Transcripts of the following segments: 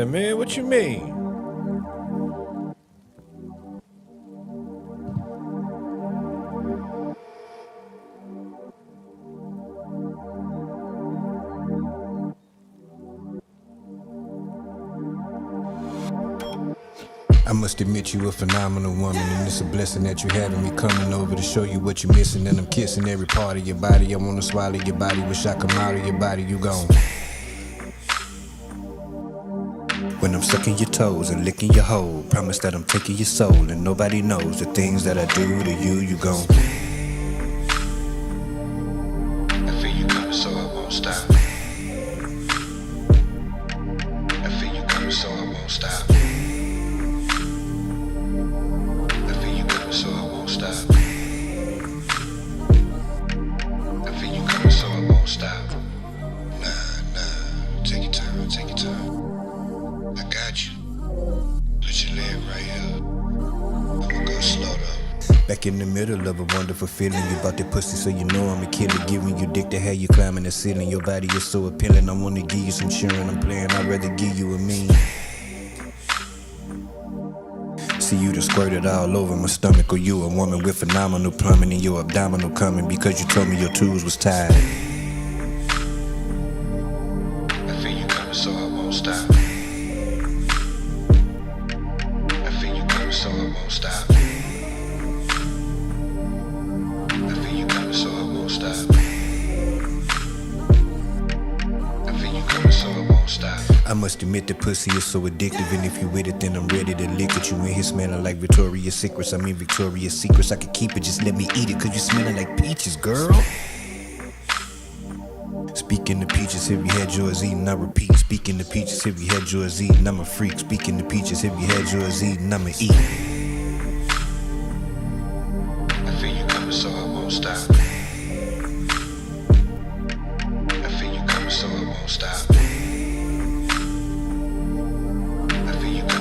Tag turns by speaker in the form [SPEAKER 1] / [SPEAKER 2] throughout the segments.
[SPEAKER 1] Yeah, man, what you mean?
[SPEAKER 2] I must admit you a phenomenal woman, and it's a blessing that you having me coming over to show you what you're missing. And I'm kissing every part of your body. I wanna swallow your body, wish I come out of your body. You gone. When I'm sucking your toes and licking your hole, promise that I'm taking your soul, and nobody knows the things that I do to you. You gone. I feel you coming, so I won't stop. I feel you coming, so I won't stop. So I won't stop. I feel you coming, so I won't stop. Nah, take your time, take your time. I got you. Put your leg right here. I'ma go slow though. Back in the middle of a wonderful feeling, you bout that pussy, so you know I'm a killer. Giving you dick to have you climbing the ceiling. Your body is so appealing, I wanna give you some cheering. I'm playing, I'd rather give you a mean. See you to squirt it all over my stomach, or you a woman with phenomenal plumbing in your abdominal coming because you told me your tools was tied. I feel you coming, so I won't stop. I feel you coming, so I won't stop. I feel you coming, so I won't stop. I feel you coming, so I won't stop. I must admit the pussy is so addictive, and if you with it, then I'm ready to lick it. You in here smelling like Victoria's Secrets. I mean Victoria's Secrets. I could keep it, just let me eat it, cause you smelling like peaches, girl. Speaking of peaches, have you had yours eaten? I repeat. Speaking of peaches, have you had yours eaten? I'm a freak. Speaking of peaches, have you had yours eaten? I'ma eat. I feel you coming, so I won't stop. I feel you coming, so I won't stop.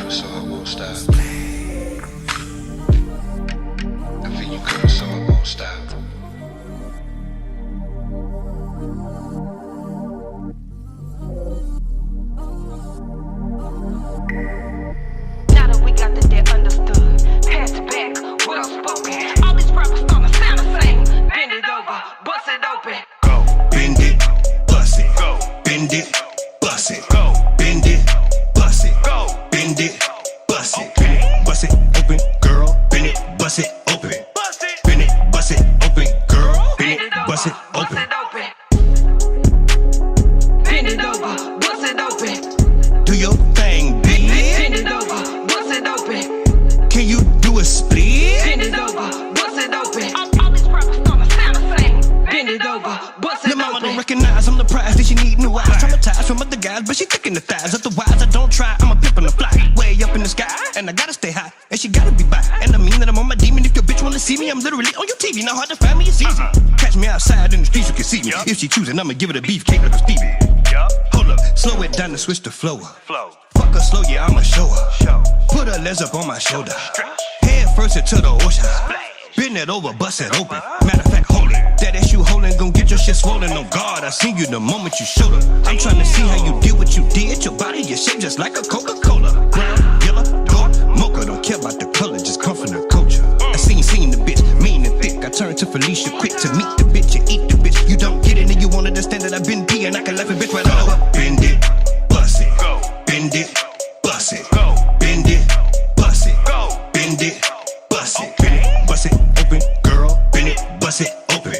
[SPEAKER 2] So I won't stop. I feel you coming, so I won't stop.
[SPEAKER 3] Now that we got the debt understood, pass it back, well spoken. All these rappers starting to sound the same. Bend it over, bust it open.
[SPEAKER 2] Go, bend it, bust it. Go, bend it, bust it. Go, bend it, bust it. Go, bend it. Bust it, okay. Bust it open, girl. Bend it, bust it open. Bust it, bend it, bust it open, girl. Bend it, bust it open.
[SPEAKER 3] Bend it over, bust it open.
[SPEAKER 2] Do your thing, bitch.
[SPEAKER 3] Bend it over, bust it open.
[SPEAKER 2] Can you do a split?
[SPEAKER 3] Bend it over, bust it open. All these rappers starting to sound the same. Bend it over, bust it
[SPEAKER 2] Your mama
[SPEAKER 3] open.
[SPEAKER 2] don't recognize I'm the prize that she need new eyes. Traumatized from other guys, but she thick in the thighs. Otherwise, I don't try. I'm a pimp on the fly. Way up in the sky, and I gotta stay high, and she gotta be by. And I mean that I'm on my demon. If your bitch wanna see me, I'm literally on your TV. Not hard to find me, it's easy. Catch me outside in the streets, you can see me. If she choosing, I'ma give it a beefcake like a Stevie. Hold up, slow it down and switch the flow. Fuck her slow, yeah, I'ma show her. Put her legs up on my shoulder. Head first into the ocean. Bend it over, bust it open. Matter of fact, hold it. That ass you holding, gon' get your shit swollen. On guard, I seen you the moment you showed her. I'm trying to see how you did what you did. Your body is shaped just like a Coca-Cola. Brown, yellow, dark, mocha. Don't care about the color, just come from the culture. I seen the bitch, mean and thick. I turned to Felicia quick to meet the bitch and eat the bitch. You don't get it and you won't understand that I've been peeing. I can laugh a bitch right over. Bend it, bust it. Go. Bend it, bust it. Go. Bend it, bust it. Go. Bend it, bust it. Bend it, bust it open, girl. Bend it, bust it open.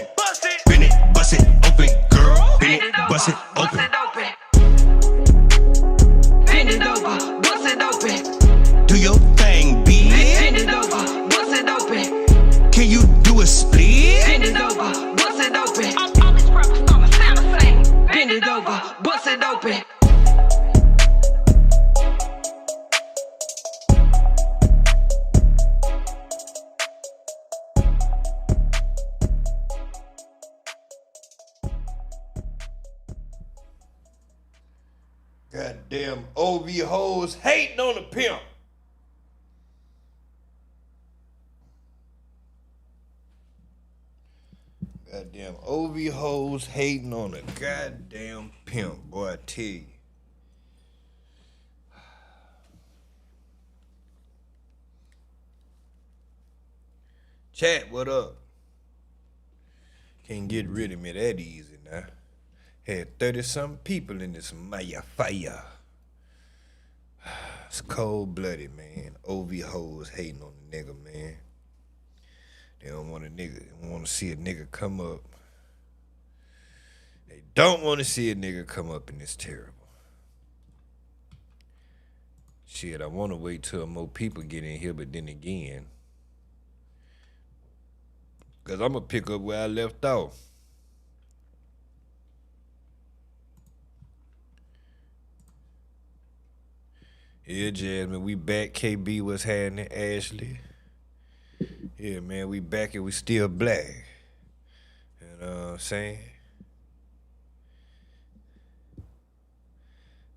[SPEAKER 2] Bend it, bust it open, girl. Bend it, bust it open.
[SPEAKER 3] Bend it over, bust it open.
[SPEAKER 2] Do your thing, bitch.
[SPEAKER 3] Bend it over, bust it open.
[SPEAKER 2] Can you do a split?
[SPEAKER 3] Bend it over, bust it open. All these rappers starting to sound the same. Bend it over, bust it open.
[SPEAKER 1] Goddamn OV hoes hating on the pimp. Goddamn OV hoes hating on a goddamn pimp, boy, I tell you. Chat, what up? Can't get rid of me that easy now. Had 30-something people in this Maya fire. It's cold-blooded, man. OV hoes hating on the nigga, man. They don't want to see a nigga come up. They don't want to see a nigga come up, and it's terrible. Shit, I want to wait till more people get in here, but then again, because I'm going to pick up where I left off. Yeah, Jasmine, we back. KB, what's happening? Ashley. Yeah, man, we back and we still black. You know what I'm saying?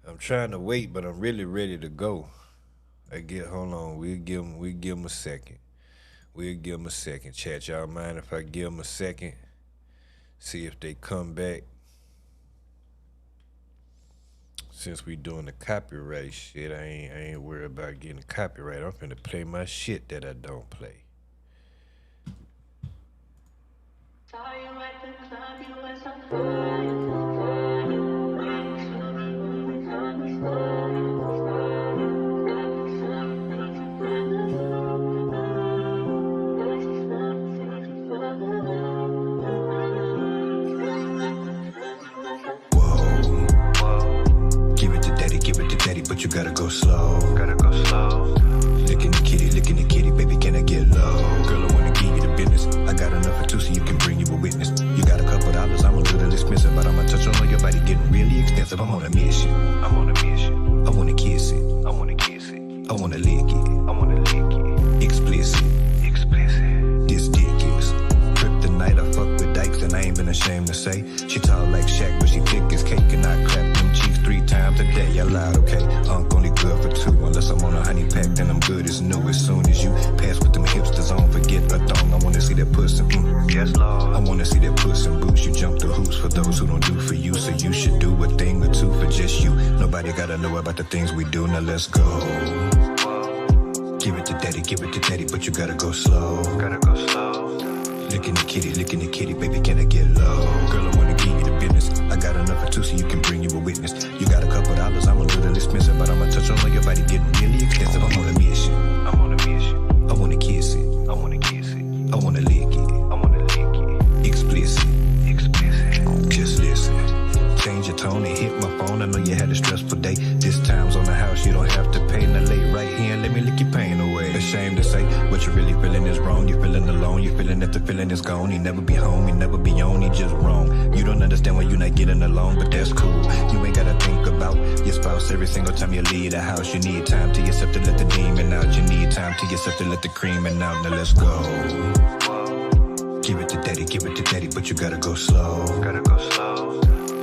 [SPEAKER 1] I'm trying to wait, but I'm really ready to go. Hold on, we'll give them a second. We'll give them a second. Chat, y'all mind if I give them a second? See if they come back. Since we doing the copyright shit, I ain't worried about getting copyright. I'm finna play my shit that I don't play.
[SPEAKER 2] But you gotta go slow. Licking the kitty, baby, can I get low? Girl, I wanna give you the business. I got enough for two so you can bring you a witness. You got a couple dollars, I'm a little expensive, but I'ma touch on your body getting really extensive. I'm on a mission. I wanna kiss it. I wanna lick it. Explicit. This dick is kryptonite. I fuck with dykes and I ain't been ashamed to say. She tall like Shaq, but she thick as cake, and I clap them cheeks 3 times a day. I lied, okay. Only good for 2. Unless I'm on a honey pack, then I'm good as new. As soon as you pass with them hipsters on, forget a thong. I wanna see that pussy. Yes, Lord. I wanna see that pussy and boots. You jump the hoops for those who don't do for you. So you should do a thing or two for just you. Nobody gotta know about the things we do. Now let's go. Give it to daddy, but you gotta go slow. Licking the kitty, baby, can I get low? Girl, I wanna give you the business. I got enough for 2 so you can bring you a witness. You got a couple dollars, I'm a little expensive, but I'ma touch on your body getting really expensive. I'm on a mission. I wanna kiss it. I wanna lick it. Explicit. Just listen. Change your tone and hit my phone. I know you had a stressful day. This time's on the house, you don't have to pay. Now lay right here and let me lick your pain away. Ashamed to say what you really feeling is wrong. You're feeling alone, you're feeling that the feeling is gone. You never be home, you never be on, you just wrong. You don't understand why you're not getting along, but that's cool. You ain't gotta think about your spouse every single time you leave the house. You need time to yourself to let the demon out. You need time to yourself to let the creaming out. Now let's go. Give it to daddy, but you gotta go slow.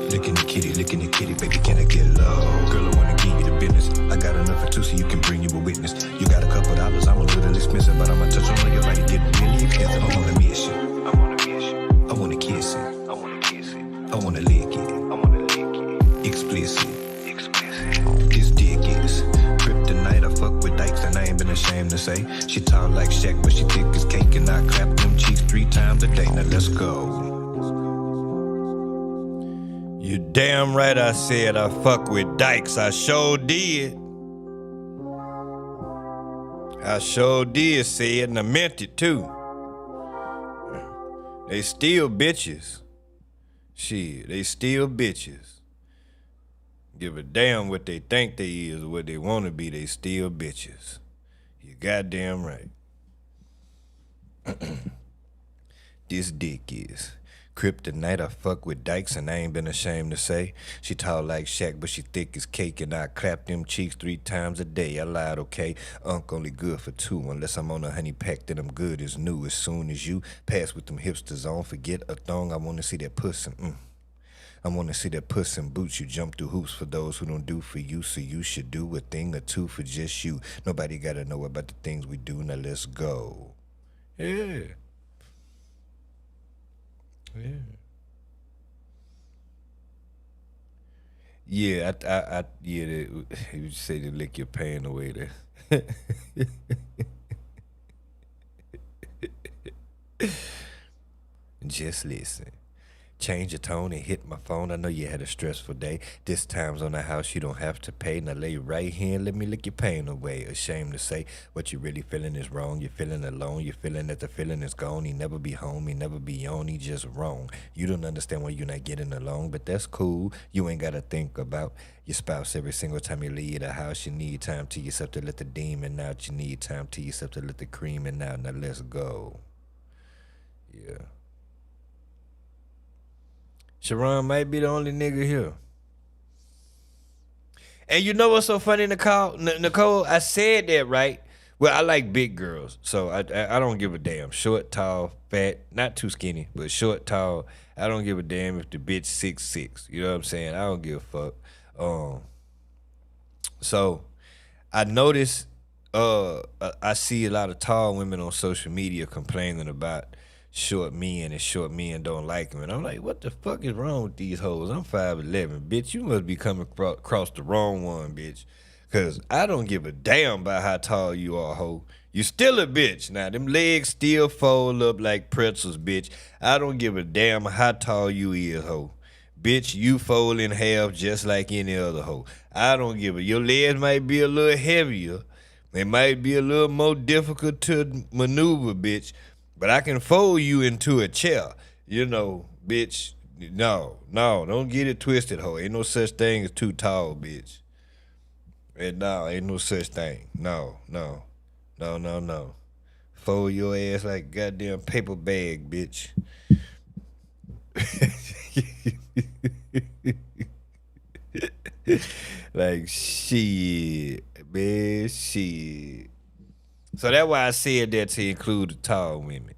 [SPEAKER 2] Licking the kitty, baby, can I get low? Girl, I wanna give you the business. I got enough for 2 so you can bring you a witness. You got a couple dollars, I'm a little expensive, but I'ma touch on your body getting really expensive. I'm on a mission. I wanna kiss it. I wanna lick it. Explicit. This dick is kryptonite. I fuck with dykes and I ain't been ashamed to say. She tall like Shaq, but she thick as cake, and I clap them cheeks 3 times a day. Now let's go.
[SPEAKER 1] You damn right I said I fuck with dykes. I sure did. I sure did say it, and I meant it too. They still bitches. Shit, they still bitches. Give a damn what they think they is or what they want to be, they still bitches. You goddamn right. This dick is kryptonite. I fuck with dykes and I ain't been ashamed to say. She tall like Shaq, but she thick as cake, and I clap them cheeks 3 times a day. I lied, okay. Only good for 2. Unless I'm on a honey pack, then I'm good as new. As soon as you pass with them hipsters on, forget a thong. I wanna see that pussy. I wanna see that puss in boots. You jump through hoops for those who don't do for you. So you should do a thing or two for just you. Nobody gotta know about the things we do. Now let's go. Yeah. Yeah, you say to lick your pain away there. Just listen. Change your tone and hit my phone. I know you had a stressful day. This time's on the house, you don't have to pay. Now lay right here and let me lick your pain away. Ashamed to say what you really feeling is wrong. You're feeling alone. You're feeling that the feeling is gone. He never be home. He never be on. He just wrong. You don't understand why you're not getting along, but that's cool. You ain't gotta think about your spouse every single time you leave the house. You need time to yourself to let the demon out. You need time to yourself to let the creaming out. Now let's go. Yeah. Sharon might be the only nigga here. And you know what's so funny, Nicole? Nicole, I said that, right? Well, I like big girls, so I don't give a damn. Short, tall, fat, not too skinny, but short, tall. I don't give a damn if the bitch 6'6". You know what I'm saying? I don't give a fuck. So I noticed I see a lot of tall women on social media complaining about short men and short men don't like them. And I'm like, what the fuck is wrong with these hoes? I'm 5'11", bitch. You must be coming across the wrong one, bitch. Cause I don't give a damn about how tall you are, hoe. You still a bitch. Now, them legs still fold up like pretzels, bitch. I don't give a damn how tall you is, hoe. Bitch, you fold in half just like any other hoe. I don't give a... Your legs might be a little heavier. They might be a little more difficult to maneuver, bitch. But I can fold you into a chair. You know, bitch. No, don't get it twisted, hoe. Ain't no such thing as too tall, bitch. And no, ain't no such thing. No. Fold your ass like a goddamn paper bag, bitch. Like, shit, man, shit. So that's why I said that to include the tall women.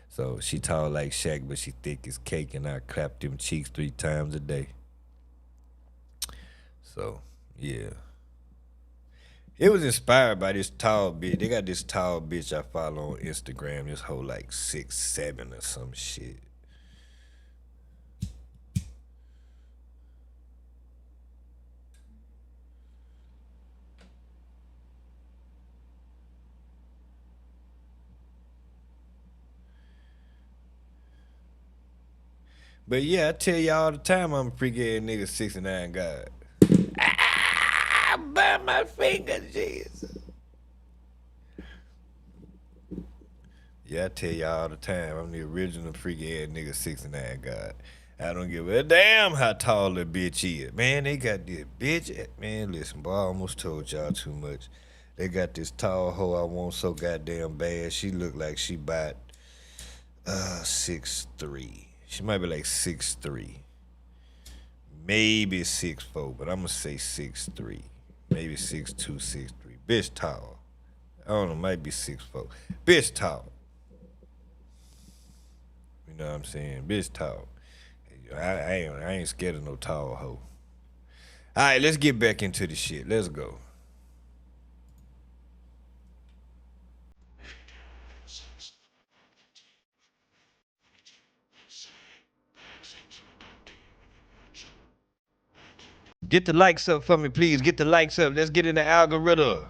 [SPEAKER 1] So she tall like Shaq, but she thick as cake, and I clap them cheeks 3 times a day. So, yeah. It was inspired by this tall bitch. They got this tall bitch I follow on Instagram. This whole like 6'7" or some shit. But yeah, I tell you all the time I'm a freak ass nigga 69 God. Ah, burn my finger, Jesus. Yeah, I tell you all the time I'm the original freak ass nigga 69 God. I don't give a damn how tall the bitch is. Man, they got this bitch. Man, listen, boy, I almost told y'all too much. They got this tall hoe I want so goddamn bad. She look like she about 6'3". She might be like 6'3". Maybe 6'4", but I'm gonna say 6'3". Maybe 6'2", 6'3". Bitch tall. I don't know, might be 6'4". Bitch tall. You know what I'm saying? Bitch tall. I ain't scared of no tall hoe. Alright, let's get back into the shit. Let's go. Get the likes up for me, please. Get the likes up. Let's get in the algorithm.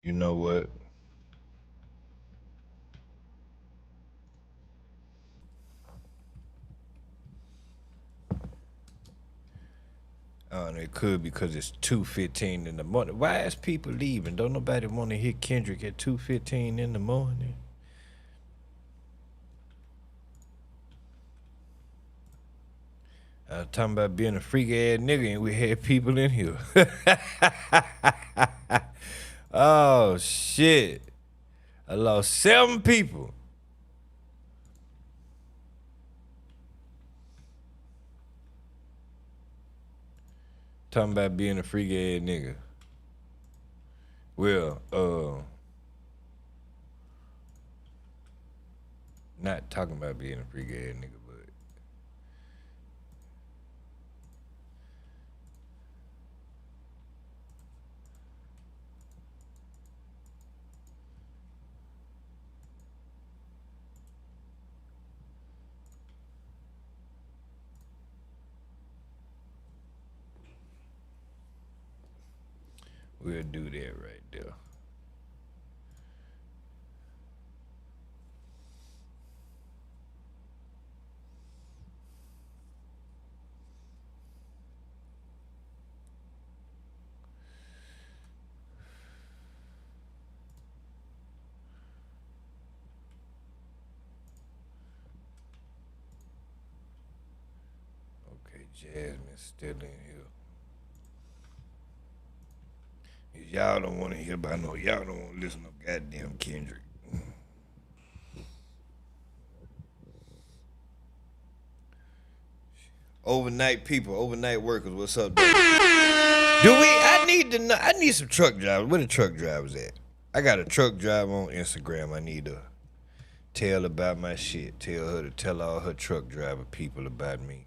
[SPEAKER 1] You know what? It could because it's 2:15 in the morning. Why is people leaving? Don't nobody want to hear Kendrick at 2:15 in the morning? I was talking about being a freak ass nigga and we had people in here. Oh shit. I lost 7 people. Talking about being a freak ass nigga. Well, not talking about being a freak ass nigga, but we'll do that right there. Okay, Jasmine's still in here. If y'all don't want to hear about no, y'all don't want to listen to goddamn Kendrick. Overnight people, overnight workers, what's up, though? I need to know, I need some truck drivers. Where the truck drivers at? I got a truck driver on Instagram. I need to tell about my shit. Tell her to tell all her truck driver people about me.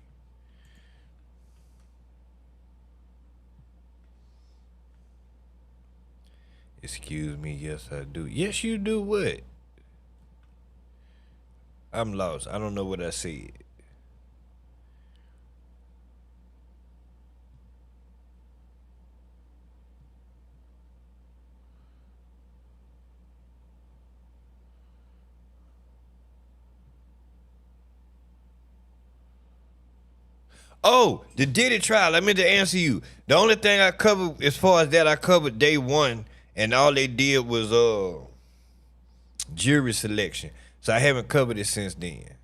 [SPEAKER 1] Excuse me, yes I do. Yes you do what? I'm lost. I don't know what I said. Oh, the Diddy trial. I meant to answer you. The only thing I covered as far as that, I covered day 1, and all they did was jury selection. So I haven't covered it since then.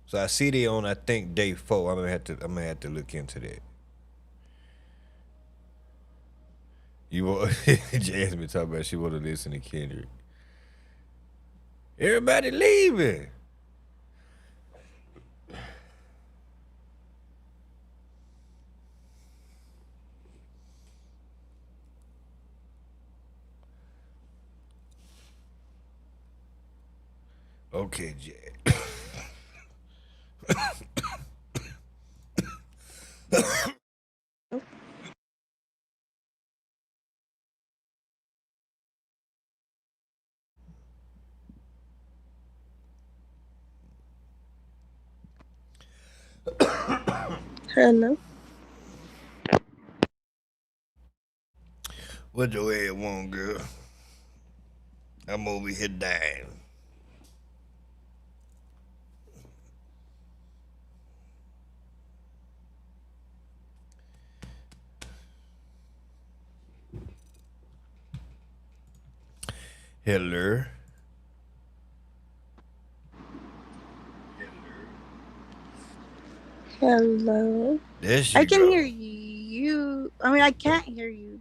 [SPEAKER 1] So I see they on I think day 4. I'm gonna have to look into that. You want Jasmine talk about she wanna listen to Kendrick. Everybody leaving. Okay, Jack.
[SPEAKER 4] Hello.
[SPEAKER 1] What your head want, girl? I'm over here dying. Hello.
[SPEAKER 4] Hello.
[SPEAKER 1] There she
[SPEAKER 4] I can
[SPEAKER 1] go.
[SPEAKER 4] hear you. I mean, I can't hear you.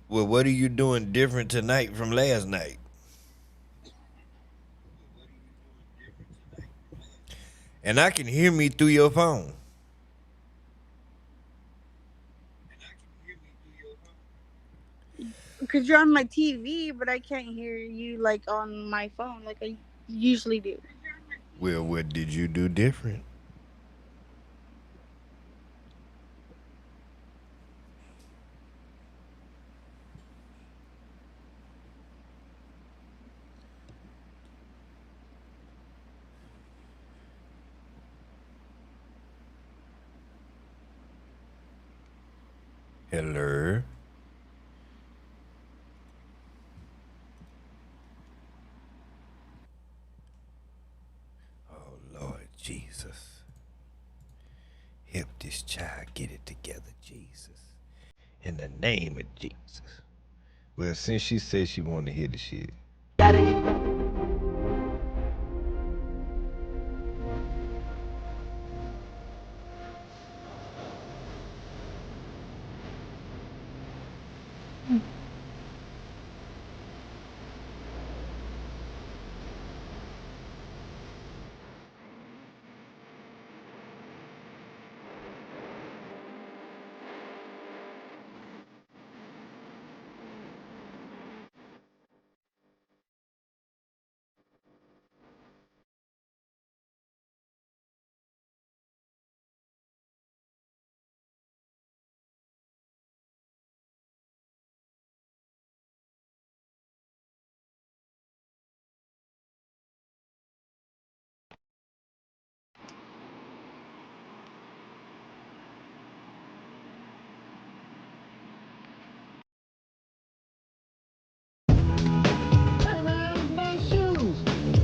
[SPEAKER 1] Well, what are you doing different tonight from last night? And I can hear me through your phone.
[SPEAKER 4] Because you're on my TV, but I can't hear you like on my phone like I usually do.
[SPEAKER 1] Well, what did you do different? Hello. Oh, Lord Jesus. Help this child get it together, Jesus. In the name of Jesus. Well, since she said she wanted to hear the shit.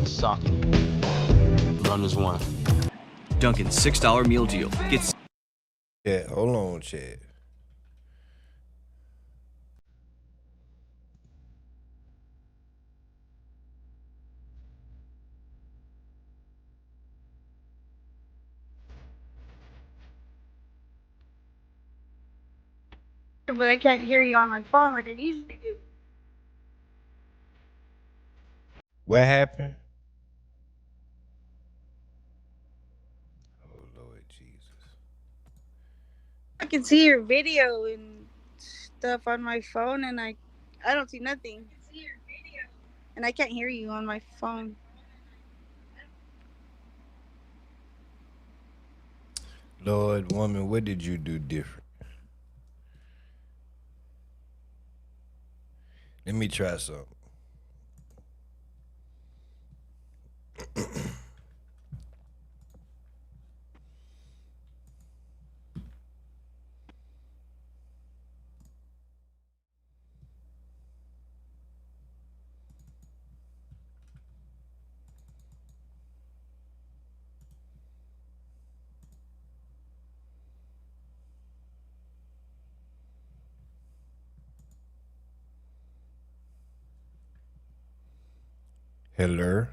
[SPEAKER 5] Soccer. Runners one.
[SPEAKER 6] Dunkin' $6 meal deal. Get
[SPEAKER 1] Chat, hold on, chat.
[SPEAKER 4] But I can't hear you on my phone like I used to do.
[SPEAKER 1] What happened? Oh, Lord Jesus.
[SPEAKER 4] I can see your video and stuff on my phone, and I don't see nothing. And I can't hear you on my phone.
[SPEAKER 1] Lord, woman, what did you do different? Let me try something. Hello.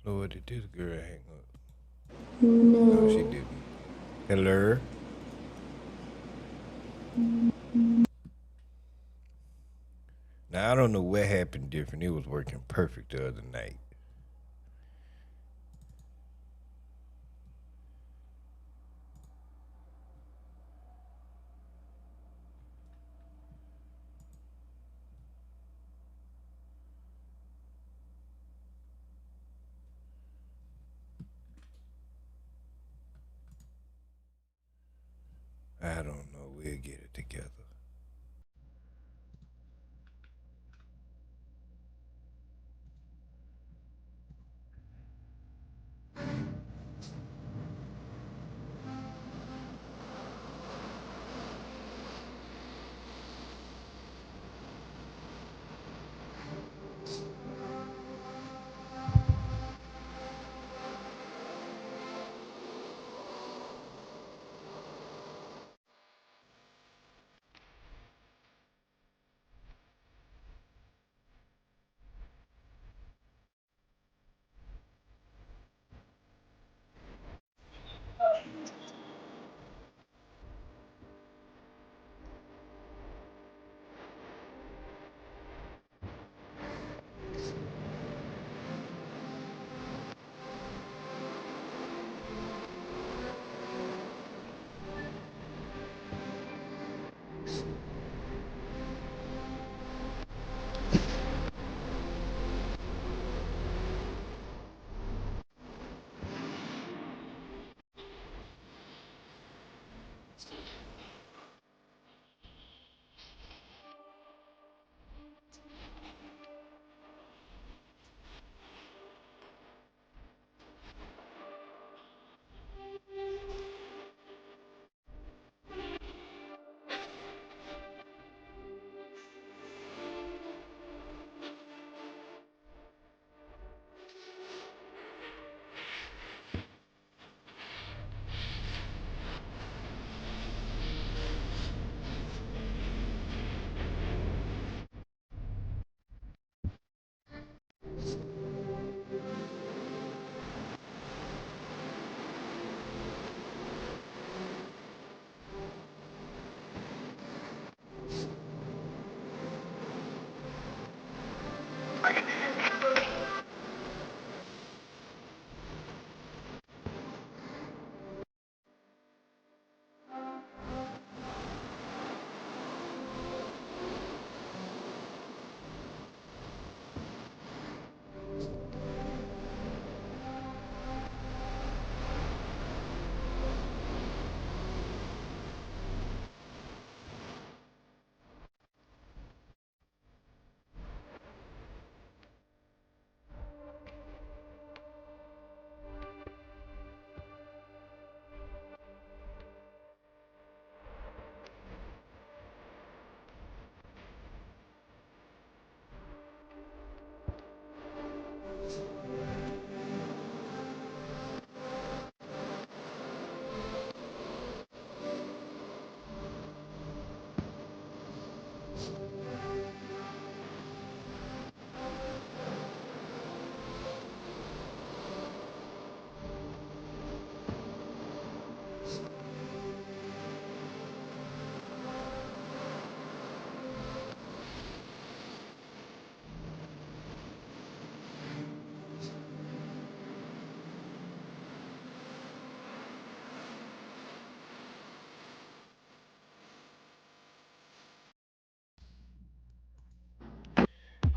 [SPEAKER 1] Lord, did this girl hang up? No, she didn't. Hello. Now I don't know what happened different. It was working perfect the other night. I don't know. We'll get it together.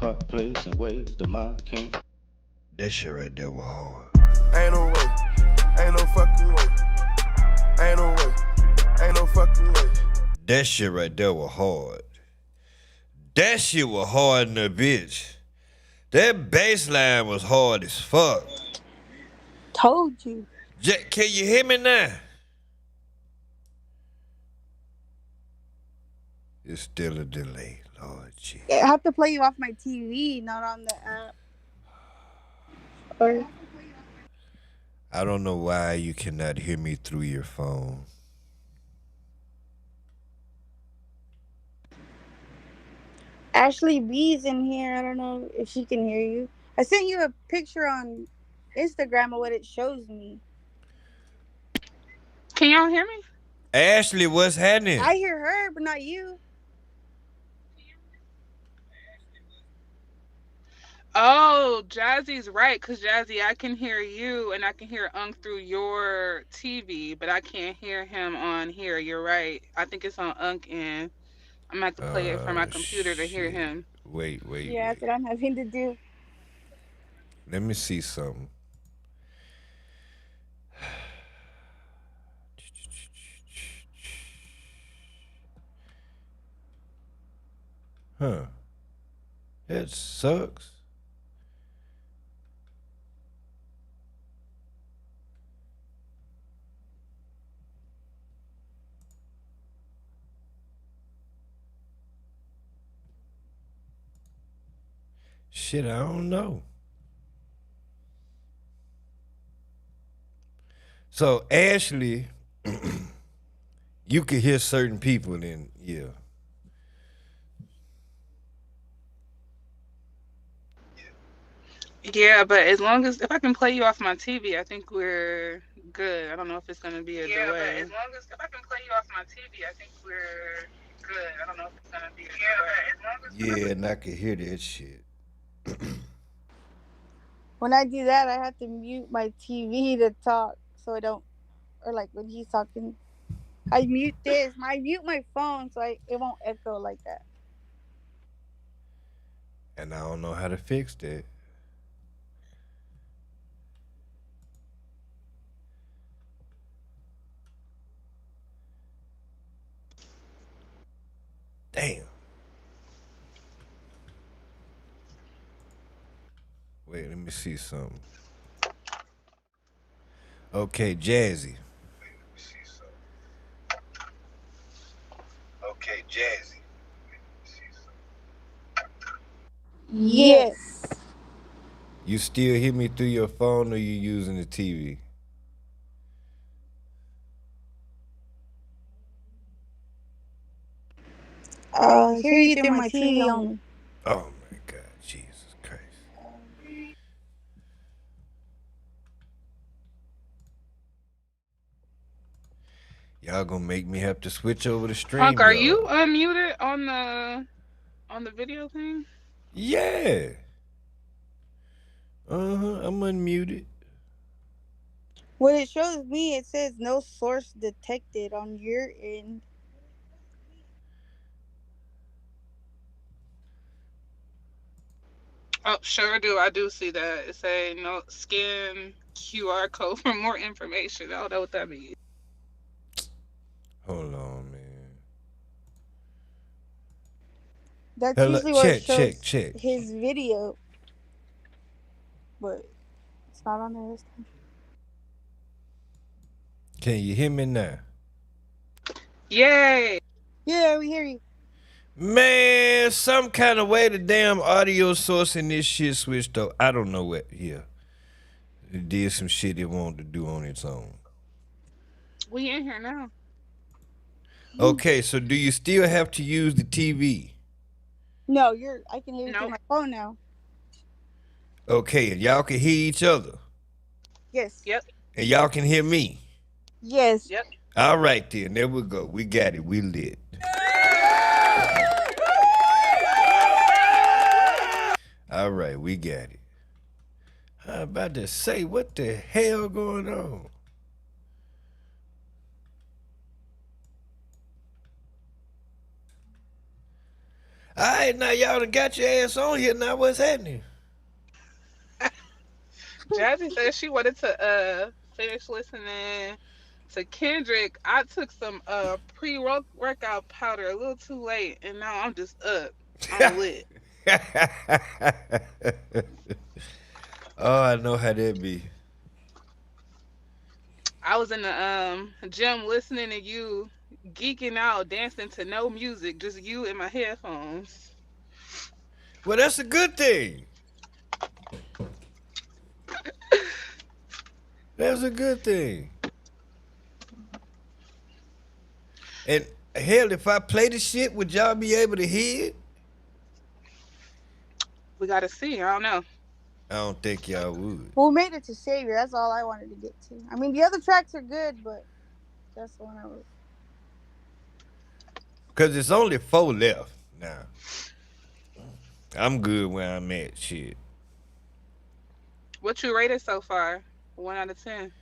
[SPEAKER 7] part, place, and ways the mind can.
[SPEAKER 1] That shit right there was hard.
[SPEAKER 8] Ain't no way, ain't no fucking way. Ain't no way, ain't no fucking way.
[SPEAKER 1] That shit right there was hard. That shit was hard in the bitch. That bass line was hard as fuck.
[SPEAKER 4] Told you.
[SPEAKER 1] Can you hear me now? It's still a delay, Lord Jesus.
[SPEAKER 4] I have to play you off my TV, not on the app. Or
[SPEAKER 1] I don't know why you cannot hear me through your phone.
[SPEAKER 4] Ashley B's in here. I don't know if she can hear you. I sent you a picture on Instagram of what it shows me.
[SPEAKER 9] Can y'all hear me?
[SPEAKER 1] Ashley, what's happening?
[SPEAKER 4] I hear her, but not you.
[SPEAKER 9] Oh, Jazzy's right, because Jazzy, I can hear you and I can hear Unk through your TV, but I can't hear him on here. You're right. I think it's on Unk end. I'm going to have to play it from my computer to hear him.
[SPEAKER 1] Wait.
[SPEAKER 4] Yeah, that's what I'm having to do.
[SPEAKER 1] Let me see something. Huh. That sucks. Shit, I don't know. So, Ashley, you could hear certain people then, yeah.
[SPEAKER 9] Yeah, but as long as, if I can play you off my TV, I think we're good. I don't know if it's going to be a delay. But as long as, if I can play you off my TV, I think we're good. I don't know if it's going to be a delay.
[SPEAKER 1] Yeah, and I could hear that shit.
[SPEAKER 4] When I do that, I have to mute my TV to talk so I don't, or like when he's talking, I mute this. I mute my phone so it won't echo like that.
[SPEAKER 1] And I don't know how to fix that. Damn. Wait, let me see something. Okay, Jazzy. Okay, Jazzy.
[SPEAKER 4] Yes.
[SPEAKER 1] You still hear me through your phone or you using the TV?
[SPEAKER 4] Hear you through my TV only.
[SPEAKER 1] Oh my God, Jesus Christ. Y'all gonna make me have to switch over to stream.
[SPEAKER 9] Hunk, are you unmuted on the video thing?
[SPEAKER 1] Yeah. I'm unmuted.
[SPEAKER 4] When it shows me, it says no source detected on your end.
[SPEAKER 9] Oh, sure do. I do see that. It say no, scan QR code for more information. I don't know what that means.
[SPEAKER 1] Hold on, man.
[SPEAKER 4] That's usually what it shows
[SPEAKER 1] check.
[SPEAKER 4] his video. But it's not on there this time.
[SPEAKER 1] Can you hear me now?
[SPEAKER 9] Yay!
[SPEAKER 4] Yeah, we hear you.
[SPEAKER 1] Man, some kind of way the damn audio source in this shit switched up. I don't know what. Yeah. It did some shit it wanted to do on its own.
[SPEAKER 9] We in here now.
[SPEAKER 1] Okay, so do you still have to use the TV?
[SPEAKER 4] No, I can hear you through my phone now.
[SPEAKER 1] Okay, and y'all can hear each other?
[SPEAKER 4] Yes.
[SPEAKER 9] Yep.
[SPEAKER 1] And y'all can hear me?
[SPEAKER 4] Yes.
[SPEAKER 9] Yep.
[SPEAKER 1] All right then, there we go. We got it. We lit. All right, we got it. I'm about to say, what the hell going on? All right, now y'all done got your ass on here. Now what's happening?
[SPEAKER 9] Jazzy said she wanted to finish listening to Kendrick. I took some pre workout powder a little too late, and now I'm just up. I'm lit.
[SPEAKER 1] Oh, I know how that be.
[SPEAKER 9] I was in the gym listening to you geeking out, dancing to no music, just you and my headphones.
[SPEAKER 1] Well, that's a good thing. That's a good thing. And hell, if I play the shit, would y'all be able to hear it?
[SPEAKER 9] We gotta see. I don't know.
[SPEAKER 1] I don't think y'all would.
[SPEAKER 4] Well, we made it to Savior. That's all I wanted to get to. I mean, the other tracks are good, but that's the one I was.
[SPEAKER 1] Cause it's only 4 left now. I'm good where I'm at. Shit.
[SPEAKER 9] What you rated so far? 1 out of 10.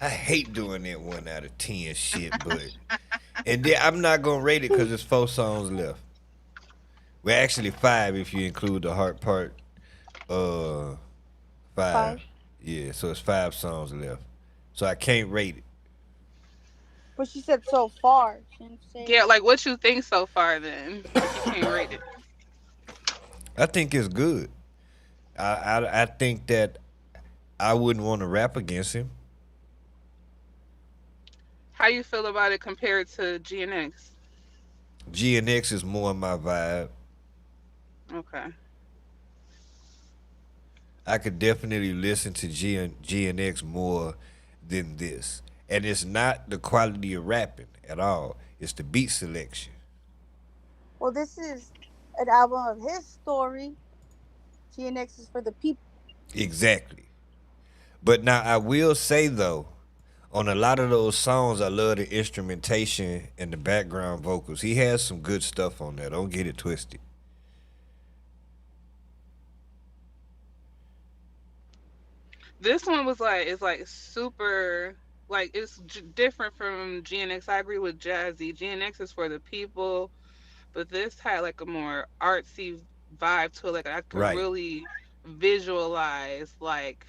[SPEAKER 1] I hate doing that 1 out of 10 shit, but and then I'm not gonna rate it because there's 4 songs left. Well, actually 5 if you include the heart part. 5.
[SPEAKER 4] Five.
[SPEAKER 1] Yeah, so it's 5 songs left. So I can't rate it.
[SPEAKER 4] But she said so far. She didn't say.
[SPEAKER 9] Yeah, like what you think so far then? If you can't rate it.
[SPEAKER 1] I think it's good. I think that I wouldn't want to rap against him.
[SPEAKER 9] How you feel about it compared to GNX?
[SPEAKER 1] GNX is more my vibe.
[SPEAKER 9] Okay.
[SPEAKER 1] I could definitely listen to GNX more than this. And it's not the quality of rapping at all. It's the beat selection.
[SPEAKER 4] Well, this is an album of his story. GNX is for the people.
[SPEAKER 1] Exactly. But now I will say though, on a lot of those songs, I love the instrumentation and the background vocals. He has some good stuff on there. Don't get it twisted.
[SPEAKER 9] This one was like it's like super like it's different from GNX. I agree with Jazzy. GNX is for the people, but this had like a more artsy vibe to it. Like I could
[SPEAKER 1] Right.
[SPEAKER 9] really visualize like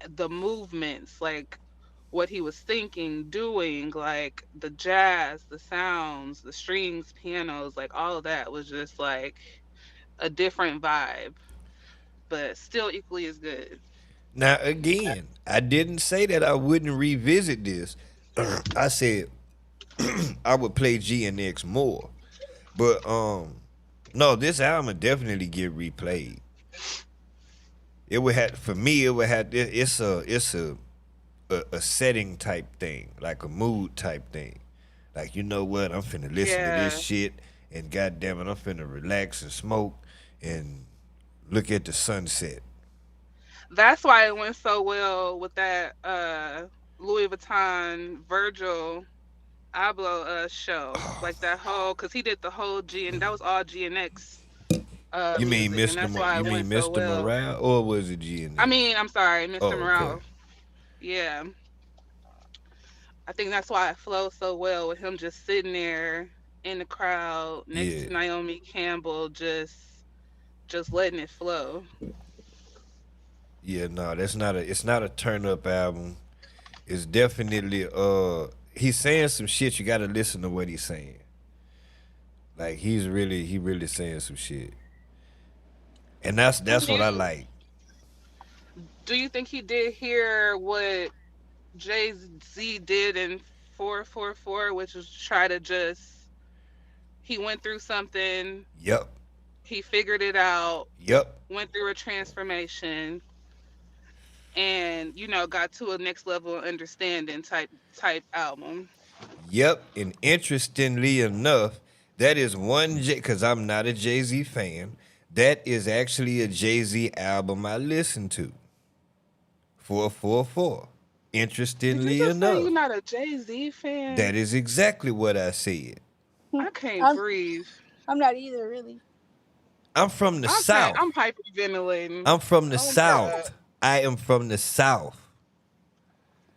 [SPEAKER 9] the movements, like what he was thinking, doing, like the jazz, the sounds, the strings, pianos, like all of that was just like a different vibe, but still equally as good.
[SPEAKER 1] Now again, I didn't say that I wouldn't revisit this. I said I would play GNX more. But no, this album definitely get replayed. It would have for me. It would have. It's a setting type thing, like a mood type thing. Like you know what, I'm finna listen to
[SPEAKER 9] Yeah.
[SPEAKER 1] this shit, and goddamn it, I'm finna relax and smoke and look at the sunset.
[SPEAKER 9] That's why it went so well with that Louis Vuitton Virgil Abloh show. Like that whole cuz he did the whole G and that was all GNX
[SPEAKER 1] You mean
[SPEAKER 9] music and
[SPEAKER 1] Mr.
[SPEAKER 9] that's why
[SPEAKER 1] You
[SPEAKER 9] it
[SPEAKER 1] mean
[SPEAKER 9] went so
[SPEAKER 1] Mr.
[SPEAKER 9] well.
[SPEAKER 1] Morale, or was it
[SPEAKER 9] I
[SPEAKER 1] GNX?
[SPEAKER 9] mean, I'm sorry,
[SPEAKER 1] Oh,
[SPEAKER 9] Mr.
[SPEAKER 1] okay.
[SPEAKER 9] Morale. Yeah. I think that's why it flows so well with him just sitting there in the crowd next
[SPEAKER 1] Yeah,
[SPEAKER 9] to Naomi Campbell just letting it flow.
[SPEAKER 1] yeah. No, that's not a. It's not a turn up album. It's definitely he's saying some shit. You got to listen to what he's saying. Like he really saying some shit, and
[SPEAKER 9] Do
[SPEAKER 1] that's what I
[SPEAKER 9] you
[SPEAKER 1] like.
[SPEAKER 9] do you think he did hear what Jay Z did in 444, which was try to just he went through something,
[SPEAKER 1] Yep,
[SPEAKER 9] he figured it out,
[SPEAKER 1] yep,
[SPEAKER 9] went through a transformation, and got to a next level of understanding type album.
[SPEAKER 1] yep. And interestingly enough, that is one J. Because I'm not a Jay Z fan. That is actually a Jay Z album I listened to. 444.
[SPEAKER 9] Did you
[SPEAKER 1] Interestingly
[SPEAKER 9] just say you're
[SPEAKER 1] enough,
[SPEAKER 9] not a Jay Z fan?
[SPEAKER 1] that is exactly what I said.
[SPEAKER 9] I can't
[SPEAKER 4] I'm,
[SPEAKER 9] breathe.
[SPEAKER 4] I'm not either, really.
[SPEAKER 1] I'm from the South.
[SPEAKER 9] I'm hyperventilating.
[SPEAKER 1] I'm from the
[SPEAKER 9] Oh my god.
[SPEAKER 1] South. I am from the South.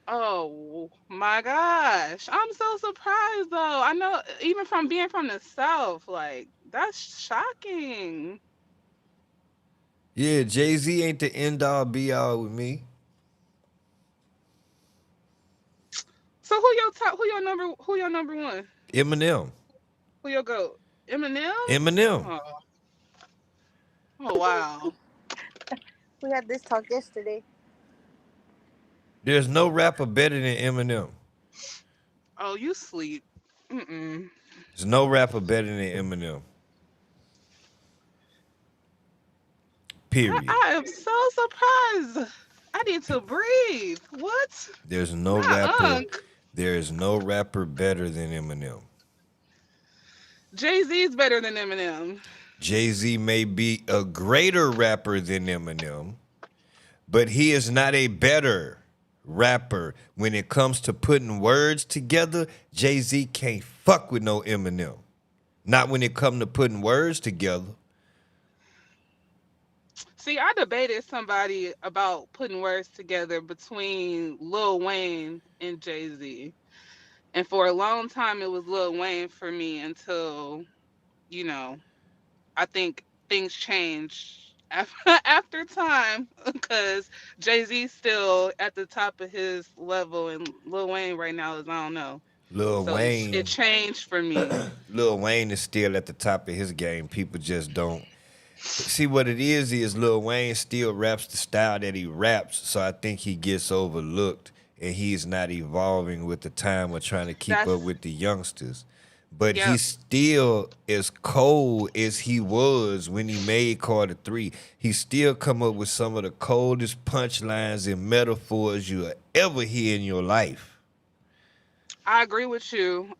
[SPEAKER 9] Oh my gosh. I'm so surprised though. I know even from being from the South, like that's shocking.
[SPEAKER 1] Yeah, Jay-Z ain't the end all be all with me.
[SPEAKER 9] So who your number one?
[SPEAKER 1] Eminem.
[SPEAKER 9] Who your goat? Eminem?
[SPEAKER 1] Eminem.
[SPEAKER 9] Oh, oh wow.
[SPEAKER 4] We had this talk yesterday.
[SPEAKER 1] There's no rapper better than Eminem.
[SPEAKER 9] Oh, you sleep. Mm-mm.
[SPEAKER 1] There's no rapper better than Eminem. Period.
[SPEAKER 9] I am so surprised. I need to breathe. What?
[SPEAKER 1] There's no
[SPEAKER 9] Not
[SPEAKER 1] rapper.
[SPEAKER 9] Unk.
[SPEAKER 1] There is no rapper better than Eminem.
[SPEAKER 9] Jay-Z's better than Eminem.
[SPEAKER 1] Jay-Z may be a greater rapper than Eminem, but he is not a better rapper. When it comes to putting words together, Jay-Z can't fuck with no Eminem. Not when it comes to putting words together.
[SPEAKER 9] See, I debated somebody about putting words together between Lil Wayne and Jay-Z. And for a long time, it was Lil Wayne for me until, you know, I think things changed after time because Jay-Z's still at the top of his level and Lil Wayne right now is, I don't know.
[SPEAKER 1] Lil
[SPEAKER 9] So it
[SPEAKER 1] Wayne,
[SPEAKER 9] changed for me.
[SPEAKER 1] Lil Wayne is still at the top of his game. People just don't see what it is Lil Wayne still raps the style that he raps, so I think he gets overlooked and he's not evolving with the time or trying to keep up
[SPEAKER 9] That's,
[SPEAKER 1] with the youngsters. But
[SPEAKER 9] yep.
[SPEAKER 1] he's still as cold as he was when he made Carter 3. He still come up with some of the coldest punchlines and metaphors you'll ever hear in your life.
[SPEAKER 9] I agree with you.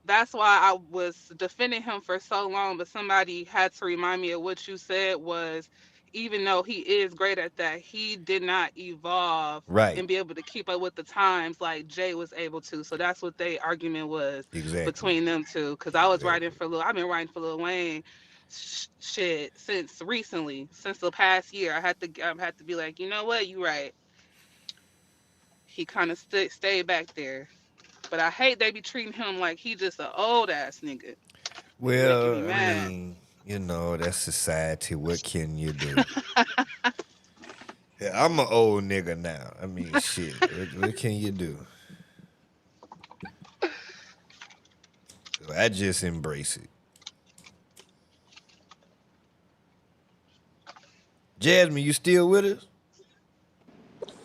[SPEAKER 9] That's why I was defending him for so long, but somebody had to remind me of what you said was even though he is great at that, he did not evolve
[SPEAKER 1] Right.
[SPEAKER 9] and be able to keep up with the times like Jay was able to. So that's what the argument was
[SPEAKER 1] Exactly.
[SPEAKER 9] between them two. Cause I was writing
[SPEAKER 1] Exactly.
[SPEAKER 9] for I've been writing for Lil Wayne shit since recently, since the past year. I had to be like, you know what, you right. He kind of stayed back there. But I hate they be treating him like he just an old ass nigga. Be making me
[SPEAKER 1] Well, I
[SPEAKER 9] mad.
[SPEAKER 1] mean, that's society. What can you do? Yeah, I'm an old nigga now. I mean, shit. What can you do? So I just embrace it. Jasmine, you still with us?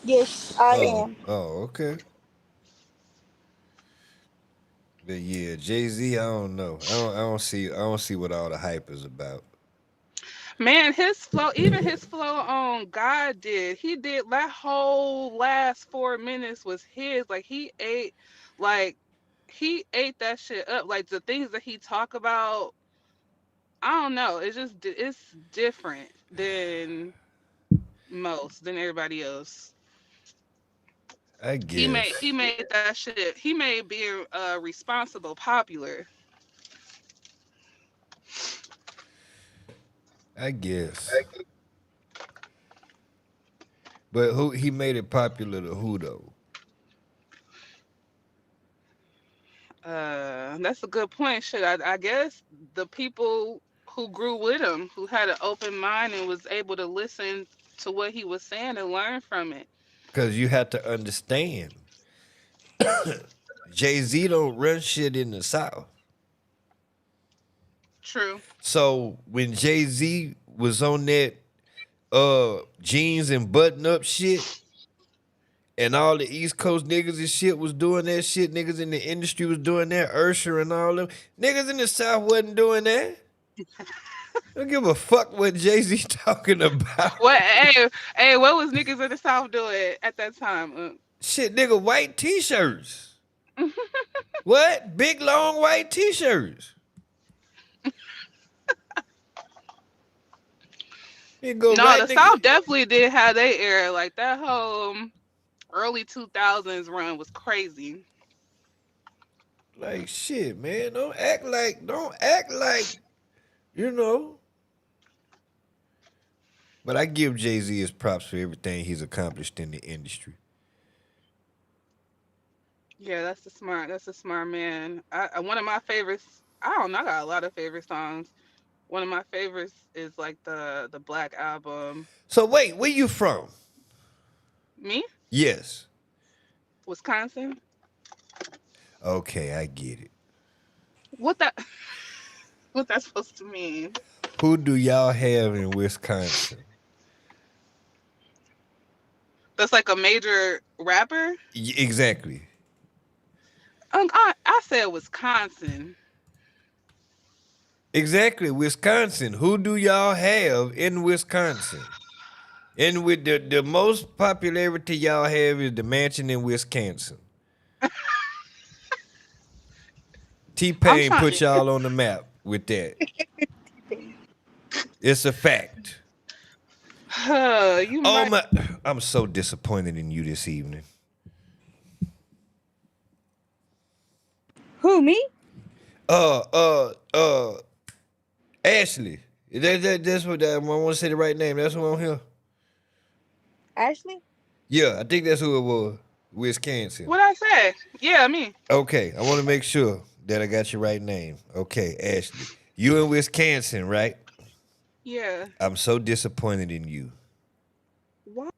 [SPEAKER 4] Yes, I am.
[SPEAKER 1] Oh, okay. But yeah, Jay-Z, I don't know. I don't see what all the hype is about.
[SPEAKER 9] Man, his flow, even his flow on God he did that whole last 4 minutes was his. Like he ate that shit up. Like the things that he talk about, I don't know. It's different than everybody else.
[SPEAKER 1] I
[SPEAKER 9] He
[SPEAKER 1] guess.
[SPEAKER 9] made that shit. He made being responsible popular.
[SPEAKER 1] I guess. But who he made it popular to who though?
[SPEAKER 9] That's a good point. Shit, I guess the people who grew with him, who had an open mind and was able to listen to what he was saying and learn from it.
[SPEAKER 1] Because you have to understand. Jay-Z don't run shit in the South.
[SPEAKER 9] True.
[SPEAKER 1] So when Jay-Z was on that jeans and button up shit, and all the East Coast niggas and shit was doing that shit, niggas in the industry was doing that, Usher and all them. Niggas in the South wasn't doing that. Don't give a fuck what Jay-Z talking about.
[SPEAKER 9] What? Hey, what was niggas in the South doing at that time?
[SPEAKER 1] Shit, nigga, white t-shirts. What? Big long white t-shirts. You go
[SPEAKER 9] No,
[SPEAKER 1] right,
[SPEAKER 9] the
[SPEAKER 1] nigga.
[SPEAKER 9] South definitely did have their era. Like that whole early 2000s run was crazy.
[SPEAKER 1] Like shit, man. Don't act like, you know. But I give Jay-Z his props for everything he's accomplished in the industry.
[SPEAKER 9] Yeah, that's a smart man. One of my favorites. I don't know. I got a lot of favorite songs. One of my favorites is like the Black album.
[SPEAKER 1] So wait, where you from?
[SPEAKER 9] Me,
[SPEAKER 1] Yes.
[SPEAKER 9] Wisconsin.
[SPEAKER 1] Okay, I get it.
[SPEAKER 9] What that what that's supposed to mean?
[SPEAKER 1] Who do y'all have in Wisconsin?
[SPEAKER 9] That's like a major rapper.
[SPEAKER 1] Exactly.
[SPEAKER 9] I said Wisconsin.
[SPEAKER 1] Exactly, Wisconsin. Who do y'all have in Wisconsin? And with the most popularity y'all have is the mansion in Wisconsin.
[SPEAKER 9] I'm
[SPEAKER 1] T-Pain
[SPEAKER 9] trying
[SPEAKER 1] put
[SPEAKER 9] to.
[SPEAKER 1] y'all on the map with that. It's a fact.
[SPEAKER 9] You
[SPEAKER 1] Oh
[SPEAKER 9] might.
[SPEAKER 1] my, I'm so disappointed in you this evening.
[SPEAKER 4] Who, me?
[SPEAKER 1] Uh, uh, uh, Ashley. That's what I want to say the right name. That's who I'm here.
[SPEAKER 4] Ashley?
[SPEAKER 1] Yeah, I think that's who it was. Wisconsin.
[SPEAKER 9] What I say? Yeah, me.
[SPEAKER 1] Okay, I want to make sure that I got your right name. Okay, Ashley. You in Wisconsin, right?
[SPEAKER 9] Yeah.
[SPEAKER 1] I'm so disappointed in you
[SPEAKER 9] What?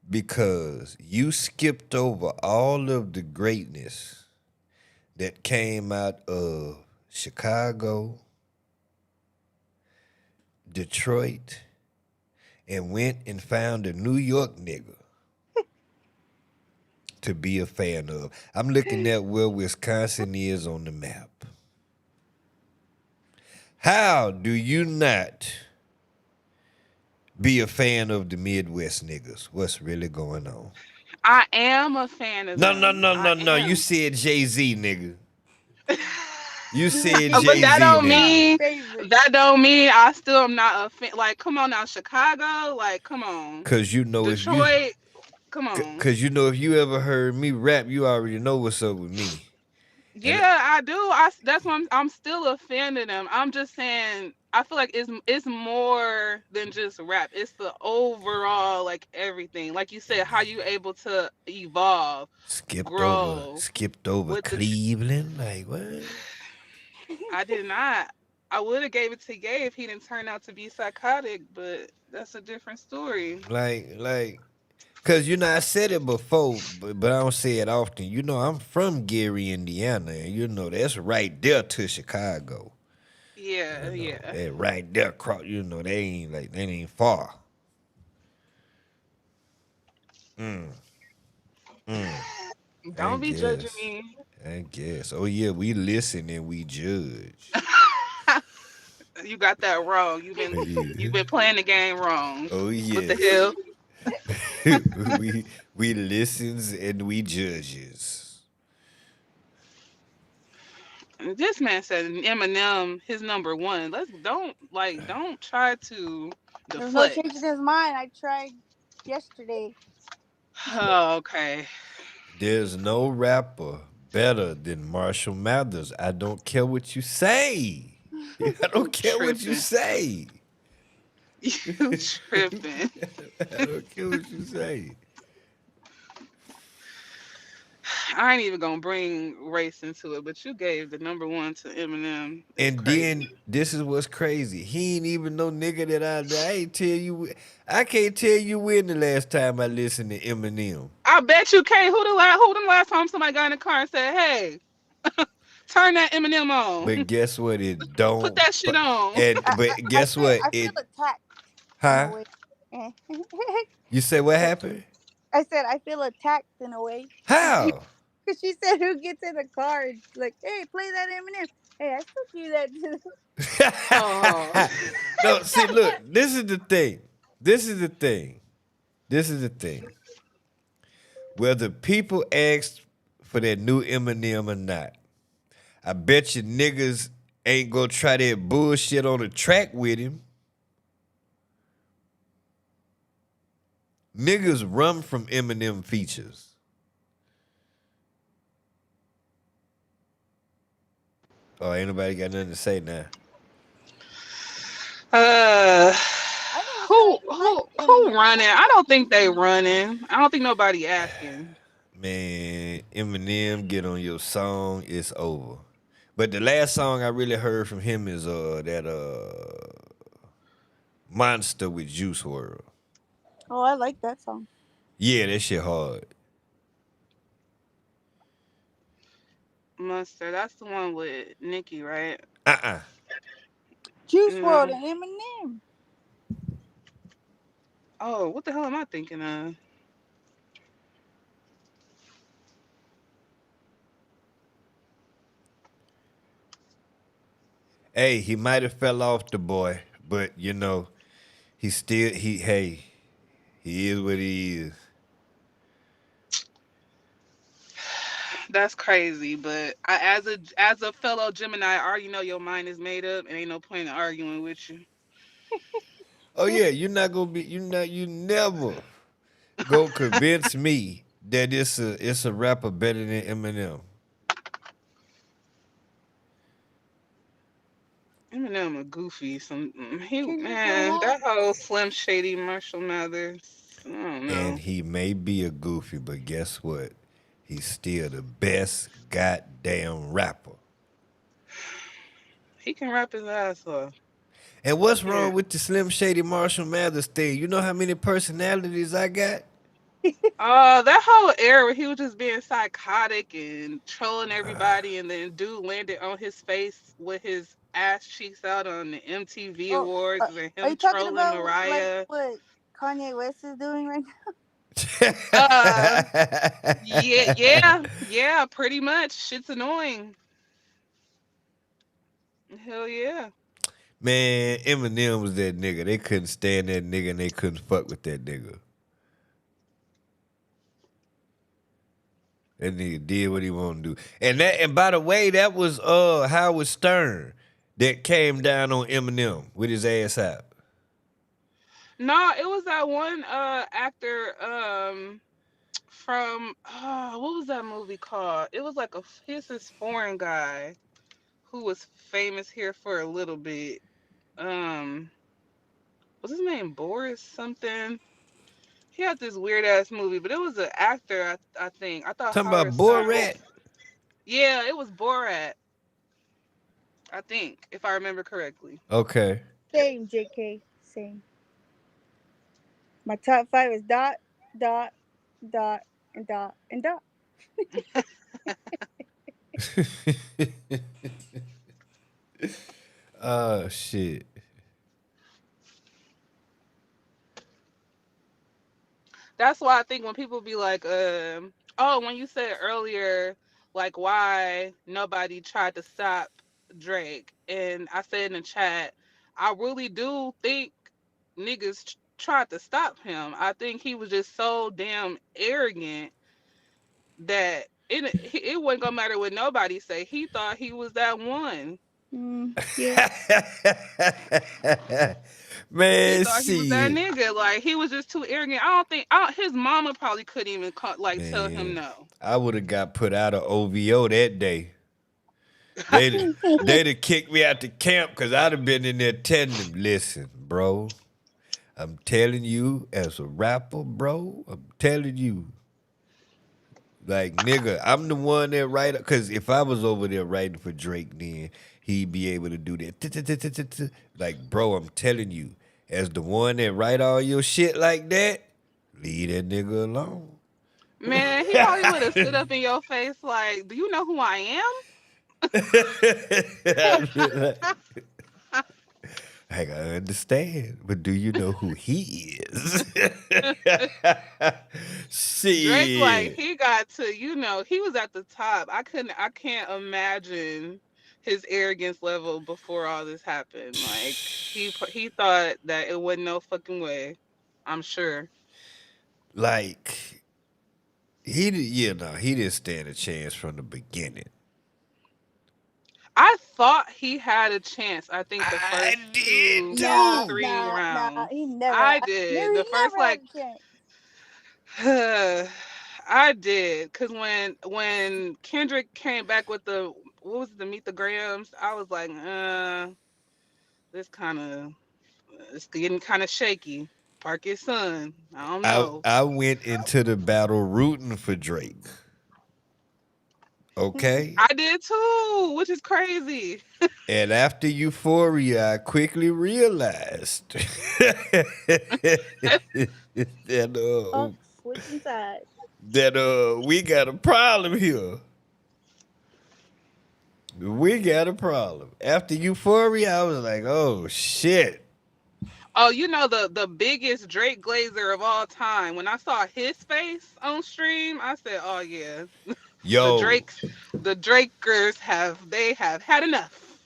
[SPEAKER 1] because you skipped over all of the greatness that came out of Chicago, Detroit, and went and found a New York nigga to be a fan of. I'm looking at where Wisconsin is on the map. How do you not be a fan of the Midwest niggas? What's really going on?
[SPEAKER 9] I am a fan of
[SPEAKER 1] No, no,
[SPEAKER 9] them.
[SPEAKER 1] no,
[SPEAKER 9] I
[SPEAKER 1] no, no. You
[SPEAKER 9] am.
[SPEAKER 1] said Jay-Z, nigga. You said
[SPEAKER 9] But that
[SPEAKER 1] Jay-Z,
[SPEAKER 9] don't
[SPEAKER 1] nigga.
[SPEAKER 9] mean
[SPEAKER 4] Favorite.
[SPEAKER 9] I still am not a fan. Like, come on now, Chicago. Like, come on,
[SPEAKER 1] Cause you know if you
[SPEAKER 9] Detroit. Come on.
[SPEAKER 1] cause you know if you ever heard me rap, you already know what's up with me. And
[SPEAKER 9] Yeah, I do. That's why I'm still a fan of them. I'm just saying. I feel like it's more than just rap. It's the overall like everything. Like you said, how you able to evolve, grow
[SPEAKER 1] skipped over
[SPEAKER 9] with the.
[SPEAKER 1] Cleveland. Like what?
[SPEAKER 9] I did not. I would have gave it to Gay if he didn't turn out to be psychotic, but that's a different story.
[SPEAKER 1] Like cause you know I said it before, but I don't say it often. You know I'm from Gary, Indiana, and you know that's right there to Chicago.
[SPEAKER 9] Yeah,
[SPEAKER 1] You know,
[SPEAKER 9] yeah.
[SPEAKER 1] that right there across, you know, they ain't far. Mm, mm, I
[SPEAKER 9] Don't be judging
[SPEAKER 1] guess.
[SPEAKER 9] me.
[SPEAKER 1] I guess. Oh yeah, we listen and we judge.
[SPEAKER 9] You got that wrong. You've
[SPEAKER 1] Yeah.
[SPEAKER 9] been playing the game wrong.
[SPEAKER 1] Oh
[SPEAKER 9] What the
[SPEAKER 1] yes.
[SPEAKER 9] hell?
[SPEAKER 1] we listens and we judges.
[SPEAKER 9] This man said Eminem his number one. Don't try to
[SPEAKER 4] There's no
[SPEAKER 9] deflect.
[SPEAKER 4] changing his mind. I tried yesterday.
[SPEAKER 9] Oh, okay.
[SPEAKER 1] There's no rapper better than Marshall Mathers. I don't care what you say. I don't care what you
[SPEAKER 9] Tripping.
[SPEAKER 1] say.
[SPEAKER 9] You tripping.
[SPEAKER 1] I don't care what you say.
[SPEAKER 9] I ain't even gonna bring race into it, but you gave the number one to Eminem. It's
[SPEAKER 1] And then
[SPEAKER 9] crazy.
[SPEAKER 1] this is what's crazy. He ain't even no nigga that I ain't tell you. I can't tell you when the last time I listened to Eminem.
[SPEAKER 9] I bet you can't. Who the last time somebody got in the car and said, "Hey, turn that Eminem on,
[SPEAKER 1] But guess what? It
[SPEAKER 9] put
[SPEAKER 1] don't.
[SPEAKER 9] that shit on."
[SPEAKER 1] But guess what?
[SPEAKER 4] I feel
[SPEAKER 1] It
[SPEAKER 4] attacked in a
[SPEAKER 1] huh?
[SPEAKER 4] way.
[SPEAKER 1] You say what happened?
[SPEAKER 4] I said I feel attacked in a way.
[SPEAKER 1] How?
[SPEAKER 4] Because she said who gets in the car and like, hey, play that Eminem. Hey, I still do that too.
[SPEAKER 9] Oh,
[SPEAKER 1] No, see, look, this is the thing. This is the thing. This is the thing. Whether people ask for that new Eminem or not, I bet you niggas ain't gonna try that bullshit on the track with him. Niggas run from Eminem features. Oh, ain't nobody got nothing to say now.
[SPEAKER 9] uh,
[SPEAKER 4] I never said I
[SPEAKER 9] who
[SPEAKER 4] didn't like
[SPEAKER 9] who
[SPEAKER 4] Eminem.
[SPEAKER 9] running? I don't think they running. I don't think nobody asking.
[SPEAKER 1] Man, Eminem, get on your song, it's over. But the last song I really heard from him is that Monster with Juice World.
[SPEAKER 4] Oh, I like that song.
[SPEAKER 1] Yeah, that shit hard.
[SPEAKER 9] Monster. That's the one with Nicki, right?
[SPEAKER 1] Uh-uh.
[SPEAKER 4] Juice
[SPEAKER 9] No.
[SPEAKER 4] World and Eminem.
[SPEAKER 9] Oh, what the hell am I thinking of?
[SPEAKER 1] Hey, he might have fell off the boy, but you know, he still he is what he is.
[SPEAKER 9] That's crazy, but as a fellow Gemini, I already know your mind is made up, and ain't no point in arguing with you.
[SPEAKER 1] Oh yeah, you're not gonna be you never go convince me that it's a rapper better than Eminem.
[SPEAKER 9] Eminem a goofy. He
[SPEAKER 4] Kendrick
[SPEAKER 9] man,
[SPEAKER 4] Lamar.
[SPEAKER 9] that whole Slim Shady Marshall Mathers. I don't
[SPEAKER 1] And
[SPEAKER 9] know.
[SPEAKER 1] he may be a goofy, but guess what? He's still the best goddamn rapper.
[SPEAKER 9] He can rap his ass off.
[SPEAKER 1] And what's
[SPEAKER 9] Yeah.
[SPEAKER 1] wrong with the Slim Shady Marshall Mathers thing? You know how many personalities I got?
[SPEAKER 9] That whole era where he was just being psychotic and trolling everybody, and then dude landed on his face with his ass cheeks out on the MTV
[SPEAKER 4] Oh,
[SPEAKER 9] Awards, and
[SPEAKER 4] are
[SPEAKER 9] him
[SPEAKER 4] you talking
[SPEAKER 9] trolling
[SPEAKER 4] about like
[SPEAKER 9] Mariah.
[SPEAKER 4] what Kanye West is doing right
[SPEAKER 9] Uh, yeah, yeah, yeah, pretty much. Shit's annoying. Hell yeah.
[SPEAKER 1] Man, Eminem was that nigga. They couldn't stand that nigga and they couldn't fuck with that nigga. That nigga did what he wanted to do. And by the way, that was Howard Stern that came down on Eminem with his ass out.
[SPEAKER 9] No, it was that one actor from what was that movie called? It was like he's this foreign guy who was famous here for a little bit. Um, was his name Boris something? He had this weird ass movie, but it was an actor. I think I thought
[SPEAKER 1] Talking
[SPEAKER 9] Howard
[SPEAKER 1] about
[SPEAKER 9] Stern.
[SPEAKER 1] Borat.
[SPEAKER 9] Yeah, it was Borat. I think if I remember correctly.
[SPEAKER 1] Okay.
[SPEAKER 4] now? Same, JK. Same. My top five is dot, dot, dot, and dot, and dot.
[SPEAKER 1] Oh shit.
[SPEAKER 9] That's why I think when people be like, oh, when you said earlier, like why nobody tried to stop Drake, and I said in the chat, I really do think niggas tried to stop him. I think he was just so damn arrogant that it wasn't gonna matter what nobody say. He thought he was that one.
[SPEAKER 4] Yeah.
[SPEAKER 9] He
[SPEAKER 1] Man,
[SPEAKER 9] thought he was that
[SPEAKER 1] shit.
[SPEAKER 9] nigga. Like he was just too arrogant. I don't think his mama probably couldn't even like tell him
[SPEAKER 1] Man,
[SPEAKER 9] no.
[SPEAKER 1] I would have got put out of OVO that day. They'd have kicked me out the camp because I'd have been in there telling them, listen, bro, I'm telling you as a rapper, bro, I'm telling you. Like, nigga, I'm the one that write, because if I was over there writing for Drake, then he'd be able to do that. Like, bro, I'm telling you, as the one that write all your shit like that, leave that nigga alone.
[SPEAKER 9] Man, he probably would have stood up in your face like, "Do you know who I
[SPEAKER 1] I'd be like,
[SPEAKER 9] am?"
[SPEAKER 1] I understand, but do you know who he is?
[SPEAKER 9] Drake, like
[SPEAKER 1] Shit.
[SPEAKER 9] he got to, he was at the top. I can't imagine his arrogance level before all this happened. Like he thought that it wasn't no fucking way. I'm sure.
[SPEAKER 1] Like, he didn't stand a chance from the beginning.
[SPEAKER 9] I thought he had a chance. I think the
[SPEAKER 1] I
[SPEAKER 9] first
[SPEAKER 1] did
[SPEAKER 9] two,
[SPEAKER 4] Nah,
[SPEAKER 1] too.
[SPEAKER 9] three
[SPEAKER 4] nah, nah.
[SPEAKER 9] rounds.
[SPEAKER 4] He never.
[SPEAKER 9] I
[SPEAKER 4] Knew
[SPEAKER 9] did.
[SPEAKER 4] he
[SPEAKER 9] The first
[SPEAKER 4] never had
[SPEAKER 9] like
[SPEAKER 4] a chance.
[SPEAKER 9] I did, cause when Kendrick came back with the what was it, the Meet the Grams, I was like, this kind of it's getting kind of shaky. Park his son. I don't
[SPEAKER 1] I
[SPEAKER 9] know.
[SPEAKER 1] I went into the battle rooting for Drake. Okay?
[SPEAKER 9] I did too, which is crazy.
[SPEAKER 1] And after Euphoria, I quickly realized that
[SPEAKER 4] Oh, switching sides.
[SPEAKER 1] we got a problem here. We got a problem. After Euphoria, I was like, oh shit.
[SPEAKER 9] Oh, you know the biggest Drake glazer of all time. When I saw his face on stream, I said, "Oh yeah, the
[SPEAKER 1] Yo,
[SPEAKER 9] the Drakers have had enough."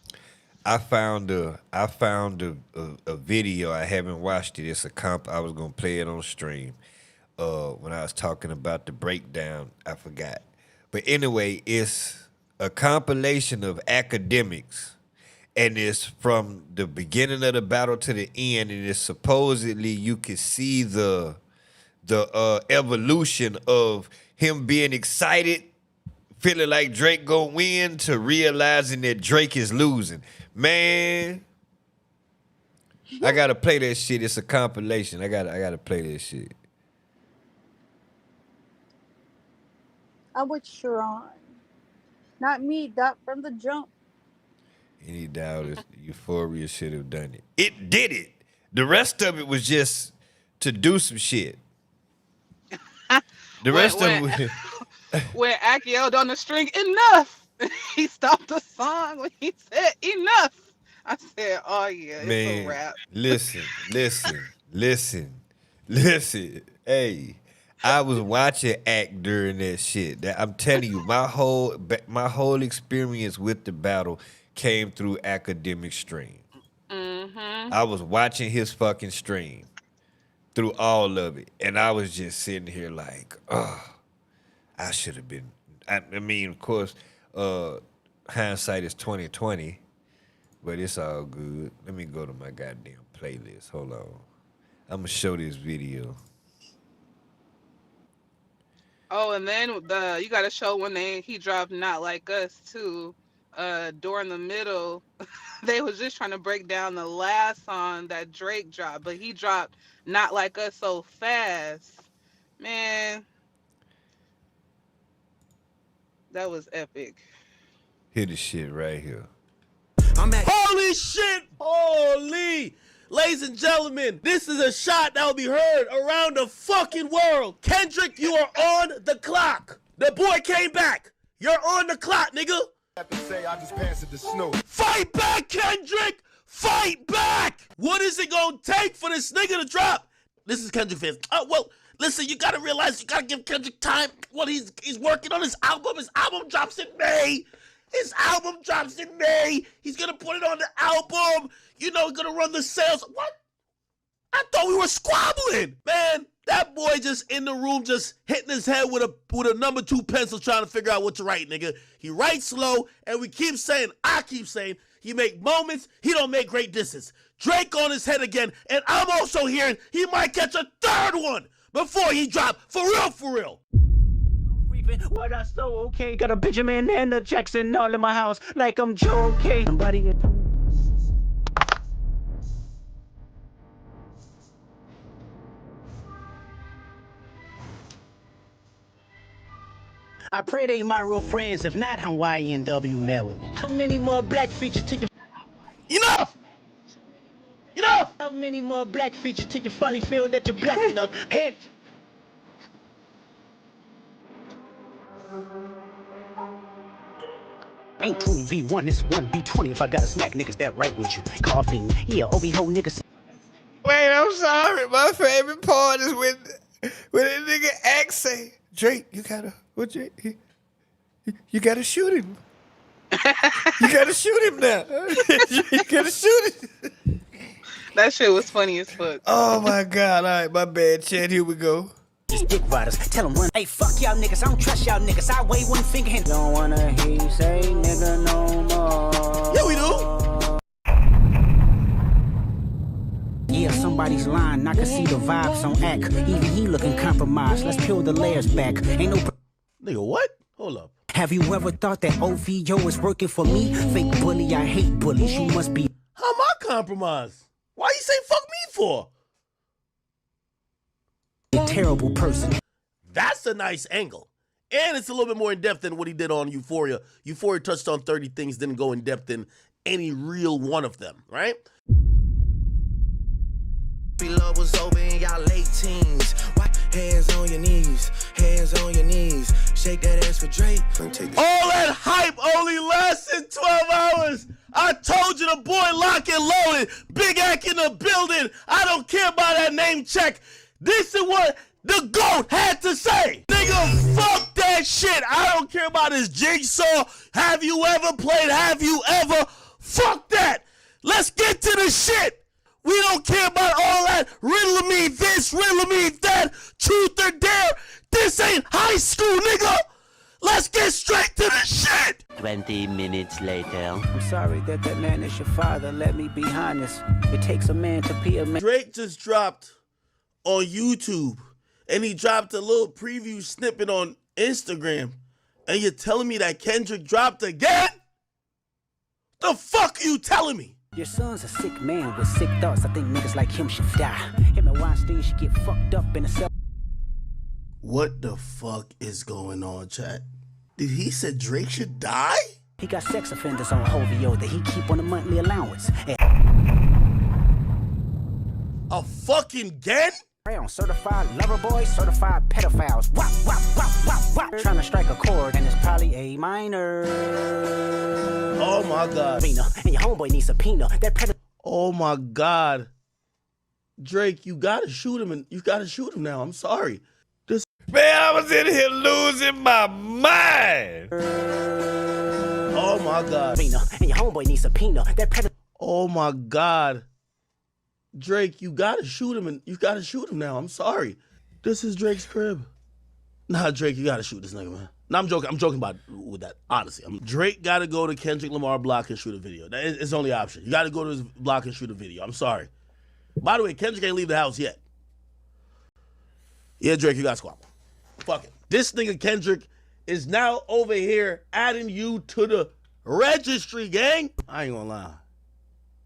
[SPEAKER 1] I found a video. I haven't watched it. It's a comp. I was gonna play it on stream. When I was talking about the breakdown, I forgot. But anyway, it's a compilation of academics, and it's from the beginning of the battle to the end, and it's supposedly you can see the evolution of him being excited, feeling like Drake gonna win, to realizing that Drake is losing. Man, I gotta play that shit. It's a compilation. I gotta play that shit.
[SPEAKER 4] I'm with Sharon. Not me, Doc, from the jump.
[SPEAKER 1] Any doubt is Euphoria should have done it. It did it. The rest of it was just to do some shit. The rest of it was...
[SPEAKER 9] when Aki yelled on the string, enough. He stopped the song when he said enough. I said, oh yeah, it's
[SPEAKER 1] Man,
[SPEAKER 9] a rap.
[SPEAKER 1] listen. Hey, I was watching Act during that shit. I'm telling you, my whole experience with the battle came through academic stream.
[SPEAKER 9] Mm-hmm.
[SPEAKER 1] I was watching his fucking stream through all of it, and I was just sitting here like, oh, I should have been. I mean, of course, hindsight is 20/20, but it's all good. Let me go to my goddamn playlist. Hold on, I'm gonna show this video.
[SPEAKER 9] Oh, and then you got to show when he dropped "Not Like Us" too. During the middle, they was just trying to break down the last song that Drake dropped, but he dropped "Not Like Us" so fast, man. That was epic.
[SPEAKER 1] Hear this shit right here.
[SPEAKER 10] Holy shit! Holy! Ladies and gentlemen, this is a shot that will be heard around the fucking world. Kendrick, you are on the clock. The boy came back. You're on the clock, nigga.
[SPEAKER 8] I have to say, I just passed it to Snow.
[SPEAKER 10] Fight back, Kendrick! Fight back! What is it gonna take for this nigga to drop? This is Kendrick fans. Well, listen, you gotta realize you gotta give Kendrick time. Well, he's working on his album. His album drops in May. He's gonna put it on the album. You know, gonna run the sales. What? I thought we were squabbling. Man, that boy just in the room just hitting his head with a number 2 pencil trying to figure out what to write, nigga. He writes slow, and I keep saying, he make moments, he don't make great disses. Drake on his head again, and I'm also hearing he might catch a 3rd one before he drop. For real.
[SPEAKER 11] What I so okay, got a Benjamin and a Jackson all in my house, like I'm Joe K. Somebody. I pray they my real friends, if not, I'm YNW Melody. How many more black features to your...
[SPEAKER 10] Enough!
[SPEAKER 11] How many more black features to your funny feel that you're black enough? Head. Ain't 2v1, it's 1v20 if I gotta smack niggas that right with you. Coughing, yeah, OB ho niggas.
[SPEAKER 1] Wait, I'm sorry. My favorite part is when a nigga acts say, Drake, you gotta shoot him. You gotta shoot him now. You gotta shoot him.
[SPEAKER 9] That shit was funny as fuck.
[SPEAKER 1] Oh my God. All right, my bad, Chad. Here we go.
[SPEAKER 11] Just dick riders, tell them run. Hey, fuck y'all niggas, I don't trust y'all niggas. I wave one finger and don't wanna hear you say nigga no more.
[SPEAKER 10] Yeah, we do.
[SPEAKER 11] Yeah, somebody's lying, I can see the vibes on act. Even he looking compromised, let's peel the layers back. Ain't no...
[SPEAKER 10] Nigga, what? Hold up.
[SPEAKER 11] Have you ever thought that OVO is working for me? Fake bully, I hate bullies, you must be...
[SPEAKER 10] How am I compromised? Why you say fuck me for?
[SPEAKER 11] A terrible person.
[SPEAKER 10] That's a nice angle. And it's a little bit more in-depth than what he did on Euphoria. Euphoria touched on 30 things, didn't go in-depth in any real one of them, right?
[SPEAKER 2] Love was over in y'all late teens. Hands on your knees, hands on your knees. Shake that ass for Drake.
[SPEAKER 10] All that hype only lasted 12 hours. I told you the boy lock and loaded. Big Ack in the building. I don't care about that name check. This is what the GOAT had to say. Nigga, fuck that shit. I don't care about his jigsaw. Have you ever played? Have you ever? Fuck that. Let's get to the shit. We don't care about all that riddle me this, riddle me that, truth or dare. This ain't high school, nigga. Let's get straight to the shit.
[SPEAKER 5] 20 minutes later.
[SPEAKER 11] I'm sorry that that man is your father. Let me be honest. It takes a man to be a man.
[SPEAKER 10] Drake just dropped on YouTube, and he dropped a little preview snippet on Instagram, and you're telling me that Kendrick dropped again? The fuck are you telling me?
[SPEAKER 11] Your son's a sick man with sick thoughts. I think niggas like him should die. Him and Weinstein should get fucked up in a cell.
[SPEAKER 10] What the fuck is going on, chat? Did he say Drake should die?
[SPEAKER 11] He got sex offenders on Hovio that he keep on a monthly allowance.
[SPEAKER 10] A fucking gen?
[SPEAKER 11] Certified lover boys, certified pedophiles. Wop, wop, wop, wop, wop. Trying to strike a chord, and it's probably A minor.
[SPEAKER 10] Oh my God.
[SPEAKER 11] And your homeboy needs subpoena.
[SPEAKER 10] Oh my God. Drake, you gotta shoot him, and you gotta shoot him now. I'm sorry.
[SPEAKER 1] Man, I was in here losing my mind.
[SPEAKER 10] Oh my God.
[SPEAKER 11] And your homeboy needs subpoena.
[SPEAKER 10] Oh my God. Drake, you gotta shoot him, and you gotta shoot him now. I'm sorry. This is Drake's crib. Nah, Drake, you gotta shoot this nigga, man. No, I'm joking. I'm joking about with that. Honestly, Drake gotta go to Kendrick Lamar block and shoot a video. It's the only option. You gotta go to his block and shoot a video. I'm sorry. By the way, Kendrick ain't leave the house yet. Yeah, Drake, you got squabble. Fuck it. This nigga Kendrick is now over here adding you to the registry, gang. I ain't gonna lie.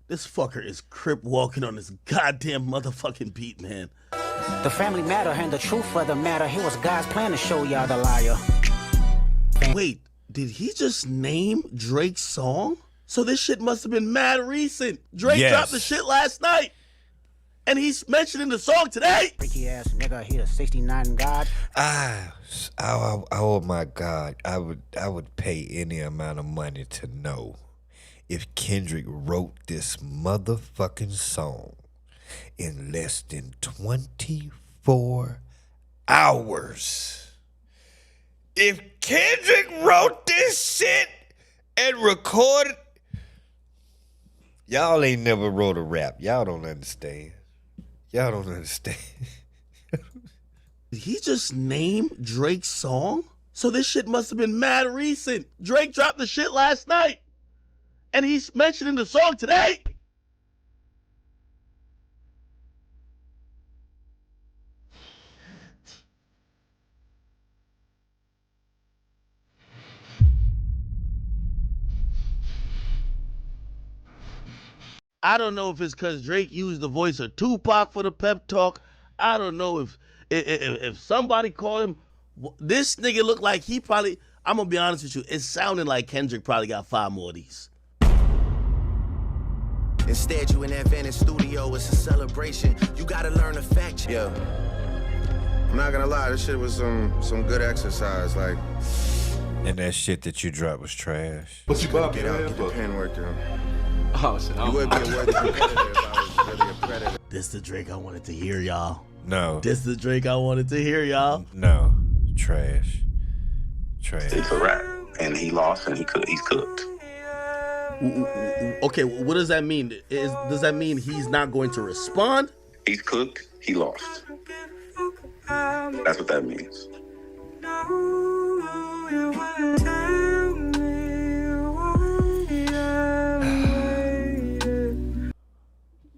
[SPEAKER 10] This fucker is crip walking on this goddamn motherfucking beat, man.
[SPEAKER 11] The family matter and the truth of the matter. It was God's plan to show y'all the liar.
[SPEAKER 10] Wait, did he just name Drake's song? So this shit must have been mad recent. Drake dropped the shit last night. And he's mentioning the song today.
[SPEAKER 11] Freaky ass nigga, he a 69 God.
[SPEAKER 1] Oh my God. I would pay any amount of money to know if Kendrick wrote this motherfucking song in less than 24 hours. If Kendrick wrote this shit and recorded, y'all ain't never wrote a rap. Y'all don't understand. Y'all don't understand.
[SPEAKER 10] Did he just name Drake's song? So this shit must have been mad recent. Drake dropped the shit last night. And he's mentioning the song today. I don't know if it's because Drake used the voice of Tupac for the pep talk. I don't know if somebody called him. This nigga looked like he probably, I'm going to be honest with you, it sounded like Kendrick probably got 5 more of these.
[SPEAKER 2] Instead, you in that Venice studio, it's a celebration. You gotta learn to fact check.
[SPEAKER 8] Yeah. I'm not gonna lie, this shit was some good exercise, like.
[SPEAKER 1] And that shit that you dropped was trash.
[SPEAKER 8] What you got? Get out, get the pen work done.
[SPEAKER 5] Oh, shit.
[SPEAKER 8] You would be a worthy competitor if I was really a predator.
[SPEAKER 10] This the Drake I wanted to hear, y'all.
[SPEAKER 1] No.
[SPEAKER 10] This the Drake I wanted to hear, y'all.
[SPEAKER 1] No. Trash. Trash.
[SPEAKER 12] It's a wrap. And he lost and he's cooked.
[SPEAKER 10] Okay, what does that mean? Does that mean he's not going to respond?
[SPEAKER 12] He's cooked, he lost. That's what that means.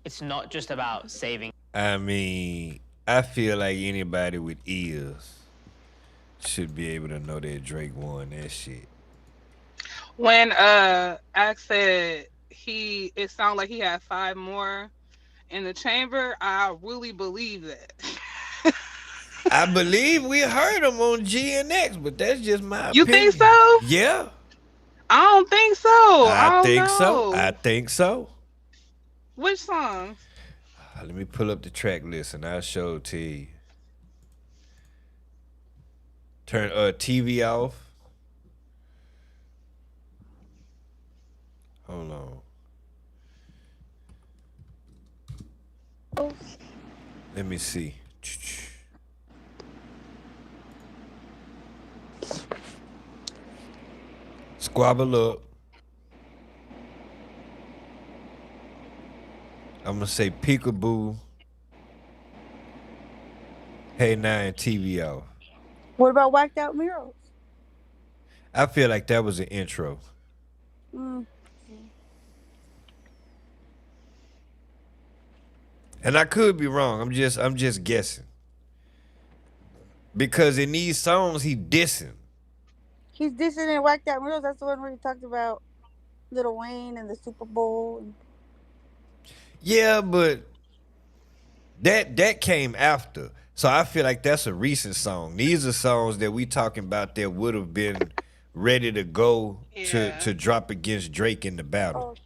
[SPEAKER 13] It's not just about saving.
[SPEAKER 1] I mean, I feel like anybody with ears should be able to know that Drake won that shit.
[SPEAKER 9] When Axe said it sounded like he had 5 more in the chamber, I really believe that.
[SPEAKER 1] I believe we heard him on GNX, but that's just my
[SPEAKER 9] You think
[SPEAKER 1] opinion.
[SPEAKER 9] so?
[SPEAKER 1] Yeah.
[SPEAKER 9] I don't think so. I don't know.
[SPEAKER 1] I think so.
[SPEAKER 9] Which songs?
[SPEAKER 1] Let me pull up the track list and I'll show it to you. Turn TV off. Hold on.
[SPEAKER 4] Oh.
[SPEAKER 1] Let me see. Squabble up. I'm gonna say peekaboo. Hey Nine, TV off.
[SPEAKER 4] What about whacked out murals?
[SPEAKER 1] I feel like that was an intro.
[SPEAKER 4] Mm.
[SPEAKER 1] And I could be wrong. I'm just guessing. Because in these songs he dissing.
[SPEAKER 4] He's dissing in whacked out murals. That's the one where he talked about Lil Wayne and the Super Bowl.
[SPEAKER 1] Yeah, but that came after. So I feel like that's a recent song. These are songs that we talking about that would have been ready to go to drop against Drake in the battle.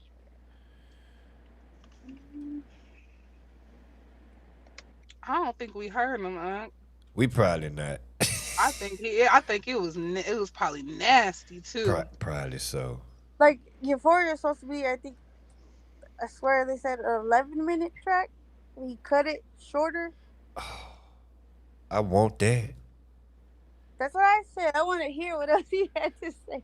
[SPEAKER 9] I don't think we heard him.
[SPEAKER 1] We probably not.
[SPEAKER 9] I think it was probably nasty too.
[SPEAKER 1] Probably so.
[SPEAKER 4] Like Euphoria is supposed to be, I swear they said an 11-minute track. He cut it shorter.
[SPEAKER 1] I want that.
[SPEAKER 4] That's what I said. I want to hear what else he had to say.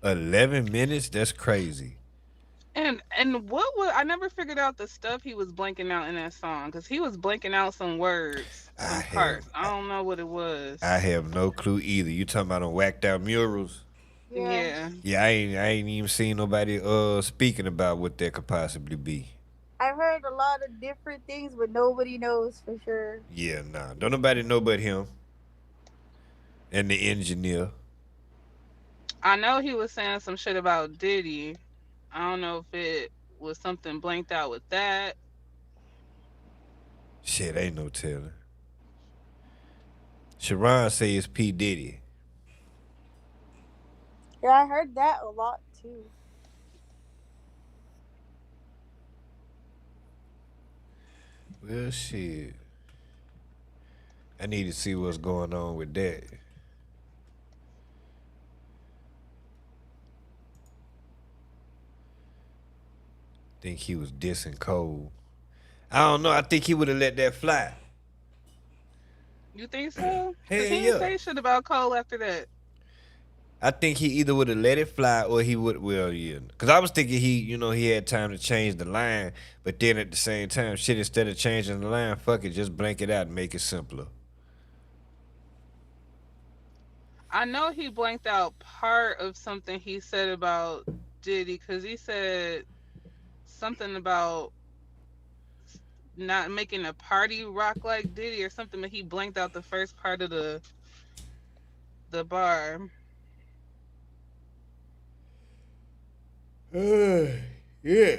[SPEAKER 1] 11 minutes? That's crazy.
[SPEAKER 9] And I never figured out the stuff he was blanking out in that song, because he was blanking out some words, some parts. I don't know what it was.
[SPEAKER 1] I have no clue either. You talking about on whacked out murals?
[SPEAKER 9] Yeah.
[SPEAKER 1] Yeah, I ain't even seen nobody speaking about what that could possibly be.
[SPEAKER 4] I've heard a lot of different things, but nobody knows for sure.
[SPEAKER 1] Yeah, nah. Don't nobody know but him. And the engineer.
[SPEAKER 9] I know he was saying some shit about Diddy. I don't know if it was something blanked out with that.
[SPEAKER 1] Shit, ain't no telling. Sharon say it's P. Diddy.
[SPEAKER 4] Yeah, I heard that a lot too.
[SPEAKER 1] Well, shit. I need to see what's going on with that. Think he was dissing Cole. I don't know. I think he would have let that fly.
[SPEAKER 9] You think so?
[SPEAKER 1] Hell
[SPEAKER 9] He didn't say shit about Cole after that.
[SPEAKER 1] I think he either would have let it fly or he would, well, yeah. Because I was thinking he had time to change the line, but then at the same time, shit, instead of changing the line, fuck it, just blank it out and make it simpler.
[SPEAKER 9] I know he blanked out part of something he said about Diddy, because he said something about not making a party rock like Diddy or something, but he blanked out the first part of the bar.
[SPEAKER 1] Yeah.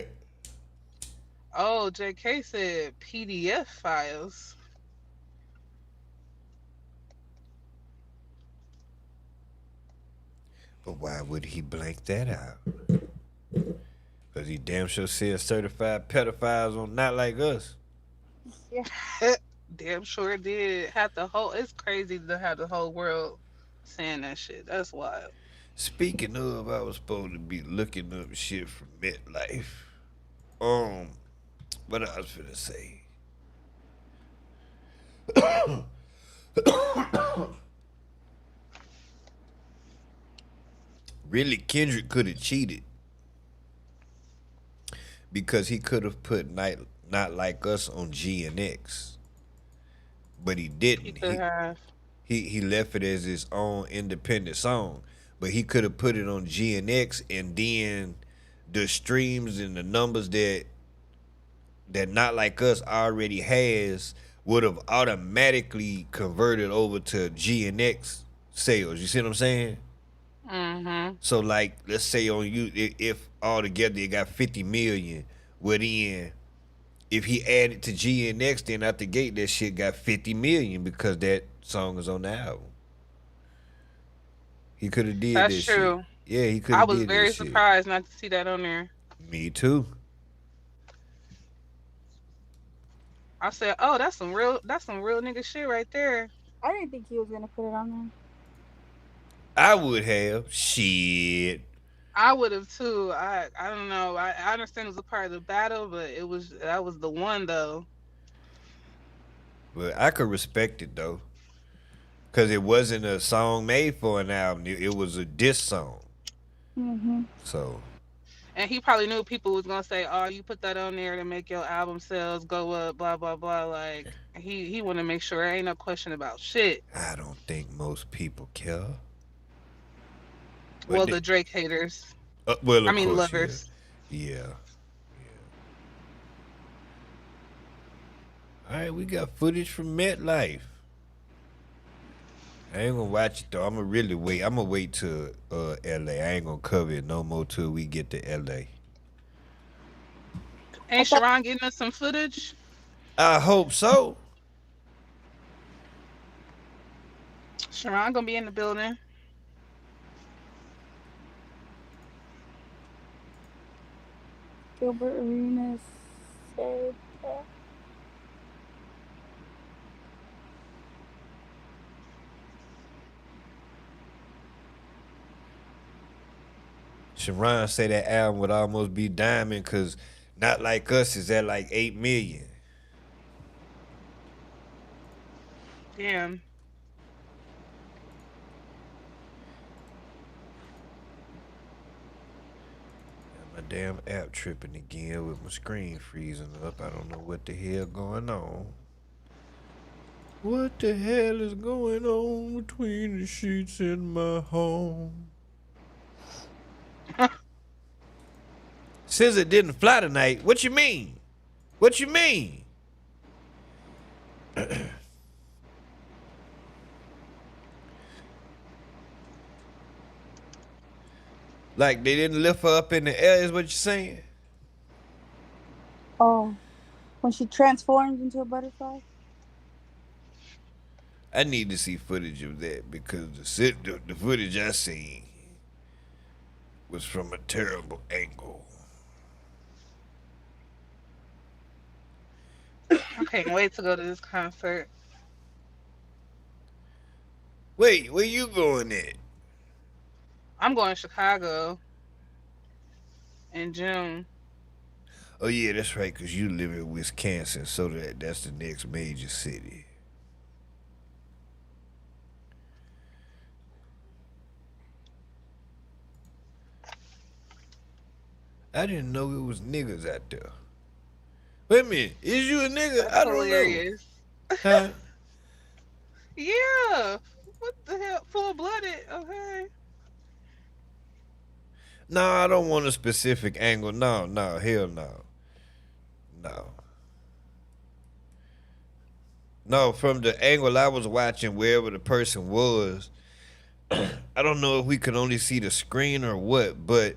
[SPEAKER 9] Oh, JK said PDF files.
[SPEAKER 1] But why would he blank that out? Because he damn sure said certified pedophiles on Not Like Us.
[SPEAKER 4] Yeah.
[SPEAKER 9] Damn sure did. It's crazy to have the whole world saying that shit. That's wild.
[SPEAKER 1] Speaking of, I was supposed to be looking up shit from MetLife. What I was finna say. Really, Kendrick could have cheated. Because he could have put Not Like Us on G and X. But he didn't.
[SPEAKER 9] He could have.
[SPEAKER 1] He left it as his own independent song. But he could have put it on G and X, and then the streams and the numbers that Not Like Us already has would have automatically converted over to G and X sales. You see what I'm saying?
[SPEAKER 9] Mm-hmm.
[SPEAKER 1] So like, let's say on you, if all together it got 50 million, well then if he added to GNX, then out the gate that shit got 50 million because that song is on the album. He could have did
[SPEAKER 9] That's
[SPEAKER 1] that
[SPEAKER 9] true.
[SPEAKER 1] shit. Yeah, he could
[SPEAKER 9] I
[SPEAKER 1] have
[SPEAKER 9] was
[SPEAKER 1] did
[SPEAKER 9] very
[SPEAKER 1] that shit.
[SPEAKER 9] surprised not to see that on there.
[SPEAKER 1] Me too.
[SPEAKER 9] I said, "Oh, that's some real nigga shit right there."
[SPEAKER 4] I didn't think he was gonna put it on there.
[SPEAKER 1] I would have. Shit.
[SPEAKER 9] I would have too. I don't know. I understand it was a part of the battle, but that was the one though.
[SPEAKER 1] But I could respect it though. Cause it wasn't a song made for an album. It was a diss song.
[SPEAKER 4] Mm-hmm.
[SPEAKER 1] So.
[SPEAKER 9] And he probably knew people was gonna say, "Oh, you put that on there to make your album sales go up." Blah blah blah. Like he want to make sure there ain't no question about shit.
[SPEAKER 1] I don't think most people care.
[SPEAKER 9] Well, the Drake haters.
[SPEAKER 1] Well,
[SPEAKER 9] I mean
[SPEAKER 1] course,
[SPEAKER 9] lovers.
[SPEAKER 1] Yeah. All right, we got footage from MetLife. I ain't gonna watch it though. I'm gonna really wait. I'm gonna wait till LA. I ain't gonna cover it no more till we get to LA.
[SPEAKER 9] Ain't Sharon getting us some footage?
[SPEAKER 1] I hope so.
[SPEAKER 9] Sharon gonna be in the building.
[SPEAKER 4] Gilbert Arenas said that.
[SPEAKER 1] Sharon say that album would almost be diamond because Not Like Us is at like 8 million.
[SPEAKER 9] Damn.
[SPEAKER 1] My damn app tripping again with my screen freezing up. I don't know what the hell going on. What the hell is going on between the sheets in my home? Says it didn't fly tonight. What you mean? What you mean? Like they didn't lift her up in the air is what you're saying?
[SPEAKER 4] Oh, when she transformed into a butterfly?
[SPEAKER 1] I need to see footage of that because the footage I seen was from a terrible angle.
[SPEAKER 9] I can't wait to go to this concert.
[SPEAKER 1] Wait, where you going at?
[SPEAKER 9] I'm going to Chicago in June.
[SPEAKER 1] Oh yeah, that's right, because you live in Wisconsin, so that's the next major city. I didn't know it was niggas out there. Wait a minute, is you a nigga?
[SPEAKER 9] That's
[SPEAKER 1] I don't
[SPEAKER 9] hilarious.
[SPEAKER 1] know. Huh?
[SPEAKER 9] Yeah. What the hell? Full-blooded. Okay.
[SPEAKER 1] No, I don't want a specific angle. No, hell no. No, from the angle I was watching, wherever the person was, I don't know if we could only see the screen or what, but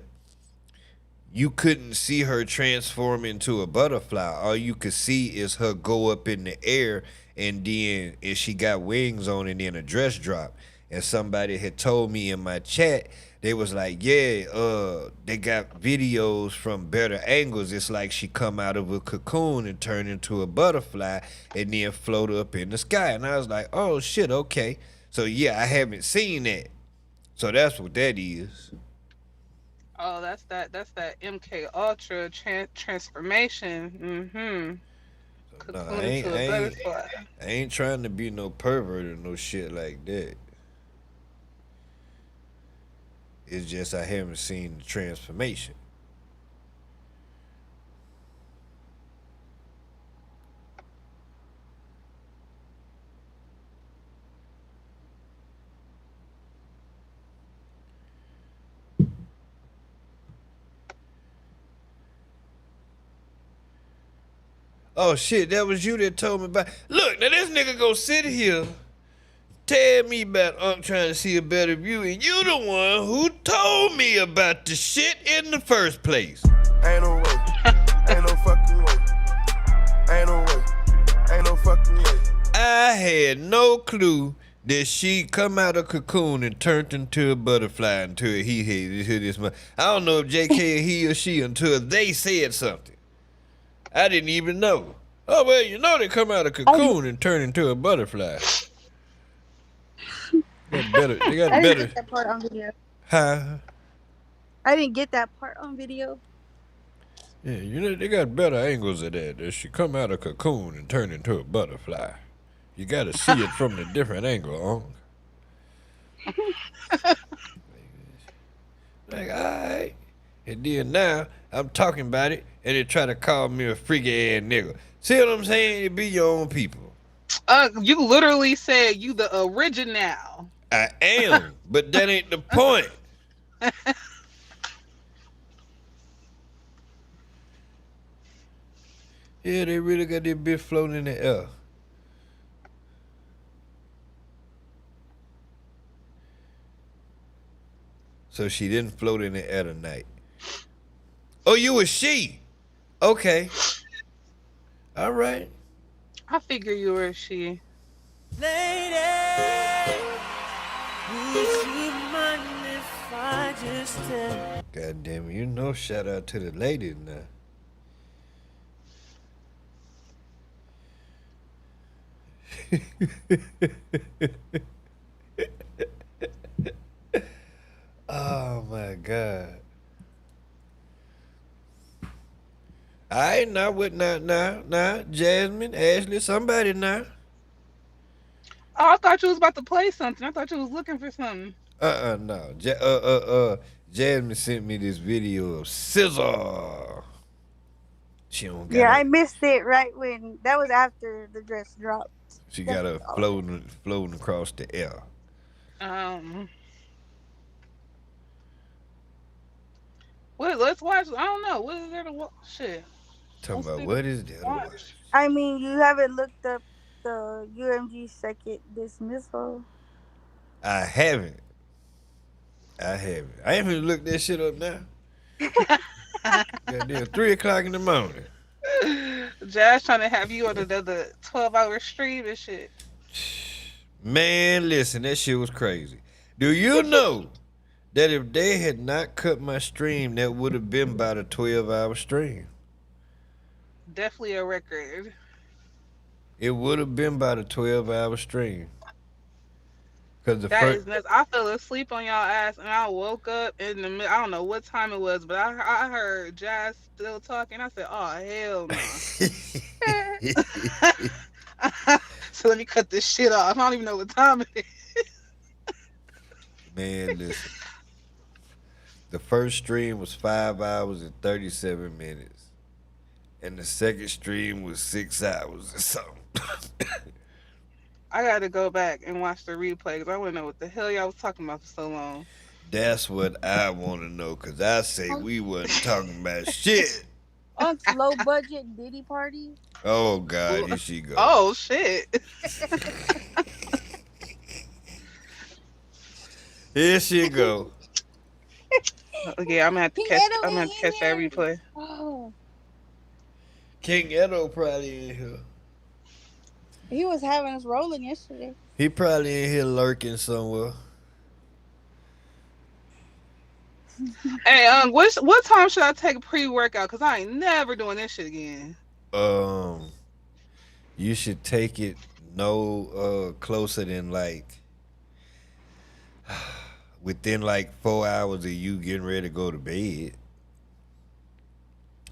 [SPEAKER 1] you couldn't see her transform into a butterfly. All you could see is her go up in the air, and then if she got wings on and then a dress drop. And somebody had told me in my chat, they was like, yeah, they got videos from better angles. It's like she come out of a cocoon and turn into a butterfly and then float up in the sky. And I was like, oh shit, okay. So yeah, I haven't seen that. So that's what that is.
[SPEAKER 9] Oh, that's that MK Ultra transformation. Mm-hmm.
[SPEAKER 1] No, I ain't trying to be no pervert or no shit like that. It's just I haven't seen the transformation. Oh shit, that was you that told me about. Look, now this nigga go sit here, tell me about Unc trying to see a better view, and you the one who told me about the shit in the first place.
[SPEAKER 8] Ain't no way. Ain't no fucking way.
[SPEAKER 1] I had no clue that she come out of cocoon and turned into a butterfly until he hit this. I don't know if JK he or she until they said something. I didn't even know. Oh well, you know they come out of cocoon and turn into a butterfly. They got better. They got
[SPEAKER 4] I didn't
[SPEAKER 1] better.
[SPEAKER 4] get that part on video.
[SPEAKER 1] Huh?
[SPEAKER 4] I didn't get that part on video.
[SPEAKER 1] Yeah, you know they got better angles of that. That she come out of cocoon and turn into a butterfly. You got to see it from a different angle, Like, all right. And then now I'm talking about it, and they try to call me a freaky ass nigga. See what I'm saying? It be your own people.
[SPEAKER 9] You literally said you the original.
[SPEAKER 1] I am, but that ain't the point. Yeah, they really got this bitch floating in the air. So she didn't float in the air tonight. Oh, you was she? Okay. All right.
[SPEAKER 9] I figure you were she.
[SPEAKER 11] Lady, would you mind if I just tell?
[SPEAKER 1] God damn it, you know, shout out to the ladies now. Oh my God. Alright, now what now, Jasmine, Ashley, somebody now.
[SPEAKER 9] Oh, I thought you was about to play something. I thought you was looking for something.
[SPEAKER 1] No. Jasmine sent me this video of Scissor. She don't got
[SPEAKER 4] Yeah, I missed it right when that was after the dress dropped.
[SPEAKER 1] She got her floating across the air.
[SPEAKER 9] Well, let's watch. I don't know. What is there to watch? Shit.
[SPEAKER 1] Talking about what is there to watch?
[SPEAKER 4] I mean, you haven't looked up the UMG second dismissal.
[SPEAKER 1] I haven't. I haven't looked that shit up now. Goddamn, 3 o'clock in the morning.
[SPEAKER 9] Jazz trying to have you on another 12-hour stream and shit.
[SPEAKER 1] Man, listen, that shit was crazy. Do you know that if they had not cut my stream, that would have been about a 12-hour stream?
[SPEAKER 9] Definitely a record.
[SPEAKER 1] It would have been about a 12-hour stream. Cause
[SPEAKER 9] That is nuts. I fell asleep on y'all ass and I woke up in the middle. I don't know what time it was, but I heard Jazz still talking. I said, "Oh hell no!" So let me cut this shit off. I don't even know what time it is.
[SPEAKER 1] Man, listen. The first stream was 5 hours and 37 minutes, and the second stream was 6 hours or something.
[SPEAKER 9] I gotta go back and watch the replay because I want to know what the hell y'all was talking about for so long.
[SPEAKER 1] That's what I want to know, because I say we wasn't talking about shit.
[SPEAKER 4] Unc's low budget Diddy party.
[SPEAKER 1] Oh, God, here she goes.
[SPEAKER 9] Oh, shit.
[SPEAKER 1] Here she go.
[SPEAKER 9] Okay, I'm gonna have to catch that replay.
[SPEAKER 4] Oh.
[SPEAKER 1] King Edo probably in here.
[SPEAKER 4] He was having us rolling yesterday.
[SPEAKER 1] He probably in here lurking somewhere.
[SPEAKER 9] Hey, what time should I take a pre-workout? Cause I ain't never doing this shit again.
[SPEAKER 1] You should take it no closer than within 4 hours of you getting ready to go to bed.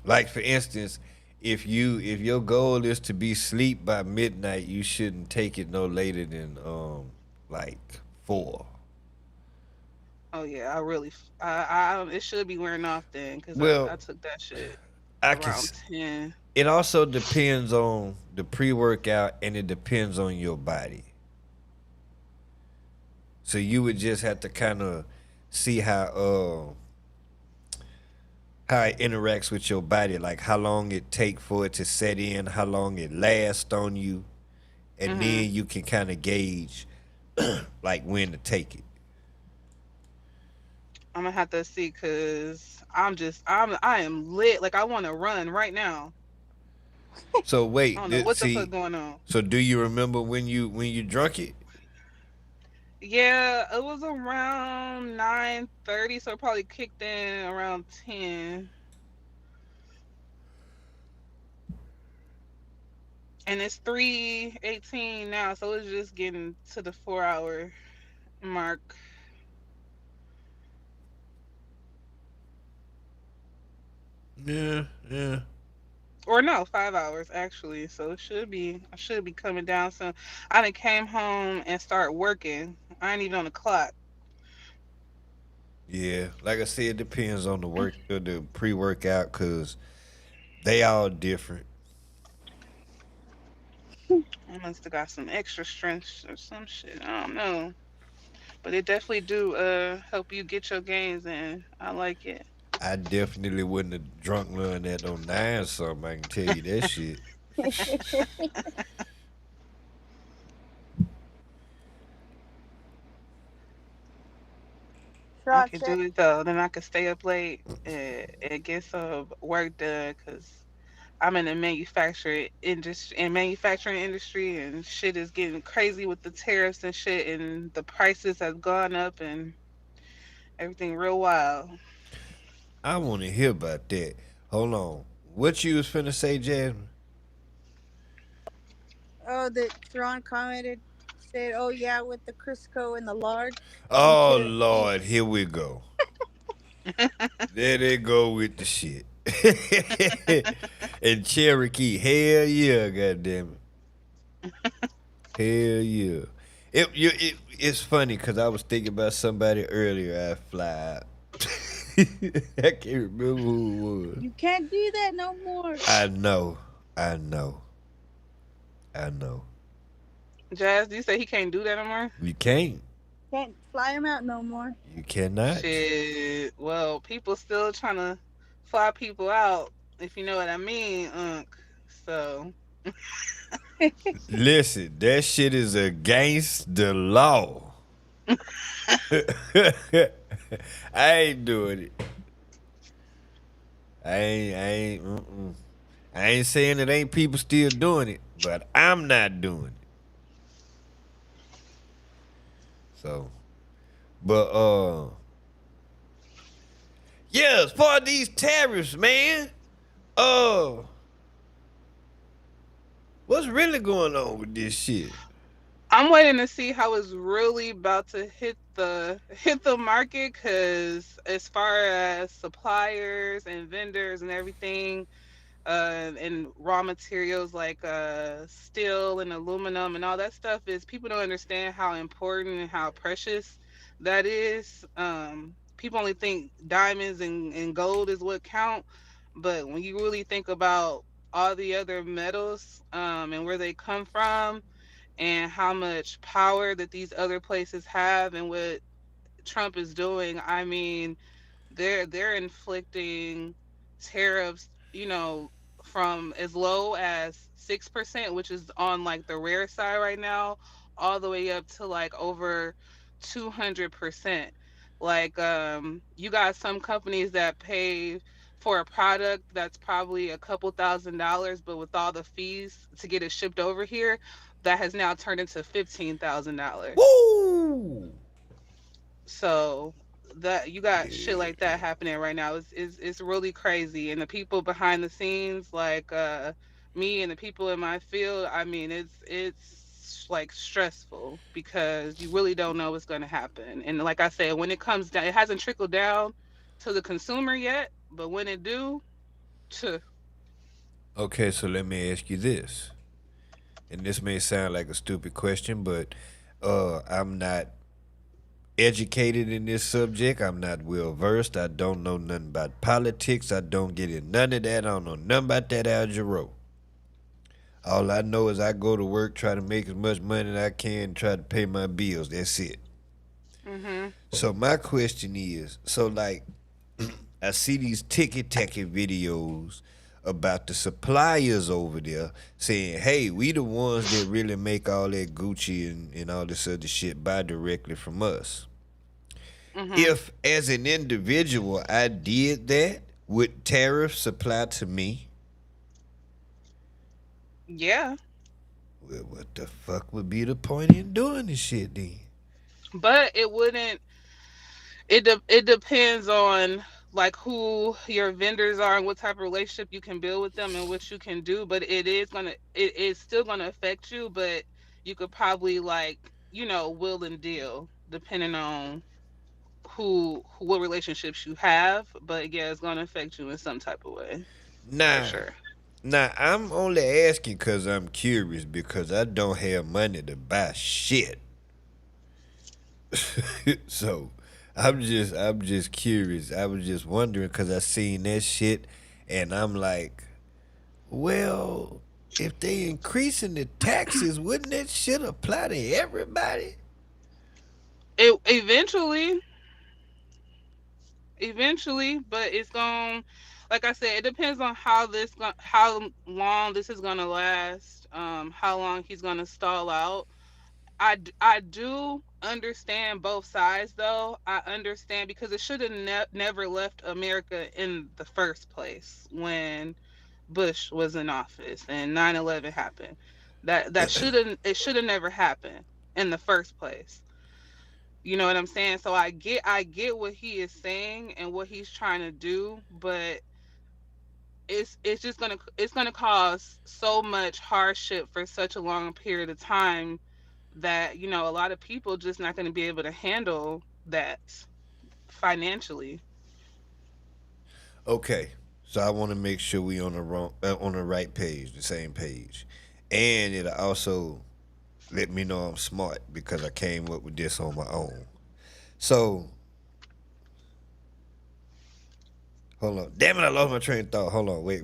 [SPEAKER 1] Like, for instance, if your goal is to be asleep by midnight, you shouldn't take it no later than 4.
[SPEAKER 9] Oh yeah, I it should be wearing off then, cause I took that shit around 10.
[SPEAKER 1] It also depends on the pre-workout, and it depends on your body. So you would just have to kind of see how it interacts with your body, like how long it take for it to set in, how long it lasts on you, and then you can kind of gauge when to take it.
[SPEAKER 9] I'm gonna have to see, cause I am lit. Like I want to run right now.
[SPEAKER 1] So
[SPEAKER 9] I
[SPEAKER 1] wait,
[SPEAKER 9] don't know what the fuck
[SPEAKER 1] see.
[SPEAKER 9] going on.
[SPEAKER 1] So do you remember when you drunk it?
[SPEAKER 9] Yeah, it was around 9:30, so it probably kicked in around 10. And it's 3:18 now, so it's just getting to the 4 hour mark.
[SPEAKER 1] Yeah, yeah.
[SPEAKER 9] Or no, 5 hours actually. So I should be coming down soon. I done came home and start working. I ain't even on the clock.
[SPEAKER 1] Yeah, like I said, it depends on the pre-workout, cause they all different.
[SPEAKER 9] I must have got some extra strength or some shit. I don't know. But it definitely do help you get your gains in. I like it.
[SPEAKER 1] I definitely wouldn't have drunk none that on 9 something. I can tell you that shit.
[SPEAKER 9] I could do it though. Then I could stay up late and get some work done because I'm in the manufacturing industry, and shit is getting crazy with the tariffs and shit, and the prices have gone up and everything real wild.
[SPEAKER 1] I want to hear about that. Hold on. What you was finna say, Jasmine?
[SPEAKER 4] Oh, that Ron commented, said, "Oh yeah, with the Crisco and the lard."
[SPEAKER 1] Oh Lord, here we go. There they go with the shit. And Cherokee, hell yeah, goddamn it, hell yeah. It's funny because I was thinking about somebody earlier. I fly out. I can't remember who it was.
[SPEAKER 4] You can't do that no more.
[SPEAKER 1] I know.
[SPEAKER 9] Jazz, do you say he can't do that no more?
[SPEAKER 1] You can't.
[SPEAKER 4] Can't fly him out no more.
[SPEAKER 1] You cannot.
[SPEAKER 9] Shit. Well, people still trying to fly people out, if you know what I mean, Unc. So.
[SPEAKER 1] Listen, that shit is against the law. I ain't doing it. I ain't saying it ain't people still doing it, but I'm not doing it. So, but yeah, as far as these tariffs, man, what's really going on with this shit?
[SPEAKER 9] I'm waiting to see how it's really about to hit the market, because as far as suppliers and vendors and everything, and raw materials like steel and aluminum and all that stuff, is people don't understand how important and how precious that is. People only think diamonds and gold is what count, but when you really think about all the other metals, and where they come from, and how much power that these other places have, and what Trump is doing, I mean, they're inflicting tariffs, from as low as 6%, which is on like the rare side right now, all the way up to like over 200%. Like, you got some companies that pay for a product that's probably a couple $1,000s, but with all the fees to get it shipped over here, that has now turned into $15,000.
[SPEAKER 1] Woo!
[SPEAKER 9] So that you got shit like that happening right now. It's really crazy. And the people behind the scenes, like me and the people in my field, I mean, it's like stressful, because you really don't know what's going to happen. And like I said, when it comes down, it hasn't trickled down to the consumer yet, but when it do,
[SPEAKER 1] Okay, so let me ask you this. And this may sound like a stupid question, but I'm not educated in this subject. I'm not well versed. I don't know nothing about politics. I don't get in none of that. I don't know nothing about that algebra. All I know is I go to work, try to make as much money as I can, try to pay my bills. That's it.
[SPEAKER 9] Mm-hmm.
[SPEAKER 1] So my question is, so like, I see these ticky-tacky videos about the suppliers over there saying, hey, we the ones that really make all that Gucci and all this other shit, buy directly from us.
[SPEAKER 9] Mm-hmm.
[SPEAKER 1] If, as an individual, I did that, would tariffs apply to me?
[SPEAKER 9] Yeah,
[SPEAKER 1] Well, what the fuck would be the point in doing this shit then?
[SPEAKER 9] but it wouldn't. It depends on like who your vendors are and what type of relationship you can build with them and what you can do. But it is still gonna affect you. But you could probably like will and deal depending on what relationships you have. But yeah, it's gonna affect you in some type of way for
[SPEAKER 1] Nah,
[SPEAKER 9] sure.
[SPEAKER 1] nah, I'm only asking because I'm curious because I don't have money to buy shit. So I'm just curious. I was just wondering because I seen that shit and I'm like, well, if they increasing the taxes, wouldn't that shit apply to everybody?
[SPEAKER 9] It eventually, but it's going like I said, it depends on how long this is gonna last, how long he's gonna stall out. I do understand both sides though. I understand because it should have never left America in the first place when Bush was in office and 9/11 happened. That should have never happened in the first place. You know what I'm saying? So I get what he is saying and what he's trying to do, but it's gonna cause so much hardship for such a long period of time that a lot of people just not gonna be able to handle that financially.
[SPEAKER 1] Okay, so I want to make sure we on the right page, the same page, and it also let me know I'm smart because I came up with this on my own. So hold on, damn it, I lost my train of thought. Hold on, wait.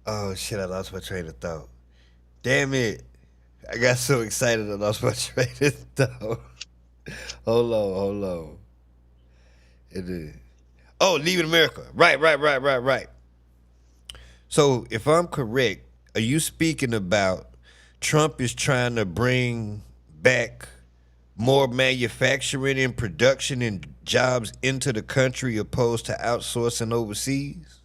[SPEAKER 1] Oh shit, I lost my train of thought. Damn it, I got so excited I lost my train of thought. Hold on. It is. Oh, leaving America. Right. So, if I'm correct, are you speaking about Trump is trying to bring back more manufacturing and production and jobs into the country opposed to outsourcing overseas?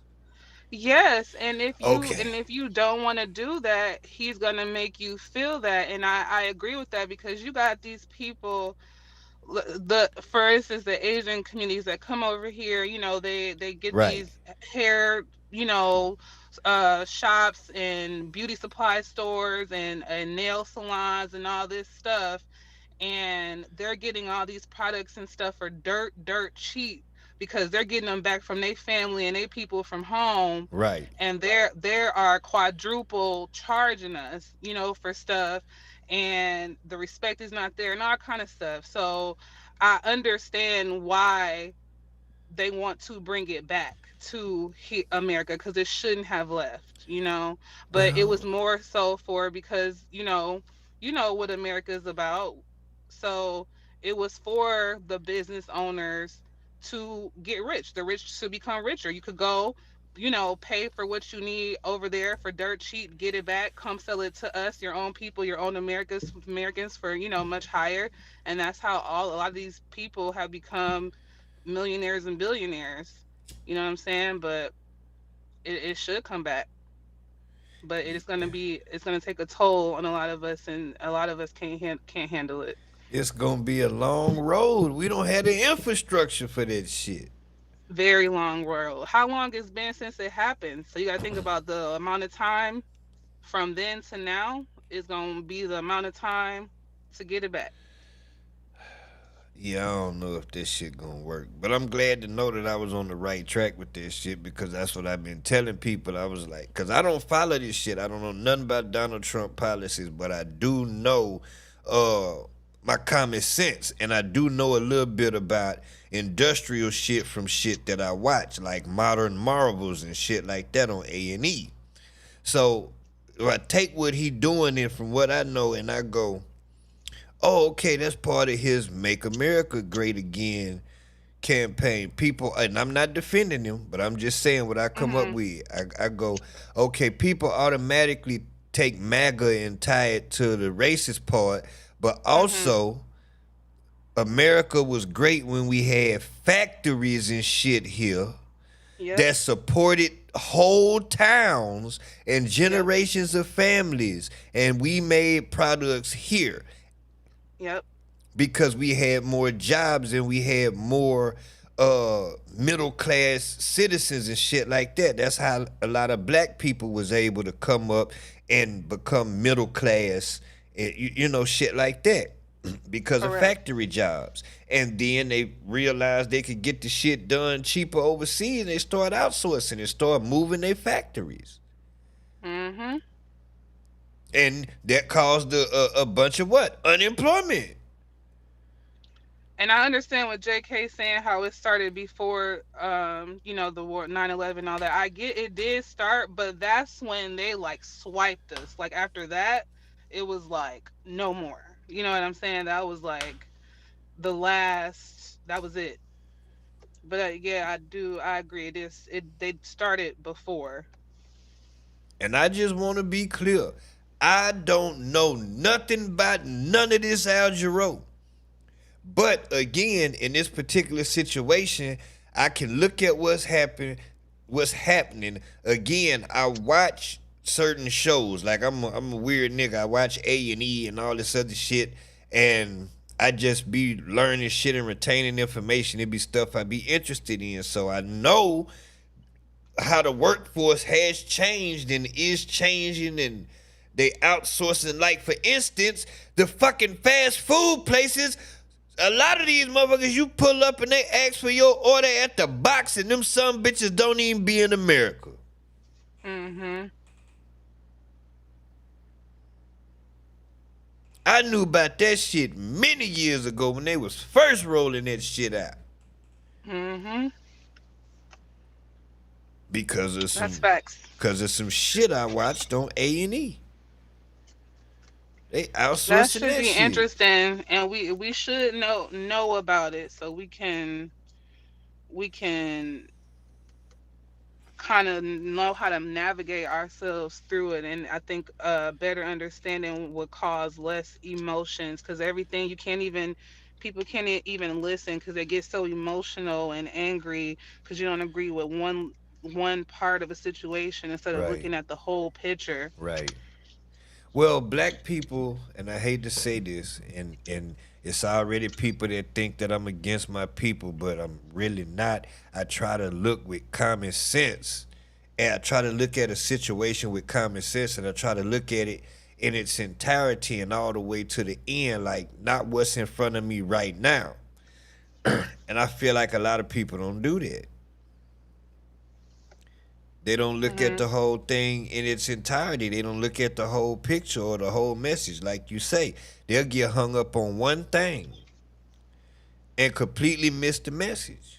[SPEAKER 9] Yes, and
[SPEAKER 1] Okay.
[SPEAKER 9] if you don't want to do that, he's gonna make you feel that, and I agree with that because you got these people, the for instance the Asian communities that come over here, they get
[SPEAKER 1] Right.
[SPEAKER 9] these hair, shops and beauty supply stores and nail salons and all this stuff, and they're getting all these products and stuff for dirt cheap because they're getting them back from their family and their people from home,
[SPEAKER 1] Right.
[SPEAKER 9] and there are quadruple charging us, for stuff, and the respect is not there and all kind of stuff. So I understand why they want to bring it back to America because it shouldn't have left. But it was
[SPEAKER 1] Well,
[SPEAKER 9] more so for because what America is about. So it was for the business owners to get rich, the rich to become richer. You could go, pay for what you need over there for dirt cheap, get it back, come sell it to us, your own people, your own Americans for much higher, and that's how a lot of these people have become millionaires and billionaires. You know what I'm saying? But it should come back. But it's gonna take a toll on a lot of us, and a lot of us can't handle it.
[SPEAKER 1] it's gonna be a long road. We don't have the infrastructure for that shit.
[SPEAKER 9] Very long world. How long it's been since it happened? So you gotta think about the amount of time from then to now is gonna be the amount of time to get it back.
[SPEAKER 1] Yeah, I don't know if this shit gonna work, but I'm glad to know that I was on the right track with this shit because that's what I've been telling people. I was like, because I don't follow this shit. I don't know nothing about Donald Trump policies, but I do know uh my common sense, and I do know a little bit about industrial shit from shit that I watch, like Modern Marvels and shit like that on A&E. So if I take what he doing and from what I know, and I go, oh, okay, that's part of his "Make America Great Again" campaign. People, and I'm not defending him, but I'm just saying what I come up
[SPEAKER 9] Mhm.
[SPEAKER 1] with. I go, okay, people automatically take MAGA and tie it to the racist part, but
[SPEAKER 9] Mhm.
[SPEAKER 1] also America was great when we had factories and shit here
[SPEAKER 9] Yep.
[SPEAKER 1] that supported whole towns and generations of families, and we made products here
[SPEAKER 9] Yep.
[SPEAKER 1] because we had more jobs and we had more middle class citizens and shit like that. That's how a lot of black people was able to come up and become middle class, you know, shit like that. Because of
[SPEAKER 9] Correct.
[SPEAKER 1] factory jobs. And then they realized they could get the shit done cheaper overseas, and they started outsourcing and started moving their factories.
[SPEAKER 9] Mm-hmm.
[SPEAKER 1] And that caused a bunch of what? Unemployment.
[SPEAKER 9] And I understand what JK saying, how it started before you know, the war, 9/11, all that. I get it did start, but that's when they like swiped us. Like after that, it was like no more. You know what I'm saying? That was like the last, that was it. But yeah, I agree. It they started before.
[SPEAKER 1] And I just want to be clear. I don't know nothing about none of this Al Jarreau. But again, in this particular situation, I can look at what's happening. Again, I watch certain shows. Like I'm a weird nigga. I watch A&E and all this other shit, and I just be learning shit and retaining information. It be stuff I be interested in. So I know how the workforce has changed and is changing, and they outsourcing. Like for instance, the fucking fast food places. A lot of these motherfuckers, you pull up and they ask for your order at the box, and them some bitches don't even be in America.
[SPEAKER 9] Mm-hmm.
[SPEAKER 1] I knew about that shit many years ago when they was first rolling that shit out.
[SPEAKER 9] Mm-hmm.
[SPEAKER 1] Because of
[SPEAKER 9] That's facts.
[SPEAKER 1] some shit I watched on A&E. They
[SPEAKER 9] That
[SPEAKER 1] outsourcing
[SPEAKER 9] should
[SPEAKER 1] that
[SPEAKER 9] be
[SPEAKER 1] shit.
[SPEAKER 9] interesting, and we should know about it so we can kind of know how to navigate ourselves through it. And I think better understanding would cause less emotions, because everything you can't even people can't even listen because they get so emotional and angry because you don't agree with one part of a situation instead of
[SPEAKER 1] Right,
[SPEAKER 9] looking at the whole picture.
[SPEAKER 1] right. Well, black people, and I hate to say this, and it's already people that think that I'm against my people, but I'm really not. I try to look with common sense, and I try to look at a situation with common sense, and I try to look at it in its entirety and all the way to the end, like not what's in front of me right now. And I feel like a lot of people don't do that. They don't look at
[SPEAKER 9] Hmm.
[SPEAKER 1] the whole thing in its entirety. They don't look at the whole picture or the whole message. Like you say, they'll get hung up on one thing and completely miss the message.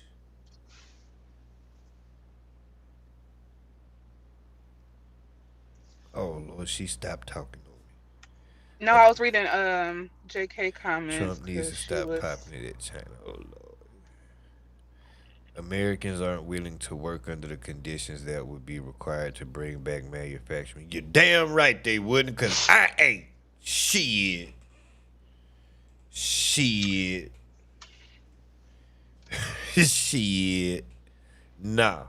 [SPEAKER 1] Oh Lord, she stopped talking to
[SPEAKER 9] No,
[SPEAKER 1] me.
[SPEAKER 9] I was reading JK comments
[SPEAKER 1] Trump needs
[SPEAKER 9] because
[SPEAKER 1] to
[SPEAKER 9] she
[SPEAKER 1] stop
[SPEAKER 9] was.
[SPEAKER 1] popping it at China. Oh Lord. Americans aren't willing to work under the conditions that would be required to bring back manufacturing. You're damn right they wouldn't, cause I ain't. Shit. Shit. Shit. Nah.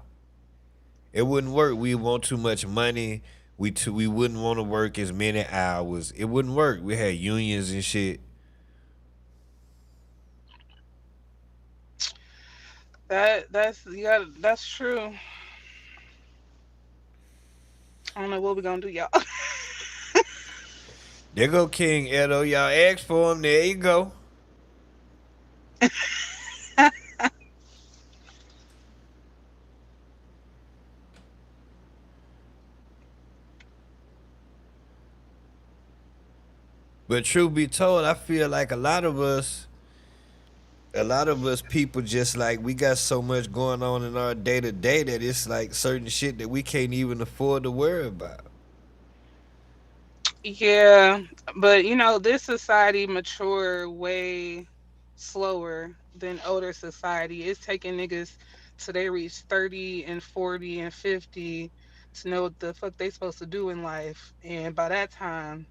[SPEAKER 1] It wouldn't work. We want too much money. We wouldn't want to work as many hours. It wouldn't work. We had unions and shit.
[SPEAKER 9] That's true. I don't know what we're gonna do, y'all.
[SPEAKER 1] There go King Edo. Y'all asked for him. There you go. But truth be told, I feel like a lot of us people just like we got so much going on in our day to day that it's like certain shit that we can't even afford to worry about.
[SPEAKER 9] Yeah, but you know, this society mature way slower than older society. It's taking niggas till they reach 30 and 40 and 50 to know what the fuck they supposed to do in life. And by that time,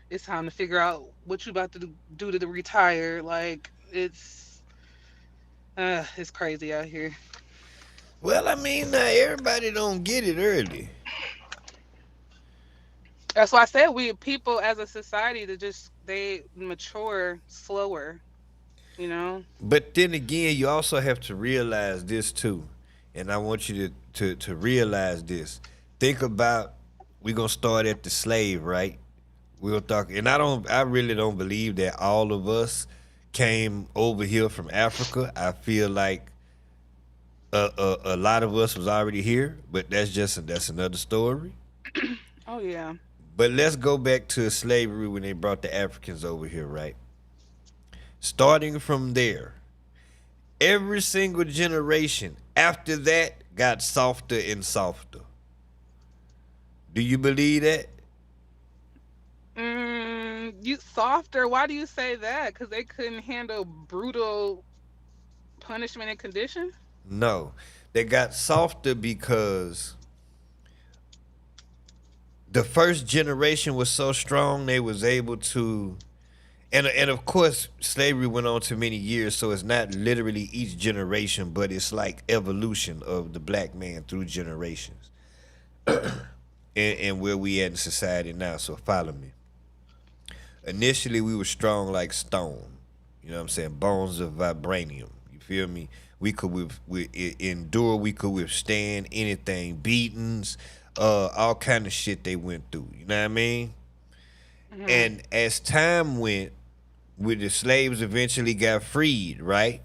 [SPEAKER 9] it's time to figure out what you about to do to retire. Like it's crazy out here.
[SPEAKER 1] Well, I mean, not everybody don't get it early.
[SPEAKER 9] That's why I said we people as a society that just they mature slower, you know?
[SPEAKER 1] But then again, you also have to realize this too. And I want you to realize this. Think about we're gonna start at the slave, right? We'll talk and I really don't believe that all of us came over here from Africa. I feel like a lot of us was already here, but that's another story.
[SPEAKER 9] Oh yeah.
[SPEAKER 1] But let's go back to slavery when they brought the Africans over here, right? Starting from there, every single generation after that got softer and softer. Do you believe that?
[SPEAKER 9] You softer. Why do you say that? Because they couldn't handle brutal punishment and condition?
[SPEAKER 1] No. They got softer because the first generation was so strong they was able to and of course slavery went on to many years, so it's not literally each generation, but it's like evolution of the black man through generations. and where we at in society now, so follow me. Initially we were strong like stone. You know what I'm saying? Bones of vibranium. You feel me? We could endure, we could withstand anything, beatings, all kind of shit they went through. You know what I mean? Mm-hmm. And as time went, with the slaves eventually got freed, right?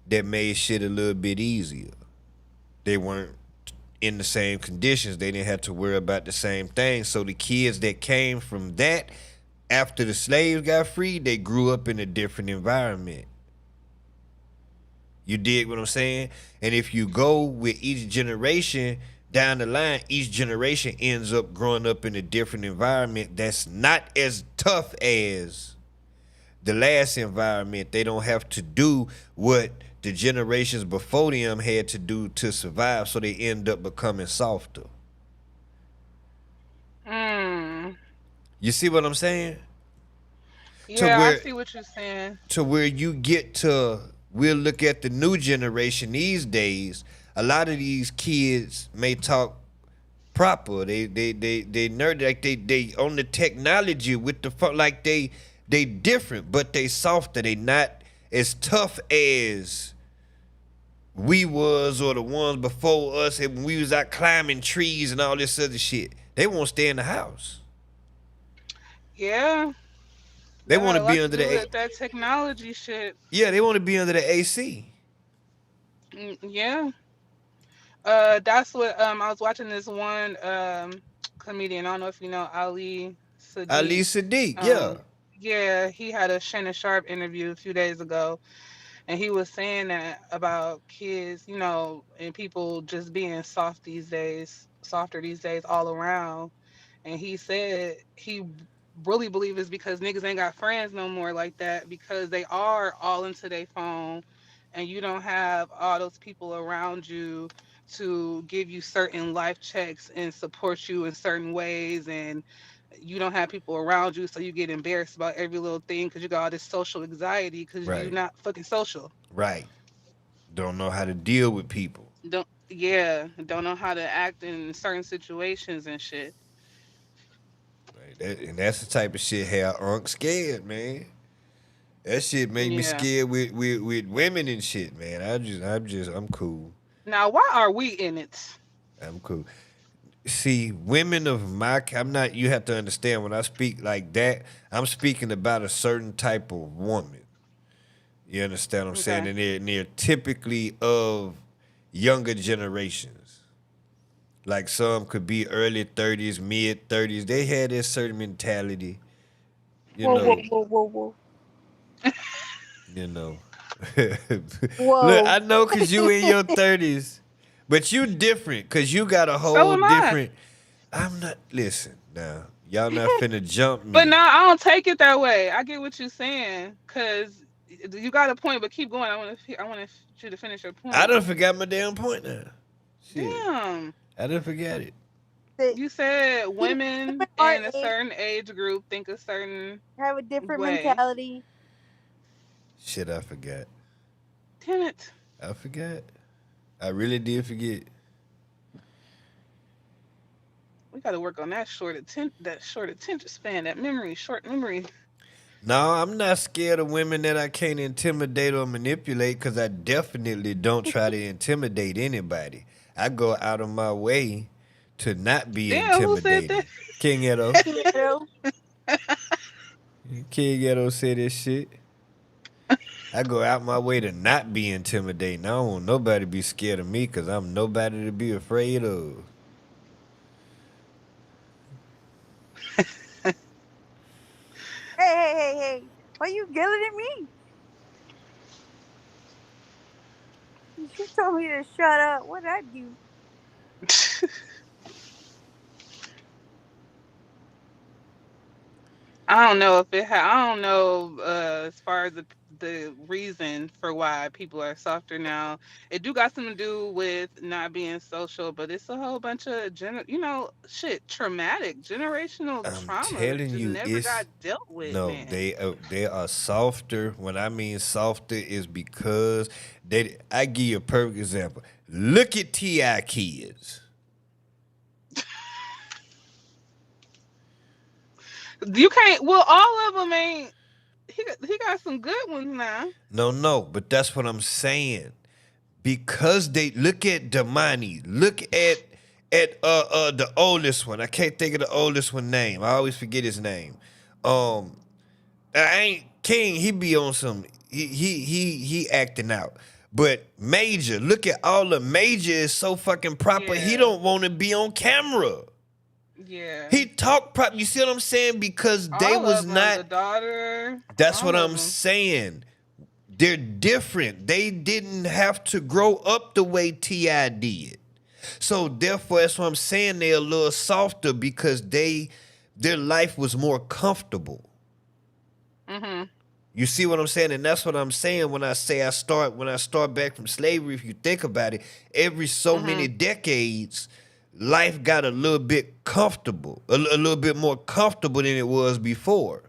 [SPEAKER 1] That made shit a little bit easier. They weren't in the same conditions. They didn't have to worry about the same thing. So the kids that came from that, after the slaves got freed, they grew up in a different environment. You dig what I'm saying? And if you go with each generation down the line, each generation ends up growing up in a different environment that's not as tough as the last environment. They don't have to do what the generations before them had to do to survive, so they end up becoming softer. You see what I'm saying?
[SPEAKER 9] Yeah, I see what you're saying.
[SPEAKER 1] To where you get to, we'll look at the new generation these days. A lot of these kids may talk proper. They nerd, like they on the technology with the like they different, but they softer. They not as tough as we was or the ones before us when we was out climbing trees and all this other shit. They won't stay in the house.
[SPEAKER 9] Yeah.
[SPEAKER 1] They want to be under
[SPEAKER 9] that technology shit.
[SPEAKER 1] Yeah, they want to be under the AC.
[SPEAKER 9] Yeah. That's what I was watching this one comedian. I don't know if you know Ali Sadiq.
[SPEAKER 1] Ali Sadiq, yeah.
[SPEAKER 9] Yeah, he had a Shannon Sharp interview a few days ago, and he was saying that about kids, you know, and people just being softer these days all around. And he said he really believe it's because niggas ain't got friends no more like that, because they are all into their phone and you don't have all those people around you to give you certain life checks and support you in certain ways, and you don't have people around you, so you get embarrassed about every little thing because you got all this social anxiety because you're not fucking social.
[SPEAKER 1] Right. Don't know how to deal with people.
[SPEAKER 9] Don't know how to act in certain situations and shit.
[SPEAKER 1] And that's the type of shit how Unc scared, man. That shit make me scared with women and shit, man. I'm cool.
[SPEAKER 9] Now, why are we in it?
[SPEAKER 1] I'm cool. See, women of my, you have to understand, when I speak like that, I'm speaking about a certain type of woman. You understand what I'm saying? And they're typically of younger generations. Like some could be early 30s, mid 30s. They had this certain mentality.
[SPEAKER 4] Whoa.
[SPEAKER 1] You know.
[SPEAKER 4] Whoa.
[SPEAKER 1] Look, I know because you in your 30s. But you different because you got a whole different. I'm not, listen, now. Y'all not finna jump me.
[SPEAKER 9] But no, I don't take it that way. I get what you're saying because you got a point, but keep going. I want you to finish your point.
[SPEAKER 1] I done forgot my damn point now. Shit.
[SPEAKER 9] Damn.
[SPEAKER 1] I didn't forget it.
[SPEAKER 9] You said women in a certain age group think a certain
[SPEAKER 4] have a different mentality.
[SPEAKER 1] Shit, I forgot.
[SPEAKER 9] Damn it.
[SPEAKER 1] I forgot. I really did forget.
[SPEAKER 9] We got to work on that short attention span, that memory, short memory.
[SPEAKER 1] No, I'm not scared of women that I can't intimidate or manipulate because I definitely don't try to intimidate anybody. I go out of my way to not be
[SPEAKER 9] Damn, who said
[SPEAKER 1] intimidated.
[SPEAKER 9] that?
[SPEAKER 1] King Edo. King Edo said this shit. I go out my way to not be intimidating. I don't want nobody to be scared of me because I'm nobody to be afraid of.
[SPEAKER 4] Hey. Why you yelling at me? You told me to shut up. What did I do?
[SPEAKER 9] I don't know if I don't know as far as the reason for why people are softer now. It do got something to do with not being social, but it's a whole bunch of shit, traumatic generational
[SPEAKER 1] I'm
[SPEAKER 9] trauma that
[SPEAKER 1] telling
[SPEAKER 9] just
[SPEAKER 1] you,
[SPEAKER 9] never
[SPEAKER 1] it's
[SPEAKER 9] got dealt with,
[SPEAKER 1] no.
[SPEAKER 9] man.
[SPEAKER 1] They are softer. When I mean softer, is because they. I give you a perfect example. Look at T.I. kids.
[SPEAKER 9] You can't. Well, all of them ain't. He got some good ones now.
[SPEAKER 1] No, but that's what I'm saying. Because they look at Damani, look at the oldest one. I can't think of the oldest one name. I always forget his name. I ain't King. He be on some. He acting out. But Major, look at all the Major is so fucking proper.
[SPEAKER 9] Yeah.
[SPEAKER 1] He don't want to be on camera.
[SPEAKER 9] Yeah.
[SPEAKER 1] He talk proper. You see what I'm saying? Because they
[SPEAKER 9] All
[SPEAKER 1] was
[SPEAKER 9] of them,
[SPEAKER 1] not.
[SPEAKER 9] the daughter.
[SPEAKER 1] That's
[SPEAKER 9] all
[SPEAKER 1] what
[SPEAKER 9] of
[SPEAKER 1] I'm
[SPEAKER 9] them.
[SPEAKER 1] saying. They're different. They didn't have to grow up the way T.I. did. So therefore, that's what I'm saying. They're a little softer because their life was more comfortable.
[SPEAKER 9] Mm-hmm.
[SPEAKER 1] You see what I'm saying? And that's what I'm saying when I say when I start back from slavery. If you think about it, every so many decades, life got a little bit comfortable, a little bit more comfortable than it was before.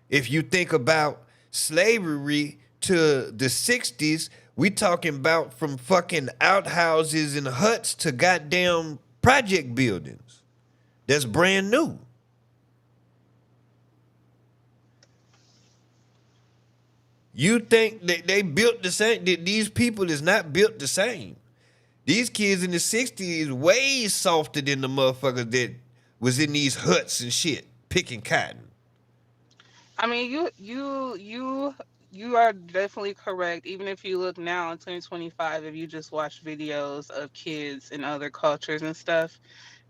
[SPEAKER 1] If you think about slavery to the 60s, we talking about from fucking outhouses and huts to goddamn project buildings. That's brand new. You think that they built the same? That these people is not built the same. These kids in the 60s is way softer than the motherfuckers that was in these huts and shit, picking cotton.
[SPEAKER 9] I mean, you are definitely correct. Even if you look now in 2025, if you just watch videos of kids in other cultures and stuff,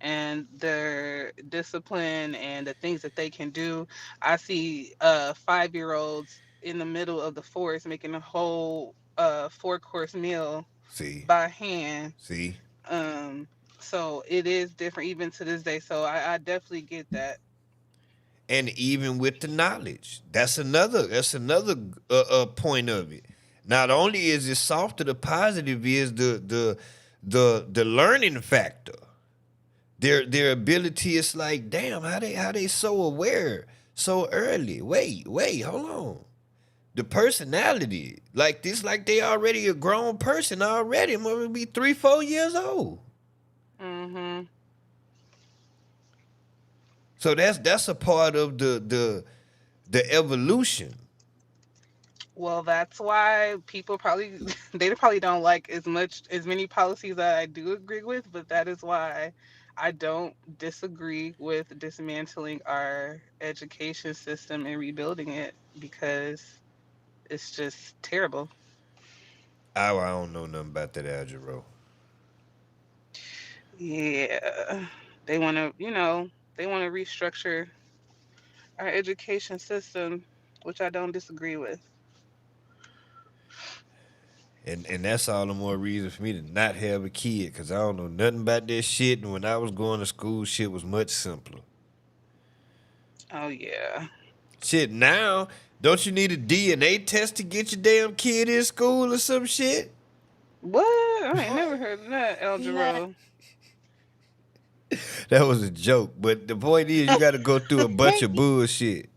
[SPEAKER 9] and their discipline and the things that they can do, I see 5-year-olds in the middle of the forest making a whole 4-course meal by hand.
[SPEAKER 1] See.
[SPEAKER 9] So it is different even to this day. So I definitely get that.
[SPEAKER 1] And even with the knowledge, that's another point of it. Not only is it softer, the positive is the learning factor. Their ability is like, damn, how they so aware so early. Wait, hold on. The personality, like this, like they already a grown person already. Must be 3-4 years old.
[SPEAKER 9] Mm-hmm.
[SPEAKER 1] So that's a part of the evolution.
[SPEAKER 9] Well, that's why people they probably don't like as many policies that I do agree with, but that is why I don't disagree with dismantling our education system and rebuilding it, because it's just terrible.
[SPEAKER 1] I don't know nothing about that algebra.
[SPEAKER 9] Yeah. They want to, restructure our education system, which I don't disagree with.
[SPEAKER 1] And that's all the more reason for me to not have a kid, because I don't know nothing about this shit. And when I was going to school, shit was much simpler.
[SPEAKER 9] Oh, yeah.
[SPEAKER 1] Shit, now, don't you need a DNA test to get your damn kid in school or some shit?
[SPEAKER 9] What? I ain't never heard of that, algebra.
[SPEAKER 1] That was a joke. But the point is, you got to go through a bunch of bullshit.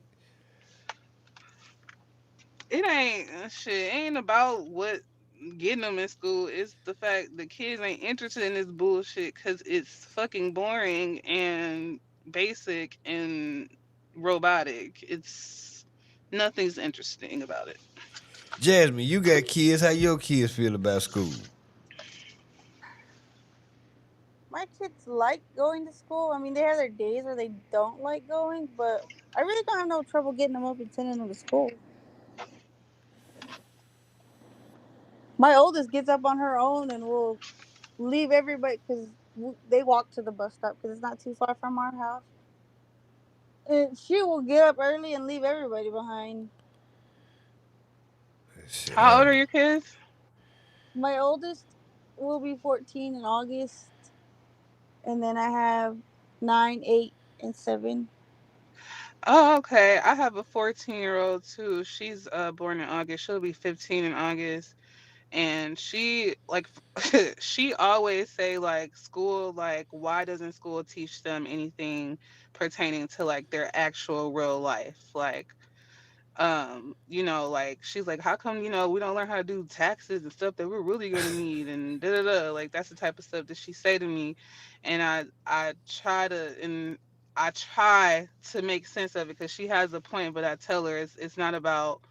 [SPEAKER 9] It ain't shit. It ain't about what getting them in school. It's the fact the kids ain't interested in this bullshit because it's fucking boring and basic and robotic. It's nothing's interesting about it.
[SPEAKER 1] Jasmine, you got kids. How your kids feel about school?
[SPEAKER 4] My kids like going to school. I mean, they have their days where they don't like going, but I really don't have no trouble getting them up and sending them to school. My oldest gets up on her own and will leave everybody because they walk to the bus stop because it's not too far from our house. And she will get up early and leave everybody behind.
[SPEAKER 1] Shit,
[SPEAKER 9] How old are your kids?
[SPEAKER 4] My oldest will be 14 in August, and then I have 9, 8, and 7.
[SPEAKER 9] Oh, okay. I have a 14-year-old too. She's born in August. She'll be 15 in August. And she like she always say like school, like why doesn't school teach them anything pertaining to like their actual real life, like like she's like, how come we don't learn how to do taxes and stuff that we're really gonna need, and da da da, like that's the type of stuff that she say to me. And I try to make sense of it because she has a point, but I tell her it's not about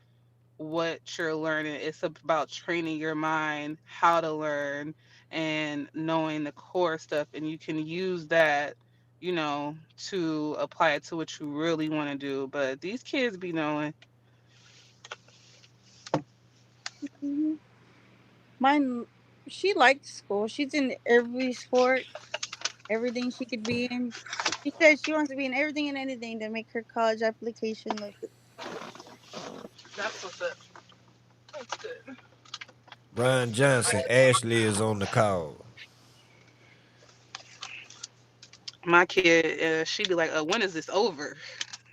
[SPEAKER 9] what you're learning. It's about training your mind how to learn and knowing the core stuff, and you can use that, to apply it to what you really want to do. But these kids be knowing.
[SPEAKER 4] Mm-hmm. Mine, she likes school. She's in every sport, everything she could be in. She says she wants to be in everything and anything to make her college application look good.
[SPEAKER 9] That's what's up. That's good.
[SPEAKER 1] Brian Johnson, Ashley is on the call.
[SPEAKER 9] My kid, she be like, when is this over?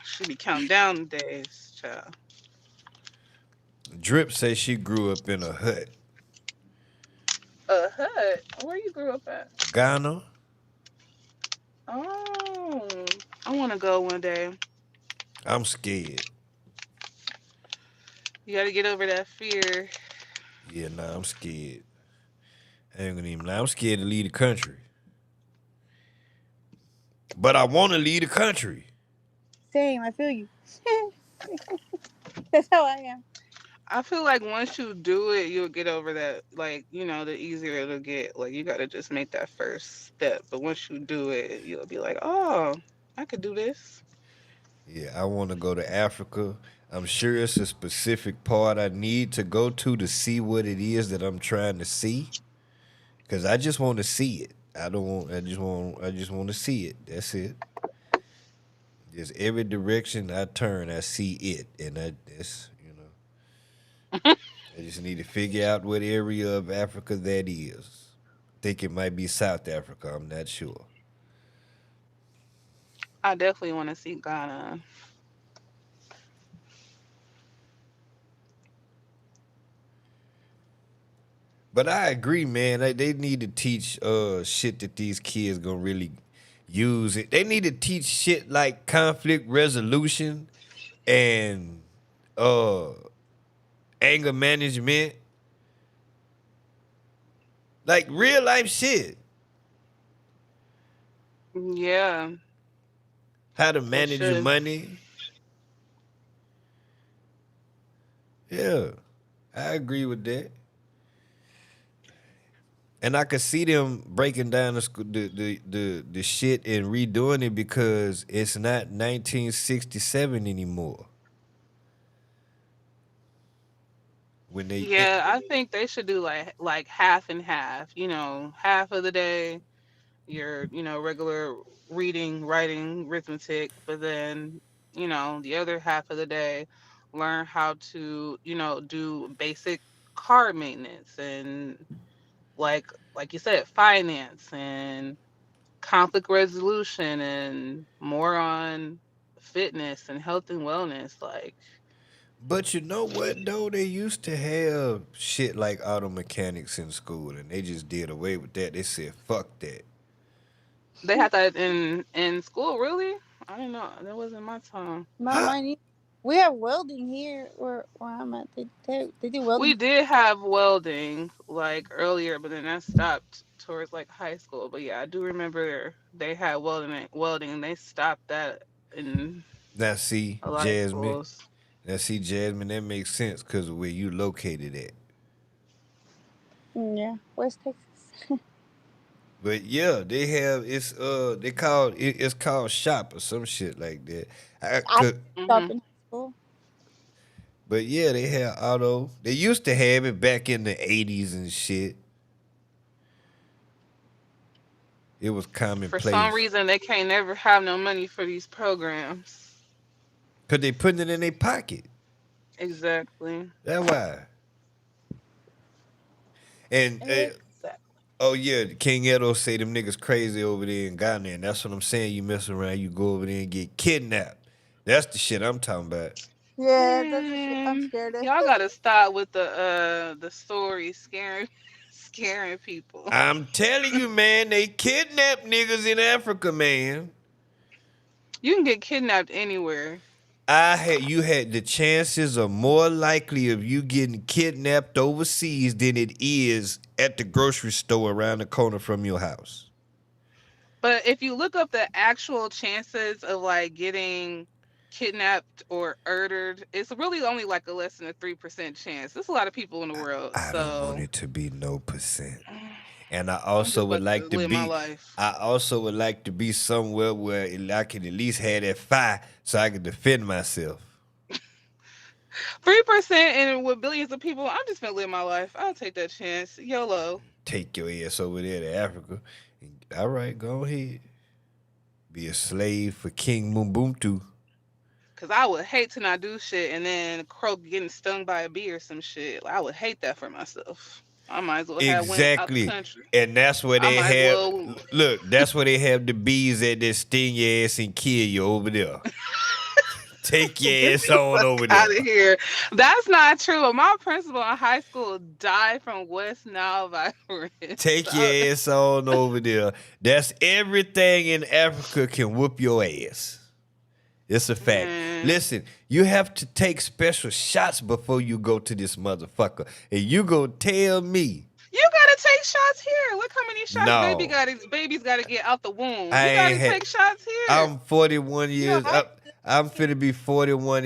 [SPEAKER 9] She be counting down the days, child.
[SPEAKER 1] Drip says she grew up in a hut.
[SPEAKER 9] A hut? Where you grew up at?
[SPEAKER 1] Ghana?
[SPEAKER 9] Oh, I want to go one day.
[SPEAKER 1] I'm scared.
[SPEAKER 9] You got to get over that fear.
[SPEAKER 1] Yeah, nah, I'm scared. I ain't gonna even lie. I'm scared to leave the country. But I want to leave the country.
[SPEAKER 4] Same, I feel you. That's how I am.
[SPEAKER 9] I feel like once you do it, you'll get over that. Like, the easier it'll get. Like, you got to just make that first step. But once you do it, you'll be like, oh, I could do this.
[SPEAKER 1] Yeah, I want to go to Africa. I'm sure it's a specific part I need to go to see what it is that I'm trying to see. Cause I just want to see it. I just want to see it. That's it. Just every direction I turn, I see it, and that's I just need to figure out what area of Africa that is. I think it might be South Africa. I'm not sure.
[SPEAKER 9] I definitely want to see Ghana.
[SPEAKER 1] But I agree, man. They need to teach shit that these kids gonna really use it. They need to teach shit like conflict resolution and anger management. Like real life shit.
[SPEAKER 9] Yeah.
[SPEAKER 1] How to manage your money. Yeah. I agree with that. And I could see them breaking down the shit and redoing it because it's not 1967 anymore. When they
[SPEAKER 9] I think they should do like half and half. Half of the day your regular reading, writing, arithmetic, but then the other half of the day learn how to do basic car maintenance and like you said, finance and conflict resolution and more on fitness and health and wellness. Like,
[SPEAKER 1] But you know what though? They used to have shit like auto mechanics in school, and they just did away with that. They said, "Fuck that."
[SPEAKER 9] they had that in school, really? I didn't know. That wasn't my time.
[SPEAKER 4] Not mine either. We have welding here where I'm at. They do welding.
[SPEAKER 9] We did have welding like earlier, but then that stopped towards like high school. But yeah, I do remember they had welding, and they stopped that in
[SPEAKER 1] Now see,
[SPEAKER 9] a lot of
[SPEAKER 1] Jasmine.
[SPEAKER 9] schools.
[SPEAKER 1] Now see, Jasmine, that makes sense because of where you located at.
[SPEAKER 4] Yeah, West Texas.
[SPEAKER 1] But yeah, they have it's called shop or some shit like that.
[SPEAKER 4] I stopped in high school.
[SPEAKER 1] But yeah, they have auto. They used to have it back in the 80s and shit. It was commonplace.
[SPEAKER 9] For some reason, they can't never have no money for these programs.
[SPEAKER 1] Cause they putting it in their pocket.
[SPEAKER 9] Exactly.
[SPEAKER 1] That's why. And oh yeah, King Edo say them niggas crazy over there in Ghana, and that's what I'm saying. You mess around, you go over there and get kidnapped. That's the shit I'm talking about.
[SPEAKER 4] Yeah, that's the shit I'm scared of.
[SPEAKER 9] Y'all gotta stop with the story scaring people.
[SPEAKER 1] I'm telling you, man, they kidnap niggas in Africa, man.
[SPEAKER 9] You can get kidnapped anywhere.
[SPEAKER 1] You had the chances are more likely of you getting kidnapped overseas than it is at the grocery store around the corner from your house.
[SPEAKER 9] But if you look up the actual chances of like getting kidnapped or murdered, it's really only like a less than a 3% chance. There's a lot of people in the world.
[SPEAKER 1] I don't want it to be no percent. And I also would like to be. I also would like to be somewhere where I can at least have that fire so I can defend myself.
[SPEAKER 9] 3% and with billions of people, I'm just gonna live my life. I'll take that chance. YOLO.
[SPEAKER 1] Take your ass over there to Africa. All right, go ahead. Be a slave for King Mbuntu.
[SPEAKER 9] Cause I would hate to not do shit and then croak getting stung by a bee or some shit. I would hate that for myself. I might as well have went out the country.
[SPEAKER 1] And that's where they have look, that's where they have the bees that sting your ass and kill you over there. Take your ass on over there.
[SPEAKER 9] Out of here. That's not true. My principal in high school died from West Nile virus.
[SPEAKER 1] Take your ass on over there. That's everything in Africa can whoop your ass. It's a fact. Listen, you have to take special shots before you go to this motherfucker. And you go tell me.
[SPEAKER 9] You gotta take shots here. Look how many shots babies gotta get out the womb. You gotta take shots here.
[SPEAKER 1] I'm 41 years up. I'm finna be 41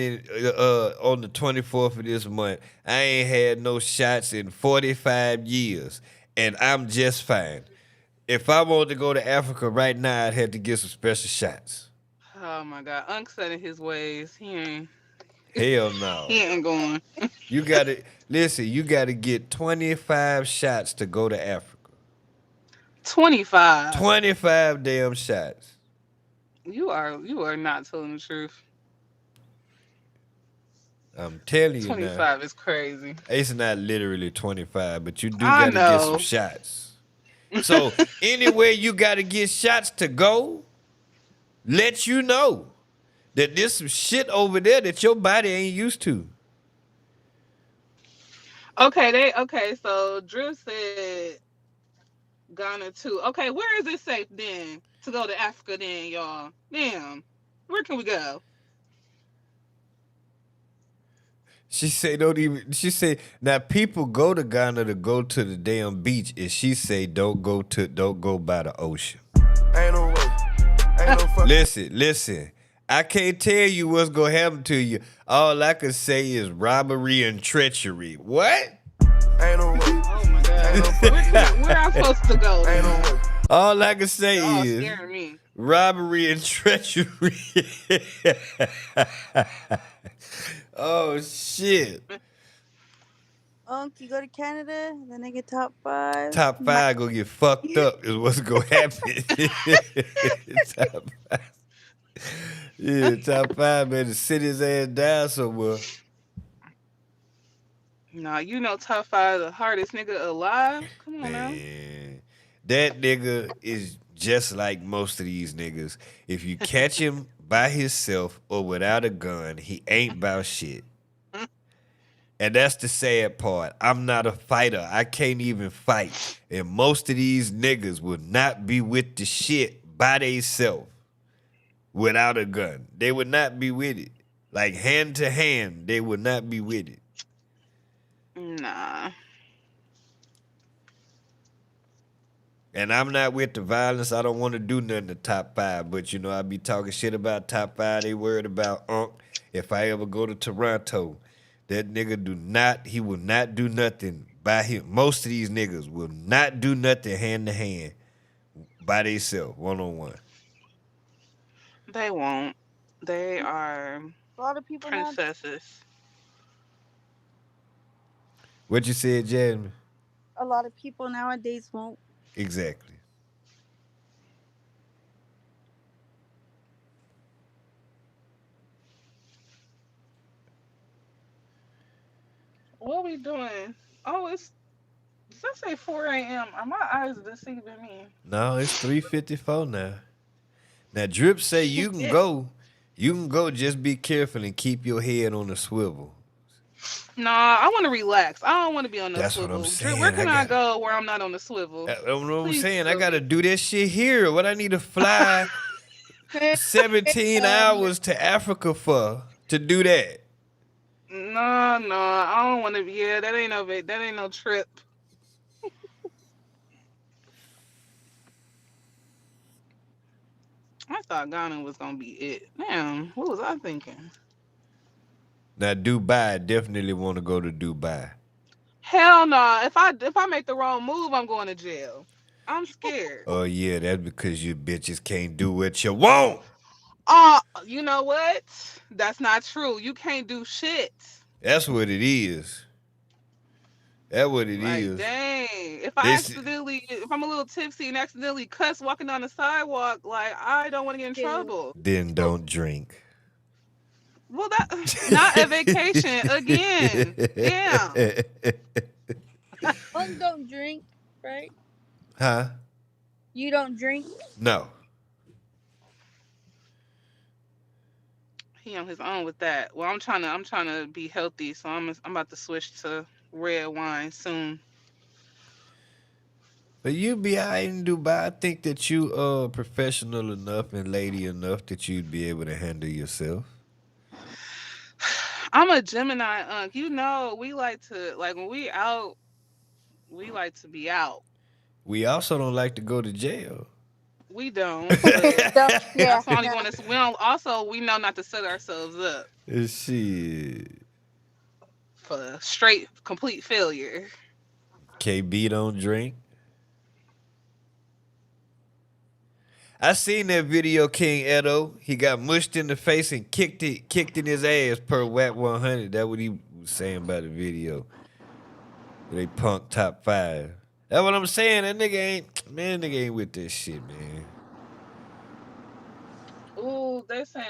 [SPEAKER 1] on the 24th of this month. I ain't had no shots in 45 years. And I'm just fine. If I wanted to go to Africa right now, I'd have to get some special shots.
[SPEAKER 9] Oh my God, Unc set in his ways. He ain't.
[SPEAKER 1] Hell no.
[SPEAKER 9] He ain't going.
[SPEAKER 1] You gotta listen. You gotta get 25 shots to go to Africa.
[SPEAKER 9] 25.
[SPEAKER 1] 25 damn shots.
[SPEAKER 9] You are not telling the truth.
[SPEAKER 1] I'm telling you
[SPEAKER 9] 25 is crazy.
[SPEAKER 1] It's not literally 25, but you do gotta get some shots. So anywhere you gotta get shots to go. Let you know that there's some shit over there that your body ain't used to.
[SPEAKER 9] Okay, so Drew said Ghana too. Okay, where is it safe then to go to Africa then, y'all? Damn. Where can we go?
[SPEAKER 1] She said now people go to Ghana to go to the damn beach, and she say don't go by the ocean.
[SPEAKER 8] Ain't no way.
[SPEAKER 1] Listen. I can't tell you what's gonna happen to you. All I can say is robbery and treachery. What?
[SPEAKER 8] Ain't no way.
[SPEAKER 9] Oh my God. Where am I supposed to go?
[SPEAKER 8] Ain't no way.
[SPEAKER 1] All I can say
[SPEAKER 9] is
[SPEAKER 1] me. Robbery and treachery. Oh shit.
[SPEAKER 4] You go to Canada, then they get top 5.
[SPEAKER 1] Top 5 gonna get fucked up is what's gonna happen. Top 5 better sit his ass down somewhere.
[SPEAKER 9] Nah, you know top 5 the hardest nigga alive. Come on now.
[SPEAKER 1] That nigga is just like most of these niggas. If you catch him by himself or without a gun, he ain't about shit. And that's the sad part. I'm not a fighter. I can't even fight. And most of these niggas will not be with the shit by themselves without a gun. They would not be with it. Like hand to hand, they would not be with it.
[SPEAKER 9] Nah.
[SPEAKER 1] And I'm not with the violence. I don't want to do nothing to top 5. But, you know, I be talking shit about top 5. They worried about if I ever go to Toronto. That nigga he will not do nothing by him. Most of these niggas will not do nothing hand to hand by themselves, one-on-one.
[SPEAKER 9] They won't. They are
[SPEAKER 4] A lot of people
[SPEAKER 9] princesses.
[SPEAKER 1] What you said, Jasmine?
[SPEAKER 4] A lot of people nowadays won't.
[SPEAKER 1] Exactly.
[SPEAKER 9] What are we doing? Oh, does that say 4 a.m.? Are my eyes deceiving me?
[SPEAKER 1] No, it's 3:54 now. Now, Drip say you can go. You can go, just be careful and keep your head on the swivel.
[SPEAKER 9] Nah, I want to relax. I don't want to be on the
[SPEAKER 1] That's
[SPEAKER 9] swivel.
[SPEAKER 1] what I'm saying.
[SPEAKER 9] Where can I go where I'm not on the swivel?
[SPEAKER 1] That's what I'm
[SPEAKER 9] Please
[SPEAKER 1] saying.
[SPEAKER 9] tell
[SPEAKER 1] I got to
[SPEAKER 9] me.
[SPEAKER 1] do this shit here. What I need to fly 17 hours to Africa for to do that?
[SPEAKER 9] No, I don't want to be. Yeah, that ain't no trip. I thought Ghana was gonna be it. Damn, what was I thinking?
[SPEAKER 1] Now, Dubai, I definitely want to go to Dubai.
[SPEAKER 9] Hell no. If I make the wrong move, I'm going to jail. I'm scared.
[SPEAKER 1] Oh, yeah, that's because you bitches can't do what you want.
[SPEAKER 9] You know what? That's not true. You can't do shit.
[SPEAKER 1] That's what it is. That's what it
[SPEAKER 9] Like,
[SPEAKER 1] is.
[SPEAKER 9] dang. If I'm a little tipsy and accidentally cuss walking down the sidewalk, like, I don't want to get in trouble.
[SPEAKER 1] Then don't drink.
[SPEAKER 9] Well, not a vacation again. Damn.
[SPEAKER 4] Don't drink, right?
[SPEAKER 1] Huh?
[SPEAKER 4] You don't drink?
[SPEAKER 1] No.
[SPEAKER 9] He on his own with that. Well, I'm trying to be healthy, so I'm about to switch to red wine soon.
[SPEAKER 1] But you be out in Dubai. I think that you professional enough and lady enough that you'd be able to handle yourself.
[SPEAKER 9] I'm a Gemini, you know, we like to, like, when we out, we like to be out.
[SPEAKER 1] We also don't like to go to jail.
[SPEAKER 9] We don't. That's why we know not to set ourselves up
[SPEAKER 1] Shit.
[SPEAKER 9] for straight, complete failure.
[SPEAKER 1] KB don't drink. I seen that video, King Edo. He got mushed in the face and kicked in his ass per WAP 100. That's what he was saying about the video. They punk top 5. That's what I'm saying. That nigga ain't with this shit, man.
[SPEAKER 9] Ooh, they saying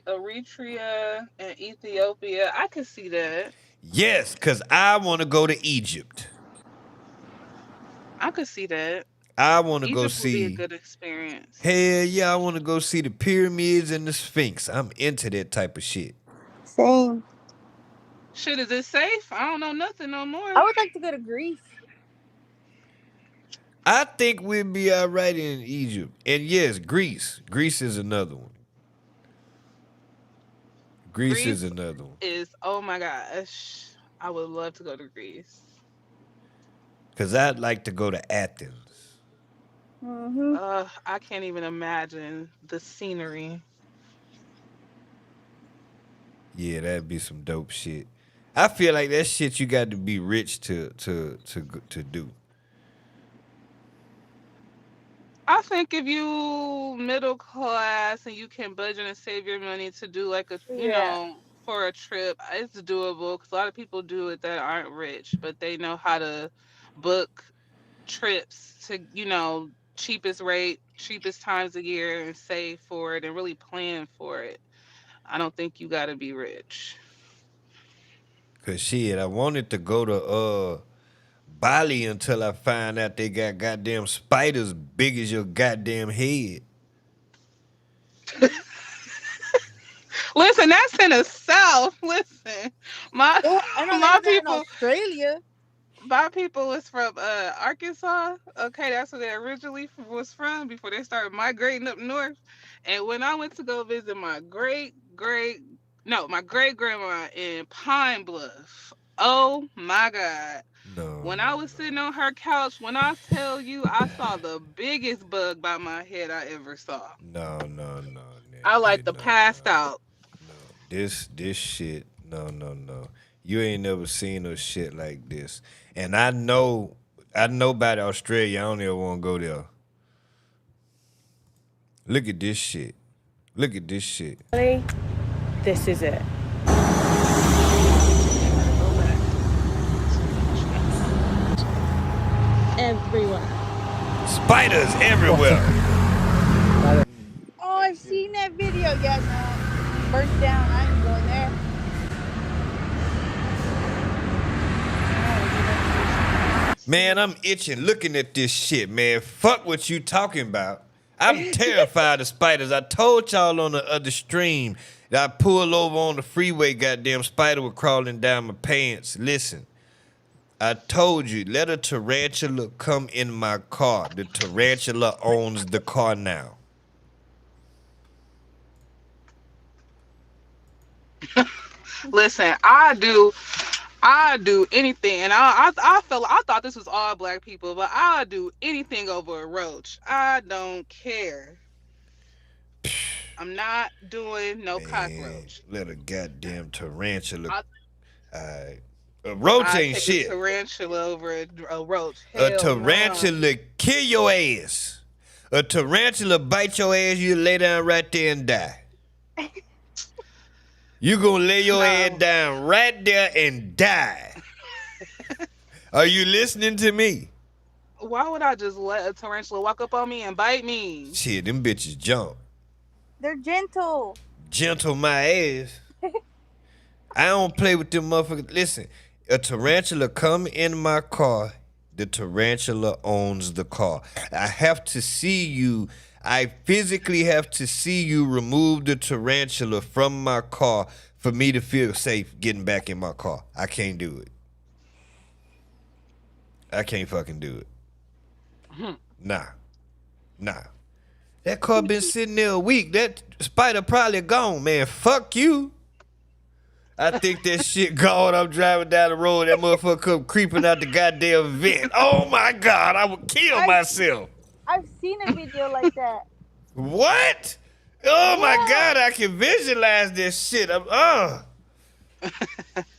[SPEAKER 9] Eritrea and Ethiopia. I could see that.
[SPEAKER 1] Yes, because I want to go to Egypt.
[SPEAKER 9] I could see that.
[SPEAKER 1] I want to go
[SPEAKER 9] Egypt
[SPEAKER 1] see.
[SPEAKER 9] would be a good experience.
[SPEAKER 1] Hell yeah, I want to go see the pyramids and the Sphinx. I'm into that type of shit.
[SPEAKER 4] Same.
[SPEAKER 9] Shit, is it safe? I don't know nothing no more.
[SPEAKER 4] I would like to go to Greece.
[SPEAKER 1] I think we'd be all right in Egypt. And yes, Greece. Greece is another one. Greece is another one.
[SPEAKER 9] Oh my gosh. I would love to go to Greece.
[SPEAKER 1] Because I'd like to go to Athens.
[SPEAKER 4] Mm-hmm.
[SPEAKER 9] I can't even imagine the scenery.
[SPEAKER 1] Yeah, that'd be some dope shit. I feel like that shit you got to be rich to do.
[SPEAKER 9] I think if you middle class and you can budget and save your money to do like you know, for a trip, it's doable because a lot of people do it that aren't rich, but they know how to book trips to, you know, cheapest rate, cheapest times a year and save for it and really plan for it. I don't think you got to be rich.
[SPEAKER 1] Cause shit, I wanted to go to Bali until I find out they got goddamn spiders big as your goddamn head.
[SPEAKER 9] Listen, that's in the South. Listen, my people,
[SPEAKER 4] in Australia.
[SPEAKER 9] My people is from Arkansas. Okay, that's where they originally was from before they started migrating up north. And when I went to go visit my great No, my great grandma in Pine Bluff. Oh my God.
[SPEAKER 1] No,
[SPEAKER 9] When
[SPEAKER 1] no,
[SPEAKER 9] I was sitting on her couch, when I tell you I saw the biggest bug by my head I ever saw.
[SPEAKER 1] no,
[SPEAKER 9] I like
[SPEAKER 1] nigga,
[SPEAKER 9] the
[SPEAKER 1] no,
[SPEAKER 9] passed out.
[SPEAKER 1] no. This shit, no. You ain't never seen no shit like this. And I know about Australia. I don't ever want to go there. Look at this shit. Look at this shit.
[SPEAKER 14] This is it. Everywhere.
[SPEAKER 1] Spiders everywhere.
[SPEAKER 4] Oh, I've seen that video. Yeah, no. Burnt down. I ain't going there.
[SPEAKER 1] Man, I'm itching looking at this shit, man. Fuck what you talking about. I'm terrified of spiders. I told y'all on the other stream that I pulled over on the freeway, goddamn spider was crawling down my pants. Listen, I told you, let a tarantula come in my car. The tarantula owns the car now.
[SPEAKER 9] Listen, I do anything, and I thought this was all black people, but I'll do anything over a roach. I don't care. I'm not doing no cockroach.
[SPEAKER 1] Let a goddamn tarantula.
[SPEAKER 9] I,
[SPEAKER 1] A roach
[SPEAKER 9] I
[SPEAKER 1] ain't
[SPEAKER 9] take
[SPEAKER 1] shit.
[SPEAKER 9] a tarantula over a roach.
[SPEAKER 1] A
[SPEAKER 9] Hell
[SPEAKER 1] tarantula kill your ass. A tarantula bite your ass, you lay down right there and die. You gonna lay your head down right there and die. Are you listening to me?
[SPEAKER 9] Why would I just let a tarantula walk up on me and bite me?
[SPEAKER 1] Shit, them bitches jump.
[SPEAKER 4] They're gentle.
[SPEAKER 1] Gentle my ass. I don't play with them motherfuckers. Listen, a tarantula come in my car. The tarantula owns the car. I have to see you. I physically have to see you remove the tarantula from my car for me to feel safe getting back in my car. I can't do it. I can't fucking do it. Nah. That car been sitting there a week. That spider probably gone, man. Fuck you. I think that shit gone. I'm driving down the road. That motherfucker come creeping out the goddamn vent. Oh my God, I would kill myself.
[SPEAKER 4] I've seen a video like that.
[SPEAKER 1] What? Oh my God, I can visualize this shit.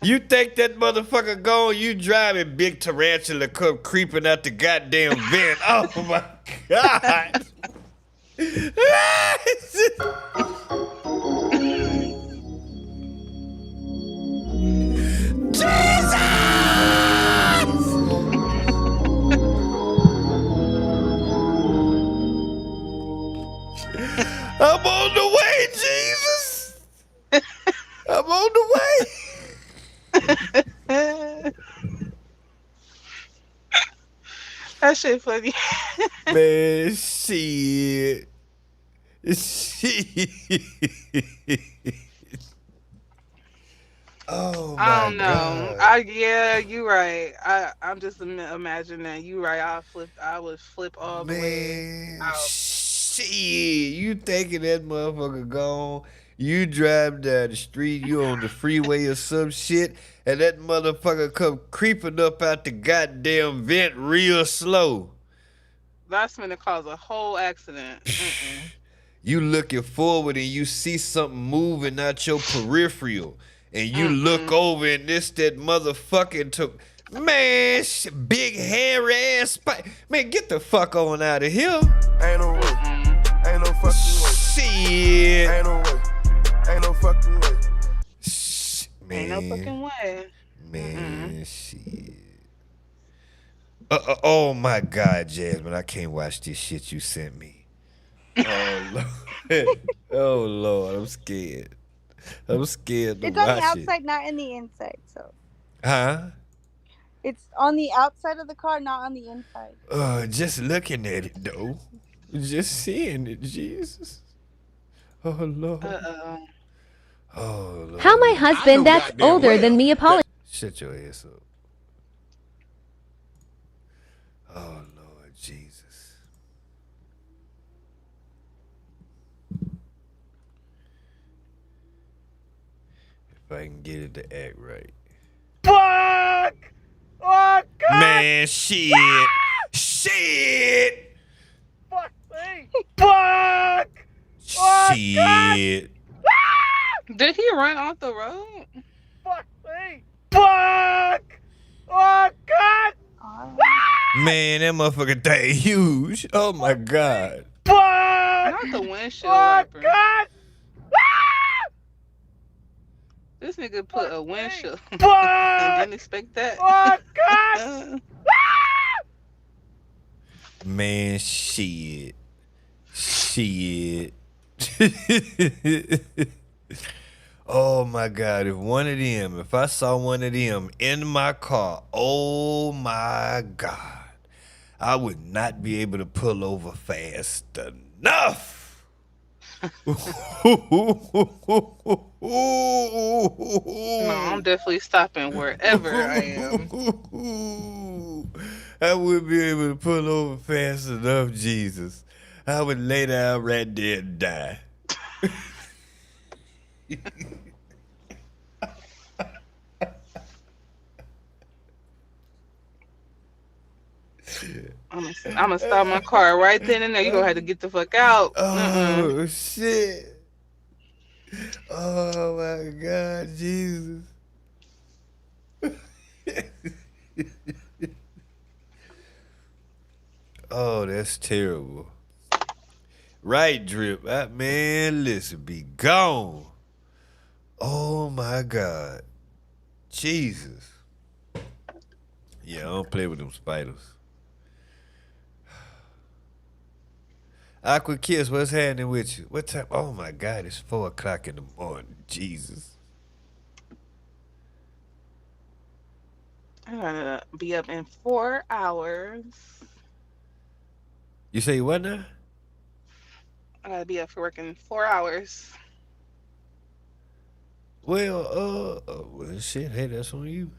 [SPEAKER 1] You think that motherfucker gone, you driving, big tarantula come creeping out the goddamn vent. Oh my God. I'm on the way, Jesus. I'm on the way.
[SPEAKER 9] That shit funny.
[SPEAKER 1] Man, shit. Oh my
[SPEAKER 9] I don't know.
[SPEAKER 1] God.
[SPEAKER 9] Yeah, you right. I'm just imagining that. You right. I would flip all the way out.
[SPEAKER 1] Shit, you thinking that motherfucker gone? You drive down the street, you on the freeway or some shit, and that motherfucker come creeping up out the goddamn vent real slow.
[SPEAKER 9] That's gonna cause a whole accident.
[SPEAKER 1] You looking forward and you see something moving out your peripheral, and you look over and this that motherfucking took. Man, big hairy ass spider. Man, get the fuck on out of here.
[SPEAKER 8] Ain't no way. Ain't no fucking way.
[SPEAKER 1] Shit.
[SPEAKER 8] Ain't no way. Ain't no fucking way.
[SPEAKER 1] Man.
[SPEAKER 9] Ain't no fucking way.
[SPEAKER 1] Man, shit. Oh my God, Jasmine, I can't watch this shit you sent me. Oh Lord. Oh Lord, I'm scared. I'm scared to
[SPEAKER 4] It's on
[SPEAKER 1] watch
[SPEAKER 4] the outside,
[SPEAKER 1] it.
[SPEAKER 4] not in the inside. So
[SPEAKER 1] Huh?
[SPEAKER 4] it's on the outside of the car, not on the inside.
[SPEAKER 1] Just looking at it though. Just seeing it, Jesus. Oh Lord. Oh Lord.
[SPEAKER 15] How my husband that's older than me apologized.
[SPEAKER 1] Shut your ass up. Oh Lord Jesus. If I can get it to act right.
[SPEAKER 16] Fuck! Oh, God!
[SPEAKER 1] Man, shit. Shit!
[SPEAKER 16] Fuck me! Fuck! Oh,
[SPEAKER 1] Shit.
[SPEAKER 9] Did he run off the road?
[SPEAKER 16] Fuck me! Fuck! Oh, God!
[SPEAKER 1] Man, that motherfucking thing huge. Oh, my God.
[SPEAKER 16] Fuck!
[SPEAKER 9] Not the windshield wiper.
[SPEAKER 16] God!
[SPEAKER 9] This nigga put a windshield.
[SPEAKER 16] Fuck!
[SPEAKER 9] Didn't expect that.
[SPEAKER 16] Oh, God!
[SPEAKER 1] Man, shit. Shit. Oh my God, if I saw one of them in my car, oh my God, I would not be able to pull over fast enough.
[SPEAKER 9] No, I'm definitely stopping wherever I am.
[SPEAKER 1] I wouldn't be able to pull over fast enough, Jesus. I would lay down right there and die.
[SPEAKER 9] I'm gonna stop my car right then and there. You gonna have to get the fuck out.
[SPEAKER 1] Oh, shit. Oh, my God, Jesus. Oh, that's terrible. Right, Drip. Man, listen, be gone. Oh, my God. Jesus. Yeah, I don't play with them spiders. Aqua Kiss, what's happening with you? What time? Oh, my God, it's 4 o'clock in the morning. Jesus.
[SPEAKER 9] I'm gonna be up in 4 hours.
[SPEAKER 1] You say what now?
[SPEAKER 9] I gotta be up for work in 4 hours.
[SPEAKER 1] Well, shit, hey, that's on you.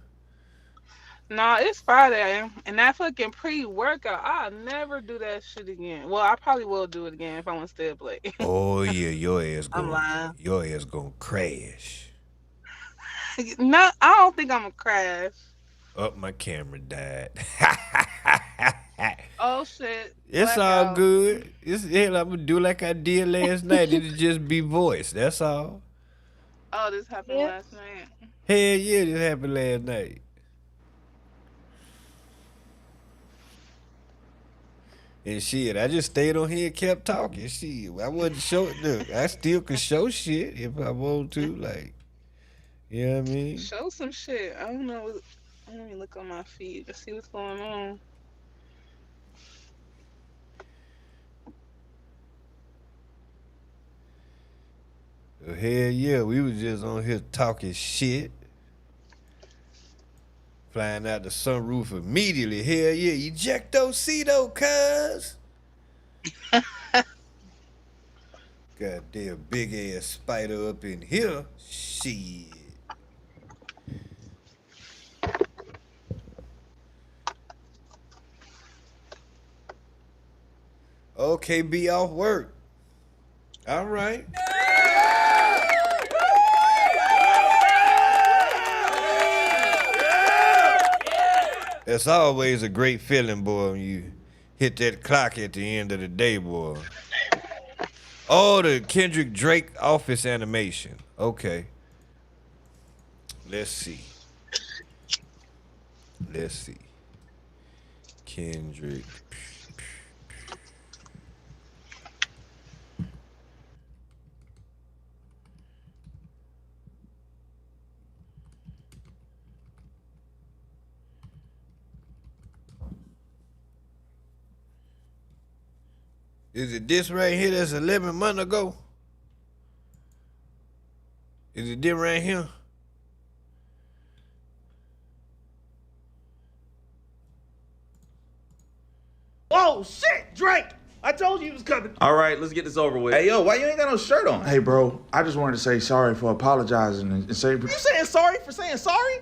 [SPEAKER 9] Nah, it's Friday, and that fucking pre-workout, I'll never do that shit again. Well, I probably will do it again if I want to stay up late.
[SPEAKER 1] Oh, yeah, your ass
[SPEAKER 9] I'm lying.
[SPEAKER 1] Your ass gonna crash.
[SPEAKER 9] No, I don't think I'm gonna crash.
[SPEAKER 1] Oh, my camera died.
[SPEAKER 9] Oh, shit.
[SPEAKER 1] It's
[SPEAKER 9] Blackout.
[SPEAKER 1] all good. I'm gonna do like I did last night. It'll just be voice. That's all.
[SPEAKER 9] Oh, this happened last night.
[SPEAKER 1] Hell yeah, this happened last night. And shit, I just stayed on here and kept talking. Shit, I wasn't showing. Look, I still could show shit if I want to. Like, you know what I mean?
[SPEAKER 9] Show some shit. I don't know. Let me look on my feed to see what's going on.
[SPEAKER 1] Hell yeah, we was just on here talking shit. Flying out the sunroof immediately. Hell yeah, ejecto-cedo, cuz. Goddamn big ass spider up in here. Shit. Okay, be off work. All right. It's always a great feeling, boy, when you hit that clock at the end of the day, boy. Oh, the Kendrick Drake office animation. Okay. Let's see. Kendrick. Is it this right here that's 11 months ago? Is it this right here?
[SPEAKER 16] Oh, shit, Drake! I told you he was coming.
[SPEAKER 17] All right, let's get this over with.
[SPEAKER 18] Hey, yo, why you ain't got no shirt on?
[SPEAKER 19] Hey, bro, I just wanted to say sorry for apologizing and say...
[SPEAKER 16] You saying sorry for saying sorry?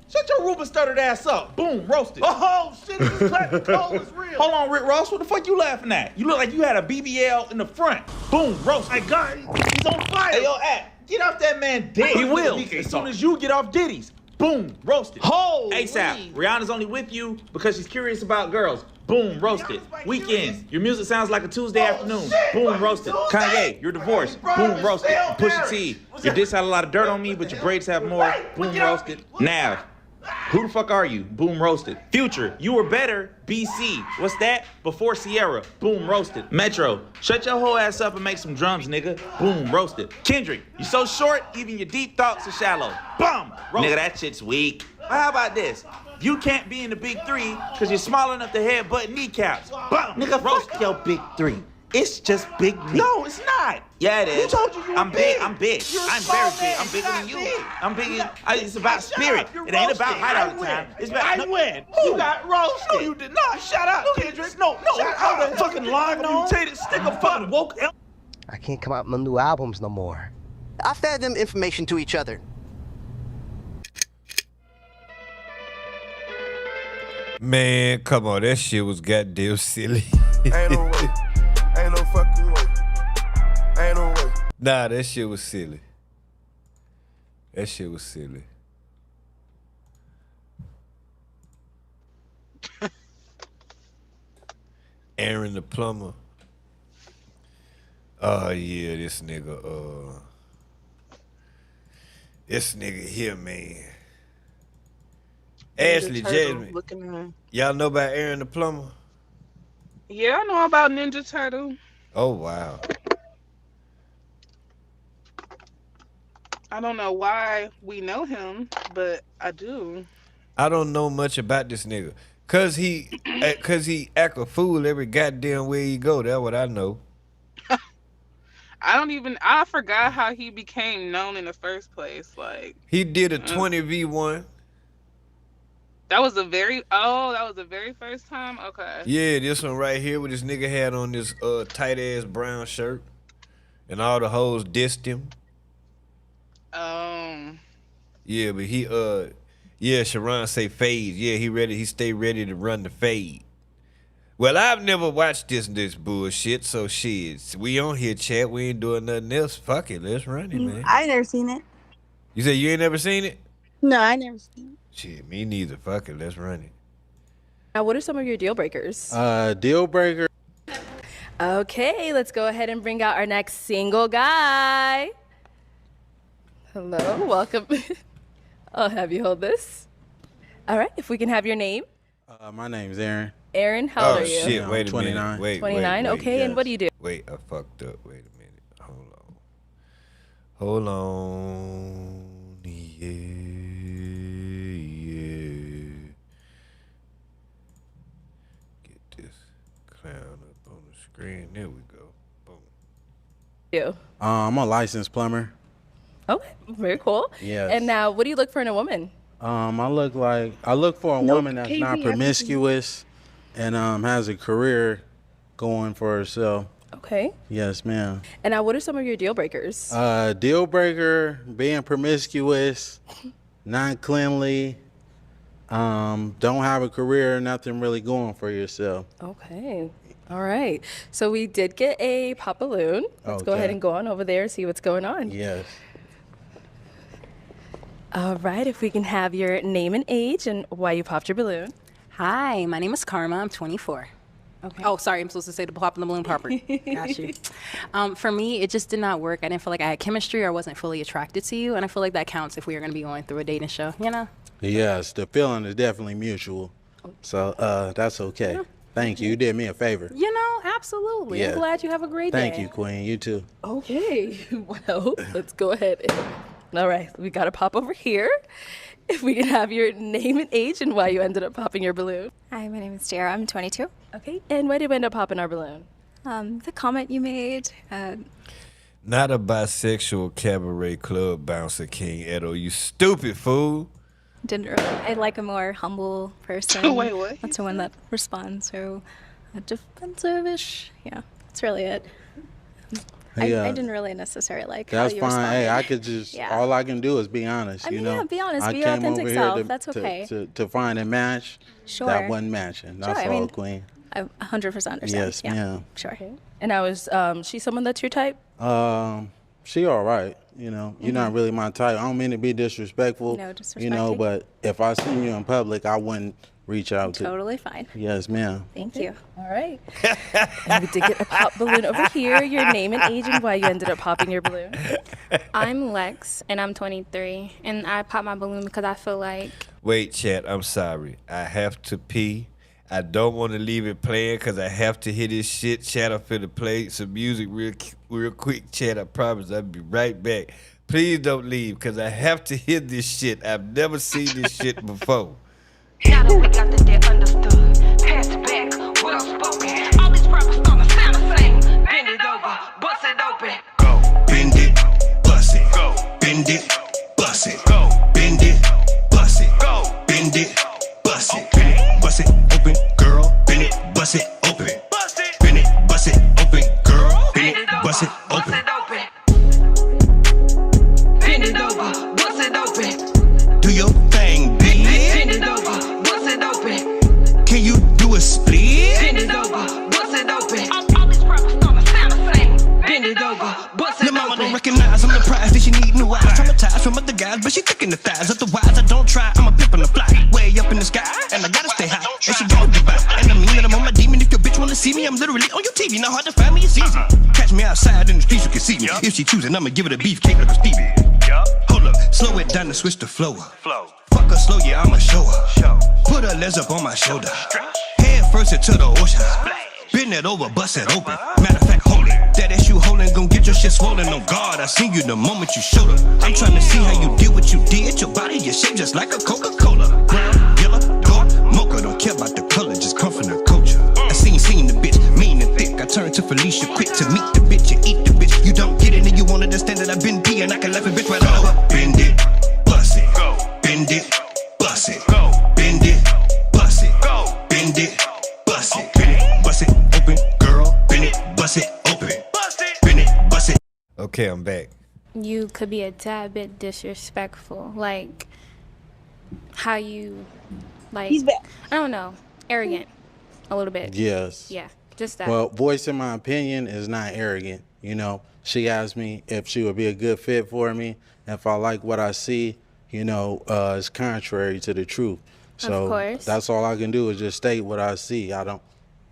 [SPEAKER 16] Shut your Ruben stuttered ass up. Boom, roasted. Oh, shit, this clapping cold is real.
[SPEAKER 18] Hold on, Rick Ross, what the fuck you laughing at? You look like you had a BBL in the front. Boom, roasted.
[SPEAKER 16] I got him. He's on fire.
[SPEAKER 18] Hey, yo,
[SPEAKER 16] Get off that man dick.
[SPEAKER 18] He will.
[SPEAKER 16] As soon as you get off Diddy's. Boom, roasted.
[SPEAKER 18] Holy. ASAP. Rihanna's only with you because she's curious about girls. Boom, roasted. Weekend. Your music sounds like a Tuesday afternoon. Boom, roasted. Kanye, you're divorced. Boom, roasted. Pusha T, your diss had a lot of dirt on me, but your braids have more. Boom, roasted. Nav, who the fuck are you? Boom, roasted. Future, you were better. BC, what's that? Before Sierra. Boom, roasted. Metro, shut your whole ass up and make some drums, nigga. Boom, roasted. Kendrick, you so short, even your deep thoughts are shallow. Bum, roasted. Nigga, that shit's weak. Well, how about this? You can't be in the big three because you're small enough to headbutt kneecaps. Bum,
[SPEAKER 16] Nigga,
[SPEAKER 18] roasted.
[SPEAKER 16] fuck your big three. It's just big me. No, it's not.
[SPEAKER 18] Yeah, it is.
[SPEAKER 16] Who told you you were
[SPEAKER 18] I'm big.
[SPEAKER 16] big?
[SPEAKER 18] I'm big.
[SPEAKER 16] You're a
[SPEAKER 18] I'm
[SPEAKER 16] small
[SPEAKER 18] very big.
[SPEAKER 16] man.
[SPEAKER 18] I'm bigger than
[SPEAKER 16] You're
[SPEAKER 18] you.
[SPEAKER 16] not big.
[SPEAKER 18] I'm bigger. It's about spirit.
[SPEAKER 16] You're
[SPEAKER 18] It ain't about
[SPEAKER 16] roasted.
[SPEAKER 18] height all
[SPEAKER 16] I
[SPEAKER 18] the time.
[SPEAKER 16] win.
[SPEAKER 18] It's about
[SPEAKER 16] I win. You got roasted. No, you did not. Shut up, Kendrick. No, shut up. Fucking lying on. Mutated stick of fucking woke.
[SPEAKER 17] I can't come out with no new albums no more. I fed them information to each other.
[SPEAKER 1] Man, come on, that shit was goddamn silly.
[SPEAKER 8] Ain't no way. Ain't no fucking way. Ain't no way.
[SPEAKER 1] Nah, that shit was silly. That shit was silly. Aaron the plumber. Oh yeah, this nigga here, man. Ashley Jasmine. Y'all know about Aaron the plumber?
[SPEAKER 9] Yeah, I know about Ninja Turtle.
[SPEAKER 1] Oh wow.
[SPEAKER 9] I don't know why we know him, but I do.
[SPEAKER 1] I don't know much about this nigga. Cause he act a fool every goddamn way he go. That's what I know.
[SPEAKER 9] I forgot how he became known in the first place. Like
[SPEAKER 1] he did a 20v1.
[SPEAKER 9] That was the very first time? Okay.
[SPEAKER 1] Yeah, this one right here with this nigga had on this tight ass brown shirt. And all the hoes dissed him. Yeah, but Sharon say fade. Yeah, he stay ready to run the fade. Well, I've never watched this bullshit, so shit. We on here, chat. We ain't doing nothing else. Fuck it, let's run it, man.
[SPEAKER 4] I never seen it.
[SPEAKER 1] You say you ain't never seen it?
[SPEAKER 4] No, I never seen it.
[SPEAKER 1] Shit, me neither. Fuck it, let's run it.
[SPEAKER 20] Now, what are some of your deal breakers?
[SPEAKER 21] Deal breaker.
[SPEAKER 20] Okay, let's go ahead and bring out our next single guy. Hello, welcome. I'll have you hold this. All right, if we can have your name.
[SPEAKER 21] My name's Aaron.
[SPEAKER 20] Aaron, how old are you?
[SPEAKER 1] Oh shit, wait a
[SPEAKER 21] 29.
[SPEAKER 1] minute. Wait,
[SPEAKER 20] 29,
[SPEAKER 1] wait,
[SPEAKER 20] okay,
[SPEAKER 1] yes.
[SPEAKER 20] and what do you do?
[SPEAKER 1] Wait, I fucked up. Wait a minute. Hold on. Yeah. Get this clown up on the screen. There we go. Boom.
[SPEAKER 20] You.
[SPEAKER 21] I'm a licensed plumber.
[SPEAKER 20] Okay, very cool.
[SPEAKER 21] Yes.
[SPEAKER 20] And now, what do you look for in a woman?
[SPEAKER 21] I look for a woman that's not promiscuous and has a career going for herself.
[SPEAKER 20] Okay.
[SPEAKER 21] Yes, ma'am.
[SPEAKER 20] And now, what are some of your deal breakers?
[SPEAKER 21] Deal breaker, being promiscuous, not cleanly, don't have a career, nothing really going for yourself.
[SPEAKER 20] Okay. All right. So we did get a pop balloon. Let's go ahead and go on over there and see what's going on.
[SPEAKER 21] Yes.
[SPEAKER 20] All right. If we can have your name and age and why you popped your balloon.
[SPEAKER 22] Hi, my name is Karma. I'm 24. Okay. Oh, sorry. I'm supposed to say the pop in the balloon popper. Got you. For me, it just did not work. I didn't feel like I had chemistry or wasn't fully attracted to you. And I feel like that counts if we are going to be going through a dating show, you know?
[SPEAKER 21] Yes, the feeling is definitely mutual. So that's okay. Yeah. Thank you. You did me a favor.
[SPEAKER 22] You know, absolutely.
[SPEAKER 21] Yeah.
[SPEAKER 22] I'm glad you have a great day.
[SPEAKER 21] Thank you, Queen. You too.
[SPEAKER 20] Okay. Well, let's go ahead. All right. We got to pop over here. If we can have your name and age and why you ended up popping your balloon.
[SPEAKER 23] Hi, my name is Jara. I'm 22.
[SPEAKER 20] Okay. And why did we end up popping our balloon?
[SPEAKER 23] The comment you made.
[SPEAKER 1] Not a bisexual cabaret club bouncer, King Edo. You stupid fool.
[SPEAKER 23] I like a more humble person.
[SPEAKER 9] Wait, what?
[SPEAKER 23] Not someone that responds so defensive-ish. Yeah, that's really it. I didn't really necessarily like
[SPEAKER 21] that's
[SPEAKER 23] how you
[SPEAKER 21] fine.
[SPEAKER 23] responded.
[SPEAKER 21] Hey, I could just all I can do is be honest.
[SPEAKER 23] I mean,
[SPEAKER 21] you know,
[SPEAKER 23] yeah, be honest.
[SPEAKER 21] I
[SPEAKER 23] Be your
[SPEAKER 21] came
[SPEAKER 23] authentic
[SPEAKER 21] over
[SPEAKER 23] self.
[SPEAKER 21] here to,
[SPEAKER 23] That's okay.
[SPEAKER 21] to find a match.
[SPEAKER 23] Sure.
[SPEAKER 21] That wasn't matching. That's
[SPEAKER 23] Sure,
[SPEAKER 21] all,
[SPEAKER 23] I mean,
[SPEAKER 21] Queen.
[SPEAKER 23] I 100% understand.
[SPEAKER 21] Yes,
[SPEAKER 23] yeah.
[SPEAKER 21] ma'am.
[SPEAKER 23] Sure.
[SPEAKER 20] Okay. And now is she someone that's your type?
[SPEAKER 21] She all right. You know, you're not really my type. I don't mean to be disrespectful.
[SPEAKER 23] No disrespect.
[SPEAKER 21] You know, but if I seen you in public, I wouldn't reach out to.
[SPEAKER 23] Totally fine.
[SPEAKER 21] Yes, ma'am.
[SPEAKER 23] Thank you.
[SPEAKER 20] All right. And we did get a pop balloon over here. Your name and age and why you ended up popping your balloon.
[SPEAKER 3] I'm Lex, and I'm 23, and I popped my balloon because I feel like...
[SPEAKER 1] Wait, chat, I'm sorry. I have to pee. I don't want to leave it playing because I have to hear this shit. Chat, I'm finna play some music real quick. Chat, I promise I'll be right back. Please don't leave because I have to hear this shit. I've never seen this shit before.
[SPEAKER 2] Now that we got the debt understood, pass it back, well spoken. All these rappers gonna sound the same. Bend it over, bust it open. Go, bend it, bust it. Go, bend it, bust it. Go, bend it, bust it. Go, bend it, bust it. Bend it, bust it open, girl. Bend it, bust it open. Bust it, bend it, bust it open, girl. Bend it, bust it open. Bend it over, bust it open. Do your thing, bitch. Bend it over, bust it open. Can you do a split? Bend it over, bust it open. All these rappers gonna sound the same. Bend it over, bust it open. Your mama don't recognize I'm the prize that she need new eyes. Traumatized from other guys, but she thick in the thighs. Otherwise, I don't try. I'm a pimp on the fly, way up in the sky, and I gotta stay high. And she gonna get by. And I mean that I'm on my demon. If your bitch wanna see me, I'm literally on your TV. Not hard to find me, it's easy. Catch me outside in the streets, you can see me. If she choosing, I'ma give it a beefcake like a Stevie. Hold up, slow it down and switch the flow. Fuck her slow, yeah, I'ma show her. Put her legs up on my shoulder. Head first into the ocean. Bend it over, bust it open. Matter of fact, hold it. That ass you holding gon' get your shit swollen. On guard, I seen you the moment you showed her. I'm trying to see how you did what you did. Your body is shaped just like a Coca-Cola. Brown, yellow, dark, mocha. Don't care about the color, just come from the culture. I seen the bitch, mean and thick. I turned to Felicia quick to meet the bitch and eat the bitch. You don't get it and you won't understand that I've been peeing. I can laugh a bitch right over. Bend it, bust it, go. Bend it, bust it, go. Bend it, bust it, go. Bend it, bust it, bend it, bust it open, girl. Bend it, bust it open, bust it, bend it, bust it.
[SPEAKER 1] Okay, I'm back.
[SPEAKER 3] You could be a tad bit disrespectful, like how you, like,
[SPEAKER 4] He's back.
[SPEAKER 3] I don't know, arrogant, a little bit.
[SPEAKER 21] Yes.
[SPEAKER 3] Yeah, just that.
[SPEAKER 21] Well, voicing my opinion is not arrogant. You know, she asked me if she would be a good fit for me. If I like what I see, you know, it's contrary to the truth. So
[SPEAKER 3] Of course.
[SPEAKER 21] that's all I can do is just state what I see.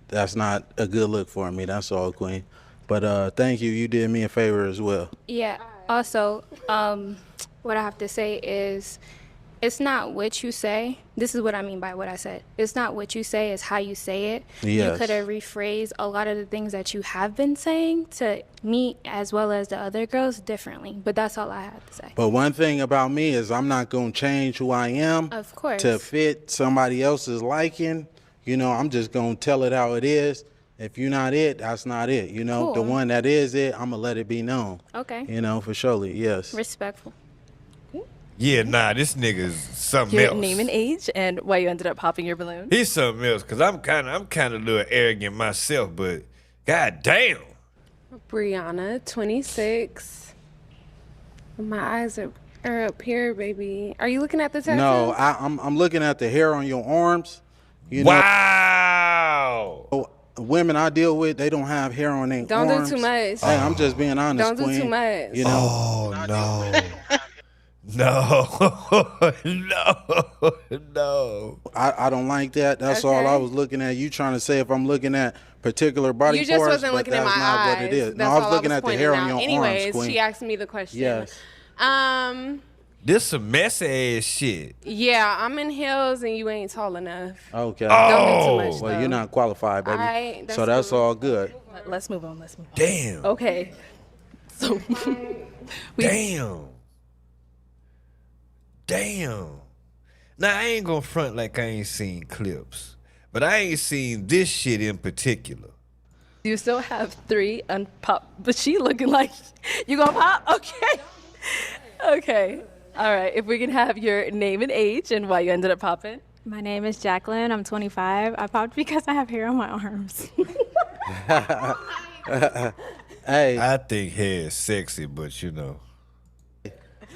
[SPEAKER 21] That's not a good look for me. That's all, Queen. But thank you. You did me a favor as well.
[SPEAKER 3] Yeah. Also, what I have to say is, it's not what you say. This is what I mean by what I said. It's not what you say, it's how you say it.
[SPEAKER 21] Yes.
[SPEAKER 3] You could have rephrased a lot of the things that you have been saying to me as well as the other girls differently. But that's all I have to say.
[SPEAKER 21] But one thing about me is I'm not going to change who I am
[SPEAKER 3] Of course.
[SPEAKER 21] to fit somebody else's liking. You know, I'm just going to tell it how it is. If you're not it, that's not it. You know, the
[SPEAKER 3] Cool.
[SPEAKER 21] one that is it, I'm going to let it be known.
[SPEAKER 3] Okay.
[SPEAKER 21] You know, for surely, yes.
[SPEAKER 3] Respectful.
[SPEAKER 1] Yeah, nah, this nigga's something
[SPEAKER 20] Your
[SPEAKER 1] else.
[SPEAKER 20] name and age and why you ended up popping your balloon.
[SPEAKER 1] He's something else, cause I'm kind of a little arrogant myself, but god damn.
[SPEAKER 6] Brianna, 26. My eyes are up here, baby. Are you looking at the tattoo?
[SPEAKER 21] No, I'm looking at the hair on your arms. You know,
[SPEAKER 1] wow.
[SPEAKER 21] Women I deal with, they don't have hair on their arms.
[SPEAKER 6] Don't do too much.
[SPEAKER 21] Hey, I'm just being honest,
[SPEAKER 6] Don't do
[SPEAKER 21] Queen.
[SPEAKER 6] too much.
[SPEAKER 21] You know.
[SPEAKER 1] Oh no. No, no.
[SPEAKER 21] I don't like that. That's all I was looking at. You trying to say if I'm looking at particular body parts,
[SPEAKER 6] You just wasn't
[SPEAKER 21] but
[SPEAKER 6] looking at
[SPEAKER 21] that's
[SPEAKER 6] my
[SPEAKER 21] not
[SPEAKER 6] eyes.
[SPEAKER 21] what it is.
[SPEAKER 6] That's
[SPEAKER 21] No, I was
[SPEAKER 6] all
[SPEAKER 21] looking at the hair on your
[SPEAKER 6] Anyways,
[SPEAKER 21] arms, Queen.
[SPEAKER 6] she asked me the question.
[SPEAKER 21] Yes.
[SPEAKER 1] This some messy ass shit.
[SPEAKER 6] Yeah, I'm in heels and you ain't tall enough.
[SPEAKER 21] Okay.
[SPEAKER 6] Don't do too much,
[SPEAKER 21] Well,
[SPEAKER 6] though.
[SPEAKER 21] you're not qualified, baby.
[SPEAKER 6] All right,
[SPEAKER 21] so that's all good.
[SPEAKER 20] Let's move on. Let's move on.
[SPEAKER 1] Damn.
[SPEAKER 20] Okay. So.
[SPEAKER 1] Damn. Now, I ain't gonna front like I ain't seen clips, but I ain't seen this shit in particular.
[SPEAKER 20] You still have 3 unpop, but she looking like you gonna pop? Okay. Okay. All right. If we can have your name and age and why you ended up popping.
[SPEAKER 7] My name is Jacqueline. I'm 25. I popped because I have hair on my arms.
[SPEAKER 21] Hey.
[SPEAKER 1] I think hair is sexy, but you know.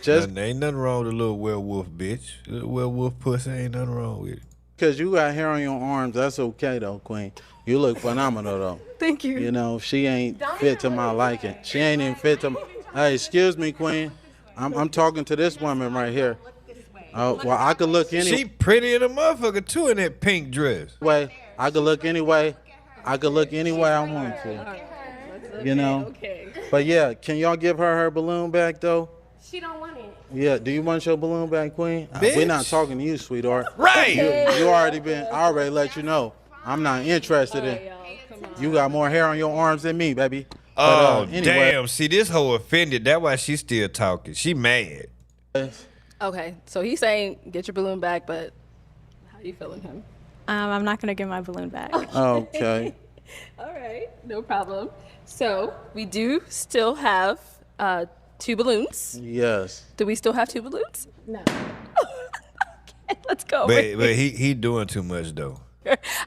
[SPEAKER 21] Just
[SPEAKER 1] ain't nothing wrong with a little werewolf bitch. A little werewolf pussy ain't nothing wrong with it.
[SPEAKER 21] because you got hair on your arms, that's okay though, Queen. You look phenomenal though.
[SPEAKER 20] Thank you.
[SPEAKER 21] You know, she ain't fit to my liking. She ain't even fit to Hey, excuse me, Queen. I'm talking to this woman right here. Oh, well, I could look
[SPEAKER 1] She pretty in a motherfucker too in that pink dress.
[SPEAKER 21] I could look anyway. I could look any way I want to. You know?
[SPEAKER 6] Okay.
[SPEAKER 21] But yeah, can y'all give her balloon back though?
[SPEAKER 6] She don't want it.
[SPEAKER 21] Yeah, do you want your balloon back, Queen?
[SPEAKER 1] Bitch.
[SPEAKER 21] We're not talking to you, sweetheart.
[SPEAKER 1] Right.
[SPEAKER 21] You already been, I already let you know. I'm not interested in. You got more hair on your arms than me, baby.
[SPEAKER 1] Oh,
[SPEAKER 21] Anyway.
[SPEAKER 1] damn. See, this hoe offended. That's why she still talking. She mad.
[SPEAKER 20] Okay, so he's saying get your balloon back, but how you feeling him?
[SPEAKER 7] I'm not gonna get my balloon back.
[SPEAKER 21] Okay.
[SPEAKER 20] All right, no problem. So we do still have 2 balloons.
[SPEAKER 21] Yes.
[SPEAKER 20] Do we still have 2 balloons?
[SPEAKER 6] No.
[SPEAKER 20] Okay, let's go.
[SPEAKER 1] But he doing too much though.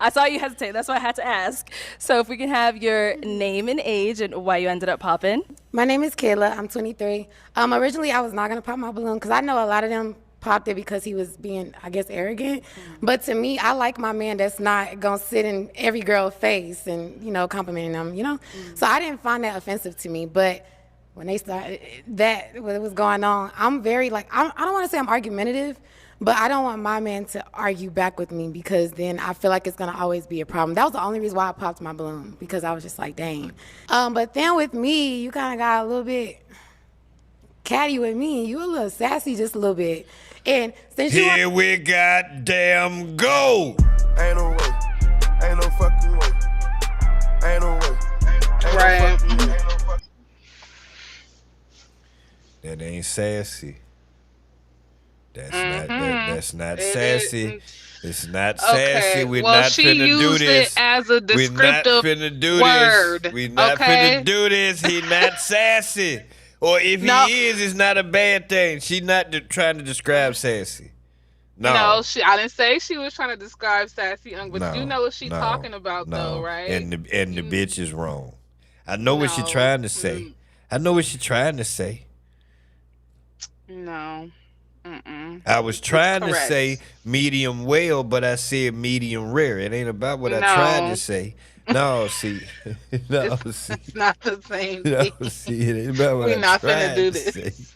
[SPEAKER 20] I saw you hesitate. That's why I had to ask. So if we can have your name and age and why you ended up popping.
[SPEAKER 5] My name is Kayla. I'm 23. Originally, I was not going to pop my balloon because I know a lot of them popped it because he was being, I guess, arrogant. But to me, I like my man that's not going to sit in every girl's face and, complimenting them, So I didn't find that offensive to me. But when they started what was going on, I'm very, I don't want to say I'm argumentative, but I don't want my man to argue back with me because then I feel like it's going to always be a problem. That was the only reason why I popped my balloon, because I was just like, dang. But then with me, you kind of got a little bit catty with me. You a little sassy just a little bit. And since
[SPEAKER 1] Here we goddamn go.
[SPEAKER 8] Ain't no way. Ain't no fucking way. Ain't no way. Ain't
[SPEAKER 9] Right.
[SPEAKER 8] no fucking way.
[SPEAKER 1] That ain't sassy. That's not sassy. It's not sassy. We're
[SPEAKER 9] well,
[SPEAKER 1] not
[SPEAKER 9] she
[SPEAKER 1] finna do
[SPEAKER 9] used
[SPEAKER 1] this.
[SPEAKER 9] it as a descriptive
[SPEAKER 1] We're not finna do
[SPEAKER 9] word.
[SPEAKER 1] this. We're not finna do this. He not sassy. Or if he is, it's not a bad thing. She not trying to describe sassy. No,
[SPEAKER 9] I didn't say she was trying to describe sassy, but you know what she's talking about, though, right?
[SPEAKER 1] And the bitch is wrong. I know what she's trying to say. I know what she's trying to say.
[SPEAKER 9] No.
[SPEAKER 1] I was trying to say medium well, but I said medium rare. It ain't about what I tried to say. No, see. No, see.
[SPEAKER 9] It's not the same
[SPEAKER 1] No,
[SPEAKER 9] thing.
[SPEAKER 1] see, it ain't about what
[SPEAKER 9] We're
[SPEAKER 1] I
[SPEAKER 9] not
[SPEAKER 1] tried
[SPEAKER 9] finna do
[SPEAKER 1] to
[SPEAKER 9] this.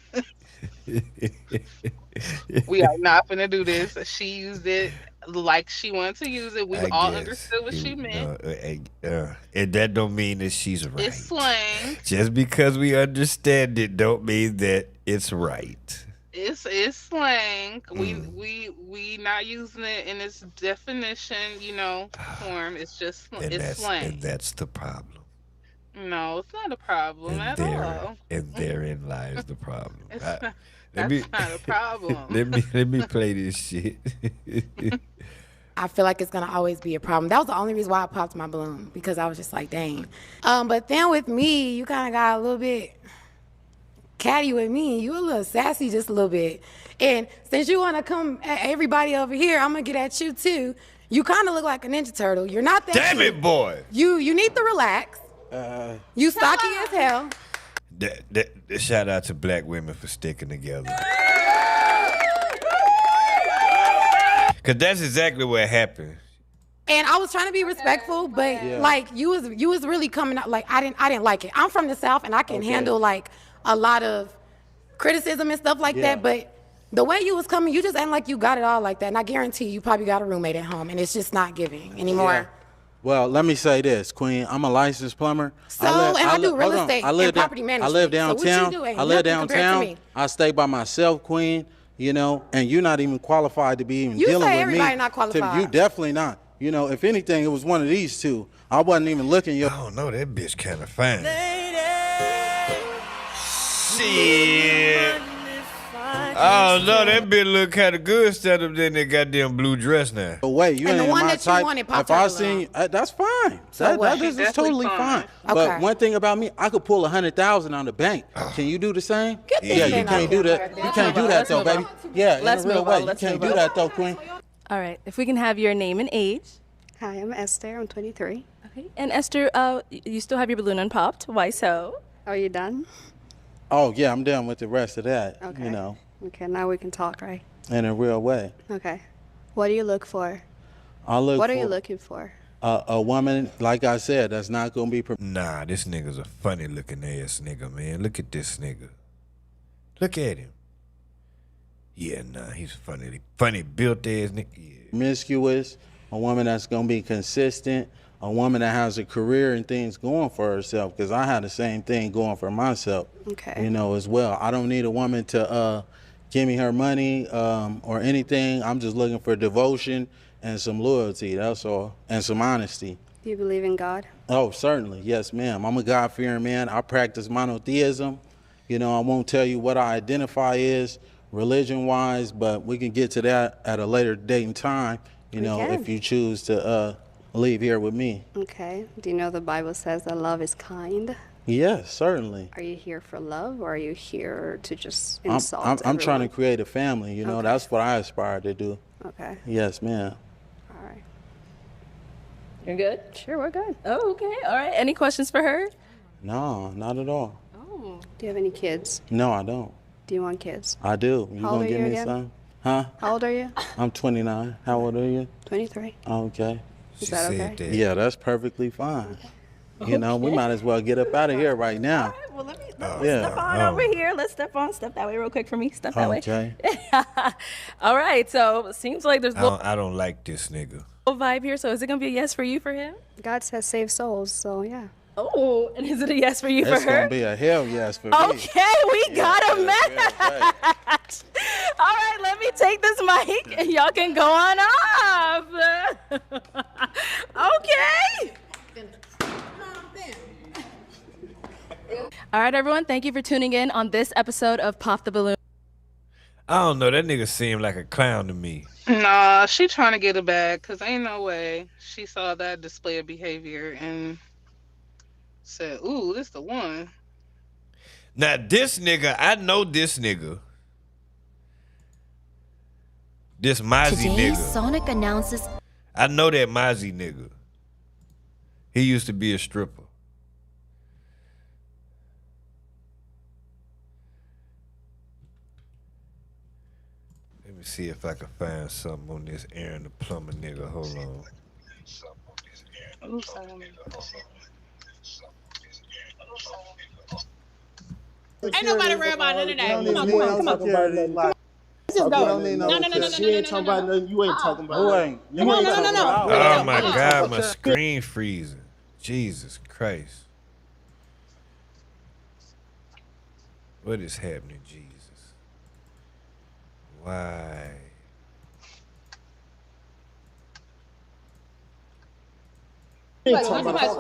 [SPEAKER 1] say.
[SPEAKER 9] We are not finna do this. She used it like she wanted to use it. We all understood what she meant.
[SPEAKER 1] And that don't mean that she's right.
[SPEAKER 9] It's slang.
[SPEAKER 1] Just because we understand it don't mean that it's right.
[SPEAKER 9] It's slang. We not using it in its definition, form. It's just it's slang.
[SPEAKER 1] And that's the problem.
[SPEAKER 9] No, it's not a problem at all.
[SPEAKER 1] And therein lies the problem.
[SPEAKER 9] That's not a problem.
[SPEAKER 1] Let me play this shit.
[SPEAKER 5] I feel like it's going to always be a problem. That was the only reason why I popped my balloon, because I was just like, dang. But then with me, you kind of got a little bit catty with me. You a little sassy just a little bit. And since you want to come at everybody over here, I'm going to get at you too. You kind of look like a Ninja Turtle. You're not that
[SPEAKER 1] Damn
[SPEAKER 5] cute.
[SPEAKER 1] it, boy.
[SPEAKER 5] You need to relax. You stocky as hell.
[SPEAKER 1] Shout out to black women for sticking together. Cause that's exactly what happened.
[SPEAKER 5] And I was trying to be respectful, but you was really coming out like I didn't like it. I'm from the South and I can handle like a lot of criticism and stuff like that, but the way you was coming, you just ain't like you got it all like that. And I guarantee you probably got a roommate at home and it's just not giving anymore.
[SPEAKER 21] Yeah. Well, let me say this, Queen. I'm a licensed plumber.
[SPEAKER 5] I do real estate and property management.
[SPEAKER 21] I live downtown.
[SPEAKER 5] So what you do
[SPEAKER 21] I live
[SPEAKER 5] nothing compared to
[SPEAKER 21] downtown.
[SPEAKER 5] me.
[SPEAKER 21] I stay by myself, Queen. And you're not even qualified to be even
[SPEAKER 5] You
[SPEAKER 21] dealing
[SPEAKER 5] say
[SPEAKER 21] with
[SPEAKER 5] everybody
[SPEAKER 21] me.
[SPEAKER 5] not qualified.
[SPEAKER 21] You definitely not. If anything, it was one of these two. I wasn't even looking.
[SPEAKER 1] I don't know. That bitch kind of fine. Shit. Oh no, that bitch look kind of good instead of that goddamn blue dress now.
[SPEAKER 21] But wait, you
[SPEAKER 5] And the
[SPEAKER 21] ain't
[SPEAKER 5] one
[SPEAKER 21] my
[SPEAKER 5] that you
[SPEAKER 21] type.
[SPEAKER 5] wanted popped
[SPEAKER 21] If I
[SPEAKER 5] her
[SPEAKER 21] seen, that's fine.
[SPEAKER 5] So what?
[SPEAKER 21] That is totally fine. But
[SPEAKER 5] Okay.
[SPEAKER 21] one thing about me, I could pull 100,000 on the bank. Can you do the same?
[SPEAKER 5] Get this
[SPEAKER 21] Yeah, you
[SPEAKER 5] thing
[SPEAKER 21] can't
[SPEAKER 5] out
[SPEAKER 21] do
[SPEAKER 5] here.
[SPEAKER 21] that. You can't do that though, baby. Yeah,
[SPEAKER 20] Let's
[SPEAKER 21] in a real
[SPEAKER 20] move
[SPEAKER 21] way,
[SPEAKER 20] on.
[SPEAKER 21] you
[SPEAKER 20] Let's
[SPEAKER 21] can't
[SPEAKER 20] move
[SPEAKER 21] do
[SPEAKER 20] on.
[SPEAKER 21] that though, Queen.
[SPEAKER 20] All right, if we can have your name and age.
[SPEAKER 23] Hi, I'm Esther. I'm 23.
[SPEAKER 20] Okay. And Esther, you still have your balloon unpopped. Why so?
[SPEAKER 23] Are you done?
[SPEAKER 21] Oh yeah, I'm done with the rest of that.
[SPEAKER 23] Okay. Okay, now we can talk, right?
[SPEAKER 21] In a real way.
[SPEAKER 23] Okay. What do you look for?
[SPEAKER 21] I look.
[SPEAKER 23] What are you looking for?
[SPEAKER 21] a woman, like I said, that's not gonna be.
[SPEAKER 1] Nah, this nigga's a funny looking ass nigga, man. Look at this nigga. Look at him. Yeah, nah, he's funny built ass nigga. Yeah.
[SPEAKER 21] Promiscuous, a woman that's gonna be consistent, a woman that has a career and things going for herself. Because I had the same thing going for myself.
[SPEAKER 23] Okay.
[SPEAKER 21] You know, as well. I don't need a woman to give me her money or anything. I'm just looking for devotion and some loyalty. That's all, and some honesty.
[SPEAKER 23] Do you believe in God?
[SPEAKER 21] Oh, certainly, yes, ma'am. I'm a God-fearing man. I practice monotheism. You know, I won't tell you what I identify as religion-wise, but we can get to that at a later date and time, you know, if you choose to leave here with me.
[SPEAKER 23] Okay. Do you know the Bible says that love is kind?
[SPEAKER 21] Yes, certainly.
[SPEAKER 23] Are you here for love, or are you here to just insult
[SPEAKER 21] I'm trying to
[SPEAKER 23] everyone?
[SPEAKER 21] create a family, you know. That's what I aspire to do.
[SPEAKER 23] Okay.
[SPEAKER 21] Yes, ma'am.
[SPEAKER 23] All right.
[SPEAKER 20] You're good?
[SPEAKER 23] Sure, we're good.
[SPEAKER 20] Oh, okay. All right. Any questions for her?
[SPEAKER 21] No, not at all.
[SPEAKER 23] Oh. Do you have any kids?
[SPEAKER 21] No, I don't.
[SPEAKER 23] Do you want kids?
[SPEAKER 21] I do. You
[SPEAKER 23] How old
[SPEAKER 21] gonna
[SPEAKER 23] are
[SPEAKER 21] give
[SPEAKER 23] you
[SPEAKER 21] me
[SPEAKER 23] again?
[SPEAKER 21] some? Huh?
[SPEAKER 23] How old are you?
[SPEAKER 21] I'm 29. How old are you?
[SPEAKER 23] 23.
[SPEAKER 21] Okay.
[SPEAKER 23] Is that okay?
[SPEAKER 21] Yeah, that's perfectly fine. You know, we might as well get up out of here right now.
[SPEAKER 20] Well, let's
[SPEAKER 21] Yeah.
[SPEAKER 20] step on over here. Let's step that way real quick for me. Step that way.
[SPEAKER 21] Okay.
[SPEAKER 20] All right. So seems like there's a little
[SPEAKER 1] I don't like this nigga.
[SPEAKER 20] vibe here. So is it gonna be a yes for you for him?
[SPEAKER 23] God says save souls, so yeah.
[SPEAKER 20] Oh, and is it a yes for you
[SPEAKER 21] It's
[SPEAKER 20] for her?
[SPEAKER 21] gonna be a hell yes for me.
[SPEAKER 20] Okay, we got a match. All right, let me take this mic and y'all can go on off. Okay. All right, everyone, thank you for tuning in on this episode of Pop the Balloon.
[SPEAKER 1] I don't know. That nigga seemed like a clown to me.
[SPEAKER 9] Nah, she trying to get it back because ain't no way she saw that display of behavior and said, ooh, this the one.
[SPEAKER 1] Now, this nigga, I know this nigga. This Mozzie
[SPEAKER 15] Today,
[SPEAKER 1] nigga.
[SPEAKER 15] Sonic announces.
[SPEAKER 1] I know that Mozzie nigga. He used to be a stripper. Let me see if I can find something on this Aaron the Plumber nigga. Hold on.
[SPEAKER 14] Ain't nobody worried about none of that. Come on. Let's just go. No.
[SPEAKER 10] She ain't talking about nothing. You ain't talking about.
[SPEAKER 21] Who ain't?
[SPEAKER 14] Come on, no.
[SPEAKER 1] Oh my God, my screen freezing. Jesus Christ. What is happening, Jesus? Why?
[SPEAKER 10] You ain't talking about.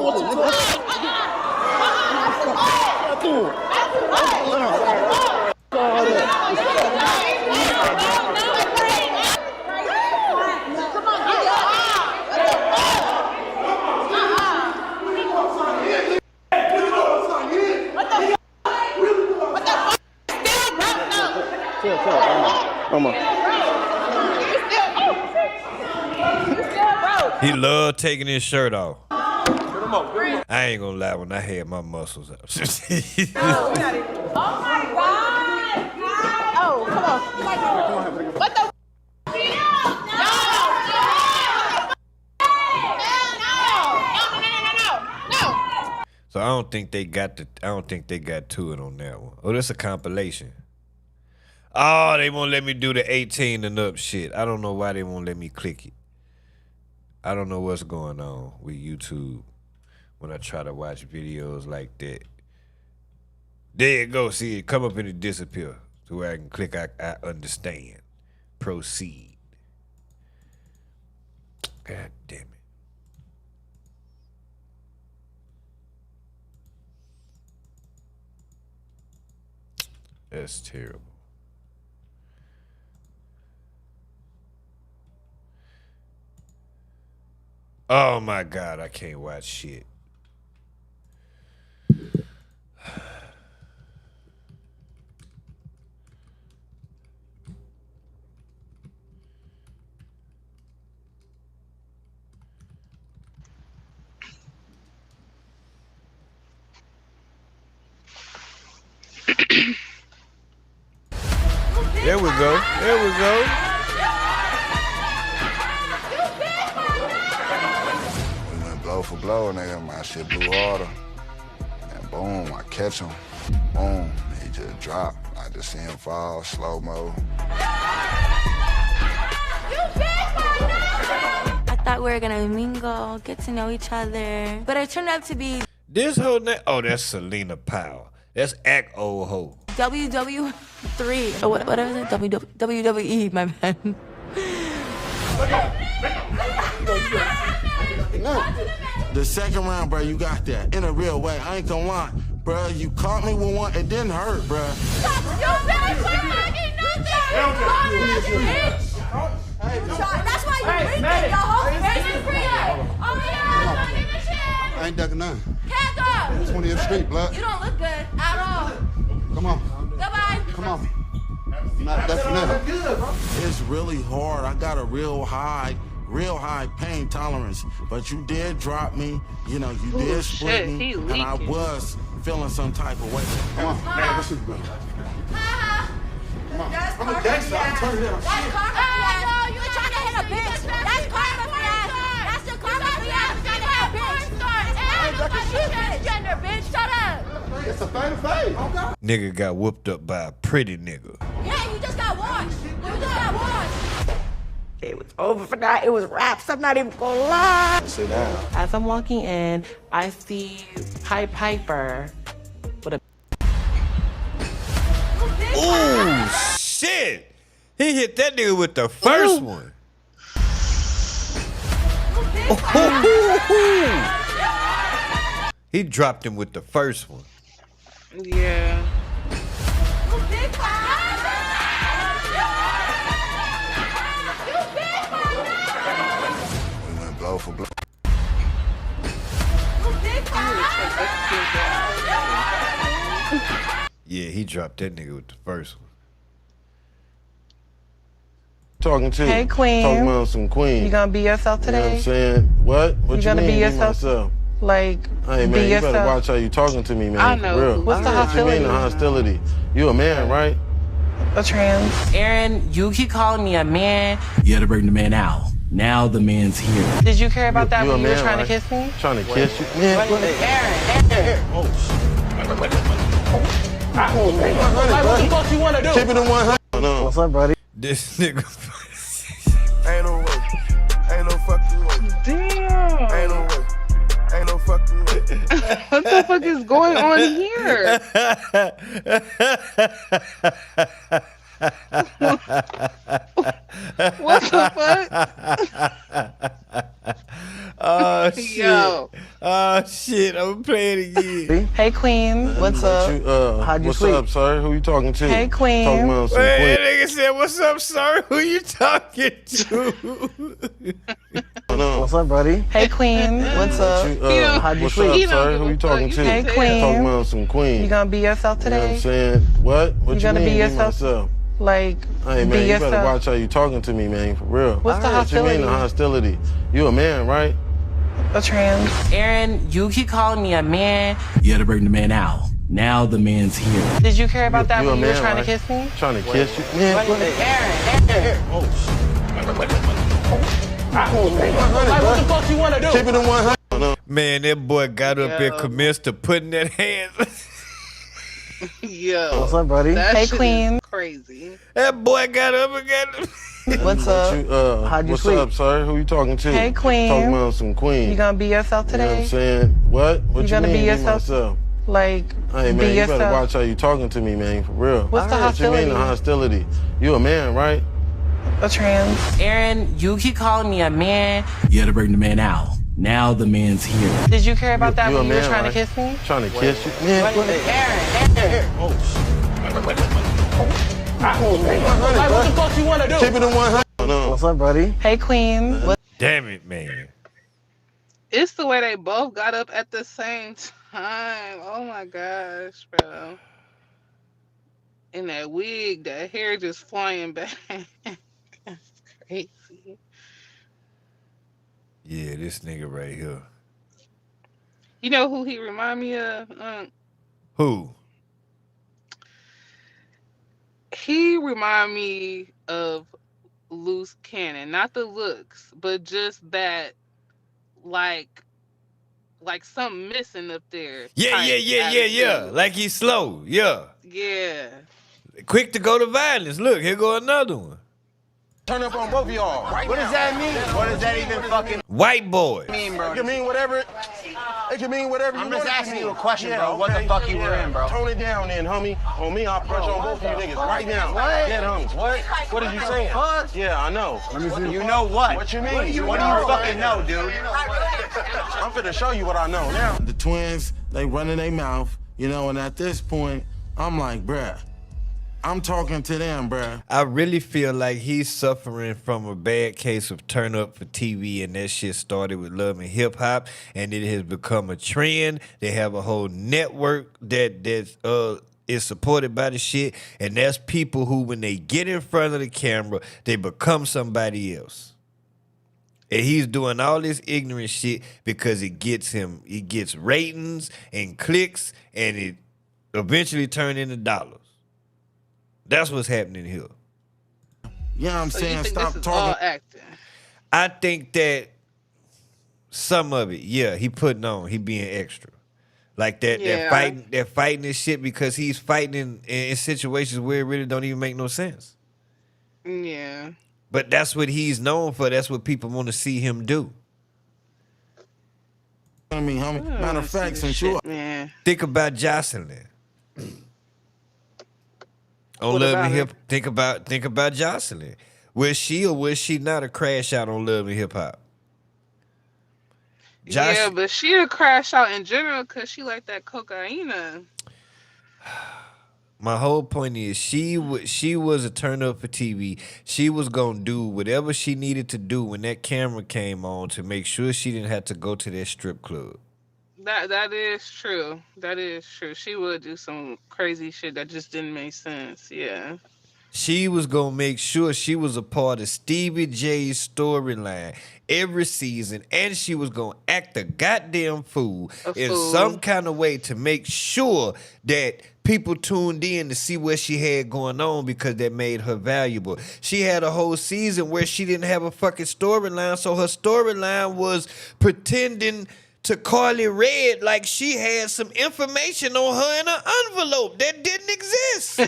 [SPEAKER 10] Come on.
[SPEAKER 1] He loved taking his shirt off. I ain't gonna lie, when I had my muscles out.
[SPEAKER 14] Oh my God! Oh, come on. What the? No.
[SPEAKER 1] So I don't think they got to it on that one. Oh, that's a compilation. Oh, they won't let me do the 18 and up shit. I don't know why they won't let me click it. I don't know what's going on with YouTube when I try to watch videos like that. There you go. See it come up and it disappear to where I can click I understand. Proceed. God damn it. That's terrible. Oh my God, I can't watch shit. There we go. There we go.
[SPEAKER 19] blow, nigga, my shit blew harder. And boom, I catch him. Boom, he just dropped. I just see him fall, slow mo.
[SPEAKER 11] I thought we were gonna mingle, get to know each other, but it turned out to be
[SPEAKER 1] This whole name, oh, that's Selena Powell. That's act old hoe.
[SPEAKER 11] WW3 or whatever is it? WWE, my bad.
[SPEAKER 21] The second round, bro, you got that. In a real way, I ain't gonna lie. Bro, you caught me with one, it didn't hurt, bro.
[SPEAKER 11] That's why you leaking, your whole face is free.
[SPEAKER 19] I ain't ducking none.
[SPEAKER 11] Hands up!
[SPEAKER 19] 20th Street, blood.
[SPEAKER 11] You don't look good at all.
[SPEAKER 19] Come on.
[SPEAKER 11] Goodbye.
[SPEAKER 19] Come on. Not definitely.
[SPEAKER 21] It's really hard. I got a real high pain tolerance. But you did drop me. You know, you did split me. And I was feeling some type of way.
[SPEAKER 19] Come on. Man, let's see, bro.
[SPEAKER 11] I'm a gangster. I'm turning it up. That's karma. No, you were trying to hit a bitch. That's karma for ass. That's the karma for ass. Trying to hit a bitch. She's transgender, bitch. Shut up.
[SPEAKER 19] It's a fade to fade. Okay.
[SPEAKER 1] Nigga got whooped up by a pretty nigga.
[SPEAKER 11] Yeah, you just got washed.
[SPEAKER 14] It was over for that. It was raps. I'm not even gonna lie.
[SPEAKER 19] Sit down.
[SPEAKER 14] As I'm walking in, I see Piper with a.
[SPEAKER 1] Ooh, shit! He hit that nigga with the first one. He dropped him with the first one.
[SPEAKER 9] Yeah.
[SPEAKER 19] We went blow for blow.
[SPEAKER 1] Yeah, he dropped that nigga with the first one.
[SPEAKER 21] Talking to
[SPEAKER 14] Hey, queen.
[SPEAKER 21] Talking about some queen.
[SPEAKER 14] You gonna be yourself
[SPEAKER 21] You know what
[SPEAKER 14] today?
[SPEAKER 21] I'm saying? What? What
[SPEAKER 14] You
[SPEAKER 21] you
[SPEAKER 14] gonna
[SPEAKER 21] mean?
[SPEAKER 14] be yourself?
[SPEAKER 21] Myself?
[SPEAKER 14] Like,
[SPEAKER 21] Hey, man,
[SPEAKER 14] be
[SPEAKER 21] you
[SPEAKER 14] yourself.
[SPEAKER 21] better watch how you talking to me, man.
[SPEAKER 9] I know.
[SPEAKER 21] For real.
[SPEAKER 14] What's the
[SPEAKER 21] What you mean, the
[SPEAKER 14] hostility?
[SPEAKER 21] hostility? You a man, right?
[SPEAKER 14] A trans.
[SPEAKER 12] Aaron, you keep calling me a man. You had to bring the man out. Now the man's here.
[SPEAKER 14] Did you care about that
[SPEAKER 21] You
[SPEAKER 14] when
[SPEAKER 21] a
[SPEAKER 14] you were
[SPEAKER 21] man,
[SPEAKER 14] trying
[SPEAKER 21] right?
[SPEAKER 14] to kiss me?
[SPEAKER 21] Trying to kiss you? Man,
[SPEAKER 14] Aaron.
[SPEAKER 21] Oh,
[SPEAKER 14] Like, what the fuck you wanna do?
[SPEAKER 21] keep it in 100. No.
[SPEAKER 10] What's up, buddy?
[SPEAKER 1] This nigga.
[SPEAKER 8] Ain't no way. Ain't no fucking way.
[SPEAKER 9] Damn.
[SPEAKER 8] Ain't no way. Ain't no fucking way.
[SPEAKER 9] What the fuck is going on here? What the fuck?
[SPEAKER 1] Oh shit.
[SPEAKER 9] Yo.
[SPEAKER 1] Oh shit. I'm gonna play it again.
[SPEAKER 14] Hey, queen. What's up?
[SPEAKER 10] How'd you
[SPEAKER 21] What's
[SPEAKER 10] sleep?
[SPEAKER 21] up, sir? Who you talking to?
[SPEAKER 14] Hey, queen.
[SPEAKER 21] Talking about some
[SPEAKER 1] Wait, that
[SPEAKER 21] queen.
[SPEAKER 1] nigga said, "What's up, sir? Who you talking to?"
[SPEAKER 21] No.
[SPEAKER 10] What's up, buddy?
[SPEAKER 14] Hey, queen. What's up?
[SPEAKER 10] How'd you
[SPEAKER 21] What's
[SPEAKER 10] sleep?
[SPEAKER 21] up,
[SPEAKER 9] He don't
[SPEAKER 21] sir?
[SPEAKER 9] give
[SPEAKER 21] Who
[SPEAKER 9] a
[SPEAKER 21] you talking
[SPEAKER 9] fuck.
[SPEAKER 21] to?
[SPEAKER 9] You
[SPEAKER 14] Hey,
[SPEAKER 9] can
[SPEAKER 14] queen.
[SPEAKER 21] Talking about some queen.
[SPEAKER 14] You gonna be yourself
[SPEAKER 21] You know what I'm
[SPEAKER 14] today?
[SPEAKER 21] saying? What? What
[SPEAKER 14] You
[SPEAKER 21] you
[SPEAKER 14] gonna
[SPEAKER 21] mean?
[SPEAKER 14] be
[SPEAKER 21] Be
[SPEAKER 14] yourself?
[SPEAKER 21] myself.
[SPEAKER 14] Like,
[SPEAKER 21] Hey, man,
[SPEAKER 14] be
[SPEAKER 21] you
[SPEAKER 14] yourself.
[SPEAKER 21] better watch how you talking to me, man, for real.
[SPEAKER 14] What's the
[SPEAKER 21] What you mean, the
[SPEAKER 14] hostility?
[SPEAKER 21] hostility? You a man, right?
[SPEAKER 14] A trans.
[SPEAKER 12] Aaron, you keep calling me a man. You had to bring the man out. Now the man's here.
[SPEAKER 14] Did you care about that
[SPEAKER 21] You a
[SPEAKER 14] when you were
[SPEAKER 21] man,
[SPEAKER 14] trying
[SPEAKER 21] right?
[SPEAKER 14] to kiss me?
[SPEAKER 21] Trying to kiss you? Man,
[SPEAKER 14] Aaron.
[SPEAKER 21] oh,
[SPEAKER 14] Like, what the fuck you wanna do?
[SPEAKER 21] keep it in 100. No.
[SPEAKER 1] Man, that boy got up and commenced to putting that hand.
[SPEAKER 9] Yo.
[SPEAKER 10] What's up, buddy?
[SPEAKER 9] That
[SPEAKER 14] Hey,
[SPEAKER 9] shit
[SPEAKER 14] queen.
[SPEAKER 9] is crazy.
[SPEAKER 1] That boy got up and got.
[SPEAKER 14] What's up?
[SPEAKER 10] How'd you
[SPEAKER 21] What's
[SPEAKER 10] sleep?
[SPEAKER 21] up, sir? Who you talking to?
[SPEAKER 14] Hey, queen.
[SPEAKER 21] Talking about some queen.
[SPEAKER 14] You gonna be yourself
[SPEAKER 21] You know what I'm
[SPEAKER 14] today?
[SPEAKER 21] saying? What? What
[SPEAKER 14] You
[SPEAKER 21] you
[SPEAKER 14] gonna
[SPEAKER 21] mean?
[SPEAKER 14] be yourself?
[SPEAKER 21] Myself?
[SPEAKER 14] Like,
[SPEAKER 21] Hey, man,
[SPEAKER 14] be
[SPEAKER 21] you
[SPEAKER 14] yourself.
[SPEAKER 21] better watch how you talking to me, man, for real.
[SPEAKER 14] What's the
[SPEAKER 21] What you mean, the
[SPEAKER 14] hostility?
[SPEAKER 21] hostility? You a man, right?
[SPEAKER 14] A trans.
[SPEAKER 12] Aaron, you keep calling me a man. You had to bring the man out. Now the man's here.
[SPEAKER 14] Did you care about that
[SPEAKER 21] You a
[SPEAKER 14] when you were
[SPEAKER 21] man,
[SPEAKER 14] trying
[SPEAKER 21] right?
[SPEAKER 14] to kiss me?
[SPEAKER 21] Trying to kiss you? Man,
[SPEAKER 14] Aaron.
[SPEAKER 21] oh,
[SPEAKER 14] Like, what the fuck you wanna do?
[SPEAKER 21] keep it in 100. No.
[SPEAKER 10] What's up, buddy?
[SPEAKER 14] Hey, queen.
[SPEAKER 1] Damn it, man.
[SPEAKER 9] It's the way they both got up at the same time. Oh my gosh, bro. In that wig, that hair just flying back. That's crazy.
[SPEAKER 1] Yeah, this nigga right here.
[SPEAKER 9] You know who he remind me of?
[SPEAKER 1] Who?
[SPEAKER 9] He remind me of Loose Cannon. Not the looks, but just that, like, like something missing up there.
[SPEAKER 1] Yeah. Like he's slow. Yeah.
[SPEAKER 9] Yeah.
[SPEAKER 1] Quick to go to violence. Look, here go another one.
[SPEAKER 8] Turn up on both of y'all. What does that mean? What does that even fucking
[SPEAKER 1] white boy?
[SPEAKER 8] It can mean whatever. It can mean whatever. I'm just asking you a question, bro. What the fuck you were in, bro? Tone it down, then, homie. On me, I'll punch on both of you niggas right now. What? Dead homies. What? What are you saying? Yeah, I know. Let me see. You know what? What you mean? What do you fucking know, dude? I'm finna show you what I know now. The twins, they running their mouth, you know, and at this point, I'm like, bruh. I'm talking to them, bruh.
[SPEAKER 1] I really feel like he's suffering from a bad case of turn up for TV, and that shit started with Love and Hip Hop, and it has become a trend. They have a whole network that is supported by the shit, and that's people who, when they get in front of the camera, they become somebody else. And he's doing all this ignorant shit because it gets ratings and clicks, and it eventually turns into dollars. That's what's happening here.
[SPEAKER 8] Yeah, I'm saying
[SPEAKER 9] stop talking. All acting.
[SPEAKER 1] I think that some of it, yeah, he putting on, he being extra. Like that fighting this shit because he's fighting in situations where it really don't even make no sense.
[SPEAKER 9] Yeah.
[SPEAKER 1] But that's what he's known for. That's what people want to see him do.
[SPEAKER 8] I mean, homie, matter of fact, since you
[SPEAKER 1] think about Jocelyn. On Love and Hip, think about Jocelyn. Was she or was she not a crash out on Love and Hip Hop?
[SPEAKER 9] Yeah, but she a crash out in general because she like that cocaine.
[SPEAKER 1] My whole point is she was a turn up for TV. She was gonna do whatever she needed to do when that camera came on to make sure she didn't have to go to that strip club.
[SPEAKER 9] That is true. That is true. She would do some crazy shit that just didn't make sense. Yeah.
[SPEAKER 1] She was going to make sure she was a part of Stevie J's storyline every season, and she was going to act a goddamn fool in some kind of way to make sure that people tuned in to see what she had going on because that made her valuable. She had a whole season where she didn't have a fucking storyline, so her storyline was pretending to Carly Red like she had some information on her in an envelope that didn't exist.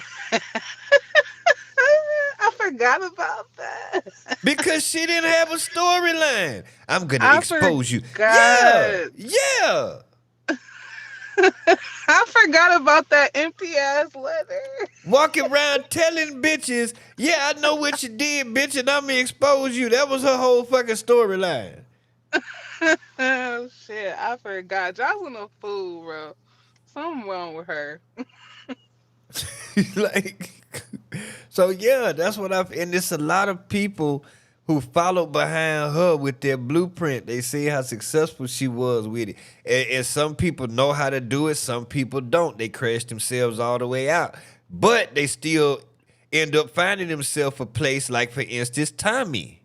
[SPEAKER 9] I forgot about that.
[SPEAKER 1] Because she didn't have a storyline. I'm going to expose you.
[SPEAKER 9] Yeah. I forgot about that empty ass letter.
[SPEAKER 1] Walking around telling bitches, yeah, I know what you did, bitch, and I'm going to expose you. That was her whole fucking storyline.
[SPEAKER 9] Oh, shit, I forgot. Jocelyn a fool, bro. Something wrong with her.
[SPEAKER 1] So yeah, that's what and it's a lot of people who followed behind her with their blueprint. They see how successful she was with it. And some people know how to do it, some people don't. They crash themselves all the way out. But they still end up finding themselves a place, like for instance, Tommy.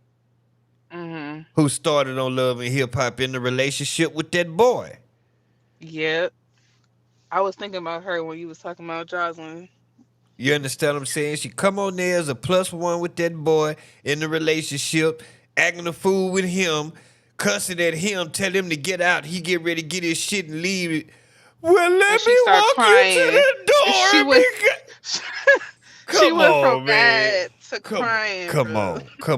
[SPEAKER 9] Mm-hmm.
[SPEAKER 1] Who started on Love and Hip Hop in the relationship with that boy.
[SPEAKER 9] Yep. I was thinking about her when you was talking about Jocelyn.
[SPEAKER 1] You understand what I'm saying? She come on there as a +1 with that boy in the relationship, acting a fool with him, cussing at him, tell him to get out. He get ready to get his shit and leave it. Well, let me walk you to the door.
[SPEAKER 9] She went from bad to crying.
[SPEAKER 1] Come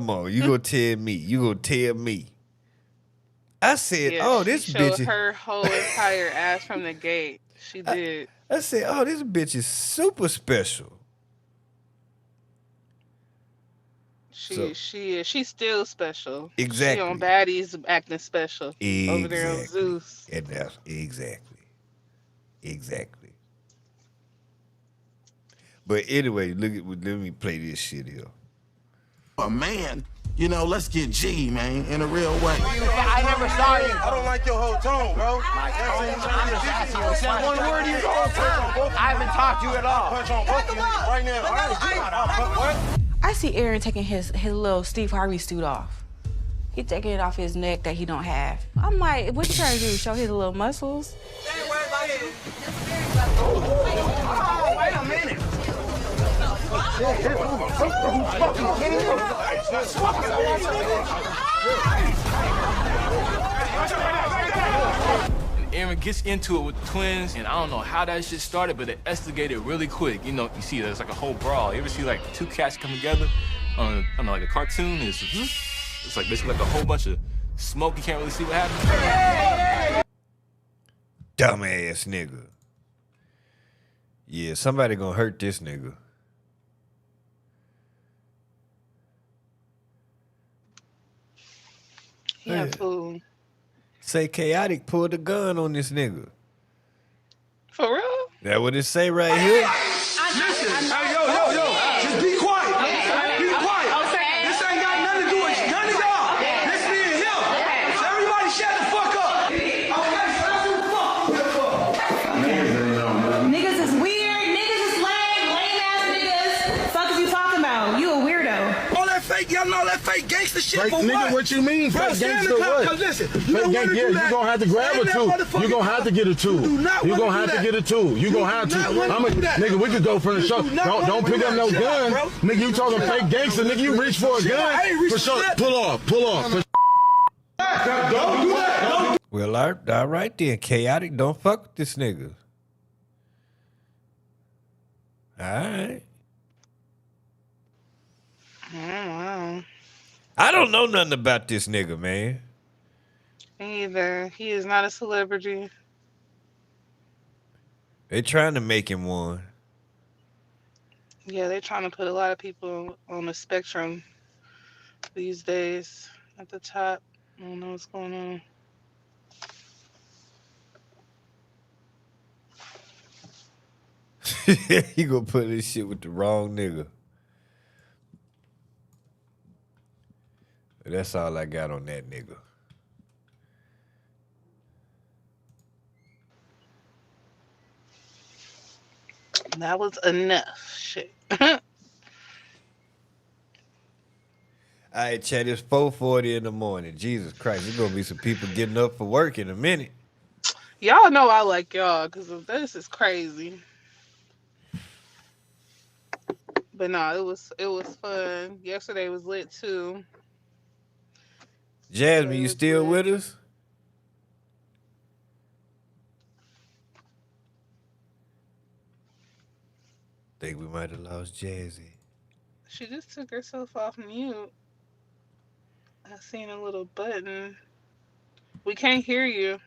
[SPEAKER 1] on. You gonna tell me. I said, this bitch.
[SPEAKER 9] Showed her whole entire ass from the gate. She did.
[SPEAKER 1] I said, this bitch is super special.
[SPEAKER 9] She's still special.
[SPEAKER 1] Exactly.
[SPEAKER 9] She on Baddies acting special. Exactly. Over there on Zeus.
[SPEAKER 1] And that's exactly. But anyway, let me play this shit here.
[SPEAKER 8] A man, you know, let's get G, man, in a real way.
[SPEAKER 10] I never saw you.
[SPEAKER 8] I don't like your whole tone, bro.
[SPEAKER 10] I'm just asking you. Said one word to you the whole time. I haven't talked to you at all.
[SPEAKER 8] Punch on both of you right now. What?
[SPEAKER 13] I see Aaron taking his little Steve Harvey suit off. He taking it off his neck that he don't have. I'm like, what you trying to do? Show his little muscles?
[SPEAKER 10] Oh, wait a minute.
[SPEAKER 16] Cameron gets into it with the twins, and I don't know how that shit started, but it escalated really quick. You know, you see there's like a whole brawl. You ever see like two cats come together on like a cartoon? It's like basically like a whole bunch of smoke. You can't really see what happens.
[SPEAKER 1] Dumbass nigga. Yeah, somebody gonna hurt this nigga.
[SPEAKER 9] Yeah, fool.
[SPEAKER 1] Say Chaotic pulled a gun on this nigga.
[SPEAKER 9] For real?
[SPEAKER 1] That what it say right here?
[SPEAKER 8] Listen, hey, yo, just be quiet. Be quiet. This ain't got nothing to do with none of y'all. This me and him. So everybody shut the fuck up. Okay, so that's who the fuck.
[SPEAKER 11] Niggas is weird. Niggas is lame ass niggas. Fuck is you talking about? You a weirdo.
[SPEAKER 8] All that fake, y'all know that fake gangster shit
[SPEAKER 21] Fake
[SPEAKER 8] for
[SPEAKER 21] nigga,
[SPEAKER 8] what?
[SPEAKER 21] what you mean?
[SPEAKER 8] Bro,
[SPEAKER 21] Fake
[SPEAKER 8] stand
[SPEAKER 21] gangster
[SPEAKER 8] in the car,
[SPEAKER 21] what?
[SPEAKER 8] 'cause listen, you
[SPEAKER 21] Fake
[SPEAKER 8] don't
[SPEAKER 21] gang,
[SPEAKER 8] want to
[SPEAKER 21] yeah,
[SPEAKER 8] do that.
[SPEAKER 21] you gonna have to grab
[SPEAKER 8] Stand
[SPEAKER 21] a
[SPEAKER 8] that
[SPEAKER 21] two.
[SPEAKER 8] motherfucker
[SPEAKER 21] You gonna have to get a two.
[SPEAKER 8] do not
[SPEAKER 21] You
[SPEAKER 8] wanna
[SPEAKER 21] gonna
[SPEAKER 8] do
[SPEAKER 21] have to
[SPEAKER 8] that.
[SPEAKER 21] get a two. You gonna have
[SPEAKER 8] do
[SPEAKER 21] to.
[SPEAKER 8] not wanna
[SPEAKER 21] I'm a
[SPEAKER 8] do that.
[SPEAKER 21] nigga. We could go from the show.
[SPEAKER 8] do not
[SPEAKER 21] Don't
[SPEAKER 8] wanna
[SPEAKER 21] pick
[SPEAKER 8] do
[SPEAKER 21] up no
[SPEAKER 8] that. Chill out,
[SPEAKER 21] gun,
[SPEAKER 8] bro.
[SPEAKER 21] nigga. You talking fake gangster, nigga? You reach for a
[SPEAKER 8] Chill out.
[SPEAKER 21] gun
[SPEAKER 8] I ain't reach
[SPEAKER 21] for
[SPEAKER 8] for
[SPEAKER 21] sure.
[SPEAKER 8] nothing.
[SPEAKER 21] Pull off.
[SPEAKER 8] Don't do that. Don't.
[SPEAKER 1] Well, all right then. Chaotic, don't fuck with this nigga. All right.
[SPEAKER 9] Wow.
[SPEAKER 1] I don't know nothing about this nigga, man.
[SPEAKER 9] Me either. He is not a celebrity.
[SPEAKER 1] They trying to make him one.
[SPEAKER 9] Yeah, they're trying to put a lot of people on the spectrum these days at the top. I don't know what's going on.
[SPEAKER 1] You gonna put this shit with the wrong nigga. That's all I got on that nigga.
[SPEAKER 9] That was enough. Shit.
[SPEAKER 1] All right, Chad, it's 4:40 in the morning. Jesus Christ, there's gonna be some people getting up for work in a minute.
[SPEAKER 9] Y'all know I like y'all because this is crazy. But no, it was fun. Yesterday was lit too.
[SPEAKER 1] Jasmine, you still with us? Think we might have lost Jazzy.
[SPEAKER 9] She just took herself off mute. I seen a little button. We can't hear you,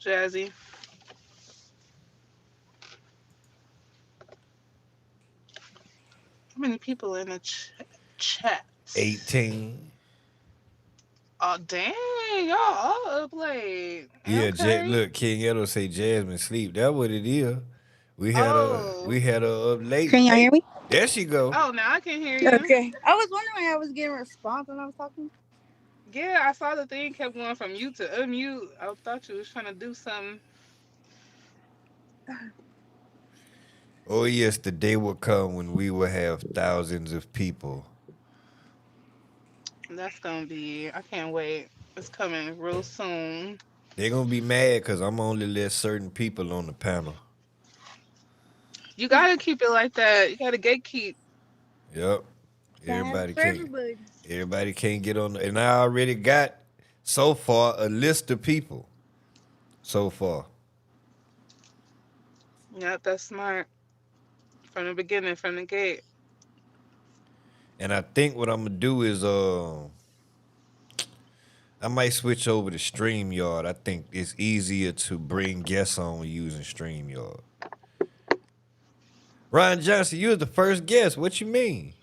[SPEAKER 9] Jazzy. How many people in the chat?
[SPEAKER 1] 18.
[SPEAKER 9] Oh dang, y'all all up late.
[SPEAKER 1] Yeah,
[SPEAKER 9] Okay.
[SPEAKER 1] look, King Edo say Jasmine sleep. That's what it is. We had her up late.
[SPEAKER 4] Can y'all hear me?
[SPEAKER 1] There she go.
[SPEAKER 9] Oh, now I can hear you.
[SPEAKER 4] Okay. I was wondering I was getting a response when I was talking.
[SPEAKER 9] Yeah, I saw the thing kept going from mute to unmute. I thought you was trying to do something.
[SPEAKER 1] Oh yes, the day will come when we will have thousands of people.
[SPEAKER 9] That's gonna be. I can't wait. It's coming real soon.
[SPEAKER 1] They're gonna be mad because I'm only let certain people on the panel.
[SPEAKER 9] You gotta keep it like that. You gotta gatekeep.
[SPEAKER 1] Yep. Everybody can't get on. And I already got so far a list of people. So far.
[SPEAKER 9] Yep, that's smart. From the beginning, from the gate.
[SPEAKER 1] And I think what I'm gonna do is I might switch over to StreamYard. I think it's easier to bring guests on using StreamYard. Ryan Johnson, you was the first guest. What you mean?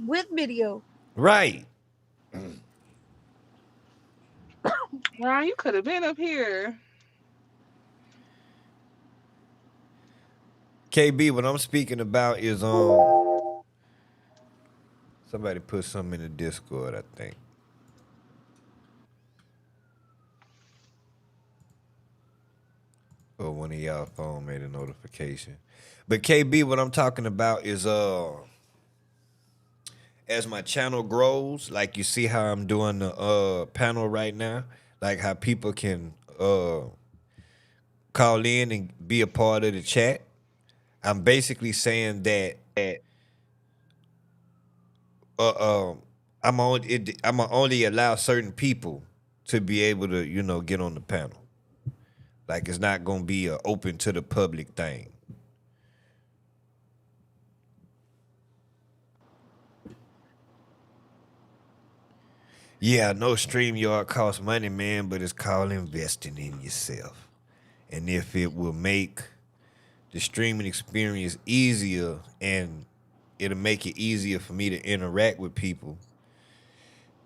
[SPEAKER 4] With video.
[SPEAKER 1] Right.
[SPEAKER 9] Ryan, you could have been up here.
[SPEAKER 1] KB, what I'm speaking about is somebody put something in the Discord, I think. Or one of y'all phone made a notification. But KB, what I'm talking about is as my channel grows, like you see how I'm doing the panel right now, like how people can call in and be a part of the chat. I'm basically saying that I'm only allow certain people to be able to, you know, get on the panel. Like, it's not going to be a open to the public thing. Yeah, I know StreamYard costs money, man, but it's called investing in yourself. And if it will make the streaming experience easier and it'll make it easier for me to interact with people,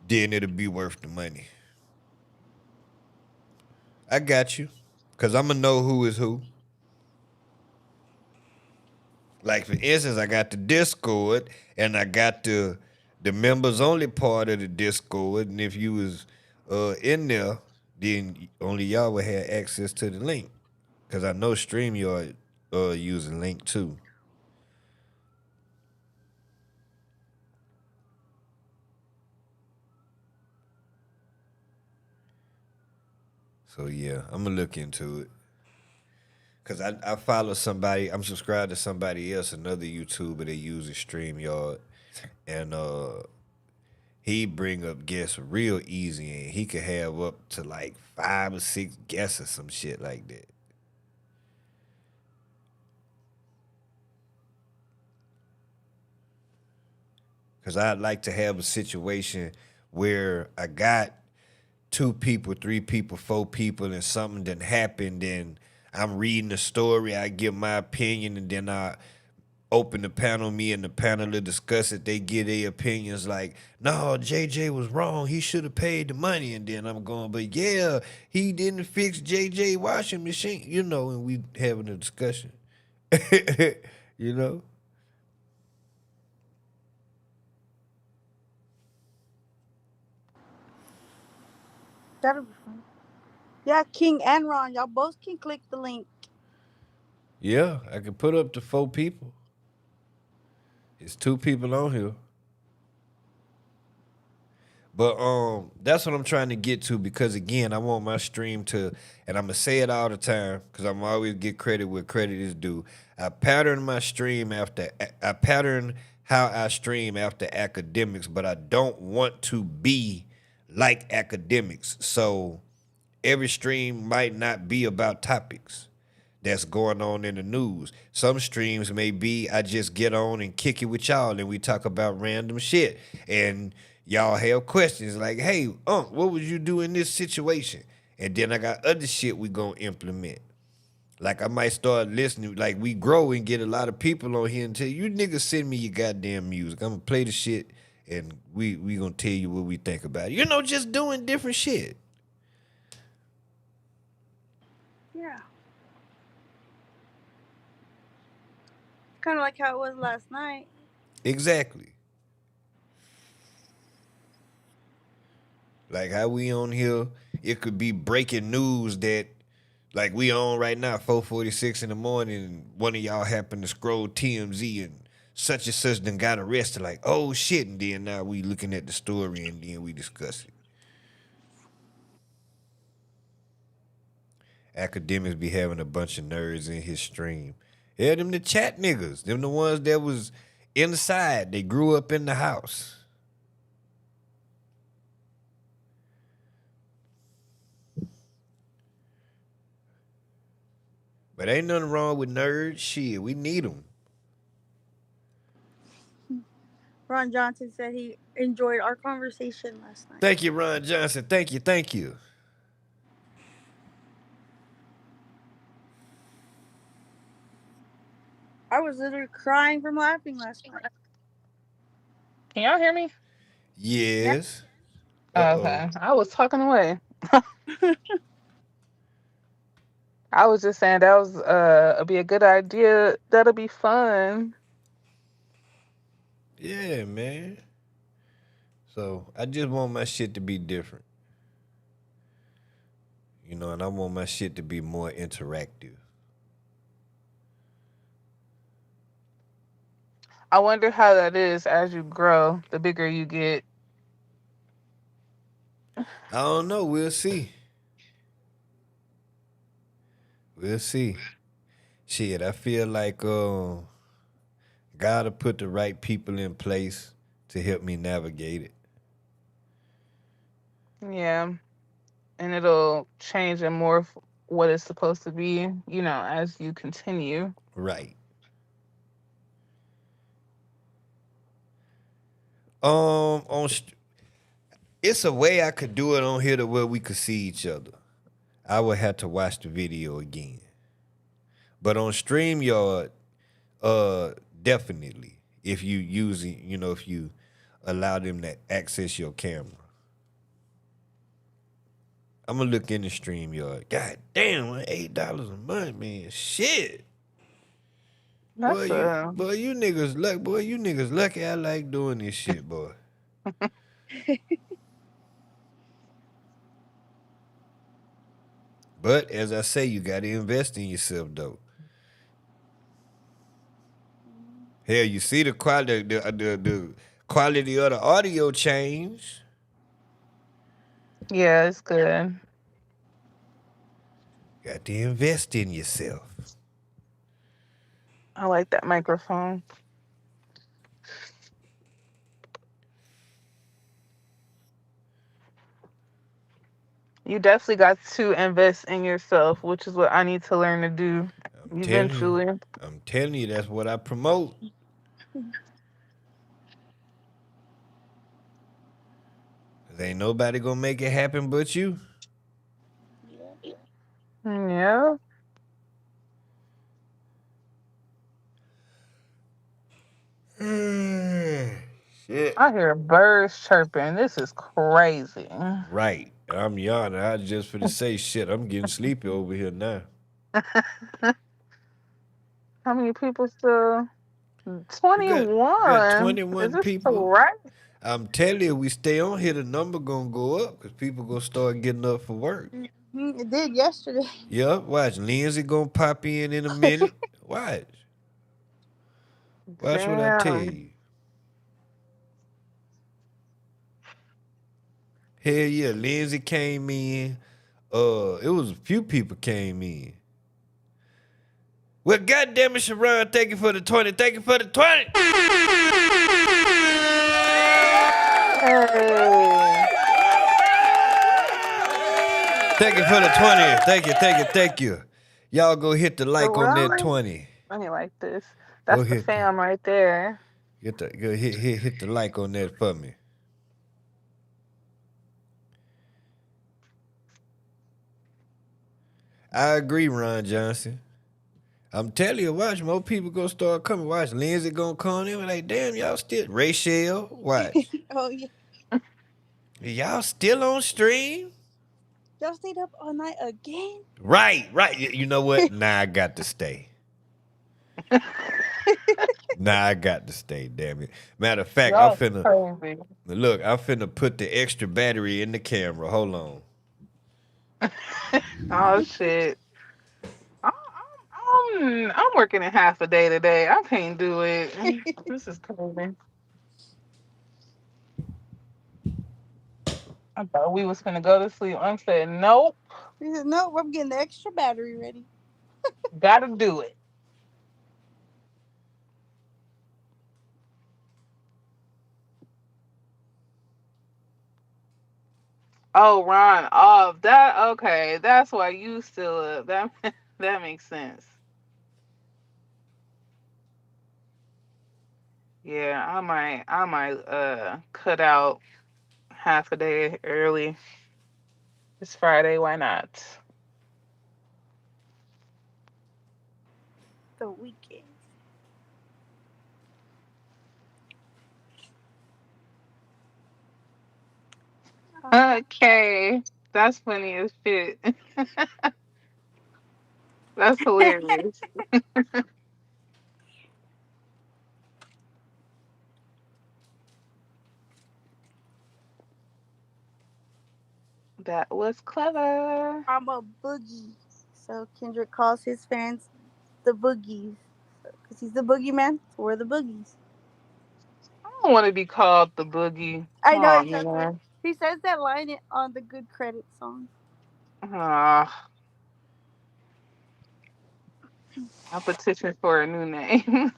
[SPEAKER 1] then it'll be worth the money. I got you. Because I'm going to know who is who. Like, for instance, I got the Discord and I got the members only part of the Discord. And if you was in there, then only y'all would have access to the link. Because I know StreamYard use a link too. So yeah, I'm gonna look into it. Cause I follow somebody, I'm subscribed to somebody else, another YouTuber that uses StreamYard. And he bring up guests real easy and he could have up to like 5 or 6 guests or some shit like that. Cause I'd like to have a situation where I got 2 people, 3 people, 4 people, and something done happened, and I'm reading the story, I give my opinion, and then I open the panel, me and the panel to discuss it. They give their opinions like, no, JJ was wrong. He should have paid the money. And then I'm going, but yeah, he didn't fix JJ washing machine, you know, and we having a discussion, you know?
[SPEAKER 4] That'll be fun. Yeah, King and Ron, y'all both can click the link.
[SPEAKER 1] Yeah, I can put up to 4 people. It's 2 people on here. But that's what I'm trying to get to, because again, I want my stream to, and I'm gonna say it all the time, because I'm always get credit where credit is due. I pattern my stream after, I pattern how I stream after academics, but I don't want to be like academics. So every stream might not be about topics that's going on in the news. Some streams may be I just get on and kick it with y'all and we talk about random shit. And y'all have questions like, hey, what would you do in this situation? And then I got other shit we gonna implement. Like I might start listening, like we grow and get a lot of people on here and tell you niggas send me your goddamn music. I'm gonna play the shit and we gonna tell you what we think about it. You know, just doing different shit.
[SPEAKER 4] Yeah. Kind of like how it was last night.
[SPEAKER 1] Exactly. Like how we on here, it could be breaking news that, like we on right now, 4:46 in the morning, and one of y'all happen to scroll TMZ and such and such done got arrested. Like, oh shit, and then now we looking at the story and then we discuss it. Academics be having a bunch of nerds in his stream. Yeah, them the chat niggas. Them the ones that was inside. They grew up in the house. But ain't nothing wrong with nerds. Shit, we need them.
[SPEAKER 4] Ron Johnson said he enjoyed our conversation last night.
[SPEAKER 1] Thank you, Ron Johnson. Thank you, thank you.
[SPEAKER 4] I was literally crying from laughing last night.
[SPEAKER 9] Can y'all hear me?
[SPEAKER 1] Yes.
[SPEAKER 9] Okay. I was talking away. I was just saying that was be a good idea. That'll be fun.
[SPEAKER 1] Yeah, man. So I just want my shit to be different. You know, and I want my shit to be more interactive.
[SPEAKER 9] I wonder how that is as you grow, the bigger you get.
[SPEAKER 1] I don't know. We'll see. We'll see. Shit, I feel like gotta put the right people in place to help me navigate it.
[SPEAKER 9] Yeah. and it'll change and morph what it's supposed to be, you know, as you continue.
[SPEAKER 1] Right. It's a way I could do it on here to where we could see each other. I would have to watch the video again. But on StreamYard, definitely. If you using, if you allow them to access your camera. I'm gonna look in the StreamYard. God damn, $8 a month, man. Shit. Boy, you niggas lucky I like doing this shit, boy. But as I say, you gotta invest in yourself though. Hell, you see the quality, the quality of the audio change.
[SPEAKER 9] Yeah, it's good.
[SPEAKER 1] Got to invest in yourself.
[SPEAKER 9] I like that microphone. You definitely got to invest in yourself, which is what I need to learn to do eventually.
[SPEAKER 1] I'm telling you, that's what I promote. There ain't nobody gonna make it happen but you.
[SPEAKER 9] Yeah.
[SPEAKER 1] Shit.
[SPEAKER 9] I hear birds chirping. This is crazy.
[SPEAKER 1] Right. I'm yawning. I just for to say shit. I'm getting sleepy over here now.
[SPEAKER 9] How many people still? 21.
[SPEAKER 1] We got 21
[SPEAKER 9] is this
[SPEAKER 1] people.
[SPEAKER 9] Right?
[SPEAKER 1] I'm telling you, we stay on here, the number gonna go up because people gonna start getting up for work.
[SPEAKER 4] It did yesterday.
[SPEAKER 1] Yep, watch. Lindsay gonna pop in a minute. Watch. Watch what I tell you. Hell yeah, Lindsay came in. It was a few people came in. Well, goddamn it, Sharon, thank you for the 20. Thank you for the 20. Thank you for the 20. Thank you. Y'all go hit the like on that 20.
[SPEAKER 9] Let me like this. That's the fam right there.
[SPEAKER 1] Go hit the like on that for me. I agree, Ron Johnson. I'm telling you, watch, more people gonna start coming. Watch, Lindsay gonna come in like, damn, y'all still Rachel, watch.
[SPEAKER 4] Oh yeah.
[SPEAKER 1] Y'all still on stream?
[SPEAKER 4] Y'all stayed up all night again?
[SPEAKER 1] Right. You know what? Nah, I got to stay. Damn it. Matter of fact, I'm finna put the extra battery in the camera. Hold on.
[SPEAKER 9] Oh shit. I'm working in half a day today. I can't do it. This is crazy. I thought we was gonna go to sleep. I said nope.
[SPEAKER 4] He said, nope, I'm getting the extra battery ready.
[SPEAKER 9] Gotta do it. Oh, Ron, that okay. That's why you still up. That makes sense. Yeah, I might cut out half a day early. It's Friday, why not?
[SPEAKER 4] The weekend.
[SPEAKER 9] Okay. That's funny as shit. That's hilarious. That was clever.
[SPEAKER 4] I'm a boogie. So Kendrick calls his fans the boogies. Because he's the boogeyman, so we're the boogies.
[SPEAKER 9] I don't want to be called the boogie.
[SPEAKER 4] I know.
[SPEAKER 9] Man.
[SPEAKER 4] He says that line on the Good Credit song.
[SPEAKER 9] I petition for a new name.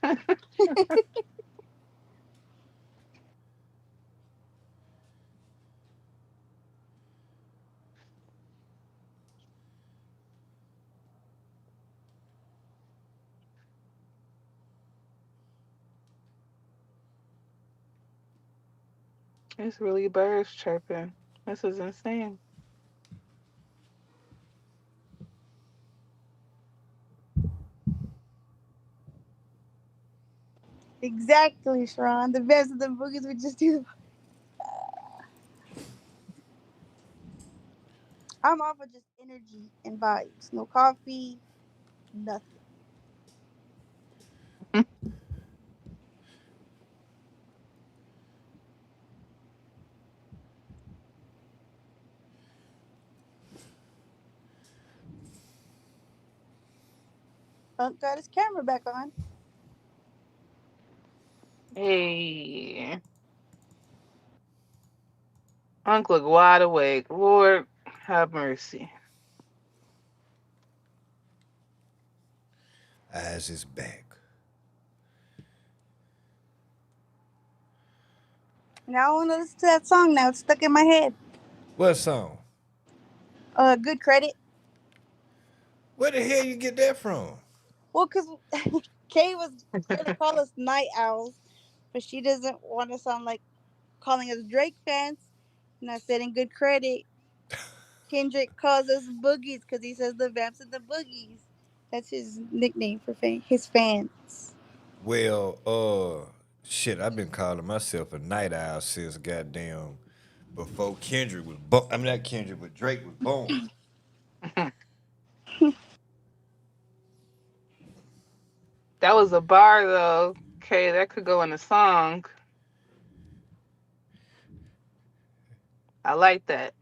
[SPEAKER 9] It's really birds chirping. This is insane.
[SPEAKER 4] Exactly, Sharon. The best of the boogies would just do. I'm off of just energy and vibes. No coffee, nothing. Unc got his camera back on.
[SPEAKER 9] Hey. Uncle look wide awake. Lord have mercy.
[SPEAKER 1] Eyes is back.
[SPEAKER 4] Now I want to listen to that song now. It's stuck in my head.
[SPEAKER 1] What song?
[SPEAKER 4] Good Credit.
[SPEAKER 1] Where the hell you get that from?
[SPEAKER 4] Well, because Kay was going to call us night owls, but she doesn't want to sound like calling us Drake fans. And I said, in good credit, Kendrick calls us boogies because he says the vamps and the boogies. That's his nickname for his fans.
[SPEAKER 1] Well, shit, I've been calling myself a night owl since goddamn before Kendrick was born. I mean, not Kendrick, but Drake was born.
[SPEAKER 9] That was a bar though. Okay, that could go in a song. I like that.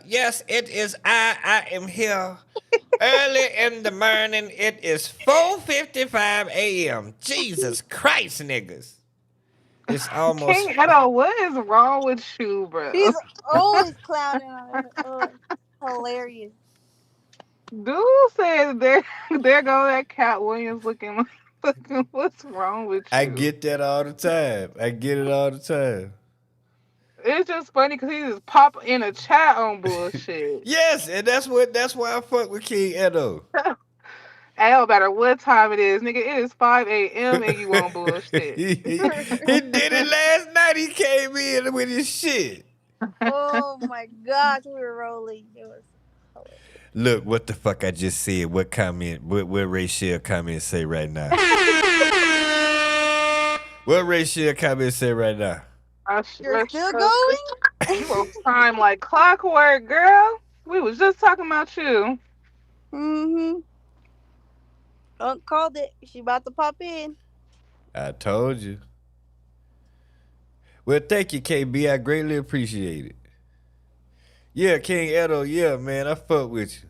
[SPEAKER 1] Yes, it is I am here. Early in the morning, it is 4:55 a.m. Jesus Christ, niggas. It's almost.
[SPEAKER 9] King Edo, what is wrong with you, bro?
[SPEAKER 4] He's always clowning on it. Oh, hilarious.
[SPEAKER 9] Dude said there go that Cat Williams looking what's wrong with you?
[SPEAKER 1] I get that all the time. I get it all the time.
[SPEAKER 9] It's just funny because he just pop in a chat on bullshit.
[SPEAKER 1] Yes, and that's why I fuck with King Edo.
[SPEAKER 9] Hey, no matter what time it is, nigga, it is 5 a.m. and you on bullshit.
[SPEAKER 1] he did it last night. He came in with his shit.
[SPEAKER 4] Oh my gosh, we were rolling. It was hilarious.
[SPEAKER 1] Look, what the fuck I just said. What comment? What Rachel comment say right now? What Rachel comment say right now?
[SPEAKER 4] You're still going?
[SPEAKER 9] You on time like clockwork, girl. We was just talking about you.
[SPEAKER 4] Mm-hmm. Unc called it. She about to pop in.
[SPEAKER 1] I told you. Well, thank you, KB. I greatly appreciate it. Yeah, King Edo, yeah, man, I fuck with you.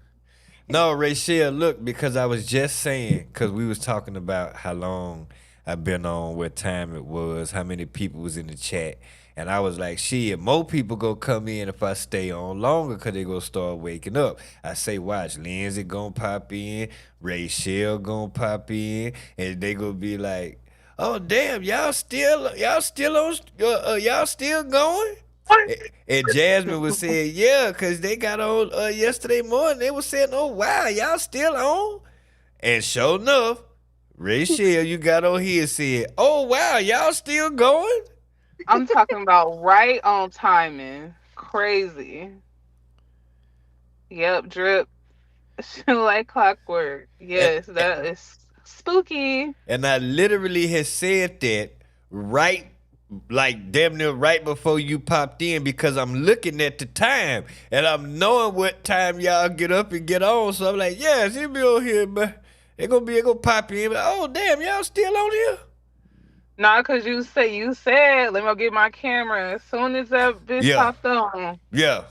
[SPEAKER 1] No, Rachel, look, because I was just saying, because we was talking about how long I've been on, what time it was, how many people was in the chat. And I was like, shit, more people gonna come in if I stay on longer because they gonna start waking up. I say, watch, Lindsay gonna pop in, Rachel gonna pop in, and they gonna be like, oh, damn, y'all still on, y'all still going? And Jasmine was saying, yeah, because they got on yesterday morning. They was saying, oh, wow, y'all still on? And sure enough, Rachel, you got on here and said, oh, wow, y'all still going?
[SPEAKER 9] I'm talking about right on timing. Crazy. Yep, drip. Like clockwork. Yes, that is spooky.
[SPEAKER 1] And I literally had said that right, like damn near right before you popped in because I'm looking at the time and I'm knowing what time y'all get up and get on. So I'm like, yes, he'll be on here, but they're gonna pop in. But, oh, damn, y'all still on here?
[SPEAKER 9] Nah, cause you said, let me go get my camera. As soon as that bitch popped on.
[SPEAKER 1] Yeah.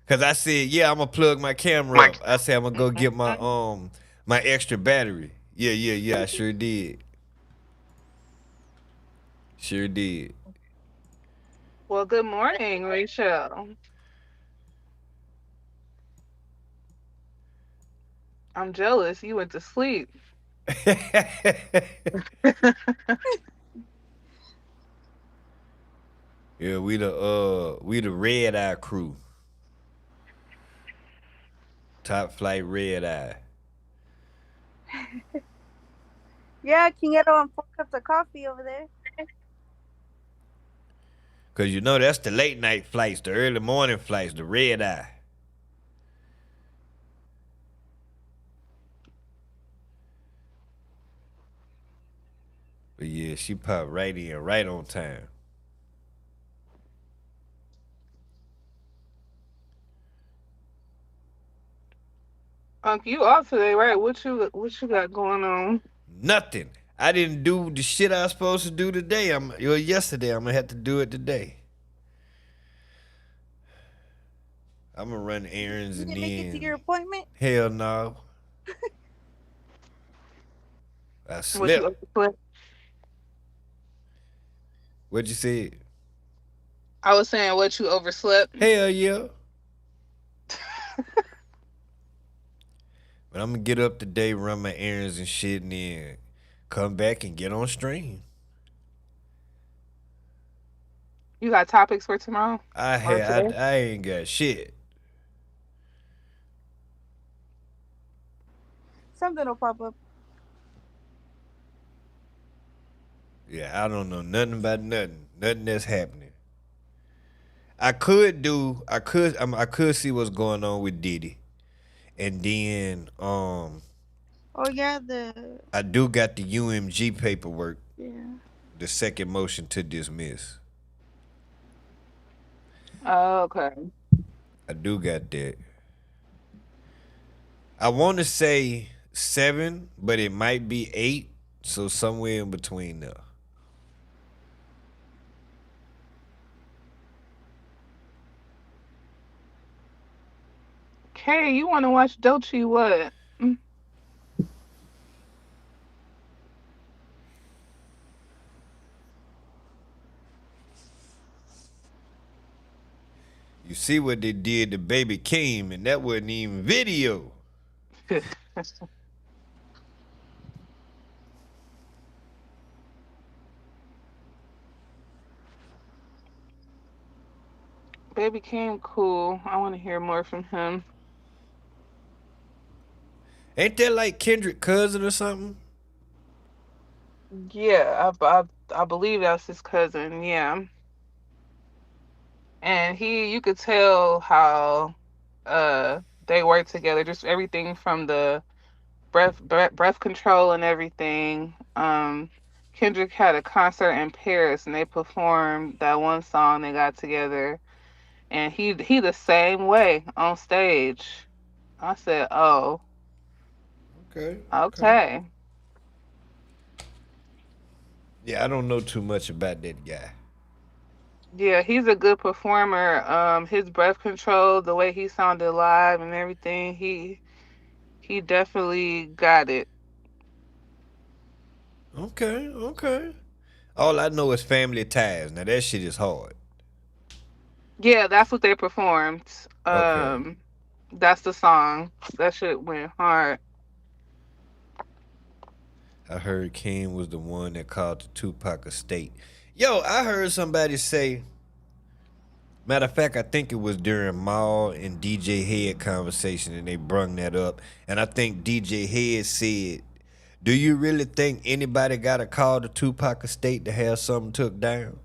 [SPEAKER 1] Cause I said, yeah, I'm gonna plug my camera up. I said I'm gonna go get my my extra battery. Yeah, I sure did. Sure did.
[SPEAKER 9] Well, good morning, Rachel. I'm jealous. You went to sleep.
[SPEAKER 1] Yeah, we the red eye crew. Top flight red eye.
[SPEAKER 4] Yeah, King Edo and 4 cups of coffee over there.
[SPEAKER 1] Cause you know that's the late night flights, the early morning flights, the red eye. But yeah, she popped right in, right on time.
[SPEAKER 9] You off today, right? What you got going on?
[SPEAKER 1] Nothing. I didn't do the shit I was supposed to do today. Yesterday. I'm gonna have to do it today. I'm gonna run errands
[SPEAKER 4] You
[SPEAKER 1] and
[SPEAKER 4] didn't make it to your appointment?
[SPEAKER 1] Hell no. I slept. What'd you say?
[SPEAKER 9] I was saying, what, you overslept?
[SPEAKER 1] Hell yeah. But I'm gonna get up today, run my errands and shit, and then come back and get on stream.
[SPEAKER 9] You got topics for tomorrow?
[SPEAKER 1] I ain't got shit.
[SPEAKER 4] Something will pop up.
[SPEAKER 1] Yeah, I don't know nothing about nothing. Nothing that's happening. I could see what's going on with Diddy. And then
[SPEAKER 4] oh yeah,
[SPEAKER 1] I do got the UMG paperwork.
[SPEAKER 4] Yeah.
[SPEAKER 1] The second motion to dismiss.
[SPEAKER 9] Oh, okay.
[SPEAKER 1] I do got that. I want to say 7, but it might be 8, so somewhere in between there.
[SPEAKER 9] Okay, you want to watch Dolce what?
[SPEAKER 1] You see what they did to Baby Keem, and that wasn't even video.
[SPEAKER 9] Baby Keem cool. I want to hear more from him.
[SPEAKER 1] Ain't that like Kendrick cousin or something?
[SPEAKER 9] Yeah, I believe that's his cousin. Yeah. And you could tell how they work together. Just everything from the breath control and everything. Kendrick had a concert in Paris and they performed that one song they got together. And he the same way on stage. I said, oh. Okay.
[SPEAKER 1] Yeah, I don't know too much about that guy.
[SPEAKER 9] Yeah, he's a good performer. His breath control, the way he sounded live and everything, he definitely got it.
[SPEAKER 1] Okay. All I know is Family Ties. Now that shit is hard.
[SPEAKER 9] Yeah, that's what they performed.
[SPEAKER 1] Okay.
[SPEAKER 9] That's the song. That shit went hard.
[SPEAKER 1] I heard Keem was the one that called the Tupac a state. Yo, I heard somebody say, matter of fact, I think it was during Maul and DJ Head conversation and they brung that up. And I think DJ Head said, do you really think anybody got to call the Tupac a state to have something took down?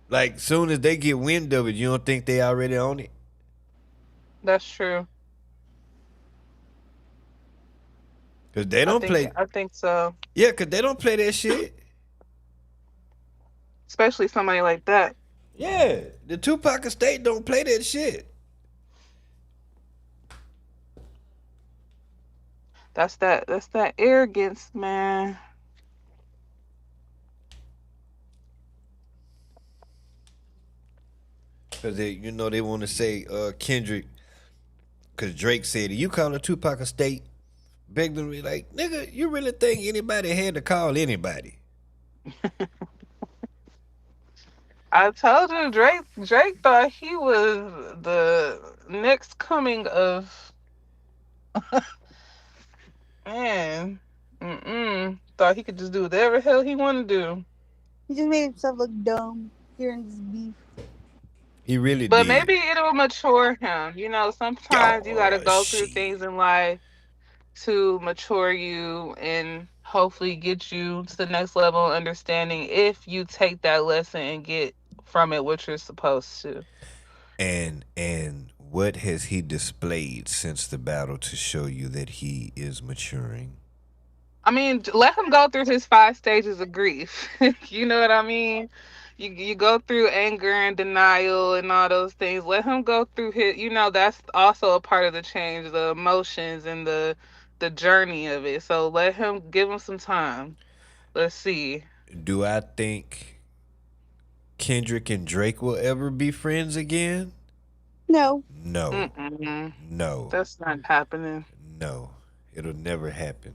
[SPEAKER 1] Like, soon as they get wind of it, you don't think they already own it?
[SPEAKER 9] That's true.
[SPEAKER 1] Because they don't play.
[SPEAKER 9] I think so.
[SPEAKER 1] Yeah, because they don't play that shit.
[SPEAKER 9] Especially somebody like that.
[SPEAKER 1] Yeah, the Tupac estate don't play that shit.
[SPEAKER 9] That's that arrogance, man.
[SPEAKER 1] Because they want to say Kendrick, because Drake said, you call a Tupac a state? Beg them to be like, nigga, you really think anybody had to call anybody?
[SPEAKER 9] I told you, Drake thought he was the next coming of man. Thought he could just do whatever hell he wanted to do.
[SPEAKER 4] He just made himself look dumb hearing this beef.
[SPEAKER 1] He really
[SPEAKER 9] But
[SPEAKER 1] did.
[SPEAKER 9] maybe it'll mature him. Sometimes you gotta go through things in life to mature you and hopefully get you to the next level of understanding if you take that lesson and get from it what you're supposed to.
[SPEAKER 1] And what has he displayed since the battle to show you that he is maturing?
[SPEAKER 9] I mean, let him go through his 5 stages of grief. You know what I mean? You go through anger and denial and all those things. Let him go through his. That's also a part of the change, the emotions and the journey of it. So give him some time. Let's see.
[SPEAKER 1] Do I think Kendrick and Drake will ever be friends again?
[SPEAKER 4] No.
[SPEAKER 1] No.
[SPEAKER 9] Mm-mm.
[SPEAKER 1] No.
[SPEAKER 9] That's not happening.
[SPEAKER 1] No. It'll never happen.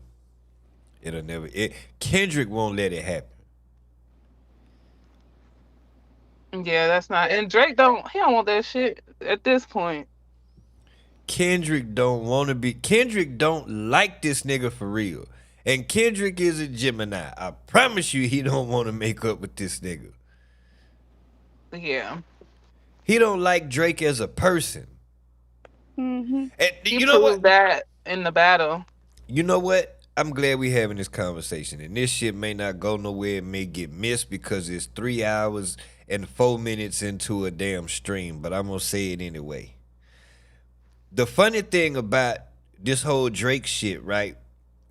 [SPEAKER 1] Kendrick won't let it happen.
[SPEAKER 9] Yeah, that's not. And Drake don't want that shit at this point.
[SPEAKER 1] Kendrick don't like this nigga for real. And Kendrick is a Gemini. I promise you he don't want to make up with this nigga.
[SPEAKER 9] Yeah.
[SPEAKER 1] He don't like Drake as a person.
[SPEAKER 4] Mm-hmm.
[SPEAKER 1] And
[SPEAKER 9] He
[SPEAKER 1] you know what?
[SPEAKER 9] proved that in the battle.
[SPEAKER 1] You know what? I'm glad we having this conversation. And this shit may not go nowhere. It may get missed because it's 3 hours and 4 minutes into a damn stream. But I'm going to say it anyway. The funny thing about this whole Drake shit, right?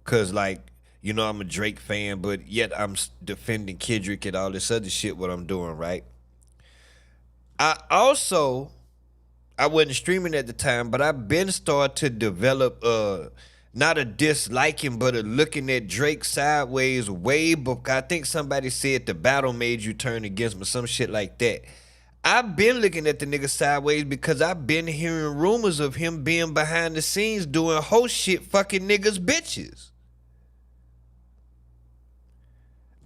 [SPEAKER 1] Because, I'm a Drake fan, but yet I'm defending Kendrick and all this other shit, what I'm doing, right? I wasn't streaming at the time, but I've been started to develop not a disliking, but a looking at Drake sideways way before. I think somebody said the battle made you turn against me, some shit like that. I've been looking at the nigga sideways because I've been hearing rumors of him being behind the scenes doing whole shit fucking niggas bitches.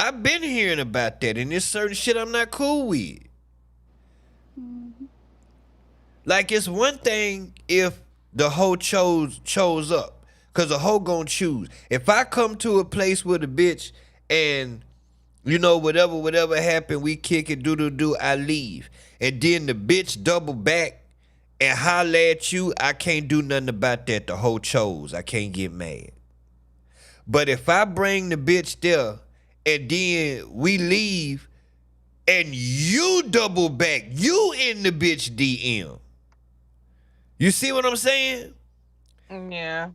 [SPEAKER 1] I've been hearing about that, and there's certain shit I'm not cool with. Like, it's one thing if the hoe chose up, because the hoe gonna choose. If I come to a place with a bitch and, whatever happened, we kick it, do, I leave. And then the bitch double back and holler at you, I can't do nothing about that. The hoe chose. I can't get mad. But if I bring the bitch there and then we leave and you double back, you in the bitch DM. You see what I'm saying?
[SPEAKER 9] Yeah.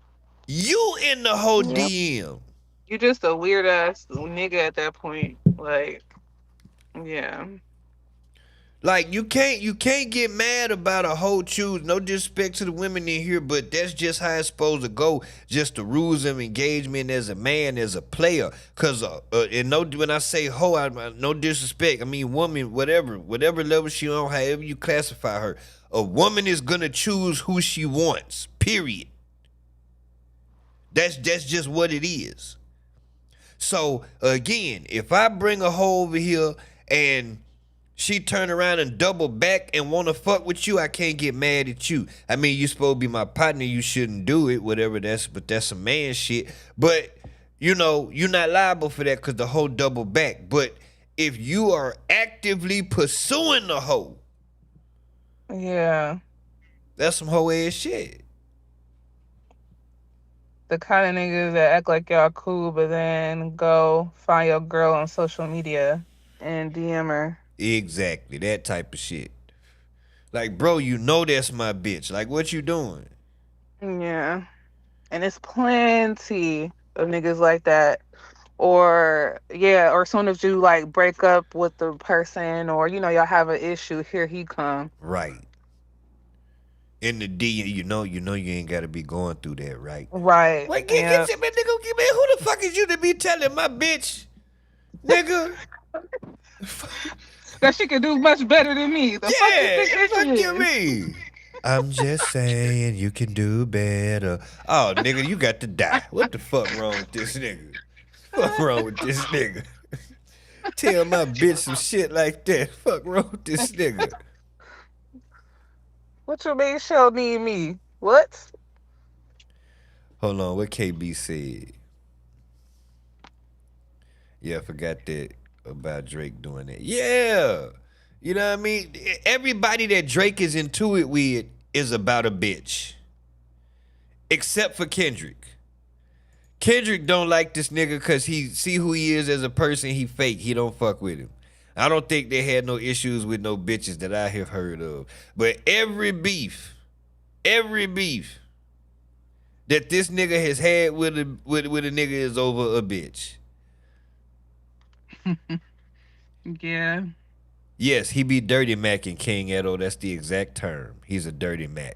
[SPEAKER 1] You in the whole DM.
[SPEAKER 9] You just a weird ass nigga at that point. Like, yeah.
[SPEAKER 1] Like, you can't get mad about a whole choose. No disrespect to the women in here, but that's just how it's supposed to go. Just the rules of engagement as a man, as a player. Cause when I say hoe, no disrespect. I mean woman, whatever level she on, however you classify her. A woman is gonna choose who she wants. Period. That's just what it is. So again, if I bring a hoe over here and she turn around and double back and want to fuck with you, I can't get mad at you. I mean, you supposed to be my partner. You shouldn't do it, whatever but that's some man shit. But, you're not liable for that because the hoe double back. But if you are actively pursuing the hoe,
[SPEAKER 9] yeah,
[SPEAKER 1] that's some hoe ass shit.
[SPEAKER 9] The kind of niggas that act like y'all cool, but then go find your girl on social media and DM her.
[SPEAKER 1] Exactly, that type of shit. Like, bro, that's my bitch. Like, what you doing?
[SPEAKER 9] Yeah. And it's plenty of niggas like that. Or as soon as you break up with the person or, y'all have an issue, here he come.
[SPEAKER 1] Right. In the D, you ain't got to be going through that, right?
[SPEAKER 9] Right.
[SPEAKER 1] Wait, get nigga, who the fuck is you to be telling my bitch, nigga?
[SPEAKER 9] That she can do much better than me. The fuck
[SPEAKER 1] you mean? I'm just saying you can do better. Oh, nigga, you got to die. What the fuck wrong with this nigga? Fuck wrong with this nigga? Tell my bitch some shit like that. Fuck wrong with this nigga?
[SPEAKER 9] What you mean she don't need me? What?
[SPEAKER 1] Hold on, what KB said? Yeah, I forgot that about Drake doing that. Yeah. You know what I mean? Everybody that Drake is into it with is about a bitch. Except for Kendrick. Kendrick don't like this nigga because he see who he is as a person. He fake. He don't fuck with him. I don't think they had no issues with no bitches that I have heard of. But every beef that this nigga has had with a nigga is over a bitch.
[SPEAKER 9] Yeah.
[SPEAKER 1] Yes, he be dirty macking King Edo. That's the exact term. He's a dirty mac.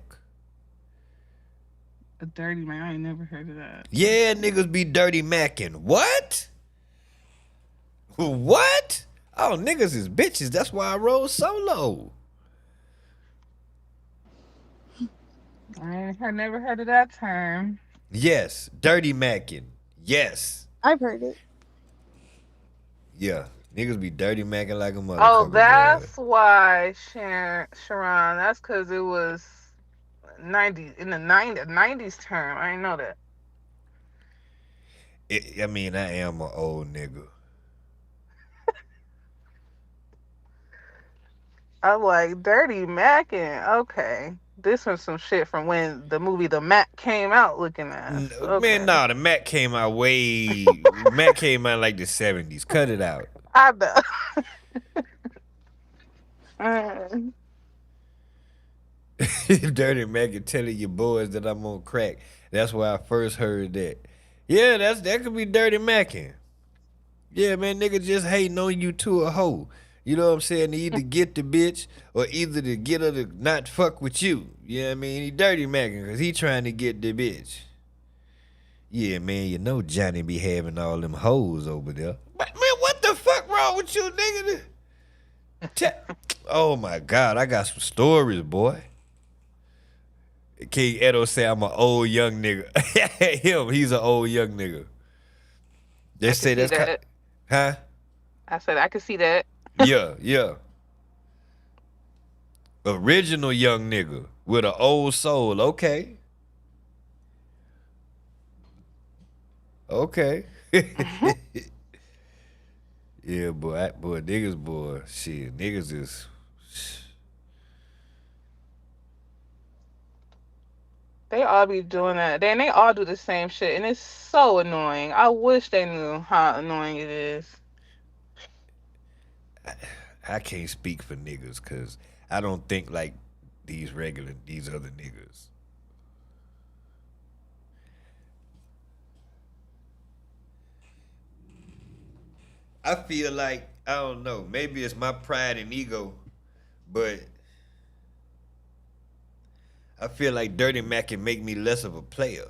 [SPEAKER 9] A dirty man. I ain't never heard of that.
[SPEAKER 1] Yeah, niggas be dirty macking. What? What? Oh, niggas is bitches. That's why I roll solo.
[SPEAKER 9] I never heard of that term.
[SPEAKER 1] Yes, dirty macking. Yes.
[SPEAKER 4] I've heard it.
[SPEAKER 1] Yeah, niggas be dirty macking like a motherfucker.
[SPEAKER 9] Oh, that's why, Sharon. That's because it was 90s term. I didn't know that.
[SPEAKER 1] I mean, I am an old nigga.
[SPEAKER 9] I'm like, dirty macking. Okay. This was some shit from when the movie The Mac came out looking at. Okay.
[SPEAKER 1] Man, nah, the Mac came out Mac came out like the 70s. Cut it out.
[SPEAKER 9] I know.
[SPEAKER 1] Dirty Mac and telling your boys that I'm on crack. That's where I first heard that. Yeah, that could be dirty macking. Yeah, man, nigga just hating on you to a hoe. You know what I'm saying? To either get the bitch or either to get her to not fuck with you. You know what I mean? He dirty macking because he trying to get the bitch. Yeah, man, you know Johnny be having all them hoes over there. But, man, what the fuck wrong with you, nigga? Oh, my God. I got some stories, boy. King Edo say I'm an old young nigga. He's an old young nigga. They say that's huh?
[SPEAKER 9] I said I could see that.
[SPEAKER 1] Yeah. Original young nigga with an old soul. Okay. Yeah, boy, niggas, shit, niggas is.
[SPEAKER 9] They all be doing that. Then they all do the same shit, and it's so annoying. I wish they knew how annoying it is.
[SPEAKER 1] I can't speak for niggas because I don't think like these other niggas. I feel like, I don't know, maybe it's my pride and ego, but I feel like Dirty Mac can make me less of a player.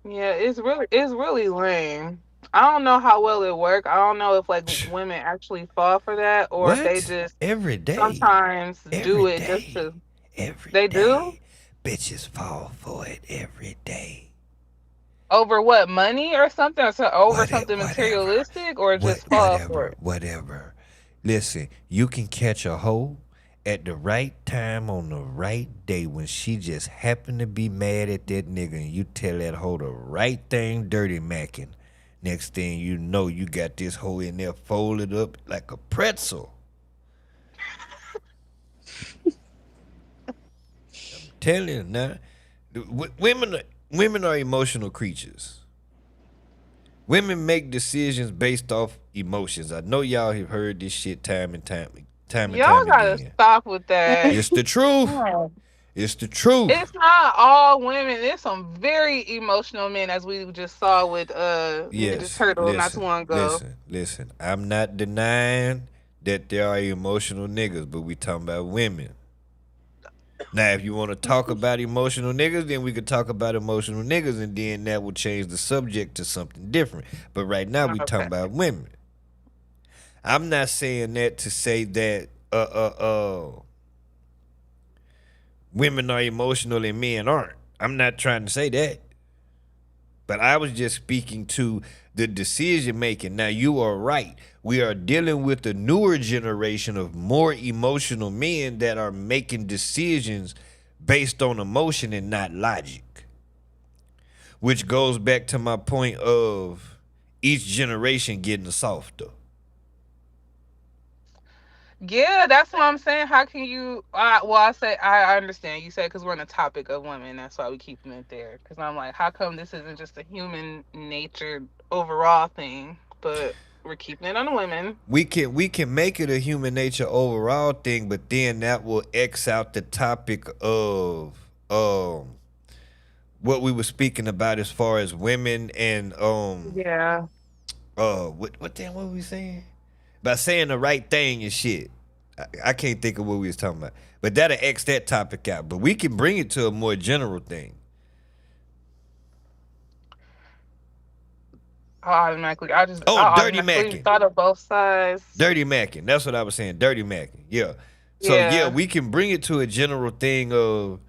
[SPEAKER 9] Yeah, it's really lame. I don't know how well it works. I don't know if like women actually fall for that or if they just
[SPEAKER 1] every day
[SPEAKER 9] sometimes do it just to. They do?
[SPEAKER 1] Bitches fall for it every day.
[SPEAKER 9] Over what, money or something? Or over something materialistic or just fall for it?
[SPEAKER 1] Whatever. Listen, you can catch a hoe at the right time on the right day when she just happened to be mad at that nigga and you tell that hoe the right thing, dirty macking. Next thing you know, you got this hoe in there folded up like a pretzel. I'm telling you now, women are emotional creatures. Women make decisions based off emotions. I know y'all have heard this shit time and time
[SPEAKER 9] Y'all gotta stop with that.
[SPEAKER 1] It's the truth. It's the truth.
[SPEAKER 9] It's not all women. There's some very emotional men, as we just saw with Ninja Turtle not too long ago.
[SPEAKER 1] Listen. I'm not denying that there are emotional niggas, but we talking about women. Now, if you want to talk about emotional niggas, then we could talk about emotional niggas, and then that will change the subject to something different. But right now, we talking about women. I'm not saying that to say that women are emotional and men aren't. I'm not trying to say that. But I was just speaking to the decision making. Now, you are right. We are dealing with a newer generation of more emotional men that are making decisions based on emotion and not logic. Which goes back to my point of each generation getting softer.
[SPEAKER 9] Yeah, that's what I'm saying. How can you? Well, I understand. You said because we're on the topic of women, that's why we keeping it there. Because I'm like, how come this isn't just a human nature overall thing, but we're keeping it on the women?
[SPEAKER 1] We can make it a human nature overall thing, but then that will X out the topic of what we were speaking about as far as women and
[SPEAKER 9] Yeah.
[SPEAKER 1] what damn what were we saying? By saying the right thing and shit. I can't think of what we was talking about. But that'll X that topic out. But we can bring it to a more general thing.
[SPEAKER 9] I just
[SPEAKER 1] Dirty
[SPEAKER 9] automatically
[SPEAKER 1] macking.
[SPEAKER 9] thought of both sides.
[SPEAKER 1] Dirty macking. That's what I was saying. Dirty macking. Yeah. So yeah, we can bring it to a general thing of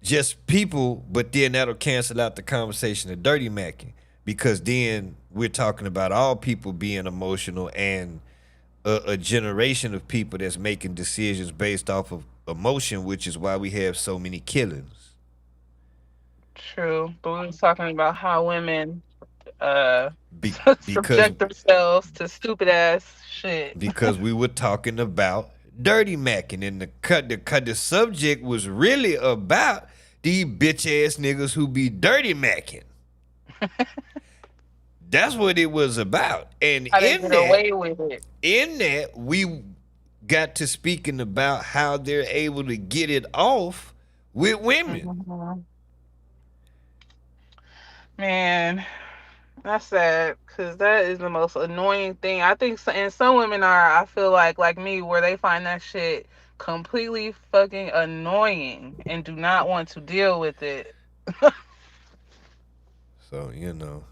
[SPEAKER 1] just people, but then that'll cancel out the conversation of dirty macking. Because then we're talking about all people being emotional and a generation of people that's making decisions based off of emotion, which is why we have so many killings.
[SPEAKER 9] True, but we were talking about how women
[SPEAKER 1] because
[SPEAKER 9] subject themselves to stupid ass shit.
[SPEAKER 1] because we were talking about dirty macking, and the subject was really about these bitch ass niggas who be dirty macking. That's what it was about. And
[SPEAKER 9] How they get away with it.
[SPEAKER 1] In that, we got to speaking about how they're able to get it off with women.
[SPEAKER 9] Mm-hmm. Man, that's sad because that is the most annoying thing. I think and some women are, I feel like me, where they find that shit completely fucking annoying and do not want to deal with it.
[SPEAKER 1] So, you know.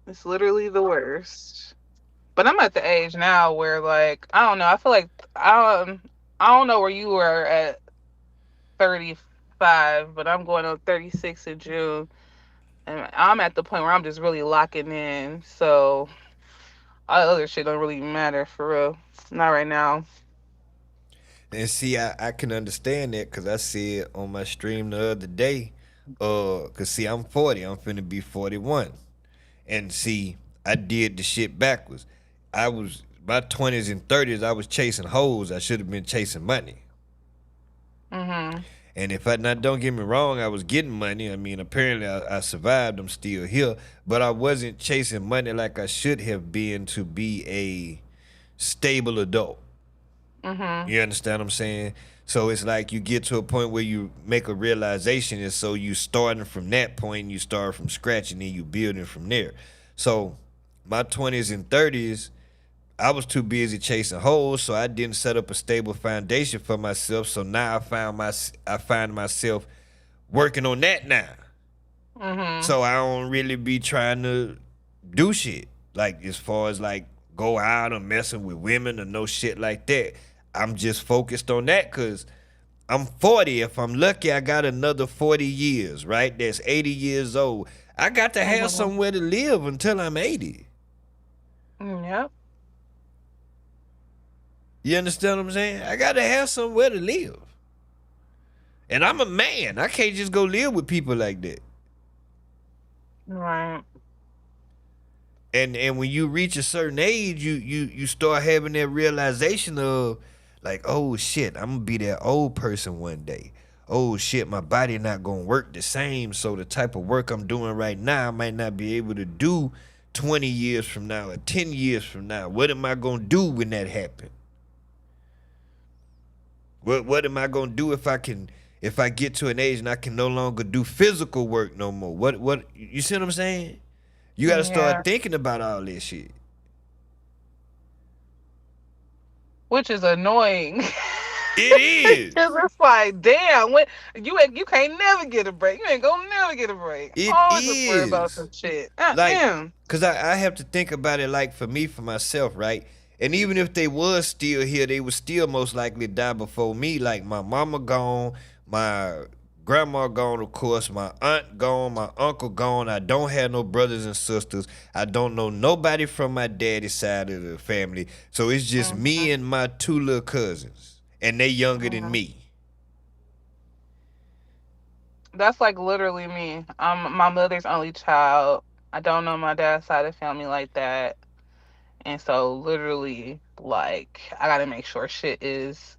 [SPEAKER 9] It's literally the worst. But I'm at the age now where, like, I don't know. I feel like I don't know where you were at 35, but I'm going on 36 in June, and I'm at the point where I'm just really locking in. So all the other shit don't really matter for real. Not right now.
[SPEAKER 1] And see, I can understand that because I see it on my stream the other day. Cause see, I'm 40. I'm finna be 41. And see, I did the shit backwards. I was my 20s and 30s. I was chasing hoes. I should have been chasing money.
[SPEAKER 9] Mm-hmm.
[SPEAKER 1] And if don't get me wrong, I was getting money. I mean, apparently I survived. I'm still here, but I wasn't chasing money like I should have been to be a stable adult.
[SPEAKER 9] Mm-hmm.
[SPEAKER 1] You understand what I'm saying? So it's like you get to a point where you make a realization, and so you starting from that point, you start from scratch, and then you building from there. So my 20s and 30s, I was too busy chasing hoes, so I didn't set up a stable foundation for myself. So now I find myself working on that now.
[SPEAKER 9] Mm-hmm.
[SPEAKER 1] So I don't really be trying to do shit like as far as like go out or messing with women or no shit like that. I'm just focused on that because I'm 40. If I'm lucky, I got another 40 years, right? That's 80 years old. I got to have somewhere to live until I'm 80.
[SPEAKER 9] Yep.
[SPEAKER 1] You understand what I'm saying? I got to have somewhere to live. And I'm a man. I can't just go live with people like that.
[SPEAKER 9] Right.
[SPEAKER 1] And when you reach a certain age, you start having that realization of like, oh shit, I'm gonna be that old person one day. Oh shit, my body not gonna work the same. So the type of work I'm doing right now, I might not be able to do 20 years from now or 10 years from now. What am I gonna do when that happens? What am I gonna do if I get to an age and I can no longer do physical work no more? What you see what I'm saying? You gotta start thinking about all this shit.
[SPEAKER 9] Which is annoying.
[SPEAKER 1] It is.
[SPEAKER 9] Cause it's like, damn, when you can't never get a break. You ain't gonna never get a break.
[SPEAKER 1] It
[SPEAKER 9] always
[SPEAKER 1] is.
[SPEAKER 9] Worry about some shit.
[SPEAKER 1] Like,
[SPEAKER 9] Damn.
[SPEAKER 1] cause I have to think about it like for myself, right? And even if they was still here, they would still most likely die before me. Like my mama gone, my grandma gone, of course, my aunt gone, my uncle gone. I don't have no brothers and sisters. I don't know nobody from my daddy's side of the family. So it's just me and my two little cousins. And they younger than me.
[SPEAKER 9] That's like literally me. I'm my mother's only child. I don't know my dad's side of the family like that. And so literally, like, I gotta make sure shit is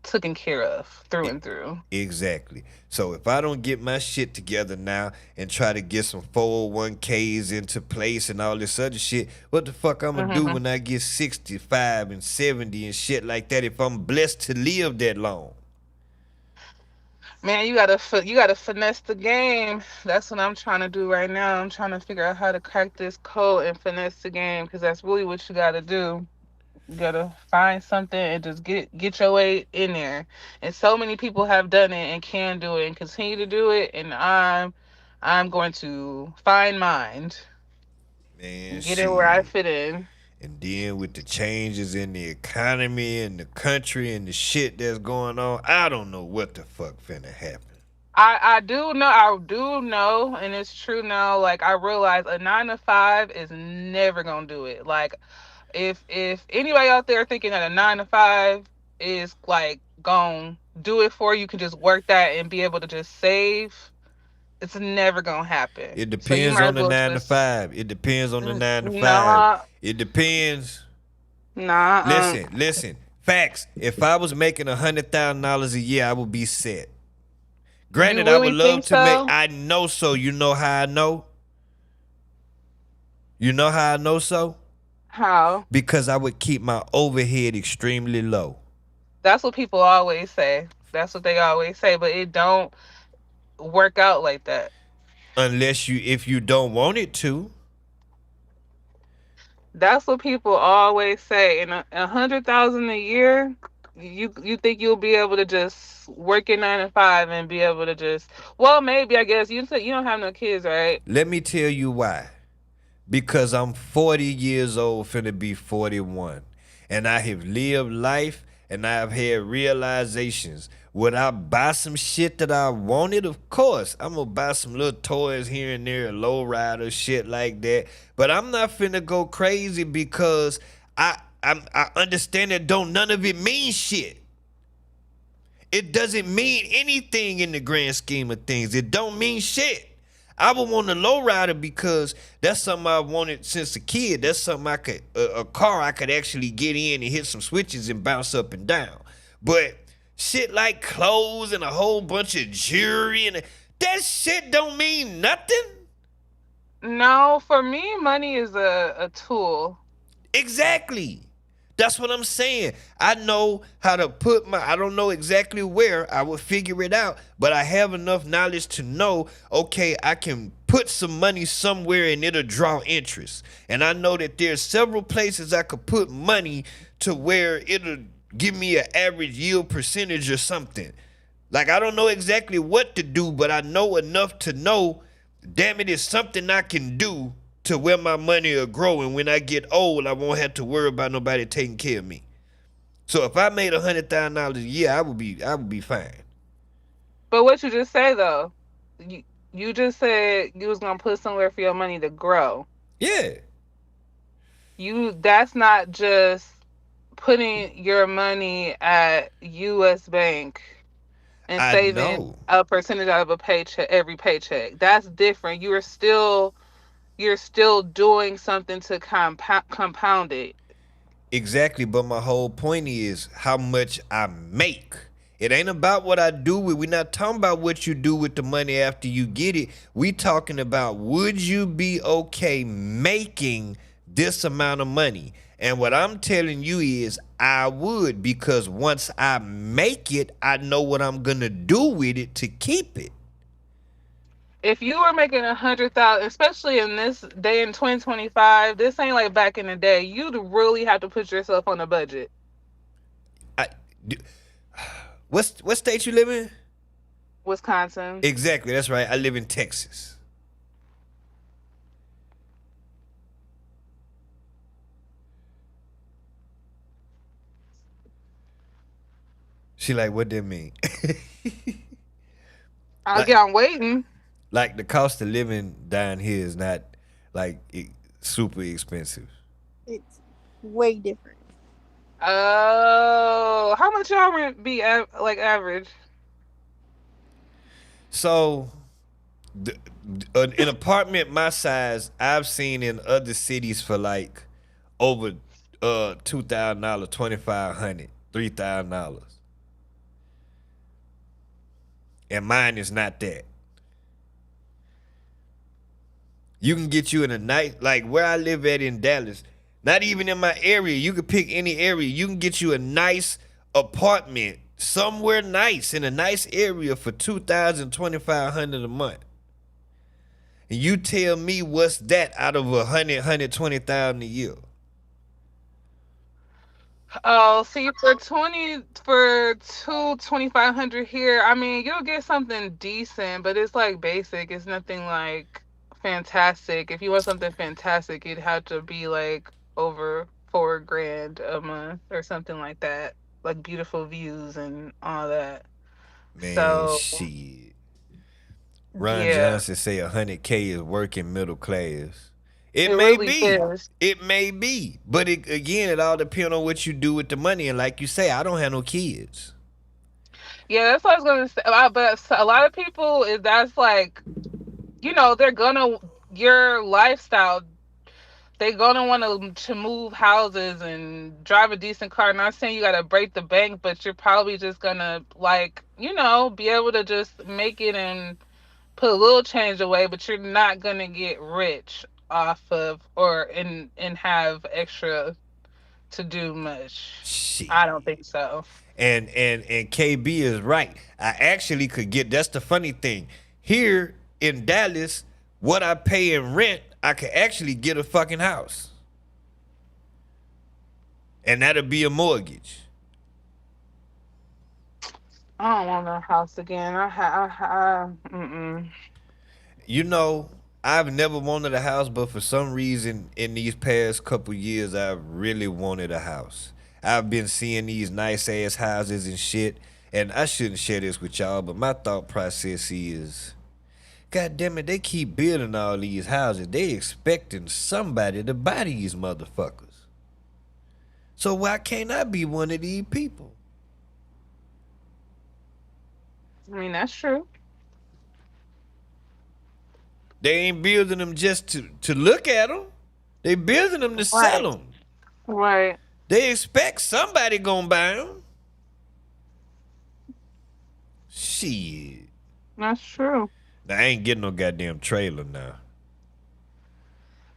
[SPEAKER 9] taken care of through and through.
[SPEAKER 1] Exactly. So if I don't get my shit together now and try to get some 401ks into place and all this other shit, what the fuck I'm gonna do when I get 65 and 70 and shit like that if I'm blessed to live that long?
[SPEAKER 9] Man, you gotta finesse the game. That's what I'm trying to do right now. I'm trying to figure out how to crack this code and finesse the game, because that's really what you gotta do. You gotta find something and just get your way in there. And so many people have done it and can do it and continue to do it. And I'm going to find mine.
[SPEAKER 1] Man,
[SPEAKER 9] Get in where I
[SPEAKER 1] shit.
[SPEAKER 9] fit in.
[SPEAKER 1] And then with the changes in the economy and the country and the shit that's going on, I don't know what the fuck finna happen.
[SPEAKER 9] I do know, and it's true now. Like, I realize a 9 to 5 is never gonna do it. Like, if anybody out there thinking that a 9 to 5 is like gonna do it for you, can just work that and be able to just save, it's never gonna happen.
[SPEAKER 1] It
[SPEAKER 9] So you
[SPEAKER 1] depends
[SPEAKER 9] might
[SPEAKER 1] on
[SPEAKER 9] as
[SPEAKER 1] the
[SPEAKER 9] well
[SPEAKER 1] 9 to
[SPEAKER 9] just
[SPEAKER 1] 5. It depends on the 9 to 5.
[SPEAKER 9] nah.
[SPEAKER 1] It depends.
[SPEAKER 9] Nah.
[SPEAKER 1] Listen. Facts. If I was making $100,000 a year, I would be set. Granted,
[SPEAKER 9] You
[SPEAKER 1] I
[SPEAKER 9] really
[SPEAKER 1] would love
[SPEAKER 9] think
[SPEAKER 1] to
[SPEAKER 9] so?
[SPEAKER 1] make. I know so. You know how I know? You know how I know so?
[SPEAKER 9] How?
[SPEAKER 1] Because I would keep my overhead extremely low.
[SPEAKER 9] That's what people always say. That's what they always say, but it don't work out like that.
[SPEAKER 1] If you don't want it to.
[SPEAKER 9] That's what people always say. And 100,000 a year, you think you'll be able to just work your 9 to 5 and be able to just, well, maybe, I guess you said you don't have no kids, right?
[SPEAKER 1] Let me tell you why. Because I'm 40 years old, finna be 41. And I have lived life and I have had realizations. Would I buy some shit that I wanted? Of course. I'm gonna buy some little toys here and there, low rider, shit like that. But I'm not finna go crazy because I understand that none of it means shit. It doesn't mean anything in the grand scheme of things. It don't mean shit. I would want a lowrider because that's something I wanted since a kid. That's something a car I could actually get in and hit some switches and bounce up and down. But shit like clothes and a whole bunch of jewelry and that shit don't mean nothing.
[SPEAKER 9] No, for me, money is a tool.
[SPEAKER 1] Exactly. That's what I'm saying. I know how to I don't know exactly where, I will figure it out, but I have enough knowledge to know, okay, I can put some money somewhere and it'll draw interest. And I know that there's several places I could put money to where it'll give me an average yield percentage or something. Like, I don't know exactly what to do, but I know enough to know, damn it, it's something I can do to where my money will grow, and when I get old, I won't have to worry about nobody taking care of me. So if I made $100,000 a year, I would be fine.
[SPEAKER 9] But what you just say though, you just said you was gonna put somewhere for your money to grow.
[SPEAKER 1] Yeah.
[SPEAKER 9] That's not just putting your money at U.S. Bank and saving a percentage out of a paycheck every paycheck. That's different. You're still doing something to compound it.
[SPEAKER 1] Exactly, but my whole point is how much I make. It ain't about what I do with. We're not talking about what you do with the money after you get it. We talking about, would you be okay making this amount of money? And what I'm telling you is I would, because once I make it, I know what I'm gonna do with it to keep it.
[SPEAKER 9] If you were making 100,000, especially in this day in 2025, this ain't like back in the day. You'd really have to put yourself on a budget.
[SPEAKER 1] What state you live in?
[SPEAKER 9] Wisconsin.
[SPEAKER 1] Exactly, that's right. I live in Texas. She like, what that mean?
[SPEAKER 9] I'm waiting.
[SPEAKER 1] Like, the cost of living down here is not like super expensive.
[SPEAKER 4] It's way different.
[SPEAKER 9] Oh, how much y'all rent be like average?
[SPEAKER 1] So An apartment my size, I've seen in other cities for like over $2,000, $2,500, $3,000, and mine is not that. You can get you in a nice, like where I live at in Dallas, not even in my area. You can pick any area. You can get you a nice apartment somewhere nice in a nice area for $2,000, $2,500 a month. And you tell me what's that out of 120,000 a year?
[SPEAKER 9] Oh, see, for 2,500 here, I mean, you'll get something decent, but it's like basic. It's nothing like fantastic. If you want something fantastic, it'd have to be like over $4,000 a month or something like that. Like beautiful views and all that.
[SPEAKER 1] Man,
[SPEAKER 9] So,
[SPEAKER 1] shit. Ron
[SPEAKER 9] yeah,
[SPEAKER 1] Johnson say 100K is working middle class. It
[SPEAKER 9] it
[SPEAKER 1] may
[SPEAKER 9] really
[SPEAKER 1] be.
[SPEAKER 9] is.
[SPEAKER 1] It may be. But it all depends on what you do with the money. And like you say, I don't have no kids.
[SPEAKER 9] Yeah, that's what I was gonna say. But a lot of people, that's like, they're gonna, your lifestyle, they're gonna want to move houses and drive a decent car. Not saying you gotta break the bank, but you're probably just gonna like, be able to just make it and put a little change away, but you're not gonna get rich off of and have extra to do much.
[SPEAKER 1] Shit.
[SPEAKER 9] I don't think so.
[SPEAKER 1] And KB is right. I actually could get, that's the funny thing. Here in Dallas, what I pay in rent, I could actually get a fucking house. And that'll be a mortgage.
[SPEAKER 9] I don't want a house again. Mm-mm.
[SPEAKER 1] I've never wanted a house, but for some reason in these past couple years, I've really wanted a house. I've been seeing these nice ass houses and shit, and I shouldn't share this with y'all, but my thought process is, God damn it, they keep building all these houses. They expecting somebody to buy these motherfuckers. So why can't I be one of these people?
[SPEAKER 9] I mean, that's true.
[SPEAKER 1] They ain't building them just to look at them. They building them to sell them.
[SPEAKER 9] Right.
[SPEAKER 1] They expect somebody gonna buy them. Shit.
[SPEAKER 9] That's true.
[SPEAKER 1] Now, I ain't getting no goddamn trailer now.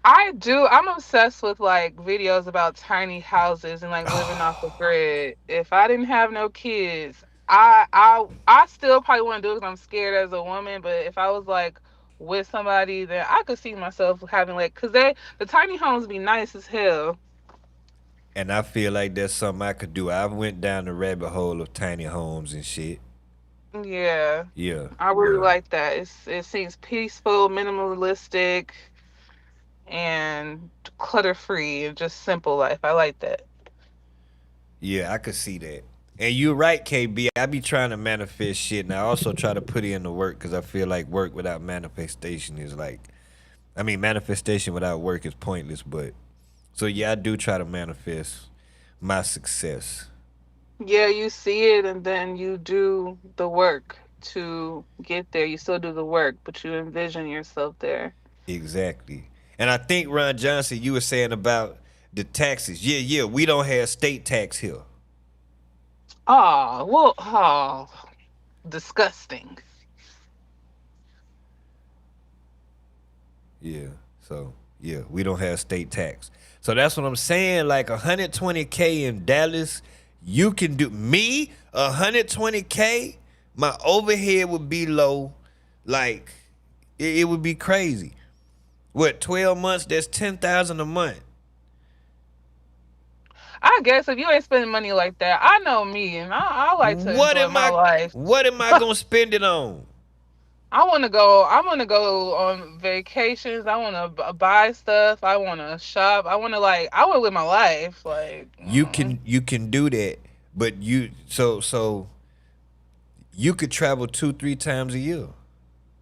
[SPEAKER 9] I do. I'm obsessed with like videos about tiny houses and like living off the grid. If I didn't have no kids, I still probably wouldn't do it because I'm scared as a woman. But if I was like with somebody, then I could see myself having like, cause the tiny homes be nice as hell.
[SPEAKER 1] And I feel like that's something I could do. I went down the rabbit hole of tiny homes and shit.
[SPEAKER 9] Yeah.
[SPEAKER 1] Yeah.
[SPEAKER 9] I really like that. It seems peaceful, minimalistic, and clutter free and just simple life. I like that.
[SPEAKER 1] Yeah, I could see that. And you're right, KB. I be trying to manifest shit, and I also try to put in the work because I feel like work without manifestation is like, manifestation without work is pointless. But so yeah, I do try to manifest my success.
[SPEAKER 9] Yeah, you see it and then you do the work to get there. You still do the work, but you envision yourself there.
[SPEAKER 1] Exactly. And I think, Ron Johnson, you were saying about the taxes. Yeah, we don't have state tax here.
[SPEAKER 9] Disgusting.
[SPEAKER 1] Yeah, so, yeah, we don't have state tax. So that's what I'm saying, like 120K in Dallas, you can do, me, 120K, my overhead would be low, like, it would be crazy. What, 12 months, that's $10,000 a month.
[SPEAKER 9] I guess if you ain't spending money like that, I know me, and I like to enjoy my life.
[SPEAKER 1] What am I gonna spend it on?
[SPEAKER 9] I want to go on vacations. I want to buy stuff. I want to shop. I want to live my life. Like
[SPEAKER 1] you can do that, but so you could travel 2-3 times a year.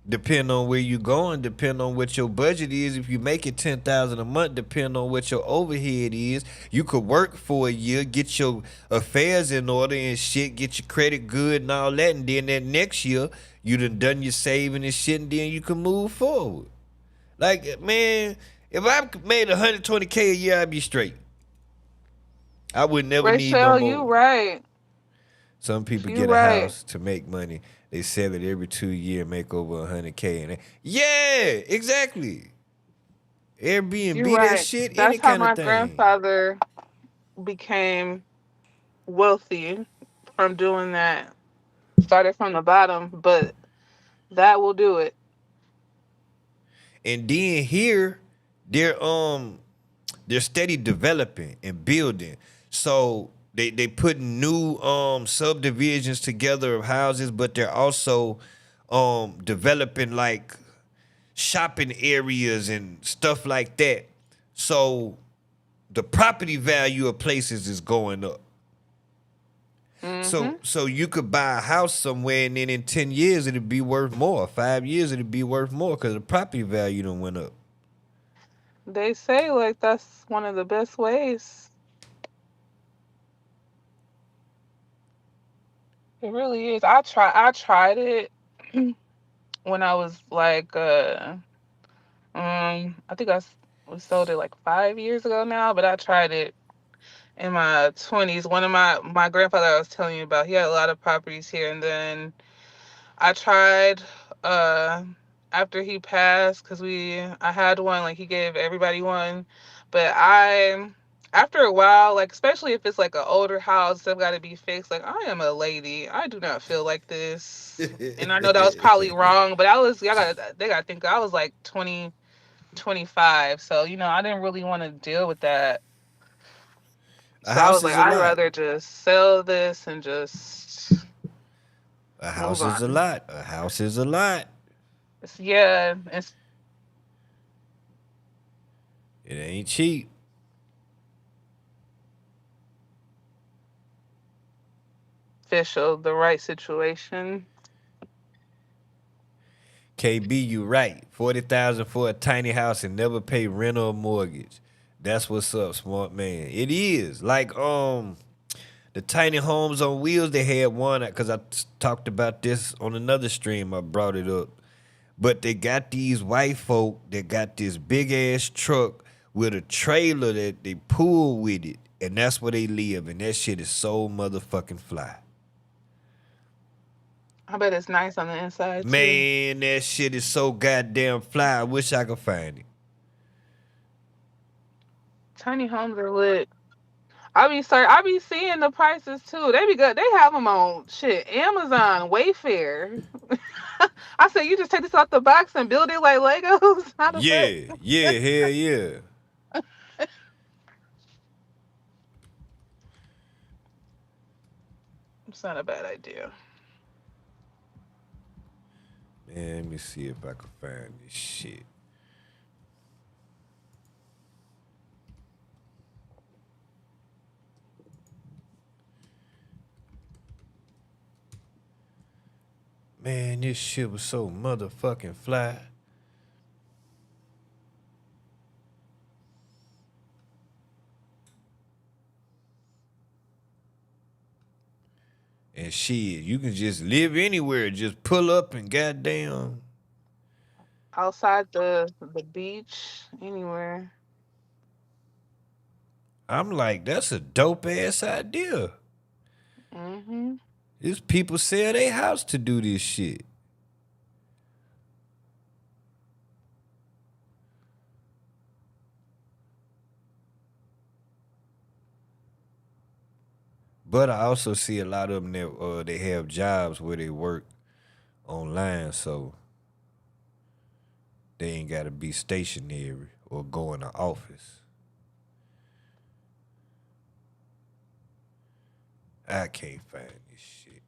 [SPEAKER 1] Depend on where you going, depend on what your budget is. If you make it $10,000 a month, depend on what your overhead is. You could work for a year, get your affairs in order and shit, get your credit good and all that, and then that next year you done your saving and shit, and then you can move forward. Like, man, if I made $120K a year, I'd be straight. I would never need no
[SPEAKER 9] Rachel,
[SPEAKER 1] more.
[SPEAKER 9] you right.
[SPEAKER 1] Some people
[SPEAKER 9] You
[SPEAKER 1] get a
[SPEAKER 9] right.
[SPEAKER 1] house to make money. They sell it every 2 years, make over $100K. And yeah, exactly. Airbnb,
[SPEAKER 9] You
[SPEAKER 1] that
[SPEAKER 9] right.
[SPEAKER 1] shit,
[SPEAKER 9] That's
[SPEAKER 1] any
[SPEAKER 9] how
[SPEAKER 1] kind
[SPEAKER 9] my
[SPEAKER 1] of thing.
[SPEAKER 9] grandfather became wealthy from doing that. Started from the bottom, but that will do it.
[SPEAKER 1] And then here, they're steady developing and building. So they put new subdivisions together of houses, but they're also developing like shopping areas and stuff like that. So the property value of places is going up. So you could buy a house somewhere, and then in 10 years it'd be worth more. 5 years it'd be worth more because the property value done went up.
[SPEAKER 9] They say like that's one of the best ways. It really is. I tried it when I was like I think we sold it like 5 years ago now, but I tried it in my 20s. One of my grandfather I was telling you about, he had a lot of properties here, and then I tried after he passed because I had one, like he gave everybody one, but after a while, like especially if it's like an older house that got to be fixed, like I am a lady, I do not feel like this, and I know that was probably wrong, but they got to think I was like 20, 25, so I didn't really want to deal with that.
[SPEAKER 1] A
[SPEAKER 9] So I
[SPEAKER 1] house
[SPEAKER 9] was like,
[SPEAKER 1] is a
[SPEAKER 9] I'd
[SPEAKER 1] lot.
[SPEAKER 9] rather just sell this and just
[SPEAKER 1] A
[SPEAKER 9] move
[SPEAKER 1] house is a
[SPEAKER 9] on.
[SPEAKER 1] lot. A house is a lot.
[SPEAKER 9] Yeah, it's
[SPEAKER 1] It ain't cheap.
[SPEAKER 9] official, the right situation.
[SPEAKER 1] KB, you right. 40,000 for a tiny house and never pay rent or mortgage. That's what's up, smart man. It is. Like the tiny homes on wheels, they had one because I talked about this on another stream. I brought it up. But they got these white folk that got this big ass truck with a trailer that they pull with it. And that's where they live. And that shit is so motherfucking fly.
[SPEAKER 9] I bet it's nice on the inside too.
[SPEAKER 1] Man, that shit is so goddamn fly. I wish I could find it.
[SPEAKER 9] Tiny homes are lit. I be seeing the prices too. They be good. They have them on shit, Amazon, Wayfair. I said, you just take this out the box and build it like Legos. How the fuck?
[SPEAKER 1] Hell yeah.
[SPEAKER 9] It's not a bad idea.
[SPEAKER 1] Man, let me see if I can find this shit. Man, this shit was so motherfucking fly. And shit, you can just live anywhere. Just pull up and goddamn.
[SPEAKER 9] Outside the beach, anywhere.
[SPEAKER 1] I'm like, that's a dope ass idea.
[SPEAKER 9] Mm-hmm.
[SPEAKER 1] These people sell their house to do this shit. But I also see a lot of them that they have jobs where they work online, so they ain't got to be stationary or go in the office. I can't find this shit.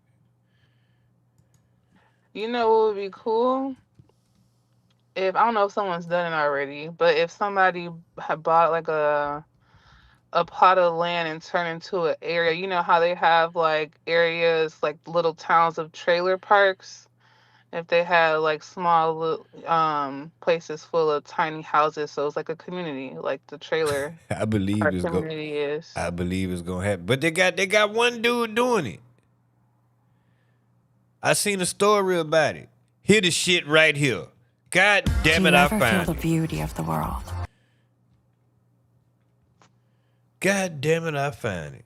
[SPEAKER 9] You know what would be cool? If I don't know if someone's done it already, but if somebody had bought like a plot of land and turned into an area, you know how they have like areas like little towns of trailer parks, if they had like small places full of tiny houses, so it's like a community, like the trailer
[SPEAKER 1] I believe
[SPEAKER 9] park
[SPEAKER 1] it's
[SPEAKER 9] community is.
[SPEAKER 1] I believe it's gonna happen. But they got one dude doing it. I seen a story about it. Hear the shit right here. God damn it, I found it. Do you ever feel the beauty of the world? God damn it, I found it.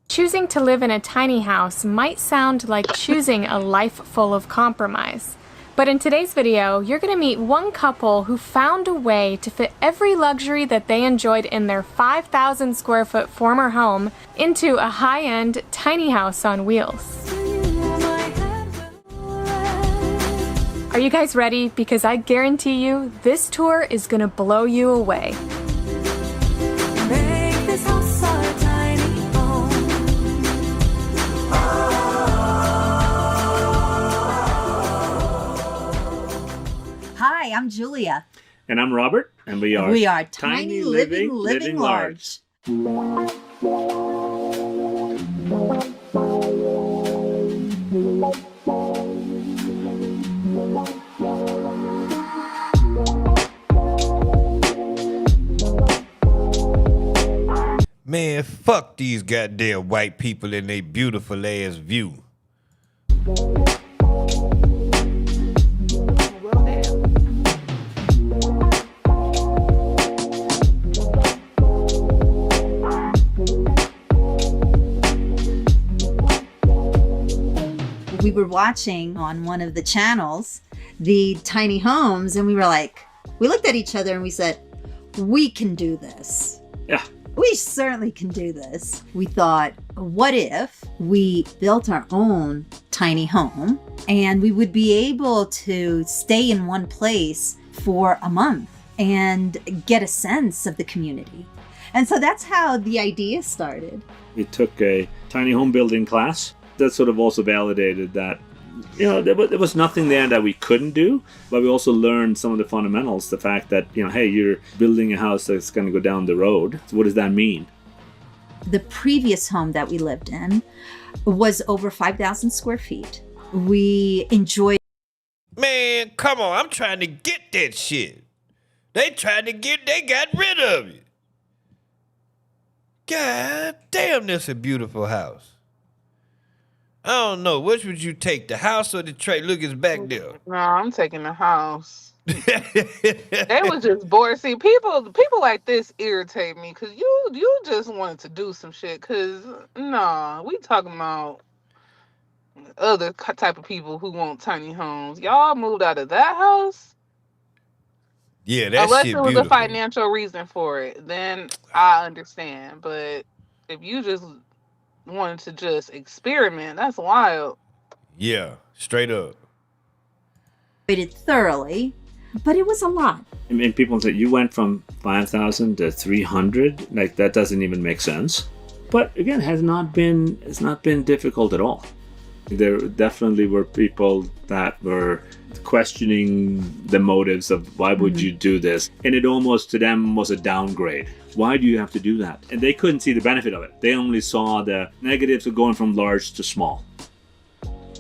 [SPEAKER 17] Choosing to live in a tiny house might sound like choosing a life full of compromise. But in today's video, you're going to meet one couple who found a way to fit every luxury that they enjoyed in their 5,000 square foot former home into a high-end tiny house on wheels. Are you guys ready? Because I guarantee you, this tour is going to blow you away.
[SPEAKER 18] Hi, I'm Julia.
[SPEAKER 22] And I'm Robert, and we are
[SPEAKER 18] Tiny Living Large.
[SPEAKER 1] Man, fuck these goddamn white people and they beautiful ass view.
[SPEAKER 18] We were watching on one of the channels the tiny homes, and we looked at each other and we said, we can do this.
[SPEAKER 22] Yeah.
[SPEAKER 18] We certainly can do this. We thought, what if we built our own tiny home and we would be able to stay in one place for a month and get a sense of the community? And so that's how the idea started.
[SPEAKER 22] We took a tiny home building class. That sort of also validated that, there was nothing there that we couldn't do, but we also learned some of the fundamentals. The fact that, hey, you're building a house that's going to go down the road. So what does that mean?
[SPEAKER 18] The previous home that we lived in was over 5,000 square feet. We enjoyed.
[SPEAKER 1] Man, come on. I'm trying to get that shit. They got rid of it. God damn, that's a beautiful house. I don't know. Which would you take, the house or the trailer? Look, it's back there.
[SPEAKER 9] No, I'm taking the house. They was just bored. See, people like this irritate me because you just wanted to do some shit. Because no, we talking about other type of people who want tiny homes. Y'all moved out of that house.
[SPEAKER 1] Yeah, that
[SPEAKER 9] unless
[SPEAKER 1] shit
[SPEAKER 9] it was
[SPEAKER 1] beautiful.
[SPEAKER 9] a financial reason for it, then I understand. But if you just wanted to just experiment, that's wild.
[SPEAKER 1] Yeah, straight up.
[SPEAKER 18] It thoroughly, but it was a lot.
[SPEAKER 22] I mean, people say you went from 5,000 to 300. Like, that doesn't even make sense. But again, it's not been difficult at all. There definitely were people that were questioning the motives of why would you do this, and it almost to them was a downgrade. Why do you have to do that? And they couldn't see the benefit of it. They only saw the negatives of going from large to small.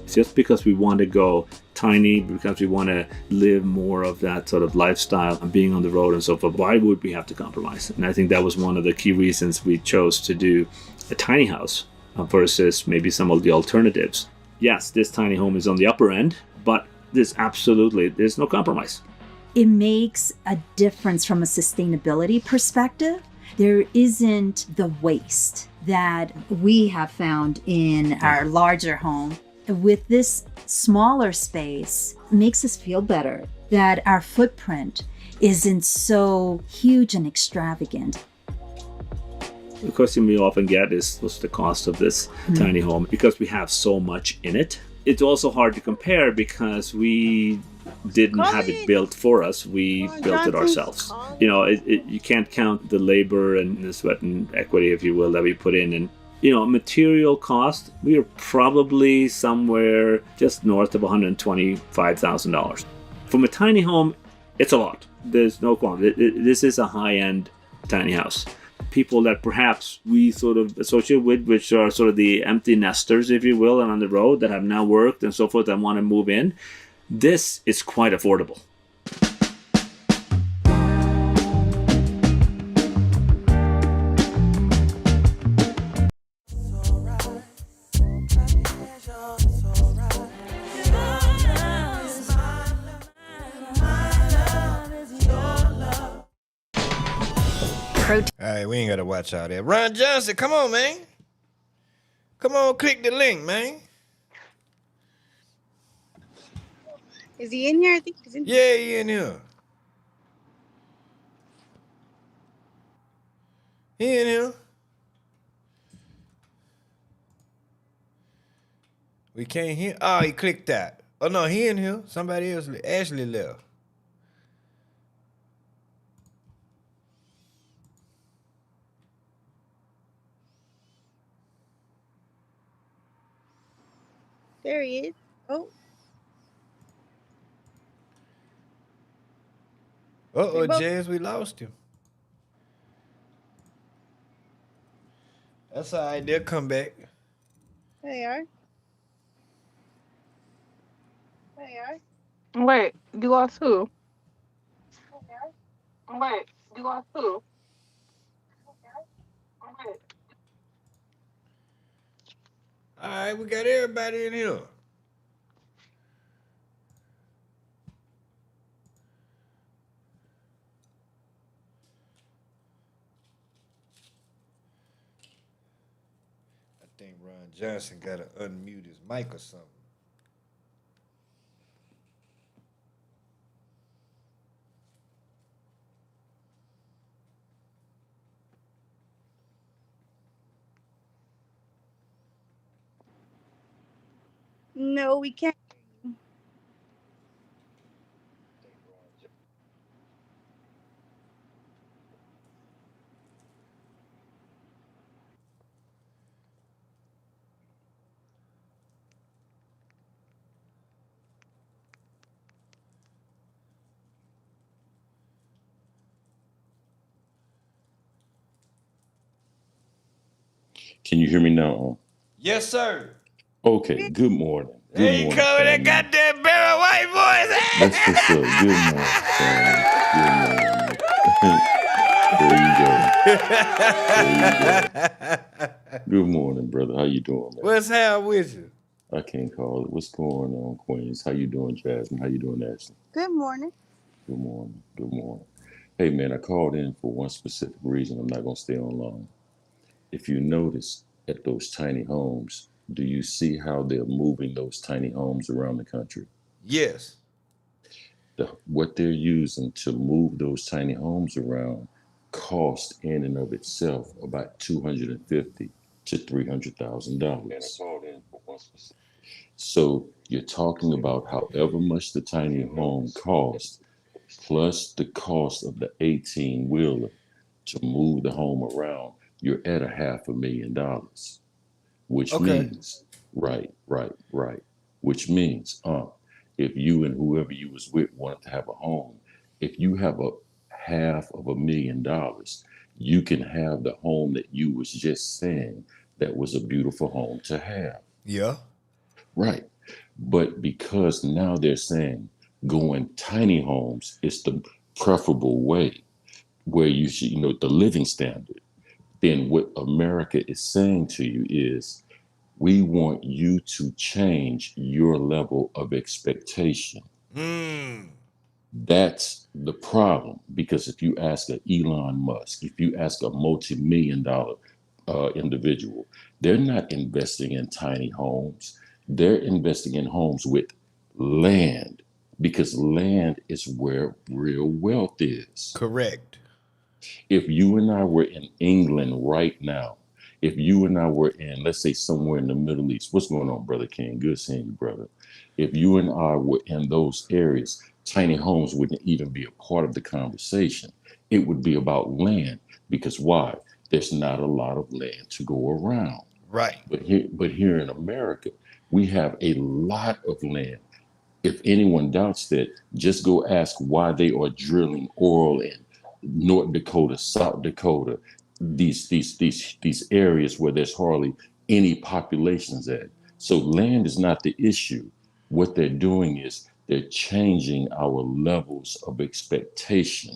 [SPEAKER 22] It's just because we want to go tiny, because we want to live more of that sort of lifestyle and being on the road and so forth. Why would we have to compromise? And I think that was one of the key reasons we chose to do a tiny house versus maybe some of the alternatives. Yes, this tiny home is on the upper end, but there's no compromise.
[SPEAKER 18] It makes a difference from a sustainability perspective. There isn't the waste that we have found in our larger home. With this smaller space, it makes us feel better that our footprint isn't so huge and extravagant.
[SPEAKER 22] The question we often get is, what's the cost of this tiny home? Because we have so much in it. It's also hard to compare because we didn't have it built for us. We built it ourselves. You can't count the labor and the sweat and equity, if you will, that we put in. And, material cost, we are probably somewhere just north of $125,000. From a tiny home, it's a lot. There's no quality. This is a high-end tiny house. people that perhaps we sort of associate with, which are sort of the empty nesters, if you will, and on the road that have now worked and so forth and want to move in, this is quite affordable.
[SPEAKER 1] All right, we ain't got to watch all that. Ron Johnson, come on, man. Come on, click the link, man.
[SPEAKER 4] Is he in here? I think he's in here.
[SPEAKER 1] Yeah, he in here. He in here. We can't hear. Oh, he clicked that. Oh, no, he in here. Somebody else. Ashley left.
[SPEAKER 4] There he is. Oh.
[SPEAKER 1] Uh-oh, Jazz, we lost him. That's all right. They'll come back.
[SPEAKER 4] There they are.
[SPEAKER 9] Wait, you lost who? Wait, you lost who?
[SPEAKER 1] All right, we got everybody in here. I think Ron Johnson got to unmute his mic or something.
[SPEAKER 4] No, we can't.
[SPEAKER 2] Can you hear me now?
[SPEAKER 1] Yes, sir.
[SPEAKER 2] Okay, good morning. Good
[SPEAKER 1] There you
[SPEAKER 2] morning,
[SPEAKER 1] come with that
[SPEAKER 2] family.
[SPEAKER 1] goddamn barrel white voice.
[SPEAKER 2] That's what's up. Good morning, family. Good morning. There you go. Good morning, brother. How you doing, man?
[SPEAKER 1] What's happening with you?
[SPEAKER 2] I can't call it. What's going on, Queens? How you doing, Jasmine? How you doing, Ashley?
[SPEAKER 4] Good morning.
[SPEAKER 2] Good morning. Good morning. Hey, man, I called in for one specific reason. I'm not going to stay on long. If you notice at those tiny homes, do you see how they're moving those tiny homes around the country?
[SPEAKER 1] Yes.
[SPEAKER 2] What they're using to move those tiny homes around cost in and of itself about $250,000 to $300,000. So you're talking about however much the tiny home costs, plus the cost of the 18-wheeler to move the home around, you're at $500,000, which means, right. Which means, if you and whoever you was with wanted to have a home, if you have $500,000, you can have the home that you was just saying that was a beautiful home to have.
[SPEAKER 1] Yeah.
[SPEAKER 2] Right. But because now they're saying going tiny homes is the preferable way, where you should, the living standard, then what America is saying to you is, we want you to change your level of expectation. That's the problem, because if you ask an Elon Musk, if you ask a multi-million-dollar individual, they're not investing in tiny homes. They're investing in homes with land, because land is where real wealth is.
[SPEAKER 1] Correct.
[SPEAKER 2] If you and I were in England right now, if you and I were in, let's say, somewhere in the Middle East, what's going on, Brother King? Good seeing you, brother. If you and I were in those areas, tiny homes wouldn't even be a part of the conversation. It would be about land, because why? There's not a lot of land to go around.
[SPEAKER 1] Right.
[SPEAKER 2] But here in America, we have a lot of land. If anyone doubts that, just go ask why they are drilling oil in North Dakota, South Dakota, these areas where there's hardly any populations at. So land is not the issue. What they're doing is they're changing our levels of expectation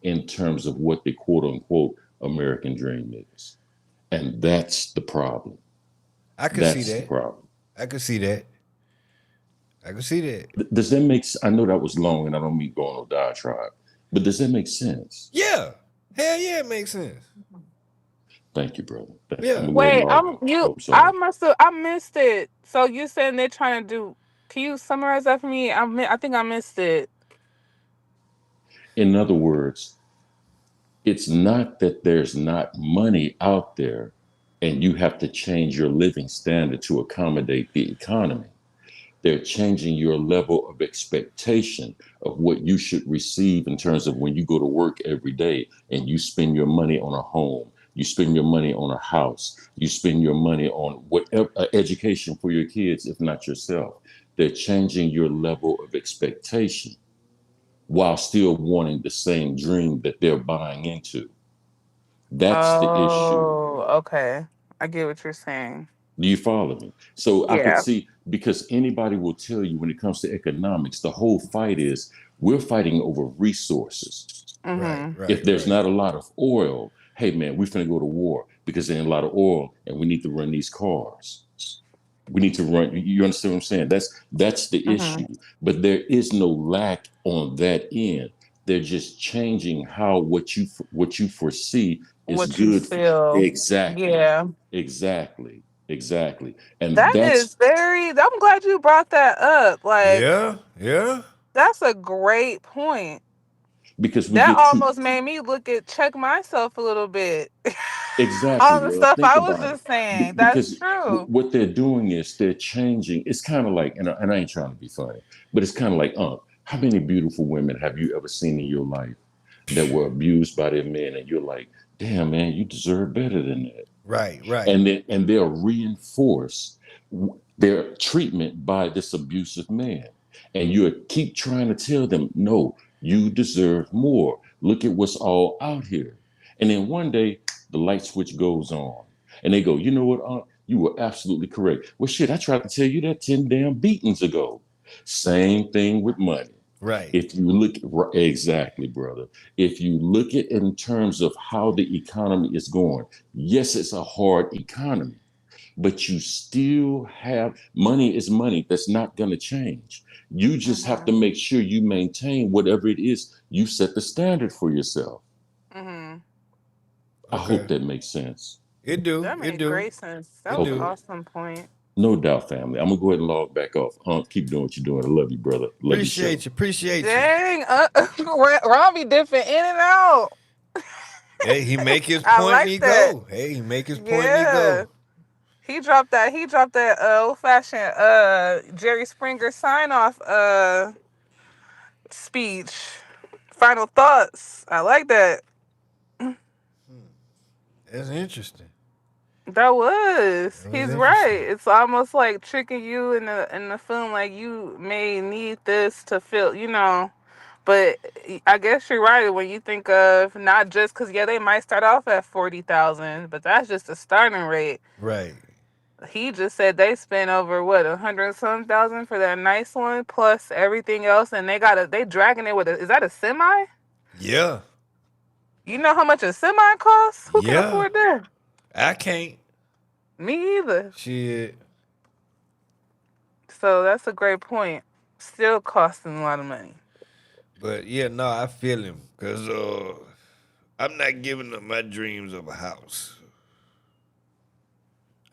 [SPEAKER 2] in terms of what the quote unquote American dream is. And that's the problem.
[SPEAKER 1] I can see
[SPEAKER 2] That's the
[SPEAKER 1] that.
[SPEAKER 2] problem.
[SPEAKER 1] I can see that. I can see that.
[SPEAKER 2] Does that make sense? I know that was long and I don't mean going on diatribe, but does that make sense?
[SPEAKER 1] Yeah. Hell yeah, it makes sense.
[SPEAKER 2] Thank you, brother.
[SPEAKER 1] Yeah.
[SPEAKER 9] Wait, I missed it. So you saying they're trying to do? Can you summarize that for me? I think I missed it.
[SPEAKER 2] In other words, it's not that there's not money out there and you have to change your living standard to accommodate the economy. They're changing your level of expectation of what you should receive in terms of when you go to work every day and you spend your money on a home, you spend your money on a house, you spend your money on whatever education for your kids, if not yourself. They're changing your level of expectation while still wanting the same dream that they're buying into. That's the issue.
[SPEAKER 9] Oh, okay. I get what you're saying.
[SPEAKER 2] Do you follow me? So I could
[SPEAKER 9] Yeah.
[SPEAKER 2] see, because anybody will tell you when it comes to economics, the whole fight is we're fighting over resources.
[SPEAKER 9] Mm-hmm.
[SPEAKER 2] If there's not a lot of oil, hey man, we're finna go to war because there ain't a lot of oil and we need to run these cars. We need to run, you understand what I'm saying? That's the issue. But there is no lack on that end. They're just changing how what you foresee is
[SPEAKER 9] What you
[SPEAKER 2] good.
[SPEAKER 9] feel.
[SPEAKER 2] Exactly.
[SPEAKER 9] Yeah.
[SPEAKER 2] Exactly. And
[SPEAKER 9] That
[SPEAKER 2] that's
[SPEAKER 9] is very. I'm glad you brought that up. Like,
[SPEAKER 1] yeah.
[SPEAKER 9] That's a great point.
[SPEAKER 2] because we
[SPEAKER 9] That
[SPEAKER 2] get too
[SPEAKER 9] almost made me check myself a little bit.
[SPEAKER 2] exactly.
[SPEAKER 9] All the
[SPEAKER 2] Well,
[SPEAKER 9] stuff
[SPEAKER 2] think
[SPEAKER 9] I was
[SPEAKER 2] about it.
[SPEAKER 9] just saying. That's
[SPEAKER 2] Because
[SPEAKER 9] true.
[SPEAKER 2] what they're doing is they're changing. It's kind of like, and I ain't trying to be funny, but it's kind of like, how many beautiful women have you ever seen in your life that were abused by their men, and you're like, damn man, you deserve better than that.
[SPEAKER 1] Right.
[SPEAKER 2] And they'll reinforce their treatment by this abusive man. And you keep trying to tell them, no, you deserve more. Look at what's all out here. And then one day the light switch goes on and they go, you know what, Aunt? You were absolutely correct. Well, shit, I tried to tell you that 10 damn beatings ago. Same thing with money.
[SPEAKER 1] Right.
[SPEAKER 2] If you look, exactly, brother. If you look at it in terms of how the economy is going, yes, it's a hard economy, but you still have money is money. That's not going to change. You just have to make sure you maintain whatever it is you set the standard for yourself.
[SPEAKER 9] Mm-hmm.
[SPEAKER 2] I hope that makes sense.
[SPEAKER 1] It do.
[SPEAKER 9] That made great sense. That was an awesome point.
[SPEAKER 2] No doubt, family. I'm gonna go ahead and log back off. Keep doing what you're doing. I love you, brother. Love
[SPEAKER 1] Appreciate you.
[SPEAKER 9] Dang, Ron be dipping in and out.
[SPEAKER 1] Hey, he make his
[SPEAKER 9] I
[SPEAKER 1] point
[SPEAKER 9] like
[SPEAKER 1] and he
[SPEAKER 9] that.
[SPEAKER 1] go. Hey, he make his point and he go.
[SPEAKER 9] He dropped that old fashioned Jerry Springer sign off speech. Final thoughts. I like that.
[SPEAKER 1] That's interesting.
[SPEAKER 9] That was. He's right. It's almost like tricking you in the film, like you may need this to feel, But I guess you're right when you think of not just because they might start off at 40,000, but that's just the starting rate.
[SPEAKER 1] Right.
[SPEAKER 9] He just said they spent over 100-some thousand for that nice one, plus everything else, and they dragging it with is that a semi?
[SPEAKER 1] Yeah.
[SPEAKER 9] You know how much a semi costs? Who can afford that?
[SPEAKER 1] I can't.
[SPEAKER 9] Me either.
[SPEAKER 1] Shit.
[SPEAKER 9] So that's a great point. Still costing a lot of money.
[SPEAKER 1] But yeah, no, I feel him because I'm not giving up my dreams of a house.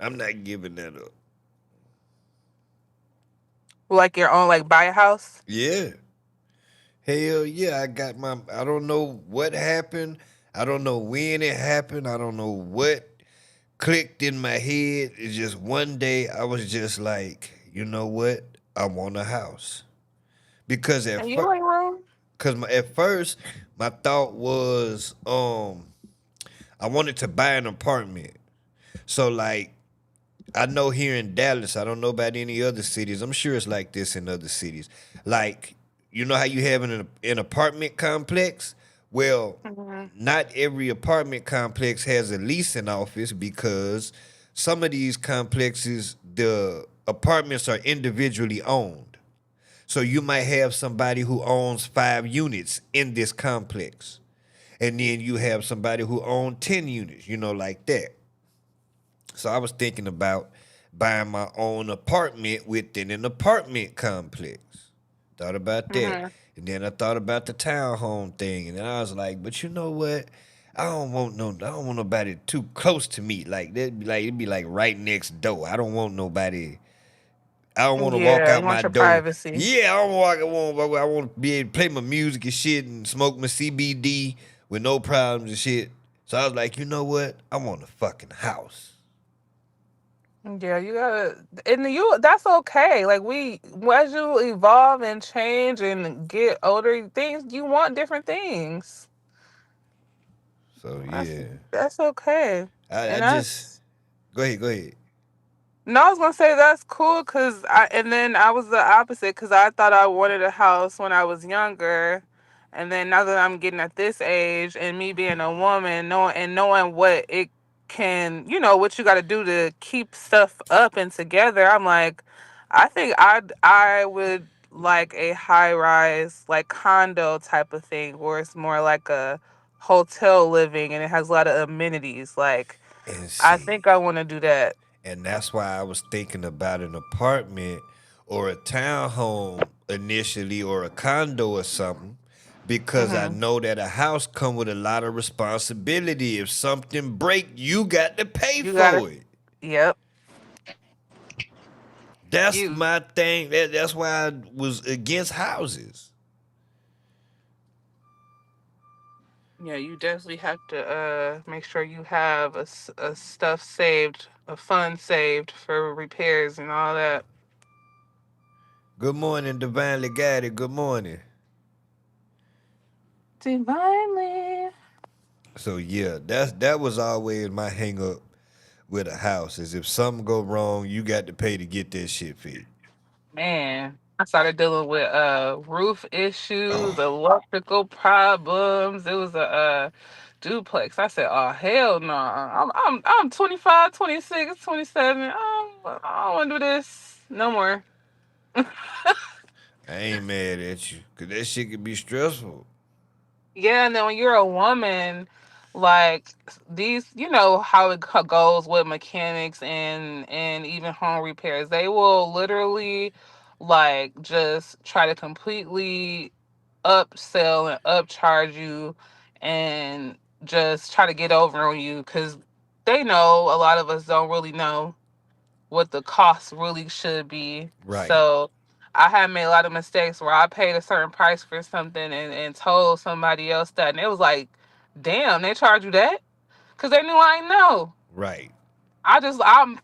[SPEAKER 1] I'm not giving that up.
[SPEAKER 9] Like your own, like buy a house?
[SPEAKER 1] Yeah. Hell yeah, I don't know what happened. I don't know when it happened. I don't know what clicked in my head. It's just one day I was just like, you know what? I want a house. Because at first my thought was I wanted to buy an apartment. So like I know here in Dallas, I don't know about any other cities. I'm sure it's like this in other cities. Like, you know how you have an apartment complex? Well,
[SPEAKER 9] Mhm.
[SPEAKER 1] not every apartment complex has a leasing office because some of these complexes, the apartments are individually owned. So you might have somebody who owns 5 units in this complex. And then you have somebody who owns 10 units, like that. So I was thinking about buying my own apartment within an apartment complex. Thought about that.
[SPEAKER 9] Mhm.
[SPEAKER 1] And then I thought about the townhome thing. And then I was like, but you know what? I don't want nobody too close to me. Like it'd be like right next door. I don't want nobody. I don't want to walk
[SPEAKER 9] Yeah,
[SPEAKER 1] out
[SPEAKER 9] you
[SPEAKER 1] my
[SPEAKER 9] want your
[SPEAKER 1] door.
[SPEAKER 9] privacy.
[SPEAKER 1] Yeah, I don't walk. I want to be able to play my music and shit and smoke my CBD with no problems and shit. So I was like, you know what? I want a fucking house.
[SPEAKER 9] Yeah, you gotta, and you, that's okay. Like as you evolve and change and get older, you want different things.
[SPEAKER 1] So
[SPEAKER 9] That's
[SPEAKER 1] yeah,
[SPEAKER 9] that's okay,
[SPEAKER 1] I
[SPEAKER 9] and
[SPEAKER 1] just
[SPEAKER 9] that's.
[SPEAKER 1] go ahead, go ahead.
[SPEAKER 9] No, I was gonna say that's cool and then I was the opposite because I thought I wanted a house when I was younger, and then now that I'm getting at this age and me being a woman, knowing what it can, what you got to do to keep stuff up and together, I'm like, I think I would like a high rise like condo type of thing where it's more like a hotel living and it has a lot of amenities. Like
[SPEAKER 1] And
[SPEAKER 9] I
[SPEAKER 1] see,
[SPEAKER 9] think I want to do that.
[SPEAKER 1] and that's why I was thinking about an apartment or a townhome initially or a condo or something because I
[SPEAKER 9] Hmm.
[SPEAKER 1] know that a house come with a lot of responsibility. If something break, you got to pay
[SPEAKER 9] You gotta,
[SPEAKER 1] for it.
[SPEAKER 9] yep.
[SPEAKER 1] That's
[SPEAKER 9] You,
[SPEAKER 1] my thing. That's why I was against houses.
[SPEAKER 9] yeah, you definitely have to make sure you have a stuff saved, a fund saved for repairs and all that.
[SPEAKER 1] Good morning, divinely guided. Good morning.
[SPEAKER 9] Divinely.
[SPEAKER 1] So yeah, that was always my hang up with a house is if something go wrong, you got to pay to get that shit fixed.
[SPEAKER 9] Man, I started dealing with roof issues,
[SPEAKER 1] Oh,
[SPEAKER 9] electrical problems. It was a duplex. I said, "Oh hell no. I'm 25, 26, 27. I don't want to do this no more."
[SPEAKER 1] I ain't mad at you, cause that shit could be stressful.
[SPEAKER 9] Yeah, and then when you're a woman, like these, you know how it goes with mechanics and even home repairs. They will literally like just try to completely upsell and upcharge you and just try to get over on you because they know a lot of us don't really know what the cost really should be.
[SPEAKER 1] Right.
[SPEAKER 9] So I had made a lot of mistakes where I paid a certain price for something and told somebody else that, and it was like, damn, they charge you that because they knew I didn't know.
[SPEAKER 1] Right.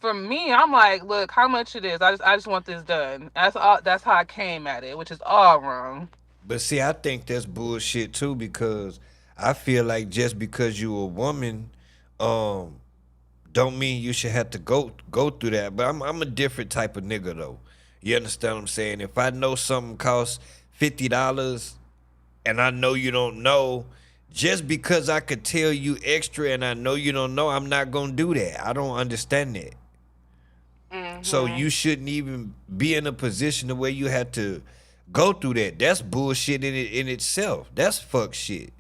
[SPEAKER 9] For me, I'm like, look, how much it is. I just want this done. That's all. That's how I came at it, which is all wrong.
[SPEAKER 1] But see, I think that's bullshit too because I feel like just because you a woman, um, don't mean you should have to go through that. But I'm a different type of nigga though. You understand what I'm saying? If I know something costs $50 and I know you don't know, just because I could tell you extra and I know you don't know, I'm not gonna do that. I don't understand that. So
[SPEAKER 9] Hmm.
[SPEAKER 1] you shouldn't even be in a position to where you have to go through that. That's bullshit in itself. That's fuck shit.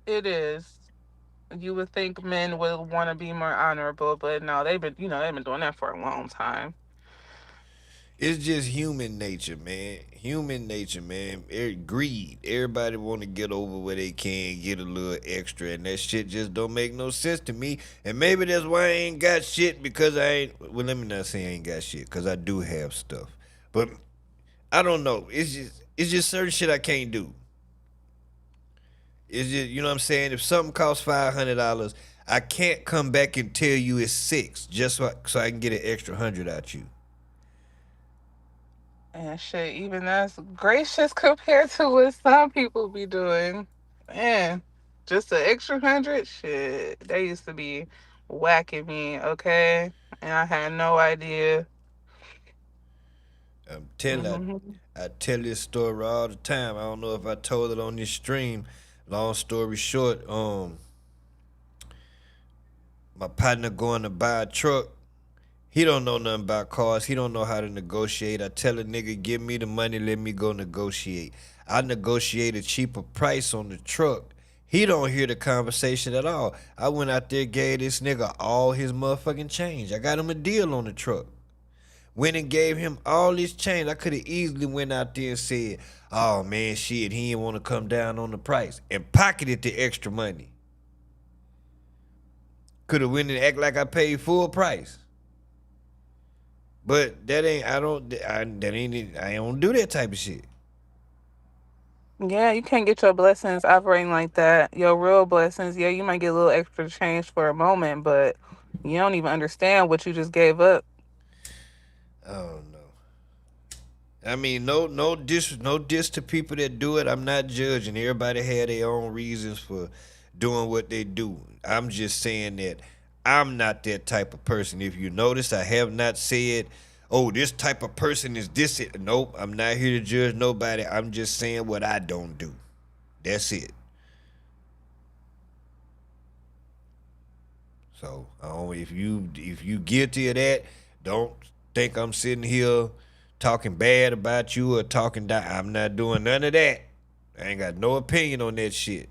[SPEAKER 9] It is. You would think men would want to be more honorable, but no, they've been doing that for a long time.
[SPEAKER 1] It's just human nature, man. Human nature, man. Greed. Everybody want to get over where they can, get a little extra, and that shit just don't make no sense to me. And maybe that's why I ain't got shit because I ain't. Well, let me not say I ain't got shit because I do have stuff, but I don't know. It's just certain shit I can't do. It's just you know what I'm saying. If something costs $500, I can't come back and tell you it's six just so I can get an extra 100 out you.
[SPEAKER 9] And shit, even that's gracious compared to what some people be doing. Man, just an extra 100? Shit, they used to be whacking me, okay? And I had no idea.
[SPEAKER 1] I'm telling
[SPEAKER 9] Hmm.
[SPEAKER 1] I tell this story all the time. I don't know if I told it on this stream, Long story short, my partner going to buy a truck. He don't know nothing about cars. He don't know how to negotiate. I tell a nigga, give me the money, let me go negotiate. I negotiate a cheaper price on the truck. He don't hear the conversation at all. I went out there, gave this nigga all his motherfucking change. I got him a deal on the truck. Went and gave him all his change. I could have easily went out there and said, oh man, shit, he didn't want to come down on the price. And pocketed the extra money. Could have went and act like I paid full price. But that ain't, I don't do that type of shit.
[SPEAKER 9] Yeah, you can't get your blessings operating like that. Your real blessings, yeah, you might get a little extra change for a moment, but you don't even understand what you just gave up.
[SPEAKER 1] Oh no. I mean, no diss to people that do it. I'm not judging. Everybody had their own reasons for doing what they do. I'm just saying that I'm not that type of person. If you notice, I have not said, oh, this type of person is this. Nope, I'm not here to judge nobody. I'm just saying what I don't do. That's it. So if you guilty of that, don't think I'm sitting here talking bad about you or talking down. I'm not doing none of that. I ain't got no opinion on that shit.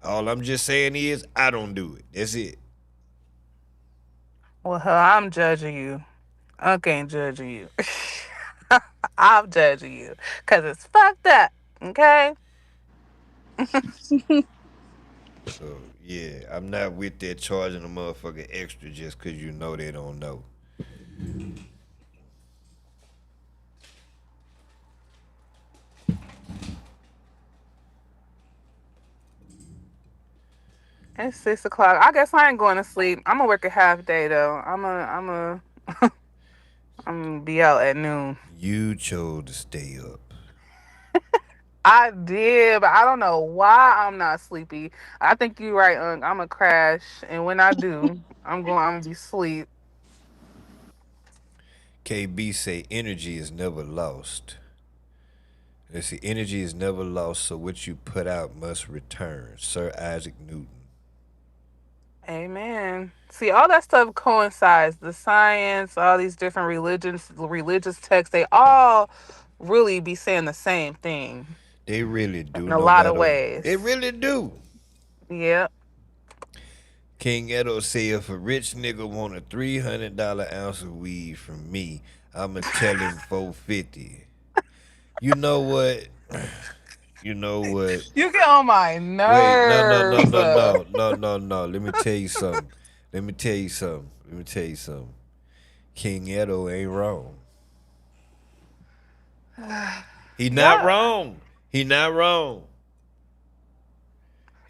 [SPEAKER 1] All I'm just saying is I don't do it. That's it.
[SPEAKER 9] Well, hell, I'm judging you. I ain't judging you. I'm judging you. Because it's fucked up, okay?
[SPEAKER 1] So, yeah, I'm not with that charging a motherfucker extra just because you know they don't know.
[SPEAKER 9] It's 6 o'clock. I guess I ain't going to sleep. I'm gonna work a half day though. I'm gonna be out at noon.
[SPEAKER 1] You chose to stay up.
[SPEAKER 9] I did, but I don't know why I'm not sleepy. I think you're right, I'm gonna crash, and when I do, I'm gonna be asleep.
[SPEAKER 1] KB say energy is never lost. Let's see, energy is never lost, so what you put out must return. Sir Isaac Newton.
[SPEAKER 9] Amen. See, all that stuff coincides. The science, all these different religious texts, they all really be saying the same thing.
[SPEAKER 1] They really do.
[SPEAKER 9] In a lot of ways.
[SPEAKER 1] They really do.
[SPEAKER 9] Yep.
[SPEAKER 1] King Edo say if a rich nigga want a $300 ounce of weed from me, I'ma tell him $450. You know what? You know what?
[SPEAKER 9] You get on my nerves.
[SPEAKER 1] Wait, no. Let me tell you something. King Edo ain't wrong. He not wrong.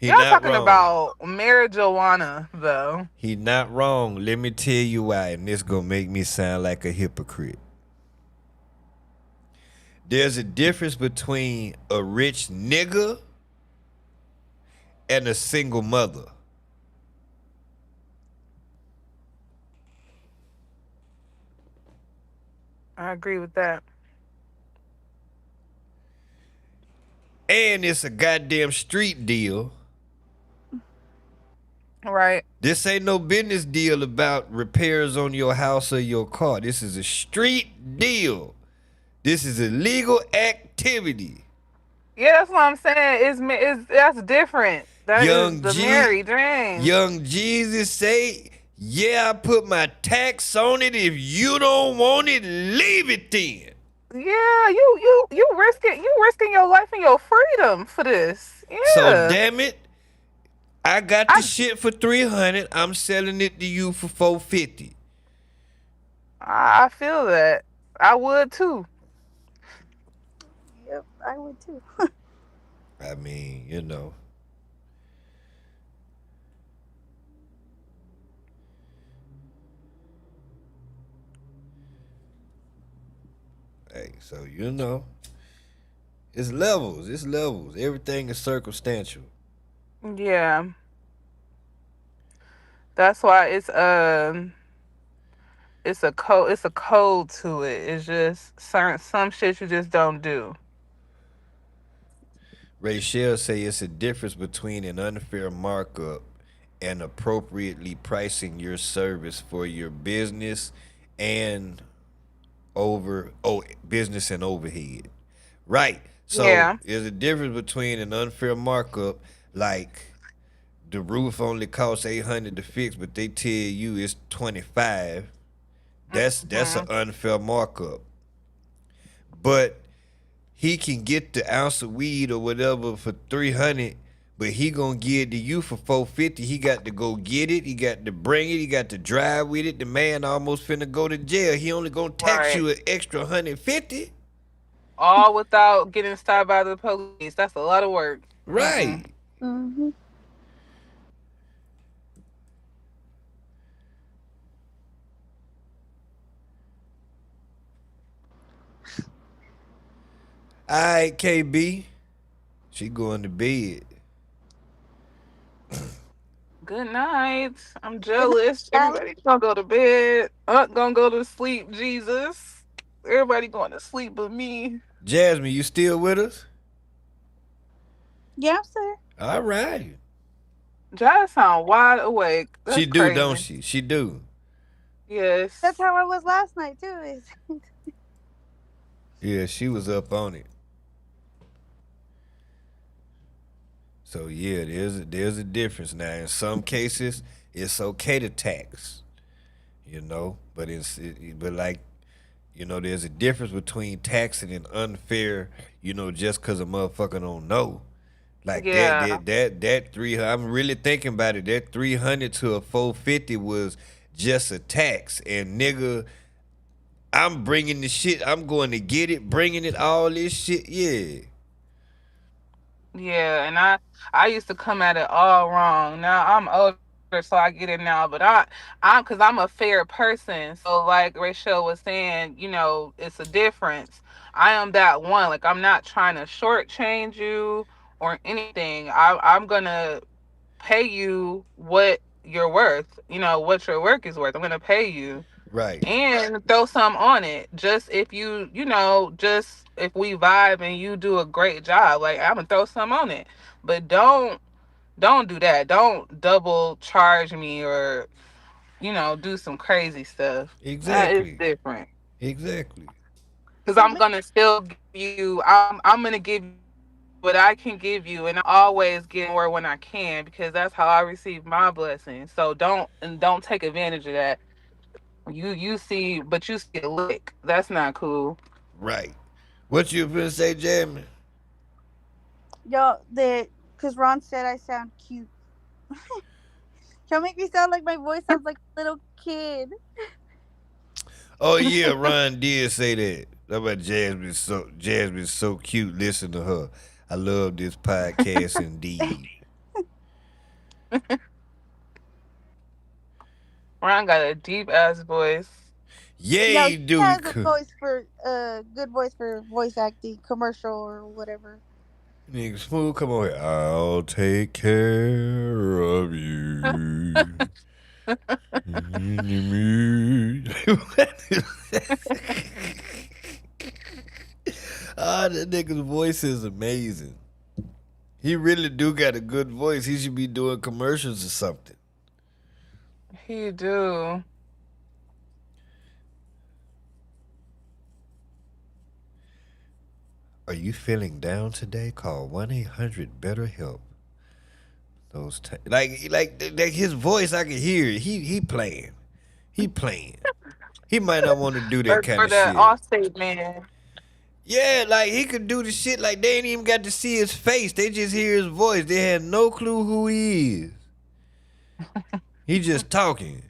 [SPEAKER 9] Y'all talking about marijuana, though.
[SPEAKER 1] He not wrong. Let me tell you why, and this gonna make me sound like a hypocrite. There's a difference between a rich nigga and a single mother.
[SPEAKER 9] I agree with that.
[SPEAKER 1] And it's a goddamn street deal.
[SPEAKER 9] Right.
[SPEAKER 1] This ain't no business deal about repairs on your house or your car. This is a street deal. This is a legal activity.
[SPEAKER 9] Yeah, that's what I'm saying. That's different. That is the Mary Jane.
[SPEAKER 1] Young Jesus say, yeah, I put my tax on it. If you don't want it, leave it then.
[SPEAKER 9] Yeah, you risking your life and your freedom for this. Yeah.
[SPEAKER 1] So damn it, I got the shit for $300. I'm selling it to you for $450.
[SPEAKER 9] I feel that. I would too.
[SPEAKER 4] Yep, I would too.
[SPEAKER 1] I mean, you know. Hey, so you know. It's levels. Everything is circumstantial.
[SPEAKER 9] Yeah. That's why it's a code to it. It's just some shit you just don't do.
[SPEAKER 1] Rachel say it's a difference between an unfair markup and appropriately pricing your service for your business and business and overhead. Right. So
[SPEAKER 9] Yeah.
[SPEAKER 1] there's a difference between an unfair markup, like the roof only costs 800 to fix, but they tell you it's 25. That's an unfair markup. But he can get the ounce of weed or whatever for 300, but he gonna give it to you for 450. He got to go get it. He got to bring it. He got to drive with it. The man almost finna go to jail. He only gonna tax you an extra 150.
[SPEAKER 9] All without getting stopped by the police. That's a lot of work.
[SPEAKER 1] Right.
[SPEAKER 4] Mm-hmm.
[SPEAKER 1] All right, KB. She going to bed.
[SPEAKER 9] Good night. I'm jealous. Everybody gonna go to bed. Gonna go to sleep. Jesus. Everybody going to sleep but me.
[SPEAKER 1] Jasmine, you still with us?
[SPEAKER 4] Yeah, I'm still here.
[SPEAKER 1] All right.
[SPEAKER 9] Jazz sound wide awake. That's
[SPEAKER 1] she do,
[SPEAKER 9] crazy.
[SPEAKER 1] don't she? She do.
[SPEAKER 9] Yes.
[SPEAKER 4] That's how I was last night too.
[SPEAKER 1] Yeah, she was up on it. So yeah, there's a difference now. In some cases, it's okay to tax, but but like, there's a difference between taxing and unfair, just because a motherfucker don't know. Like that 300. I'm really thinking about it. That 300 to a 450 was just a tax, and nigga, I'm bringing the shit. I'm going to get it, bringing it, all this shit. Yeah.
[SPEAKER 9] Yeah, and I used to come at it all wrong. Now I'm older, so I get it now. But I'm because I'm a fair person. So like Rachel was saying, it's a difference. I am that one. Like I'm not trying to shortchange you or anything. I'm gonna pay you what you're worth. What your work is worth. I'm gonna pay you.
[SPEAKER 1] Right.
[SPEAKER 9] And throw some on it. Just if just if we vibe and you do a great job, like I'm gonna throw some on it. But don't do that. Don't double charge me or do some crazy stuff.
[SPEAKER 1] Exactly.
[SPEAKER 9] That is different.
[SPEAKER 1] Exactly.
[SPEAKER 9] Because I'm gonna still give you. I'm gonna give you what I can give you, and I always get more when I can because that's how I receive my blessings. So don't take advantage of that. You see a lick. That's not cool.
[SPEAKER 1] Right. What you finna say, Jamie?
[SPEAKER 4] Yo, because Ron said I sound cute. Y'all make me sound like my voice sounds like a little kid.
[SPEAKER 1] Oh yeah, Ron did say that. That about Jasmine's so cute. Listen to her. I love this podcast indeed.
[SPEAKER 9] Ron got a deep ass voice.
[SPEAKER 1] Yeah, you do.
[SPEAKER 4] He has a voice for good voice for voice acting, commercial or whatever.
[SPEAKER 1] Nigga Smooth, come on here. I'll take care of you. That nigga's voice is amazing. He really do got a good voice. He should be doing commercials or something.
[SPEAKER 9] He do.
[SPEAKER 1] Are you feeling down today? Call 1-800-BETTER-HELP. Like his voice, I can hear it. He playing. He might not want to do that kind of shit.
[SPEAKER 9] For the Allstate man.
[SPEAKER 1] Yeah, like he could do the shit like they ain't even got to see his face. They just hear his voice. They had no clue who he is. He just talking.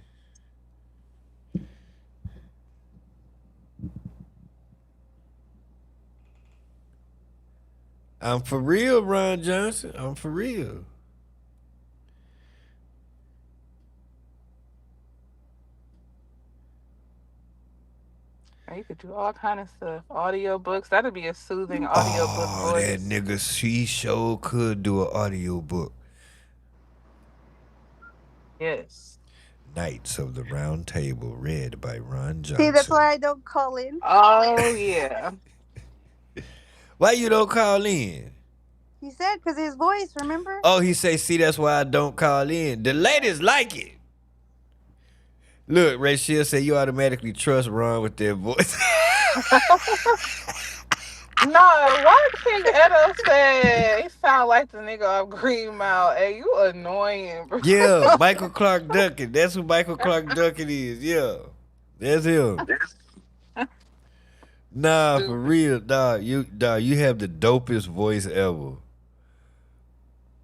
[SPEAKER 1] I'm for real, Ron Johnson. I'm for real.
[SPEAKER 9] You could do all kind of stuff. Audio books. That'd be a soothing audio book voice.
[SPEAKER 1] That nigga, she sure could do an audio book.
[SPEAKER 9] Yes.
[SPEAKER 1] Knights of the Round Table, read by Ron Johnson.
[SPEAKER 4] See, that's why I don't call in.
[SPEAKER 9] Oh, yeah.
[SPEAKER 1] Why you don't call in?
[SPEAKER 4] He said because his voice, remember?
[SPEAKER 1] Oh, he say, see, that's why I don't call in. The ladies like it. Look, Rachel said you automatically trust Ron with their voice.
[SPEAKER 9] No, why King Edo said he sound like the nigga off Green Mile? Hey, you annoying, bro.
[SPEAKER 1] Yeah, Michael Clark Duncan. That's who Michael Clark Duncan is. Yeah, that's him. Nah, for real, dog. You have the dopest voice ever.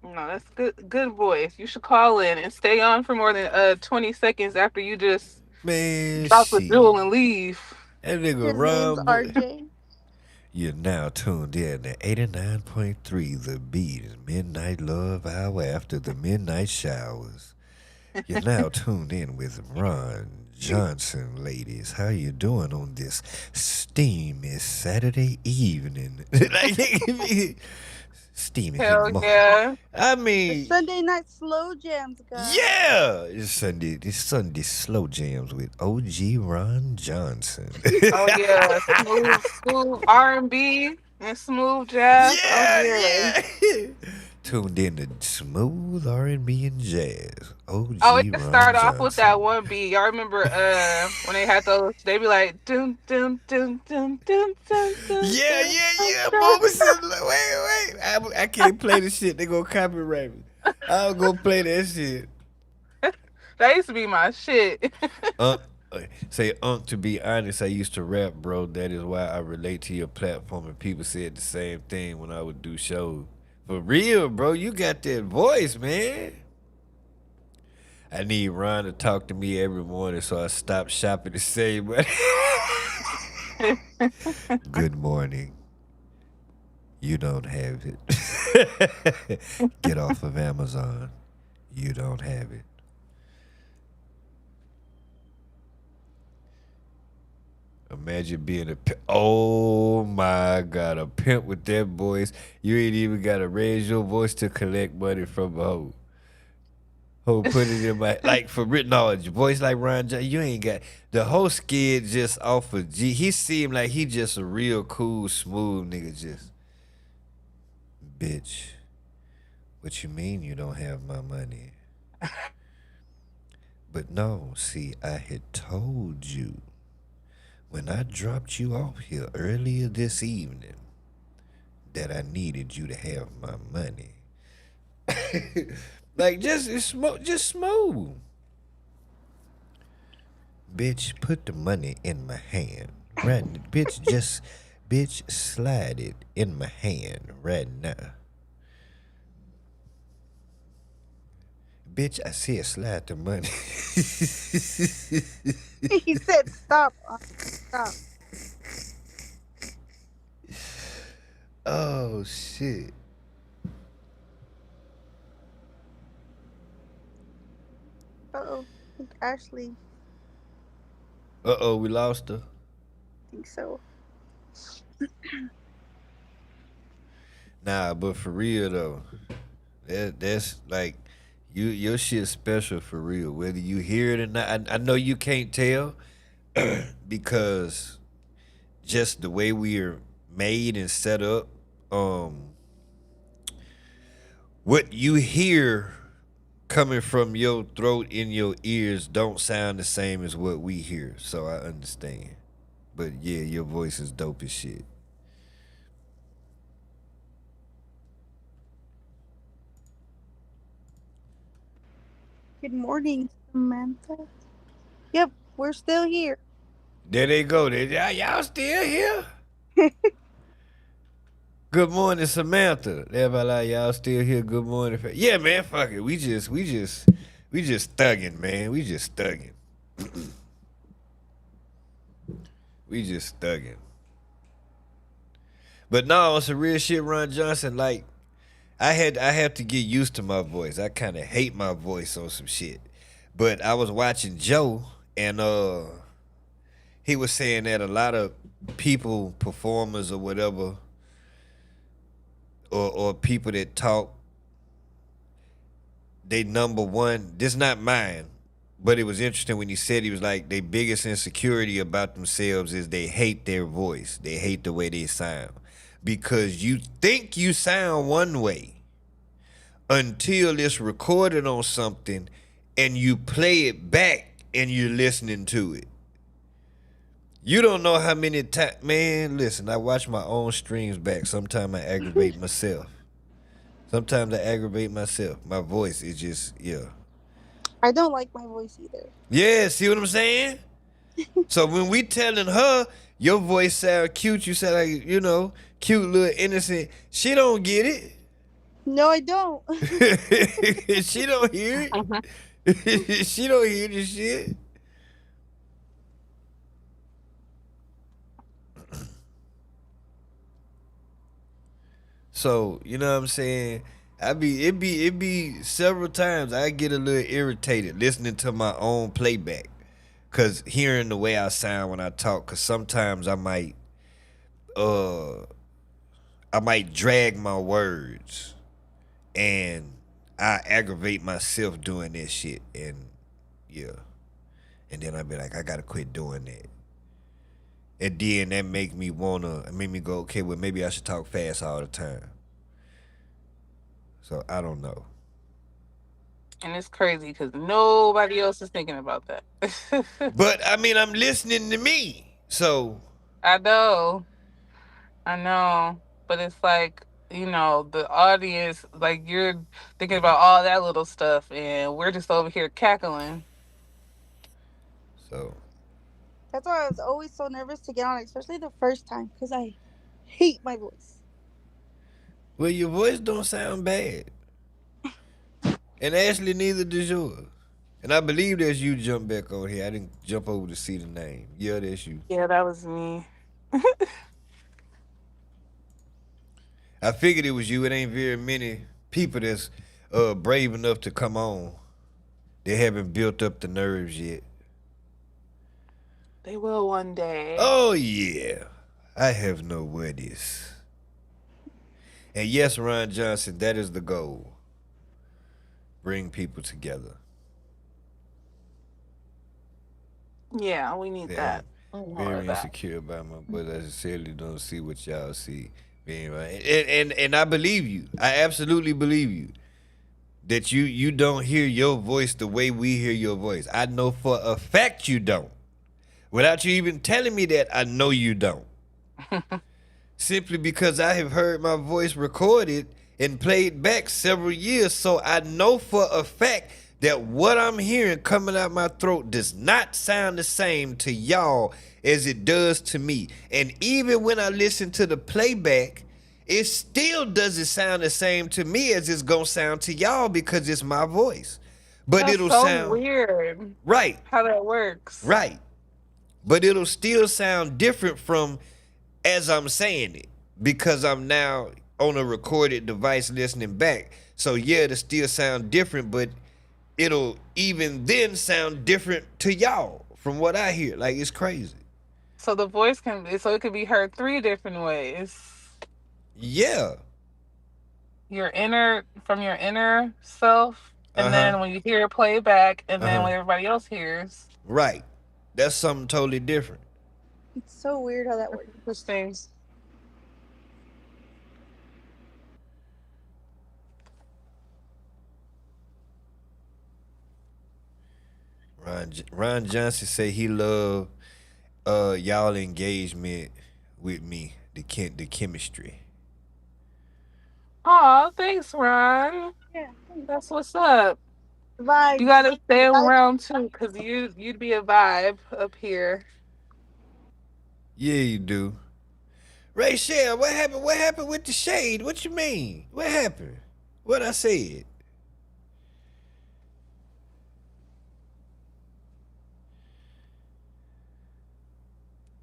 [SPEAKER 9] No, that's good voice. You should call in and stay on for more than 20 seconds after you just drop the jewel and leave.
[SPEAKER 1] That nigga
[SPEAKER 4] His name's RJ.
[SPEAKER 1] You're now tuned in to 89.3 The Beat, Midnight Love Hour after the midnight showers. You're now tuned in with Ron Johnson, ladies. How you doing on this steamy Saturday evening? Steamy.
[SPEAKER 9] Hell yeah.
[SPEAKER 1] I mean,
[SPEAKER 4] The Sunday night slow jams, guys.
[SPEAKER 1] yeah, it's Sunday slow jams with OG Ron Johnson.
[SPEAKER 9] Oh yeah, smooth R&B and smooth jazz.
[SPEAKER 1] Yeah. Tuned in to smooth R&B and jazz. OG
[SPEAKER 9] Oh, it can
[SPEAKER 1] Ron
[SPEAKER 9] start
[SPEAKER 1] Johnson.
[SPEAKER 9] off with that one beat. Y'all remember when they had those? They be like dun dun dun dun dun dun dun.
[SPEAKER 1] Yeah. Mama said, wait. I can't play the shit. They gonna copyright me. I'll go play that shit.
[SPEAKER 9] That used to be my shit.
[SPEAKER 1] To be honest, I used to rap, bro. That is why I relate to your platform. And people said the same thing when I would do shows. For real, bro, you got that voice, man. I need Ron to talk to me every morning, so I stop shopping the same way. Good morning. You don't have it. Get off of Amazon. You don't have it. Imagine being a pimp. Oh my God, a pimp with that voice. You ain't even got to raise your voice to collect money from a hoe. Hoe put it in my, like for written knowledge, voice like Ron Johnson. You ain't got, the whole skid just off of G. He seemed like he just a real cool, smooth nigga just. Bitch, what you mean you don't have my money? But no, see, I had told you. When I dropped you off here earlier this evening, that I needed you to have my money. Like, just smooth. Bitch, put the money in my hand. Right, bitch, slide it in my hand right now. Bitch, I said slide the money.
[SPEAKER 4] He said stop. Stop.
[SPEAKER 1] Oh, shit.
[SPEAKER 4] Uh-oh. Ashley.
[SPEAKER 1] Uh-oh, we lost her.
[SPEAKER 4] I think so.
[SPEAKER 1] Nah, but for real, though, that's like, your shit's special for real. Whether you hear it or not, I know you can't tell because just the way we are made and set up, what you hear coming from your throat in your ears don't sound the same as what we hear. So I understand. But yeah, your voice is dope as shit.
[SPEAKER 4] Good morning, Samantha. Yep, we're still here.
[SPEAKER 1] There they go. Y'all still here? Good morning, Samantha. Everybody like, y'all still here? Good morning. Yeah, man, fuck it. We just thugging, man. We just thugging. We just thugging. But no, it's a real shit, Ron Johnson. Like, I had to get used to my voice. I kind of hate my voice on some shit. But I was watching Joe, and he was saying that a lot of people, performers or whatever, or people that talk, they number one, this not mine, but it was interesting when he said, he was like, their biggest insecurity about themselves is they hate their voice. They hate the way they sound. because you think you sound one way until it's recorded on something and you play it back and you're listening to it. You don't know how many times, man, listen, I watch my own streams back. Sometimes I aggravate myself. Sometimes I aggravate myself. My voice is just, yeah.
[SPEAKER 4] I don't like my voice either.
[SPEAKER 1] Yeah, see what I'm saying? So when we telling her, your voice sound cute, you sound like, you know, cute little innocent, she don't get it.
[SPEAKER 4] No, I don't.
[SPEAKER 1] She don't hear it. She don't hear this shit. So, you know what I'm saying? It be several times I get a little irritated listening to my own playback. Cause hearing the way I sound when I talk, cause sometimes I might drag my words and I aggravate myself doing this shit, and yeah. And then I be like, I gotta quit doing that. And then that make me go, okay, well maybe I should talk fast all the time. So I don't know.
[SPEAKER 9] And it's crazy because nobody else is thinking about that.
[SPEAKER 1] But I mean, I'm listening to me, so.
[SPEAKER 9] I know. But it's like, you know, the audience, like you're thinking about all that little stuff and we're just over here cackling.
[SPEAKER 1] So.
[SPEAKER 4] That's why I was always so nervous to get on, especially the first time, because I hate my voice.
[SPEAKER 1] Well, your voice don't sound bad. And Ashley, neither does yours. And I believe that's you jump back on here. I didn't jump over to see the name. Yeah, that's you.
[SPEAKER 9] Yeah, that was me.
[SPEAKER 1] I figured it was you. It ain't very many people that's brave enough to come on. They haven't built up the nerves yet.
[SPEAKER 9] They will one day.
[SPEAKER 1] Oh, yeah. I have no worries. And yes, Ron Johnson, that is the goal. Bring people together.
[SPEAKER 9] Yeah, we need that.
[SPEAKER 1] Very insecure about my voice. I sincerely don't see what y'all see. And I believe you. I absolutely believe you. That you don't hear your voice the way we hear your voice. I know for a fact you don't. Without you even telling me that, I know you don't. Simply because I have heard my voice recorded and played back several years, so I know for a fact that what I'm hearing coming out my throat does not sound the same to y'all as it does to me. And even when I listen to the playback, it still doesn't sound the same to me as it's gonna sound to y'all because it's my voice. But
[SPEAKER 9] That's
[SPEAKER 1] it'll
[SPEAKER 9] so
[SPEAKER 1] sound
[SPEAKER 9] weird.
[SPEAKER 1] Right.
[SPEAKER 9] How that works.
[SPEAKER 1] Right. But it'll still sound different from as I'm saying it, because I'm now on a recorded device listening back. So yeah, it'll still sound different, but it'll even then sound different to y'all from what I hear. Like, it's crazy.
[SPEAKER 9] So the voice it could be heard 3 different ways.
[SPEAKER 1] Yeah.
[SPEAKER 9] From your inner self, and then when you hear it play back, and then when everybody else hears.
[SPEAKER 1] Right. That's something totally different.
[SPEAKER 4] It's so weird how that works.
[SPEAKER 9] Interesting.
[SPEAKER 1] Ron Johnson say he love y'all engagement with me, the chemistry.
[SPEAKER 9] Aw, thanks, Ron.
[SPEAKER 4] Yeah,
[SPEAKER 9] that's what's up.
[SPEAKER 4] Vibe.
[SPEAKER 9] You gotta stay around too, cause you'd be a vibe up here.
[SPEAKER 1] Yeah, you do. Rachel, what happened? What happened with the shade? What you mean? What happened? What I said?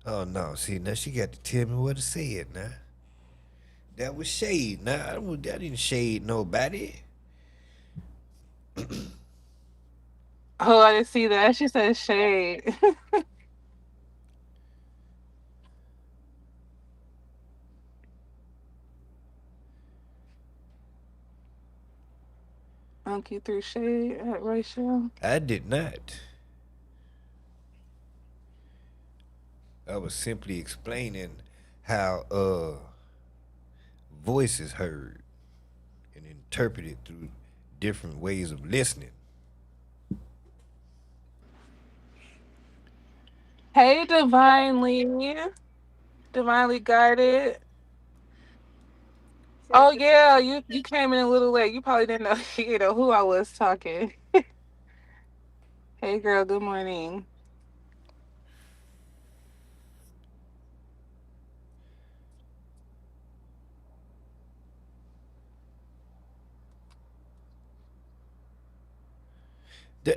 [SPEAKER 1] Oh no! See, now she got to tell me what I said. Now that was shade. Now I didn't shade nobody.
[SPEAKER 9] Oh, I didn't see that. She said shade. You threw shade at Rachel.
[SPEAKER 1] I did not. I was simply explaining how voice is heard and interpreted through different ways of listening.
[SPEAKER 9] Hey, divinely guided. Oh yeah, you came in a little late. You probably didn't know who I was talking. Hey girl, good morning.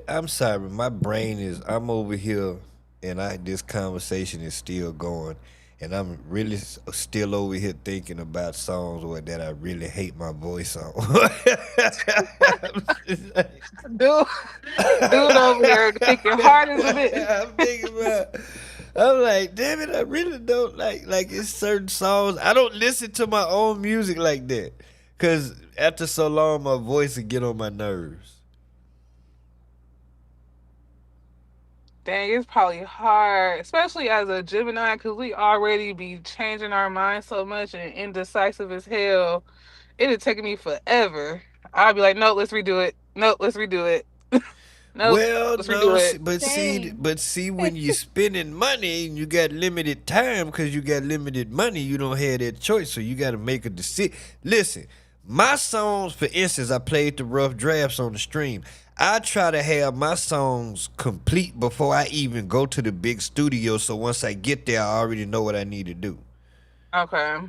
[SPEAKER 1] I'm sorry, my brain is. I'm over here, and this conversation is still going, and I'm really still over here thinking about songs that I really hate my voice on.
[SPEAKER 9] Dude over here thinking hard as a bit.
[SPEAKER 1] I'm thinking about. I'm like, damn it, I really don't like it's certain songs. I don't listen to my own music like that, cause after so long, my voice will get on my nerves.
[SPEAKER 9] Dang, it's probably hard, especially as a Gemini, because we already be changing our minds so much and indecisive as hell. It'd take me forever. I'd be like, nope, let's redo it. Nope, let's redo it. Nope,
[SPEAKER 1] Well,
[SPEAKER 9] let's
[SPEAKER 1] no,
[SPEAKER 9] redo it.
[SPEAKER 1] but see, when you're spending money and you got limited time because you got limited money, you don't have that choice, so you got to make a decision. Listen, my songs, for instance, I played the rough drafts on the stream. I try to have my songs complete before I even go to the big studio, so once I get there, I already know what I need to do.
[SPEAKER 9] Okay.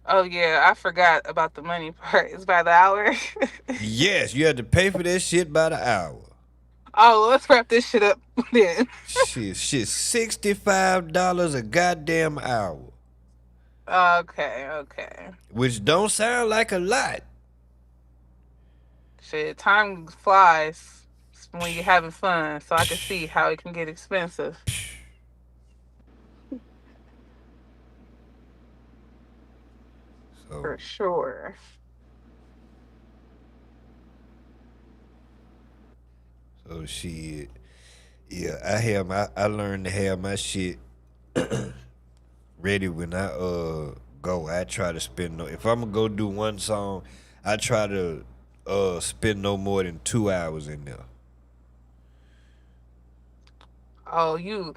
[SPEAKER 9] Oh yeah, I forgot about the money part. It's by the hour.
[SPEAKER 1] Yes, you have to pay for that shit by the hour.
[SPEAKER 9] Oh, let's wrap this shit up then.
[SPEAKER 1] Shit, $65 a goddamn hour.
[SPEAKER 9] Okay.
[SPEAKER 1] Which don't sound like a lot.
[SPEAKER 9] Shit, time flies when you're having fun, so I can see how it can get expensive. For sure.
[SPEAKER 1] So shit, yeah, I learned to have my shit ready when I go. I try to spend if I'm gonna go do one song, I try to spend no more than 2 hours in there.
[SPEAKER 9] Oh, you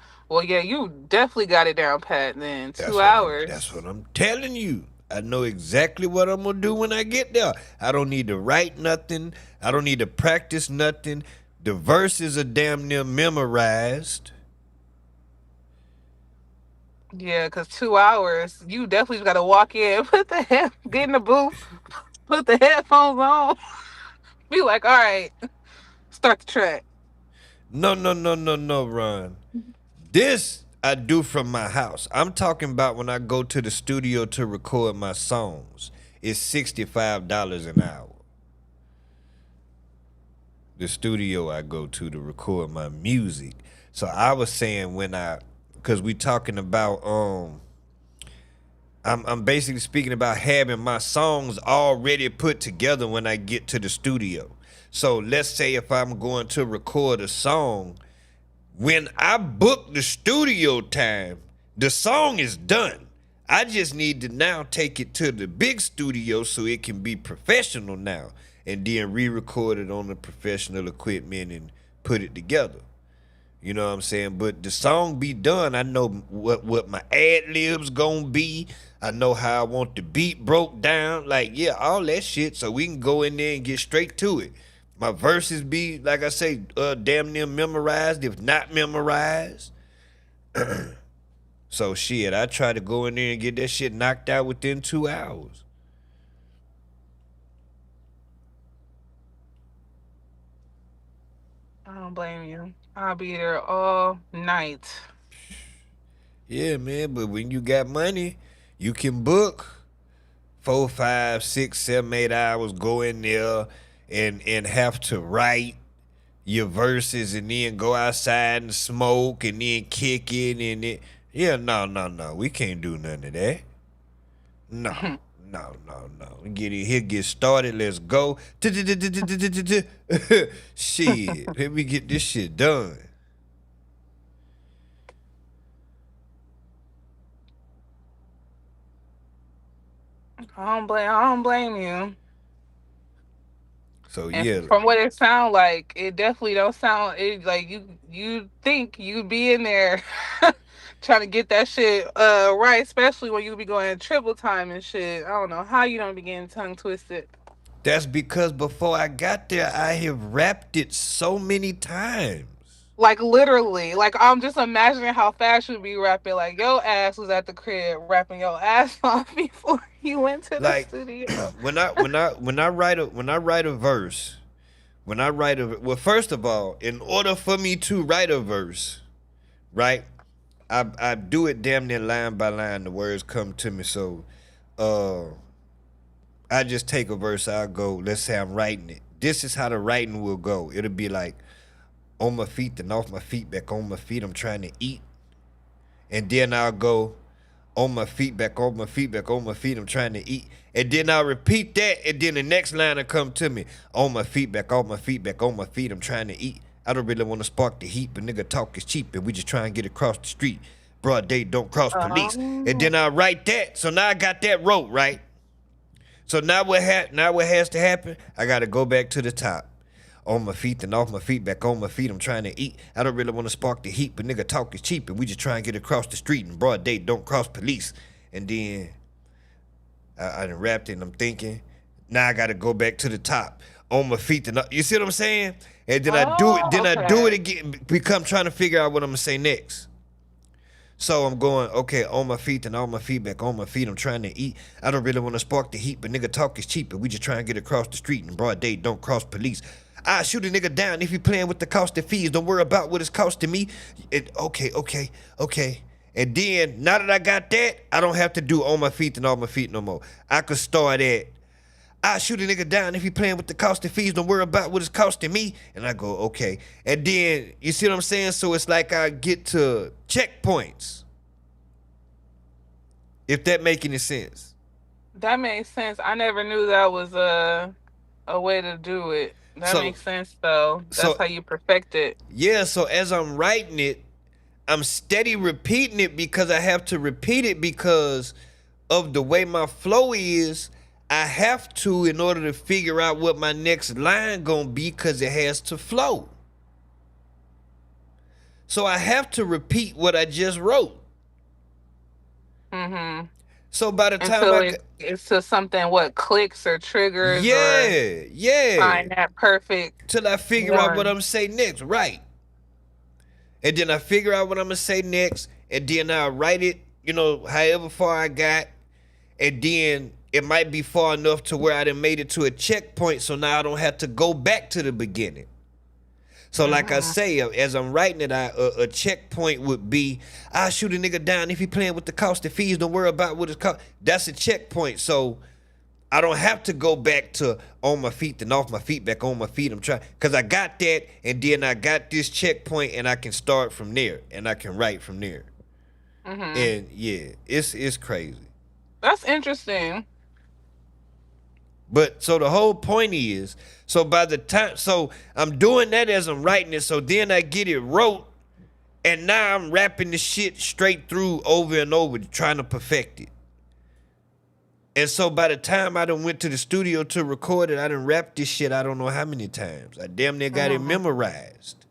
[SPEAKER 9] definitely got it down pat then. 2 hours.
[SPEAKER 1] That's what I'm telling you. I know exactly what I'm gonna do when I get there. I don't need to write nothing. I don't need to practice nothing. The verses are damn near memorized.
[SPEAKER 9] Yeah, because 2 hours, you definitely got to walk in, get in the booth, put the headphones on, be like, all right, start the track.
[SPEAKER 1] No, Ron. This I do from my house. I'm talking about when I go to the studio to record my songs. It's $65 an hour. The studio I go to record my music. So I was saying because we talking about I'm basically speaking about having my songs already put together when I get to the studio. So let's say if I'm going to record a song, when I book the studio time, the song is done. I just need to now take it to the big studio so it can be professional now, and then re-record it on the professional equipment and put it together. You know what I'm saying? But the song be done. I know what my ad-libs gonna be. I know how I want the beat broke down. Like, yeah, all that shit, so we can go in there and get straight to it. My verses be, like I say, damn near memorized, if not memorized. So shit, I try to go in there and get that shit knocked out within 2 hours.
[SPEAKER 9] I don't blame you. I'll be there all night.
[SPEAKER 1] Yeah, man, but when you got money, you can book 4, 5, 6, 7, 8 hours, go in there and have to write your verses and then go outside and smoke and then kick it and it. Yeah, no. We can't do none of that. No. We get in here, get started, let's go. Shit, let me get this shit done.
[SPEAKER 9] I don't blame you.
[SPEAKER 1] So
[SPEAKER 9] And
[SPEAKER 1] yeah,
[SPEAKER 9] from what it sounds like, it definitely don't sound it like you think you'd be in there trying to get that shit right, especially when you be going triple time and shit. I don't know how you don't be getting tongue twisted.
[SPEAKER 1] that's because before I got there, I have rapped it so many times.
[SPEAKER 9] Like literally, like I'm just imagining how fast you'd be rapping. Like your ass was at the crib rapping your ass off before you went to the
[SPEAKER 1] Like
[SPEAKER 9] studio.
[SPEAKER 1] when I write a verse, well, first of all, in order for me to write a verse, right, I do it damn near line by line. The words come to me, so I just take a verse. I'll go. Let's say I'm writing it. This is how the writing will go. It'll be like, on my feet, then off my feet, back on my feet. I'm trying to eat, and then I'll go on my feet, back on my feet, back on my feet. I'm trying to eat, and then I'll repeat that, and then the next line will come to me. On my feet, back on my feet, back on my feet. I'm trying to eat. I don't really want to spark the heat, but nigga talk is cheap, and we just try and get across the street. Broad day, don't cross police. And then I write that. So now I got that wrote, right? So now what has to happen? I got to go back to the top. On my feet, then off my feet, back on my feet. I'm trying to eat. I don't really want to spark the heat, but nigga talk is cheap, and we just try and get across the street. And broad day, don't cross police. And then I done rapped it, and I'm thinking, now I got to go back to the top. On my feet, then you see what I'm saying? And then I do it. Then I do it again. Become trying to figure out what I'm gonna say next. So I'm going, okay, on my feet, then on my feet, back on my feet. I'm trying to eat. I don't really want to spark the heat, but nigga talk is cheap, and we just try and get across the street. And broad day, don't cross police. I shoot a nigga down if he playing with the cost of fees. Don't worry about what it's costing me. Okay. And then, now that I got that, I don't have to do on my feet and on my feet no more. I could start at, I shoot a nigga down if he playing with the cost of fees. Don't worry about what it's costing me. And I go, okay. And then, you see what I'm saying? So it's like I get to checkpoints. If that make any sense.
[SPEAKER 9] That makes sense. I never knew that was a way to do it. That makes sense though. That's how you perfect it.
[SPEAKER 1] Yeah, so as I'm writing it, I'm steady repeating it because I have to repeat it because of the way my flow is. I have to in order to figure out what my next line gonna be because it has to flow. So I have to repeat what I just wrote.
[SPEAKER 9] Mm-hmm.
[SPEAKER 1] So by the time
[SPEAKER 9] it's to something what clicks or triggers.
[SPEAKER 1] Yeah.
[SPEAKER 9] Find that perfect.
[SPEAKER 1] Till I figure out what I'm gonna say next, right? And then I figure out what I'm gonna say next, and then I write it, however far I got, and then it might be far enough to where I done made it to a checkpoint, so now I don't have to go back to the beginning. So like I say, as I'm writing it, a checkpoint would be, I shoot a nigga down if he playing with the cost of fees. Don't worry about what it's cost. That's a checkpoint. So I don't have to go back to on my feet, then off my feet, back on my feet. I'm trying, because I got that, and then I got this checkpoint, and I can start from there, and I can write from there. And yeah, it's crazy.
[SPEAKER 9] That's interesting.
[SPEAKER 1] But so the whole point is, so by the time, so I'm doing that as I'm writing it, so then I get it wrote, and now I'm rapping the shit straight through over and over, trying to perfect it. And so by the time I done went to the studio to record it, I done rapped this shit I don't know how many times. I damn near got it memorized.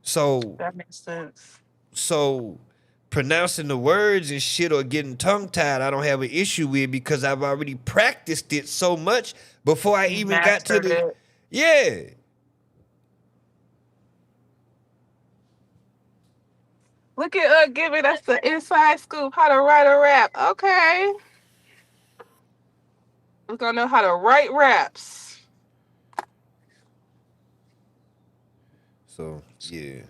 [SPEAKER 1] So
[SPEAKER 9] that makes sense.
[SPEAKER 1] So pronouncing the words and shit or getting tongue-tied, I don't have an issue with because I've already practiced it so much before I even got to the... Yeah.
[SPEAKER 9] Look at Gibby, that's the inside scoop, how to write a rap. Okay. We're gonna know how to write raps.
[SPEAKER 1] So, yeah.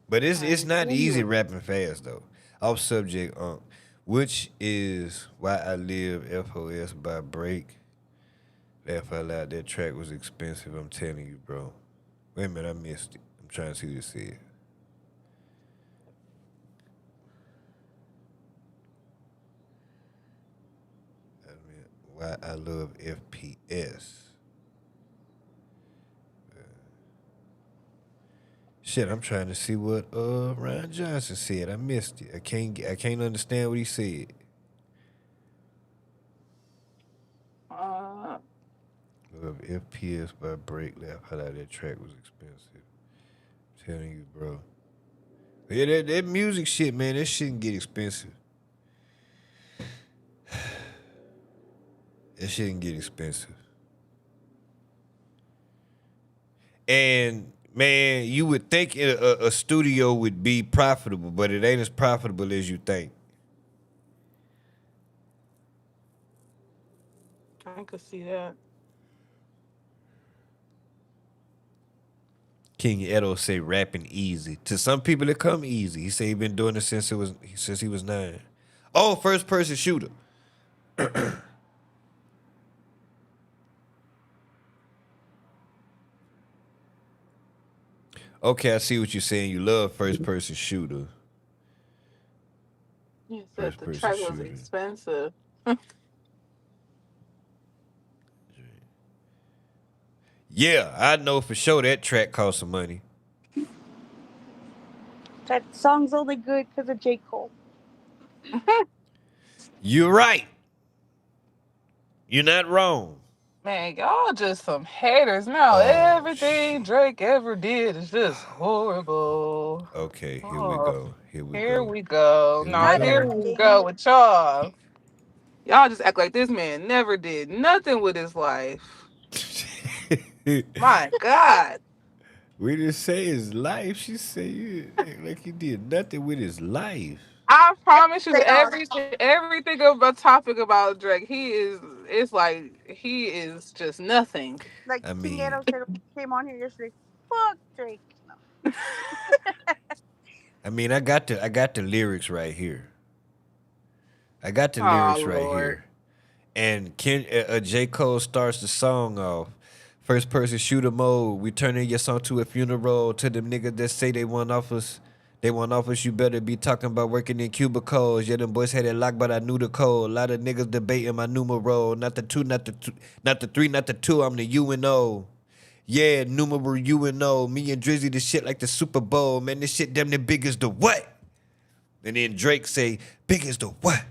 [SPEAKER 1] But it's not easy rapping fast though. Off subject, which is why I live FOS by break. Laugh out loud, that track was expensive, I'm telling you, bro. Wait a minute, I missed it. I'm trying to see what it said. Why I love FPS. Shit, I'm trying to see what Ryan Johnson said. I missed it. I can't understand what he said. FPS by Break Left. How that track was expensive. I'm telling you, bro. Yeah, that music shit, man, that shouldn't get expensive. That shouldn't get expensive. And man, you would think a studio would be profitable, but it ain't as profitable as you think.
[SPEAKER 9] I could see that.
[SPEAKER 1] King Edo say rapping easy. To some people it come easy. He say he been doing it since he was 9. Oh, first person shooter. Okay, I see what you're saying. You love first person shooter.
[SPEAKER 9] You said the track was expensive.
[SPEAKER 1] Yeah, I know for sure that track cost some money.
[SPEAKER 4] That song's only good because of J. Cole.
[SPEAKER 1] You're right. You're not wrong.
[SPEAKER 9] Man, y'all just some haters now. Everything Drake ever did is just horrible.
[SPEAKER 1] Okay, here we go.
[SPEAKER 9] Here we go. Here we go with y'all. Y'all just act like this man never did nothing with his life. My God.
[SPEAKER 1] We didn't say his life. She said you act like he did nothing with his life.
[SPEAKER 9] I promise you, everything about topic about Drake, it's like he is just nothing.
[SPEAKER 4] Like King Edo said, came on here yesterday. Fuck Drake. No.
[SPEAKER 1] I mean, I got the lyrics right here. I got the lyrics right here. And J. Cole starts the song off. First person shooter mode. We turning your song to a funeral. To them niggas that say they want off us. They want off us. You better be talking about working in cubicles. Yeah, them boys had it locked, but I knew the code. A lot of niggas debating my numero. Not the 2, not the 3, not the 2. I'm the UNO. Yeah, numero UNO. Me and Drizzy the shit like the Super Bowl. Man, this shit damn near big as the what? And then Drake say, big as the what?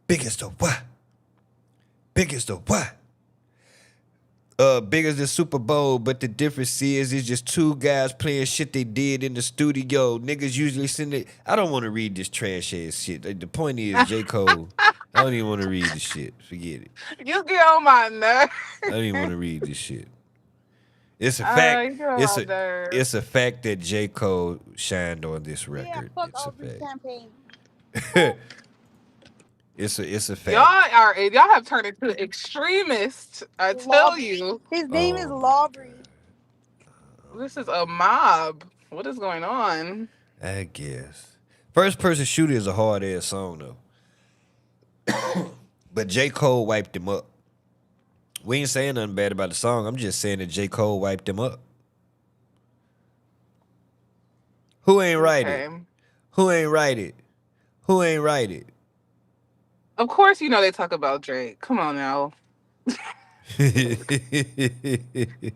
[SPEAKER 1] Big as the what? Big as the what? Big as the Super Bowl, but the difference is it's just two guys playing shit they did in the studio. Niggas usually send it. I don't want to read this trash ass shit. The point is, J. Cole, I don't even want to read this shit. Forget it.
[SPEAKER 9] You get on my nerves.
[SPEAKER 1] I don't even want to read this shit. It's a fact. It's a fact that J. Cole shined on this record.
[SPEAKER 4] Yeah, fuck all this campaign.
[SPEAKER 1] It's a fact.
[SPEAKER 9] Y'all have turned into extremists. I tell you.
[SPEAKER 4] His name is Lawbury.
[SPEAKER 9] This is a mob. What is going on?
[SPEAKER 1] I guess. First person shooter is a hard ass song though. But J. Cole wiped him up. We ain't saying nothing bad about the song. I'm just saying that J. Cole wiped him up. Who ain't write it? Who ain't write it? Who ain't write it?
[SPEAKER 9] Of course, you know they talk about Drake. Come on now.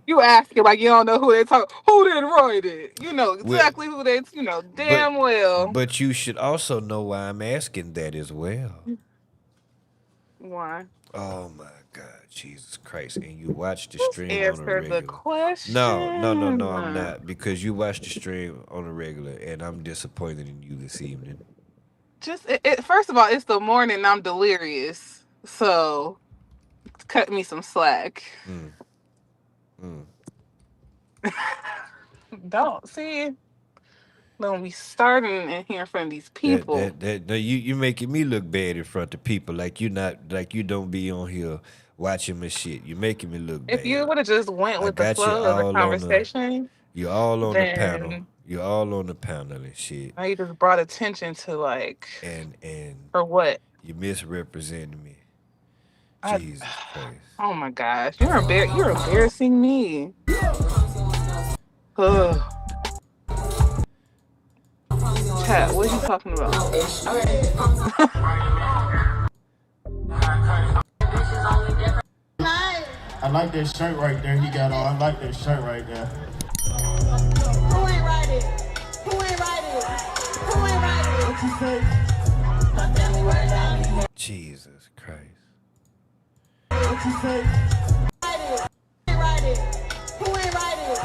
[SPEAKER 9] You asking like you don't know who they talk. Who didn't write it? You know exactly who they. You know damn well.
[SPEAKER 1] But you should also know why I'm asking that as well.
[SPEAKER 9] Why?
[SPEAKER 1] Oh my God, Jesus Christ! And you watch the stream on a
[SPEAKER 9] Answer
[SPEAKER 1] regular.
[SPEAKER 9] the question.
[SPEAKER 1] No, I'm not, because you watch the stream on a regular, and I'm disappointed in you this evening.
[SPEAKER 9] Just first of all, it's the morning. I'm delirious, so cut me some slack. Don't see. Don't be starting in here in front of these people.
[SPEAKER 1] You making me look bad in front of people, like you don't be on here watching my shit. You making me look bad.
[SPEAKER 9] If you would have just went with the flow of the conversation,
[SPEAKER 1] you're all on the panel. You're all on the panel and shit.
[SPEAKER 9] Now you just brought attention to like
[SPEAKER 1] and for
[SPEAKER 9] what?
[SPEAKER 1] You misrepresenting me. Jesus Christ.
[SPEAKER 9] Oh my gosh. You're embarrassing me. Ugh. Chat, what are you talking about?
[SPEAKER 3] I like that shirt right there he got on. I like that shirt right there.
[SPEAKER 4] Who ain't
[SPEAKER 11] write it? Who ain't write it? Who ain't write it? What you say? My family right now.
[SPEAKER 1] Jesus Christ.
[SPEAKER 11] What you say? Write it. Who ain't write it? Who ain't write it?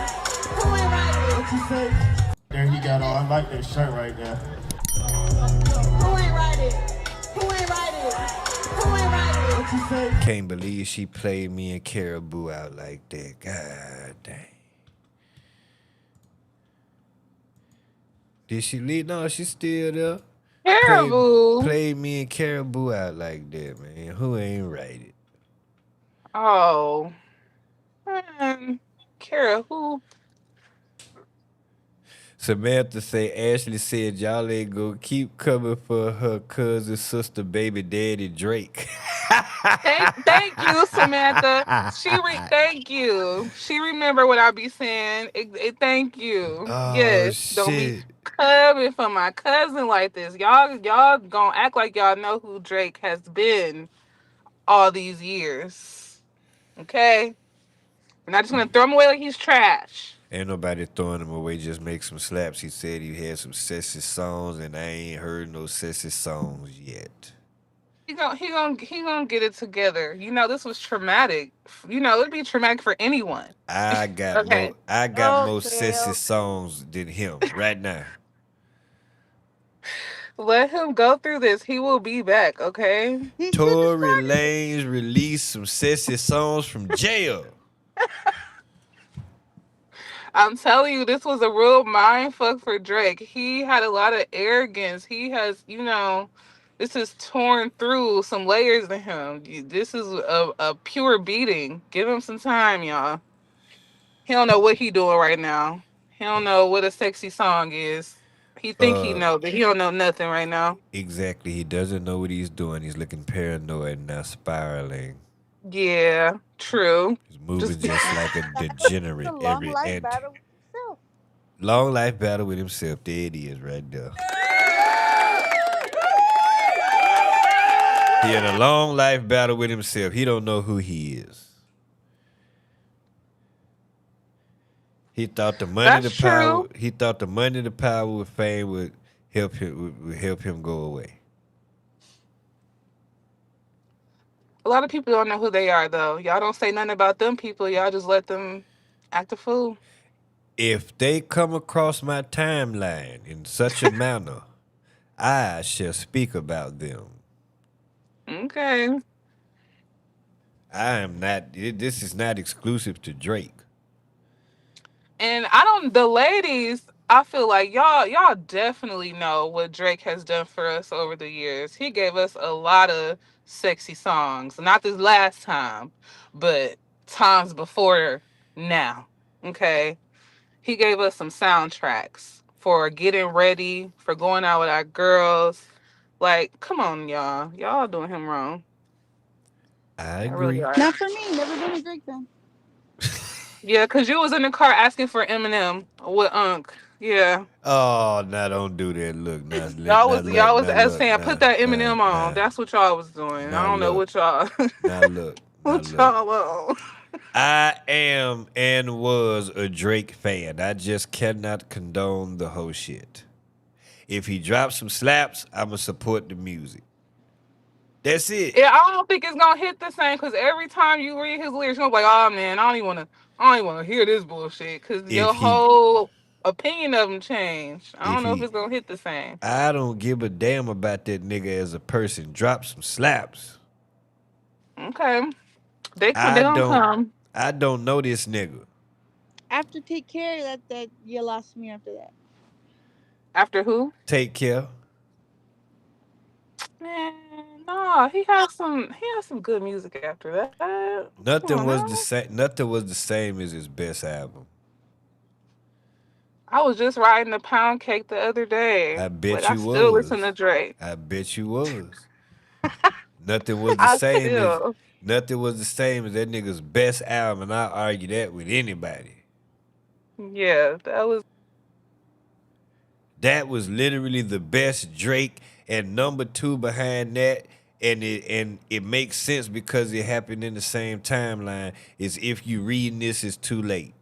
[SPEAKER 11] Who ain't write it? What you say?
[SPEAKER 8] There he got on. I like that shirt right there.
[SPEAKER 11] Who ain't write it? Who ain't write it? Who ain't write it? What you say?
[SPEAKER 1] Can't believe she played me and Caribou out like that. God dang. Did she leave? No, she's still there.
[SPEAKER 9] Caribou.
[SPEAKER 1] Played me and Caribou out like that, man. Who ain't right it?
[SPEAKER 9] Oh. Caribou.
[SPEAKER 1] Samantha say Ashley said y'all ain't gonna keep coming for her cousin, sister, baby daddy Drake.
[SPEAKER 9] Thank you, Samantha. Thank you. She remember what I be saying. Thank you.
[SPEAKER 1] Oh,
[SPEAKER 9] Yes, don't be
[SPEAKER 1] shit.
[SPEAKER 9] coming for my cousin like this. Y'all gonna act like y'all know who Drake has been all these years. Okay, we're not just gonna throw him away like he's trash.
[SPEAKER 1] Ain't nobody throwing him away, just make some slaps. He said he had some sexy songs, and I ain't heard no sexy songs yet.
[SPEAKER 9] He gonna get it together. You know, this was traumatic. You know, it'd be traumatic for anyone.
[SPEAKER 1] I got
[SPEAKER 9] Okay.
[SPEAKER 1] more sexy songs than him right now.
[SPEAKER 9] Let him go through this. He will be back, okay?
[SPEAKER 1] Tory Lanez released some sexy songs from jail.
[SPEAKER 9] I'm telling you, this was a real mind fuck for Drake. He had a lot of arrogance. He has, this is torn through some layers in him. This is a pure beating. Give him some time, y'all. He don't know what he doing right now. He don't know what a sexy song is. He think he know, but he don't know nothing right now.
[SPEAKER 1] Exactly. He doesn't know what he's doing. He's looking paranoid and now spiraling.
[SPEAKER 9] Yeah, true.
[SPEAKER 1] He's moving just like a degenerate.
[SPEAKER 4] Long life battle with himself.
[SPEAKER 1] Long life battle with himself. There it is right there. He had a long life battle with himself. He don't know who he is. He thought the money, the power. He thought the money, the power, with fame would help him go away.
[SPEAKER 9] A lot of people don't know who they are, though. Y'all don't say nothing about them people. Y'all just let them act a fool.
[SPEAKER 1] If they come across my timeline in such a manner, I shall speak about them.
[SPEAKER 9] Okay.
[SPEAKER 1] I am not. This is not exclusive to Drake.
[SPEAKER 9] And the ladies, I feel like y'all definitely know what Drake has done for us over the years. He gave us a lot of sexy songs. Not this last time, but times before now. Okay. He gave us some soundtracks for getting ready, for going out with our girls. Like, come on, y'all. Y'all doing him wrong.
[SPEAKER 1] I agree.
[SPEAKER 9] Really
[SPEAKER 4] Not for me. Never been a Drake fan.
[SPEAKER 9] Yeah, because you was in the car asking for Eminem with Unc. Yeah.
[SPEAKER 1] Oh, now don't do that. Look, now
[SPEAKER 9] Y'all was saying put that Eminem on. That's what y'all was doing. I don't know what y'all.
[SPEAKER 1] Now look.
[SPEAKER 9] What y'all on?
[SPEAKER 1] I am and was a Drake fan. I just cannot condone the whole shit. If he drops some slaps, I'ma support the music. That's it.
[SPEAKER 9] Yeah, I don't think it's gonna hit the same because every time you read his lyrics, you're gonna be like, oh man, I don't even wanna hear this bullshit because your whole opinion of him changed. I don't know if it's gonna hit the same.
[SPEAKER 1] I don't give a damn about that nigga as a person. Drop some slaps.
[SPEAKER 9] Okay. They don't come.
[SPEAKER 1] I don't know this nigga.
[SPEAKER 4] After Take Care, that you lost me after that.
[SPEAKER 9] After who?
[SPEAKER 1] Take Care.
[SPEAKER 9] Man, no, he has some good music after that.
[SPEAKER 1] Nothing was the same as his best album.
[SPEAKER 9] I was just riding the Pound Cake the other day.
[SPEAKER 1] I bet
[SPEAKER 9] but
[SPEAKER 1] you
[SPEAKER 9] I
[SPEAKER 1] was.
[SPEAKER 9] still listen to Drake.
[SPEAKER 1] I bet you was. Nothing was the same as that nigga's best album, and I argue that with anybody.
[SPEAKER 9] Yeah,
[SPEAKER 1] that was literally the best Drake, and number 2 behind that, and it makes sense because it happened in the same timeline, is If You Reading This Is Too Late.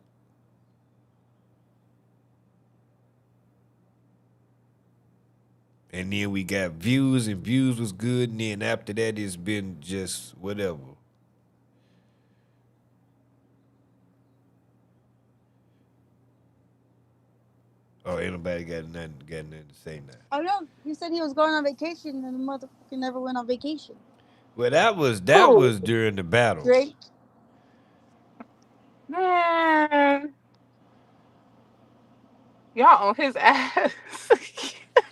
[SPEAKER 1] And then we got Views, and Views was good. And then after that, it's been just whatever. Oh, ain't nobody got nothing to say now.
[SPEAKER 4] Oh no, he said he was going on vacation, and the motherfucker never went on vacation.
[SPEAKER 1] Well, that was during the battle.
[SPEAKER 4] Drake.
[SPEAKER 9] Man, y'all on his ass.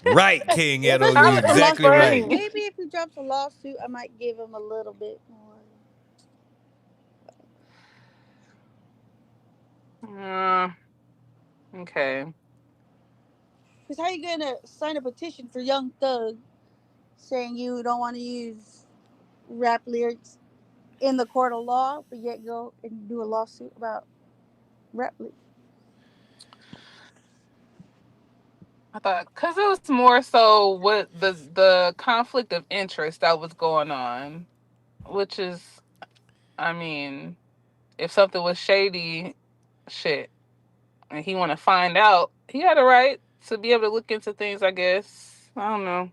[SPEAKER 1] Right, King Edo,
[SPEAKER 4] If I
[SPEAKER 1] you
[SPEAKER 4] get
[SPEAKER 1] exactly right.
[SPEAKER 4] Maybe if he drops a lawsuit, I might give him a little bit more.
[SPEAKER 9] Okay.
[SPEAKER 4] Because how you gonna sign a petition for Young Thug saying you don't want to use rap lyrics in the court of law, but yet go and do a lawsuit about rap lyrics?
[SPEAKER 9] I thought, because it was more so what the conflict of interest that was going on, which is, I mean, if something was shady, shit, and he want to find out, he had a right to be able to look into things, I guess. I don't know.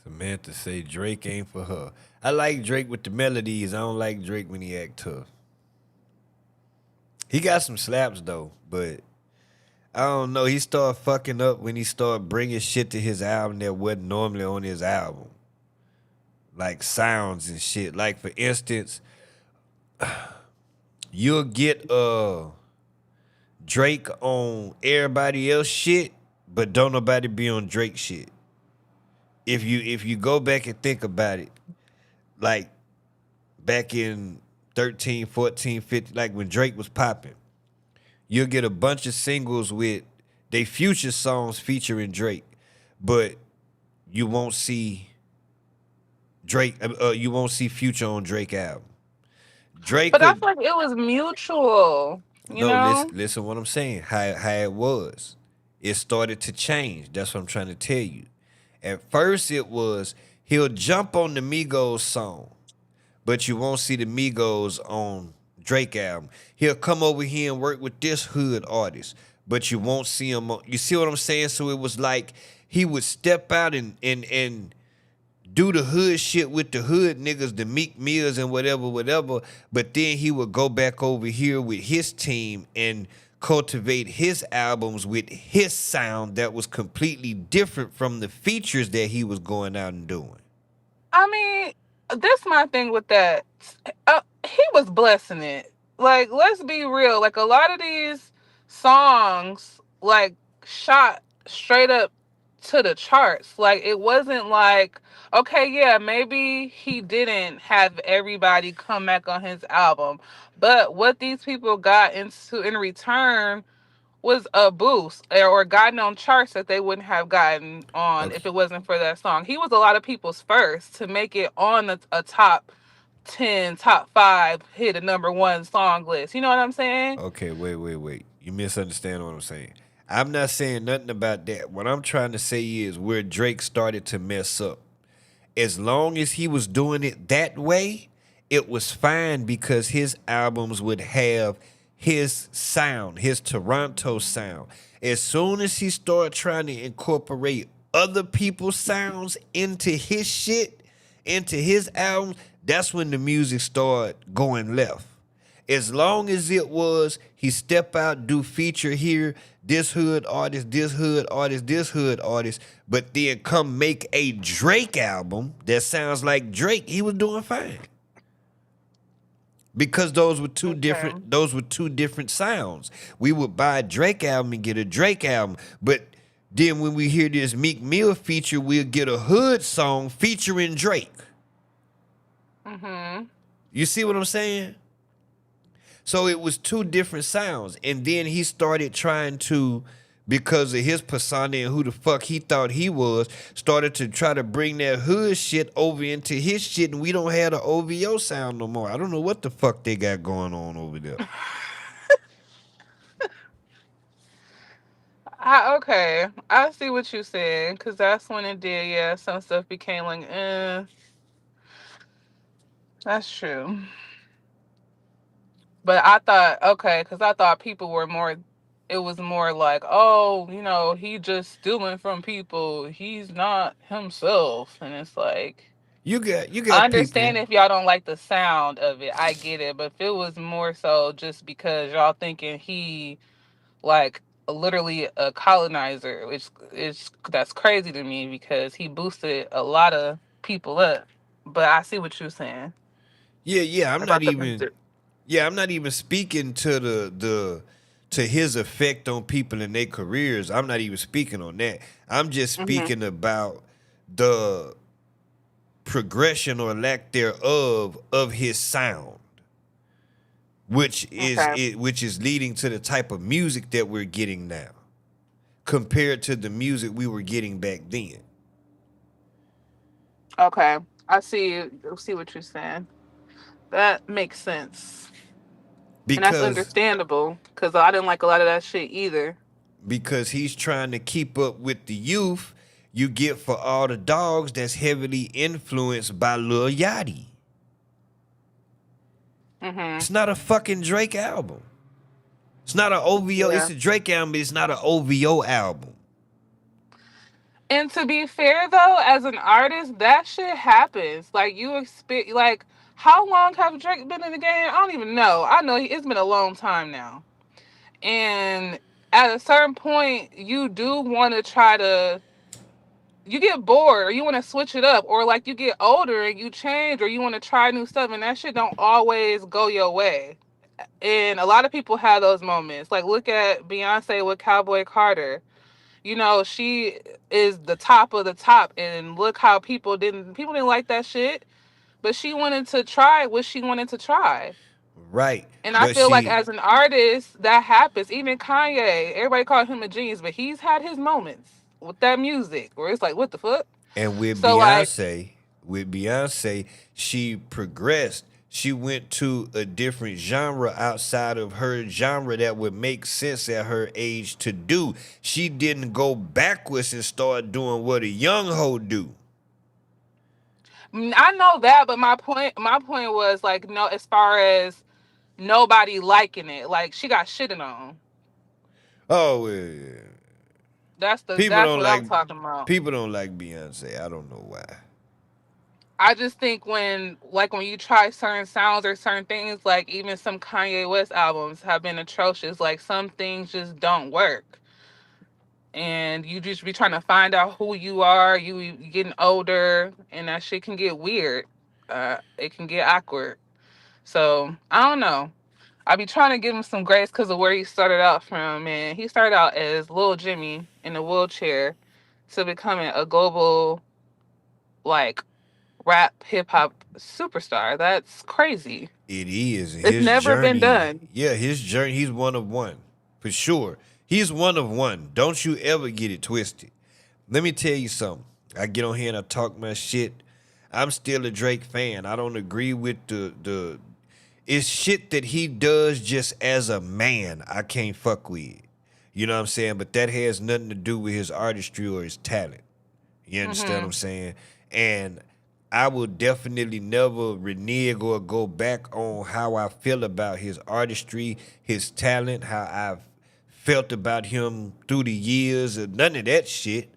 [SPEAKER 1] Samantha say Drake ain't for her. I like Drake with the melodies. I don't like Drake when he act tough. He got some slaps though, but I don't know. He started fucking up when he started bringing shit to his album that wasn't normally on his album. Like sounds and shit. Like for instance, you'll get Drake on everybody else shit, but don't nobody be on Drake shit. If you go back and think about it, like back in 13, 14, 15, like when Drake was popping, you'll get a bunch of singles with they Future songs featuring Drake, but you won't see Drake. You won't see Future on Drake album. Drake,
[SPEAKER 9] But I feel like it was mutual. You know?
[SPEAKER 1] Listen what I'm saying. How it was. It started to change. That's what I'm trying to tell you. At first, it was he'll jump on the Migos song, but you won't see the Migos on Drake album. He'll come over here and work with this hood artist, but you won't see him on. You see what I'm saying? So it was like he would step out and do the hood shit with the hood niggas, the Meek Mills and whatever, but then he would go back over here with his team and cultivate his albums with his sound that was completely different from the features that he was going out and doing.
[SPEAKER 9] I mean, this my thing with that. He was blessing it. Like, let's be real. Like, a lot of these songs, like, shot straight up to the charts. Like, it wasn't like, okay, yeah, maybe he didn't have everybody come back on his album, but what these people got into in return was a boost or gotten on charts that they wouldn't have gotten on if it wasn't for that song. He was a lot of people's first to make it on a top 10, top 5, hit a #1 song list. You know what I'm saying?
[SPEAKER 1] Okay, wait. You misunderstand what I'm saying. I'm not saying nothing about that. What I'm trying to say is where Drake started to mess up. As long as he was doing it that way, it was fine because his albums would have his sound, his Toronto sound. As soon as he started trying to incorporate other people's sounds into his shit, into his albums, that's when the music started going left. As long as it was, he step out, do feature here, this hood artist, this hood artist, this hood artist, but then come make a Drake album that sounds like Drake, he was doing fine. Because those were two different sounds. We would buy a Drake album and get a Drake album, but then when we hear this Meek Mill feature, we'll get a hood song featuring Drake.
[SPEAKER 9] Mm-hmm.
[SPEAKER 1] You see what I'm saying? So it was two different sounds. And then he started trying to, because of his persona and who the fuck he thought he was, started to try to bring that hood shit over into his shit, and we don't have the OVO sound no more. I don't know what the fuck they got going on over there.
[SPEAKER 9] Okay, I see what you're saying, because that's when it did, yeah, some stuff became like, that's true. But I thought, okay, because I thought people were more, it was more like, oh, he just stealing from people. He's not himself. And it's like,
[SPEAKER 1] You
[SPEAKER 9] I
[SPEAKER 1] got people.
[SPEAKER 9] understand if y'all don't like the sound of it. I get it. But if it was more so just because y'all thinking he, like, literally a colonizer, which is, that's crazy to me because he boosted a lot of people up. But I see what you're saying
[SPEAKER 1] Yeah,
[SPEAKER 9] about the music.
[SPEAKER 1] I'm not even speaking to to his effect on people in their careers. I'm not even speaking on that. I'm just
[SPEAKER 9] Hmm.
[SPEAKER 1] speaking about the progression or lack thereof of his sound,
[SPEAKER 9] Okay.
[SPEAKER 1] which is leading to the type of music that we're getting now compared to the music we were getting back then.
[SPEAKER 9] Okay. I see what you're saying. That makes sense. And that's
[SPEAKER 1] Because
[SPEAKER 9] understandable because I didn't like a lot of that shit either.
[SPEAKER 1] because he's trying to keep up with the youth you get for all the dogs that's heavily influenced by Lil Yachty.
[SPEAKER 9] Hmm.
[SPEAKER 1] It's not a fucking Drake album. It's not an OVO. It's
[SPEAKER 9] Yeah.
[SPEAKER 1] a Drake album, but it's not an OVO album.
[SPEAKER 9] And to be fair though, as an artist, that shit happens. Like you expect, like how long have Drake been in the game? I don't even know. I know it's been a long time now. And at a certain point, you do want to try to. You get bored, or you want to switch it up, or like you get older and you change, or you want to try new stuff, and that shit don't always go your way. And a lot of people have those moments. Like look at Beyonce with Cowboy Carter. She is the top of the top, and look how people didn't like that shit, but she wanted to try what she wanted to try.
[SPEAKER 1] Right.
[SPEAKER 9] And I
[SPEAKER 1] But
[SPEAKER 9] feel like
[SPEAKER 1] she
[SPEAKER 9] as an artist, that happens. Even Kanye, everybody called him a genius, but he's had his moments with that music where it's like, what the fuck?
[SPEAKER 1] and
[SPEAKER 9] So like,
[SPEAKER 1] with Beyonce, she progressed. She went to a different genre outside of her genre that would make sense at her age to do. She didn't go backwards and start doing what a young hoe do.
[SPEAKER 9] I know that, but my point was like, no, as far as nobody liking it, like she got shitted on.
[SPEAKER 1] Oh, yeah. People
[SPEAKER 9] That's
[SPEAKER 1] don't
[SPEAKER 9] what
[SPEAKER 1] like
[SPEAKER 9] I'm talking about.
[SPEAKER 1] people don't like Beyonce. I don't know why.
[SPEAKER 9] I just think when you try certain sounds or certain things, like even some Kanye West albums have been atrocious. Like some things just don't work, and you just be trying to find out who you are. You getting older, and that shit can get weird. It can get awkward. So I don't know. I be trying to give him some grace because of where he started out from. And he started out as Lil Jimmy in a wheelchair to becoming a global like rap hip hop superstar. That's crazy.
[SPEAKER 1] It is
[SPEAKER 9] It's
[SPEAKER 1] his
[SPEAKER 9] never been
[SPEAKER 1] journey.
[SPEAKER 9] done.
[SPEAKER 1] Yeah, his journey. He's one of one for sure. He's one of one. Don't you ever get it twisted. Let me tell you something. I get on here and I talk my shit. I'm still a Drake fan. I don't agree with the it's shit that he does just as a man. I can't fuck with. You know what I'm saying? But that has nothing to do with his artistry or his talent. You understand what
[SPEAKER 9] Hmm.
[SPEAKER 1] I'm saying? And I will definitely never renege or go back on how I feel about his artistry, his talent, how I've felt about him through the years, or none of that shit.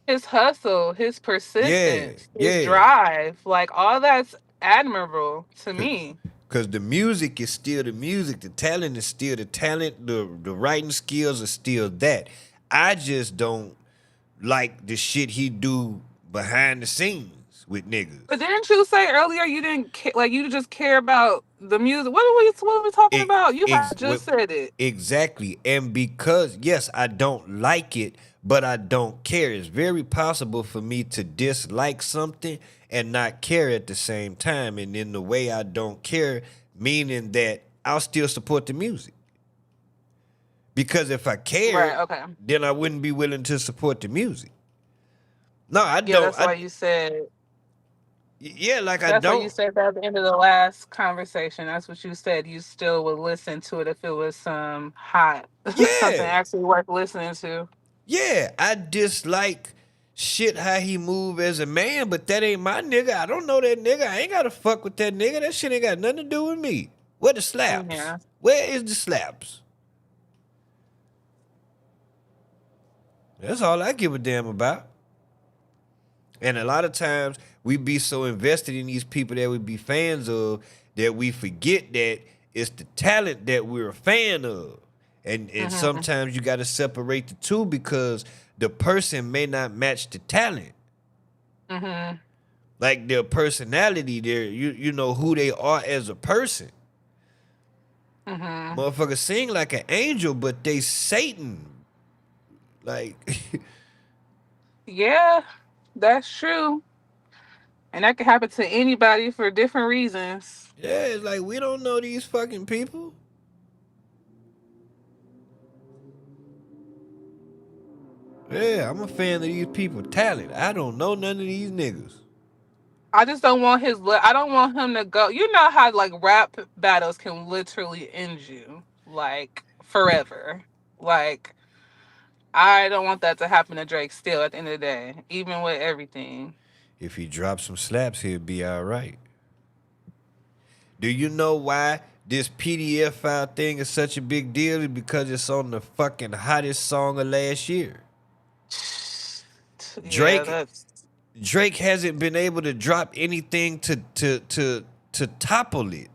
[SPEAKER 9] His hustle, his
[SPEAKER 1] Yeah,
[SPEAKER 9] persistence, his
[SPEAKER 1] yeah.
[SPEAKER 9] drive, like all that's admirable to me.
[SPEAKER 1] Cause the music is still the music, the talent is still the talent, the writing skills are still that. I just don't like the shit he do behind the scenes with
[SPEAKER 9] But
[SPEAKER 1] niggas.
[SPEAKER 9] didn't you say earlier you didn't like you just care about the music? What are we talking
[SPEAKER 1] It,
[SPEAKER 9] about? You
[SPEAKER 1] ex,
[SPEAKER 9] had just said it.
[SPEAKER 1] exactly. And because, yes, I don't like it, but I don't care. It's very possible for me to dislike something and not care at the same time. And in the way I don't care, meaning that I'll still support the music. Because if I
[SPEAKER 9] Right,
[SPEAKER 1] cared,
[SPEAKER 9] okay.
[SPEAKER 1] then I wouldn't be willing to support the music. No, I
[SPEAKER 9] Yeah,
[SPEAKER 1] don't.
[SPEAKER 9] that's why you said
[SPEAKER 1] Yeah, like I
[SPEAKER 9] that's why you
[SPEAKER 1] don't.
[SPEAKER 9] said that at the end of the last conversation. That's what you said. You still would listen to it if it was some hot something
[SPEAKER 1] Yeah.
[SPEAKER 9] actually worth listening to.
[SPEAKER 1] Yeah, I dislike shit how he move as a man, but that ain't my nigga. I don't know that nigga. I ain't gotta fuck with that nigga. That shit ain't got nothing to do with me. Where the slaps?
[SPEAKER 9] Yeah.
[SPEAKER 1] Where is the slaps? That's all I give a damn about. And a lot of times we be so invested in these people that we be fans of that we forget that it's the talent that we're a fan of. And sometimes you got to separate the two because the person may not match the talent. Like their personality, you know who they are as a person. Motherfucker sing like an angel, but they Satan. Like,
[SPEAKER 9] Yeah, that's true. And that could happen to anybody for different reasons.
[SPEAKER 1] yeah, it's like we don't know these fucking people. Yeah, I'm a fan of these people talent. I don't know none of these niggas.
[SPEAKER 9] I just don't want I don't want him to go. You know how like rap battles can literally end you like forever. Like I don't want that to happen to Drake still at the end of the day, even with everything.
[SPEAKER 1] If he drops some slaps, he'll be all right. Do you know why this PDF file thing is such a big deal? It's because it's on the fucking hottest song of last year. Drake hasn't been able to drop anything to topple it.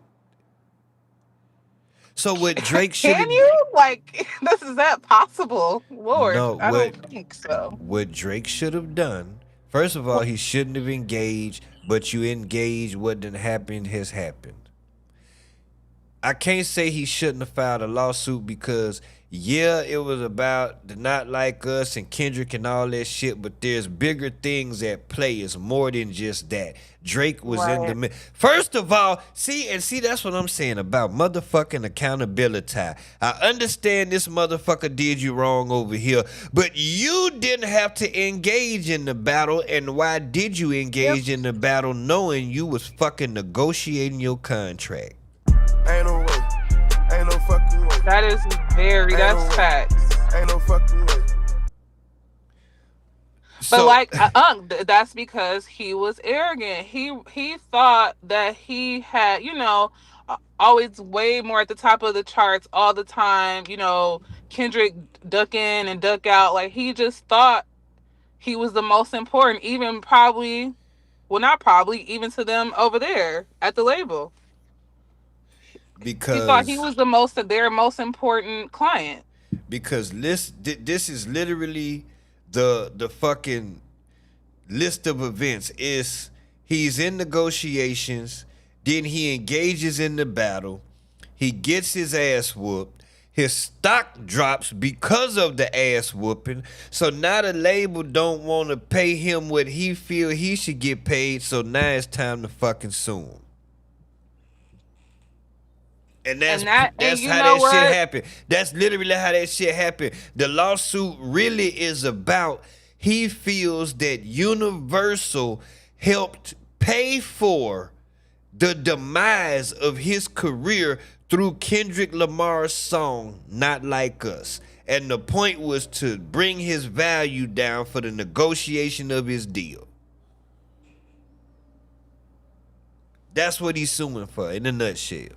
[SPEAKER 1] So what Drake should
[SPEAKER 9] Can you? Like, is that possible? Lord,
[SPEAKER 1] No,
[SPEAKER 9] I don't think so.
[SPEAKER 1] What Drake should have done, first of all, he shouldn't have engaged, but you engage, what done happened has happened. I can't say he shouldn't have filed a lawsuit because, yeah, it was about the Not Like Us and Kendrick and all that shit, but there's bigger things at play. It's more than just that. Drake was in the... First of all, see, that's what I'm saying about motherfucking accountability. I understand this motherfucker did you wrong over here, but you didn't have to engage in the battle, and why did you engage in the battle knowing you was fucking negotiating your contract?
[SPEAKER 8] Ain't no way. Ain't no fucking way.
[SPEAKER 9] That's facts.
[SPEAKER 8] Ain't no fucking way.
[SPEAKER 9] But that's because he was arrogant. He thought that he had, always way more at the top of the charts all the time. Kendrick duck in and duck out. Like he just thought he was the most important, even even to them over there at the label.
[SPEAKER 1] Because
[SPEAKER 9] he thought he was their most important client.
[SPEAKER 1] Because this is literally the fucking list of events. He's in negotiations, then he engages in the battle, he gets his ass whooped, his stock drops because of the ass whooping, so now the label don't want to pay him what he feel he should get paid, so now it's time to fucking sue him. And that's how that shit happened. That's literally how that shit happened. The lawsuit really is about he feels that Universal helped pay for the demise of his career through Kendrick Lamar's song, Not Like Us. And the point was to bring his value down for the negotiation of his deal. That's what he's suing for in a nutshell.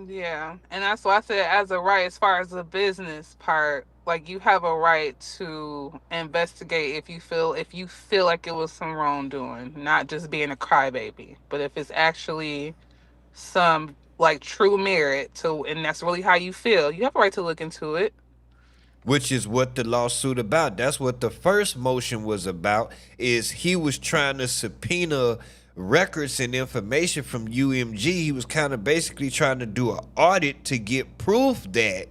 [SPEAKER 9] Yeah, and that's why I said as as far as the business part, like you have a right to investigate if you feel like it was some wrongdoing, not just being a crybaby, but if it's actually some like true merit to, and that's really how you feel, you have a right to look into it.
[SPEAKER 1] Which is what the lawsuit about. That's what the first motion was about, is he was trying to subpoena records and information from UMG. He was kind of basically trying to do an audit to get proof that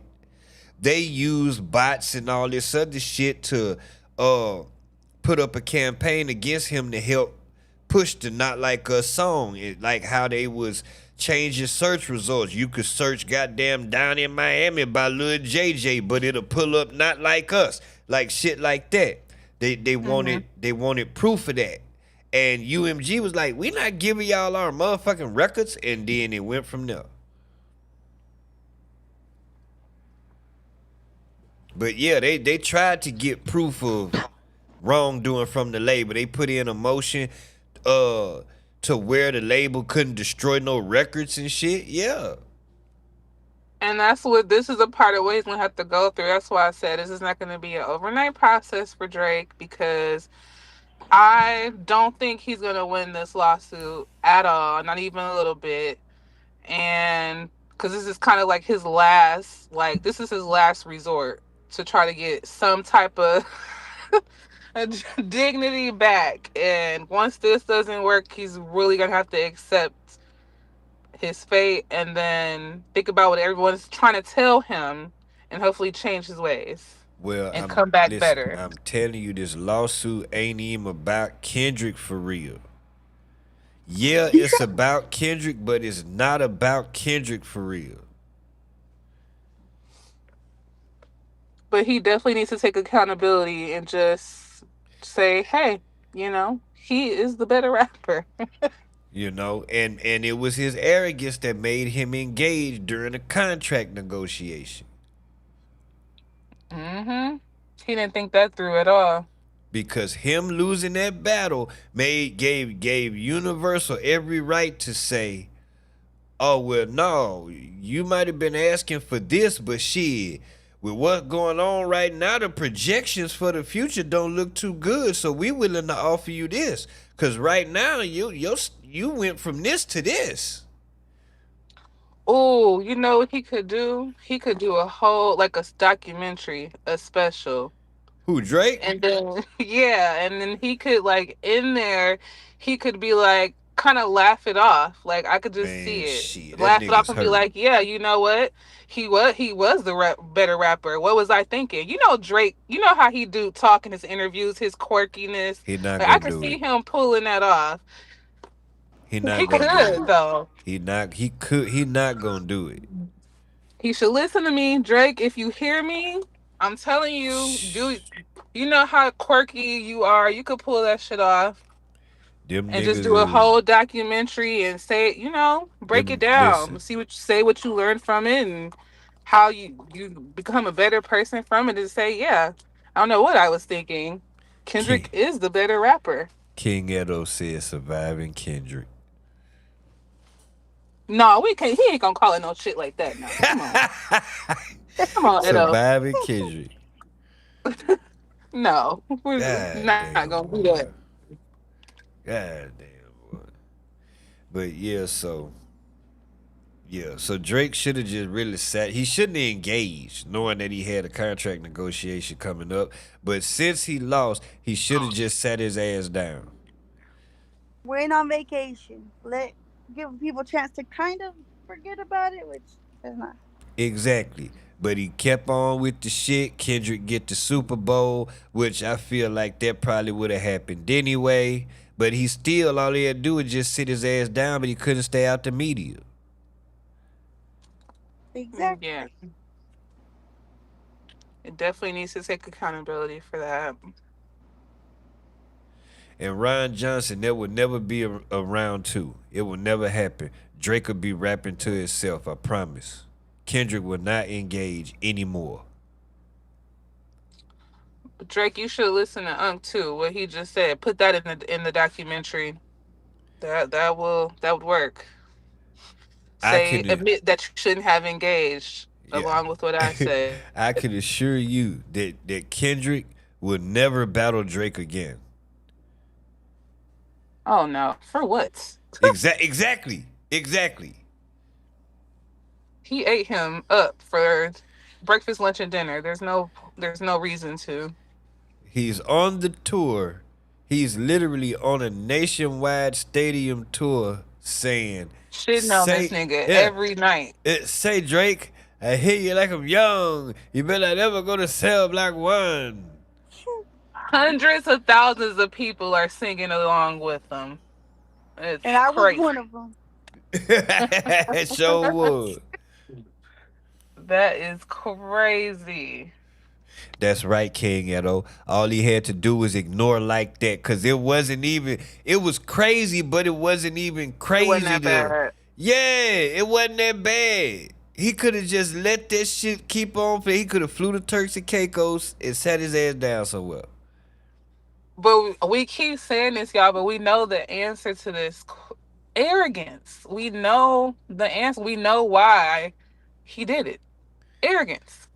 [SPEAKER 1] they use bots and all this other shit to put up a campaign against him to help push the Not Like Us song. Like how they was changing search results. You could search goddamn Down in Miami by Lil JJ, but it'll pull up Not Like Us. Like shit like that. They wanted proof of that. And UMG was like, we not giving y'all our motherfucking records. And then it went from there. But yeah, they tried to get proof of wrongdoing from the label. They put in a motion to where the label couldn't destroy no records and shit. Yeah.
[SPEAKER 9] And this is a part of what he's gonna have to go through. That's why I said this is not gonna be an overnight process for Drake, because I don't think he's gonna win this lawsuit at all, not even a little bit. And because this is kind of like his last, this is his last resort to try to get some type of dignity back. And once this doesn't work, he's really gonna have to accept his fate and then think about what everyone's trying to tell him and hopefully change his ways.
[SPEAKER 1] Well,
[SPEAKER 9] and come back
[SPEAKER 1] listen,
[SPEAKER 9] better.
[SPEAKER 1] I'm telling you, this lawsuit ain't even about Kendrick for real. Yeah, it's about Kendrick, but it's not about Kendrick for real.
[SPEAKER 9] But he definitely needs to take accountability and just say, hey, he is the better rapper.
[SPEAKER 1] And it was his arrogance that made him engage during the contract negotiation.
[SPEAKER 9] Mm-hmm. He didn't think that through at all.
[SPEAKER 1] Because him losing that battle gave Universal every right to say, oh, well, no, you might have been asking for this, but shit, with what's going on right now, the projections for the future don't look too good, so we willing to offer you this. Because right now, you went from this to this.
[SPEAKER 9] Oh, you know what he could do? He could do a whole, a documentary, a special.
[SPEAKER 1] Who, Drake?
[SPEAKER 9] And then, and then he could, in there, he could be, kind of laugh it off. I could just see it.
[SPEAKER 1] Shit,
[SPEAKER 9] laugh it off and be like, yeah, you know what? He was the better rapper. What was I thinking? Drake, you know how he do talk in his interviews, his quirkiness.
[SPEAKER 1] He not
[SPEAKER 9] I
[SPEAKER 1] gonna
[SPEAKER 9] could
[SPEAKER 1] do
[SPEAKER 9] see
[SPEAKER 1] it.
[SPEAKER 9] him pulling that off.
[SPEAKER 1] He not
[SPEAKER 9] He
[SPEAKER 1] gonna
[SPEAKER 9] could,
[SPEAKER 1] do it.
[SPEAKER 9] though.
[SPEAKER 1] He not gonna do it.
[SPEAKER 9] He should listen to me, Drake. If you hear me, I'm telling you, you know how quirky you are. You could pull that shit off.
[SPEAKER 1] Them
[SPEAKER 9] and just do a whole documentary and say, break it down.
[SPEAKER 1] Listen.
[SPEAKER 9] Say what you learned from it and how you become a better person from it, and say, yeah, I don't know what I was thinking. Kendrick is the better rapper.
[SPEAKER 1] King Edo said surviving Kendrick.
[SPEAKER 9] No, we can't. He ain't gonna call it no shit like that. No, come on, come on, Edo.
[SPEAKER 1] Surviving Kendrick.
[SPEAKER 9] No, we're not gonna do that.
[SPEAKER 1] God damn, boy. But so Drake should have just really sat. He shouldn't have engaged, knowing that he had a contract negotiation coming up. But since he lost, he should have just sat his ass down.
[SPEAKER 4] Went on vacation. Give people a chance to kind of forget about it, which is not.
[SPEAKER 1] Exactly. But he kept on with the shit. Kendrick get the Super Bowl, which I feel like that probably would have happened anyway. But he still, all he had to do was just sit his ass down, but he couldn't stay out the media.
[SPEAKER 4] Exactly.
[SPEAKER 9] Yeah. It definitely needs to take accountability for that.
[SPEAKER 1] And Ryan Johnson, there would never be a round two. It will never happen. Drake will be rapping to himself, I promise. Kendrick will not engage anymore.
[SPEAKER 9] Drake, you should listen to Unc too. What he just said. Put that in the documentary. That would work. Admit that you shouldn't have engaged, along with what I said.
[SPEAKER 1] I can assure you that Kendrick will never battle Drake again.
[SPEAKER 9] Oh no! For what?
[SPEAKER 1] Exactly.
[SPEAKER 9] He ate him up for breakfast, lunch, and dinner. There's no reason to.
[SPEAKER 1] He's on the tour. He's literally on a nationwide stadium tour saying,
[SPEAKER 9] shitting on this nigga every night.
[SPEAKER 1] Say, Drake, I hear you like I'm young. You better never go to Cell Block 1.
[SPEAKER 9] Hundreds of thousands of people are singing along with them. It's
[SPEAKER 4] and I
[SPEAKER 9] crazy.
[SPEAKER 4] was one of them.
[SPEAKER 1] It sure would.
[SPEAKER 9] That is crazy.
[SPEAKER 1] That's right, King Edo. All he had to do was ignore like that, because it was crazy, but it wasn't even crazy.
[SPEAKER 9] It wasn't that bad.
[SPEAKER 1] Yeah, it wasn't that bad. He could have just let that shit keep on. He could have flew to Turks and Caicos and sat his ass down somewhere.
[SPEAKER 9] But we keep saying this, y'all, but we know the answer to this. Arrogance. We know the answer. We know why he did it. Arrogance.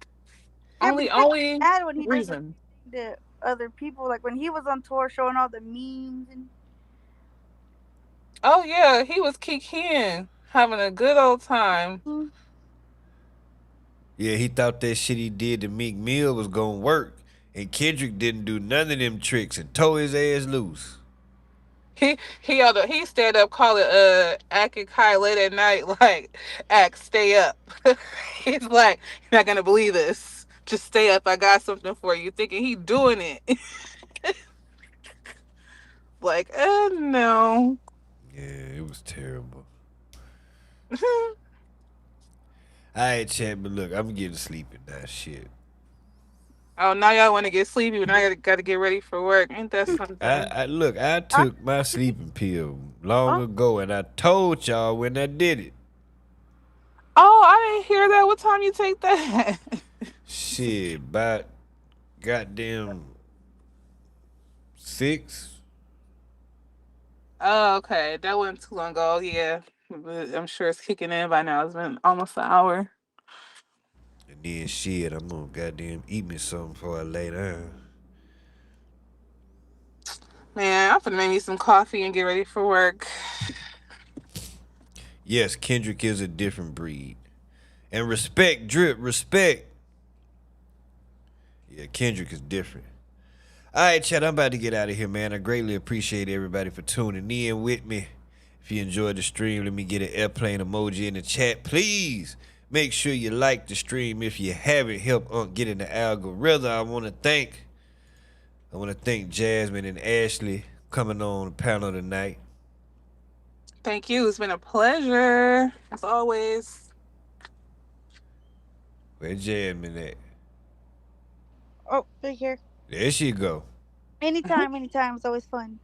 [SPEAKER 4] Yeah,
[SPEAKER 9] only
[SPEAKER 4] bad when he
[SPEAKER 9] reason.
[SPEAKER 4] The other people, like when he was on tour showing all the memes and.
[SPEAKER 9] Oh yeah, he was kikiing, having a good old time.
[SPEAKER 4] Mm-hmm.
[SPEAKER 1] Yeah, he thought that shit he did to Meek Mill was gonna work, and Kendrick didn't do none of them tricks and tore his ass loose.
[SPEAKER 9] He stand up, call it acting high late at night, like act stay up. He's like, you're not gonna believe this. Just stay up. I got something for you. Thinking he doing it. Like, no.
[SPEAKER 1] Yeah, it was terrible. Alright, chat, but look, I'm getting sleepy now. Shit.
[SPEAKER 9] Oh, now y'all want to get sleepy, but I gotta get ready for work. Ain't that something?
[SPEAKER 1] I took my sleeping pill long ago, and I told y'all when I did it.
[SPEAKER 9] Oh, I didn't hear that. What time you take that?
[SPEAKER 1] Shit, about goddamn 6.
[SPEAKER 9] Oh, okay. That wasn't too long ago. Yeah. But I'm sure it's kicking in by now. It's been almost an hour.
[SPEAKER 1] And then shit, I'm gonna goddamn eat me something before I lay down.
[SPEAKER 9] Man, I'm gonna make me some coffee and get ready for work.
[SPEAKER 1] Yes, Kendrick is a different breed. And respect, Drip, respect. Yeah, Kendrick is different. All right, chat, I'm about to get out of here, man. I greatly appreciate everybody for tuning in with me. If you enjoyed the stream, let me get an airplane emoji in the chat. Please make sure you like the stream if you haven't. Help get in the algorithm. I want to thank Jasmine and Ashley coming on the panel tonight.
[SPEAKER 9] Thank you. It's been a pleasure, as always.
[SPEAKER 1] Where Jasmine at?
[SPEAKER 4] Oh, right here.
[SPEAKER 1] There she go.
[SPEAKER 4] Anytime. It's always fun.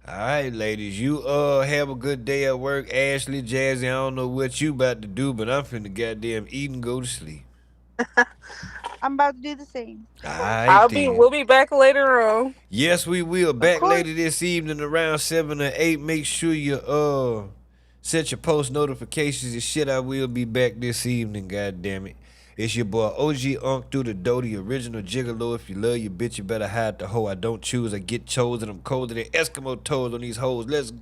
[SPEAKER 1] All right, ladies. You have a good day at work. Ashley, Jazzy, I don't know what you about to do, but I'm finna goddamn eat and go to sleep.
[SPEAKER 4] I'm about to do the same.
[SPEAKER 1] All right,
[SPEAKER 9] We'll be back later on.
[SPEAKER 1] Yes, we will. Back later this evening around 7 or 8. Make sure you set your post notifications and shit. I will be back this evening, goddammit. It's your boy OG Unk through the dough, the original gigolo. If you love your bitch, you better hide the hoe. I don't choose, I get chosen. I'm colder than Eskimo toes on these hoes. Let's go.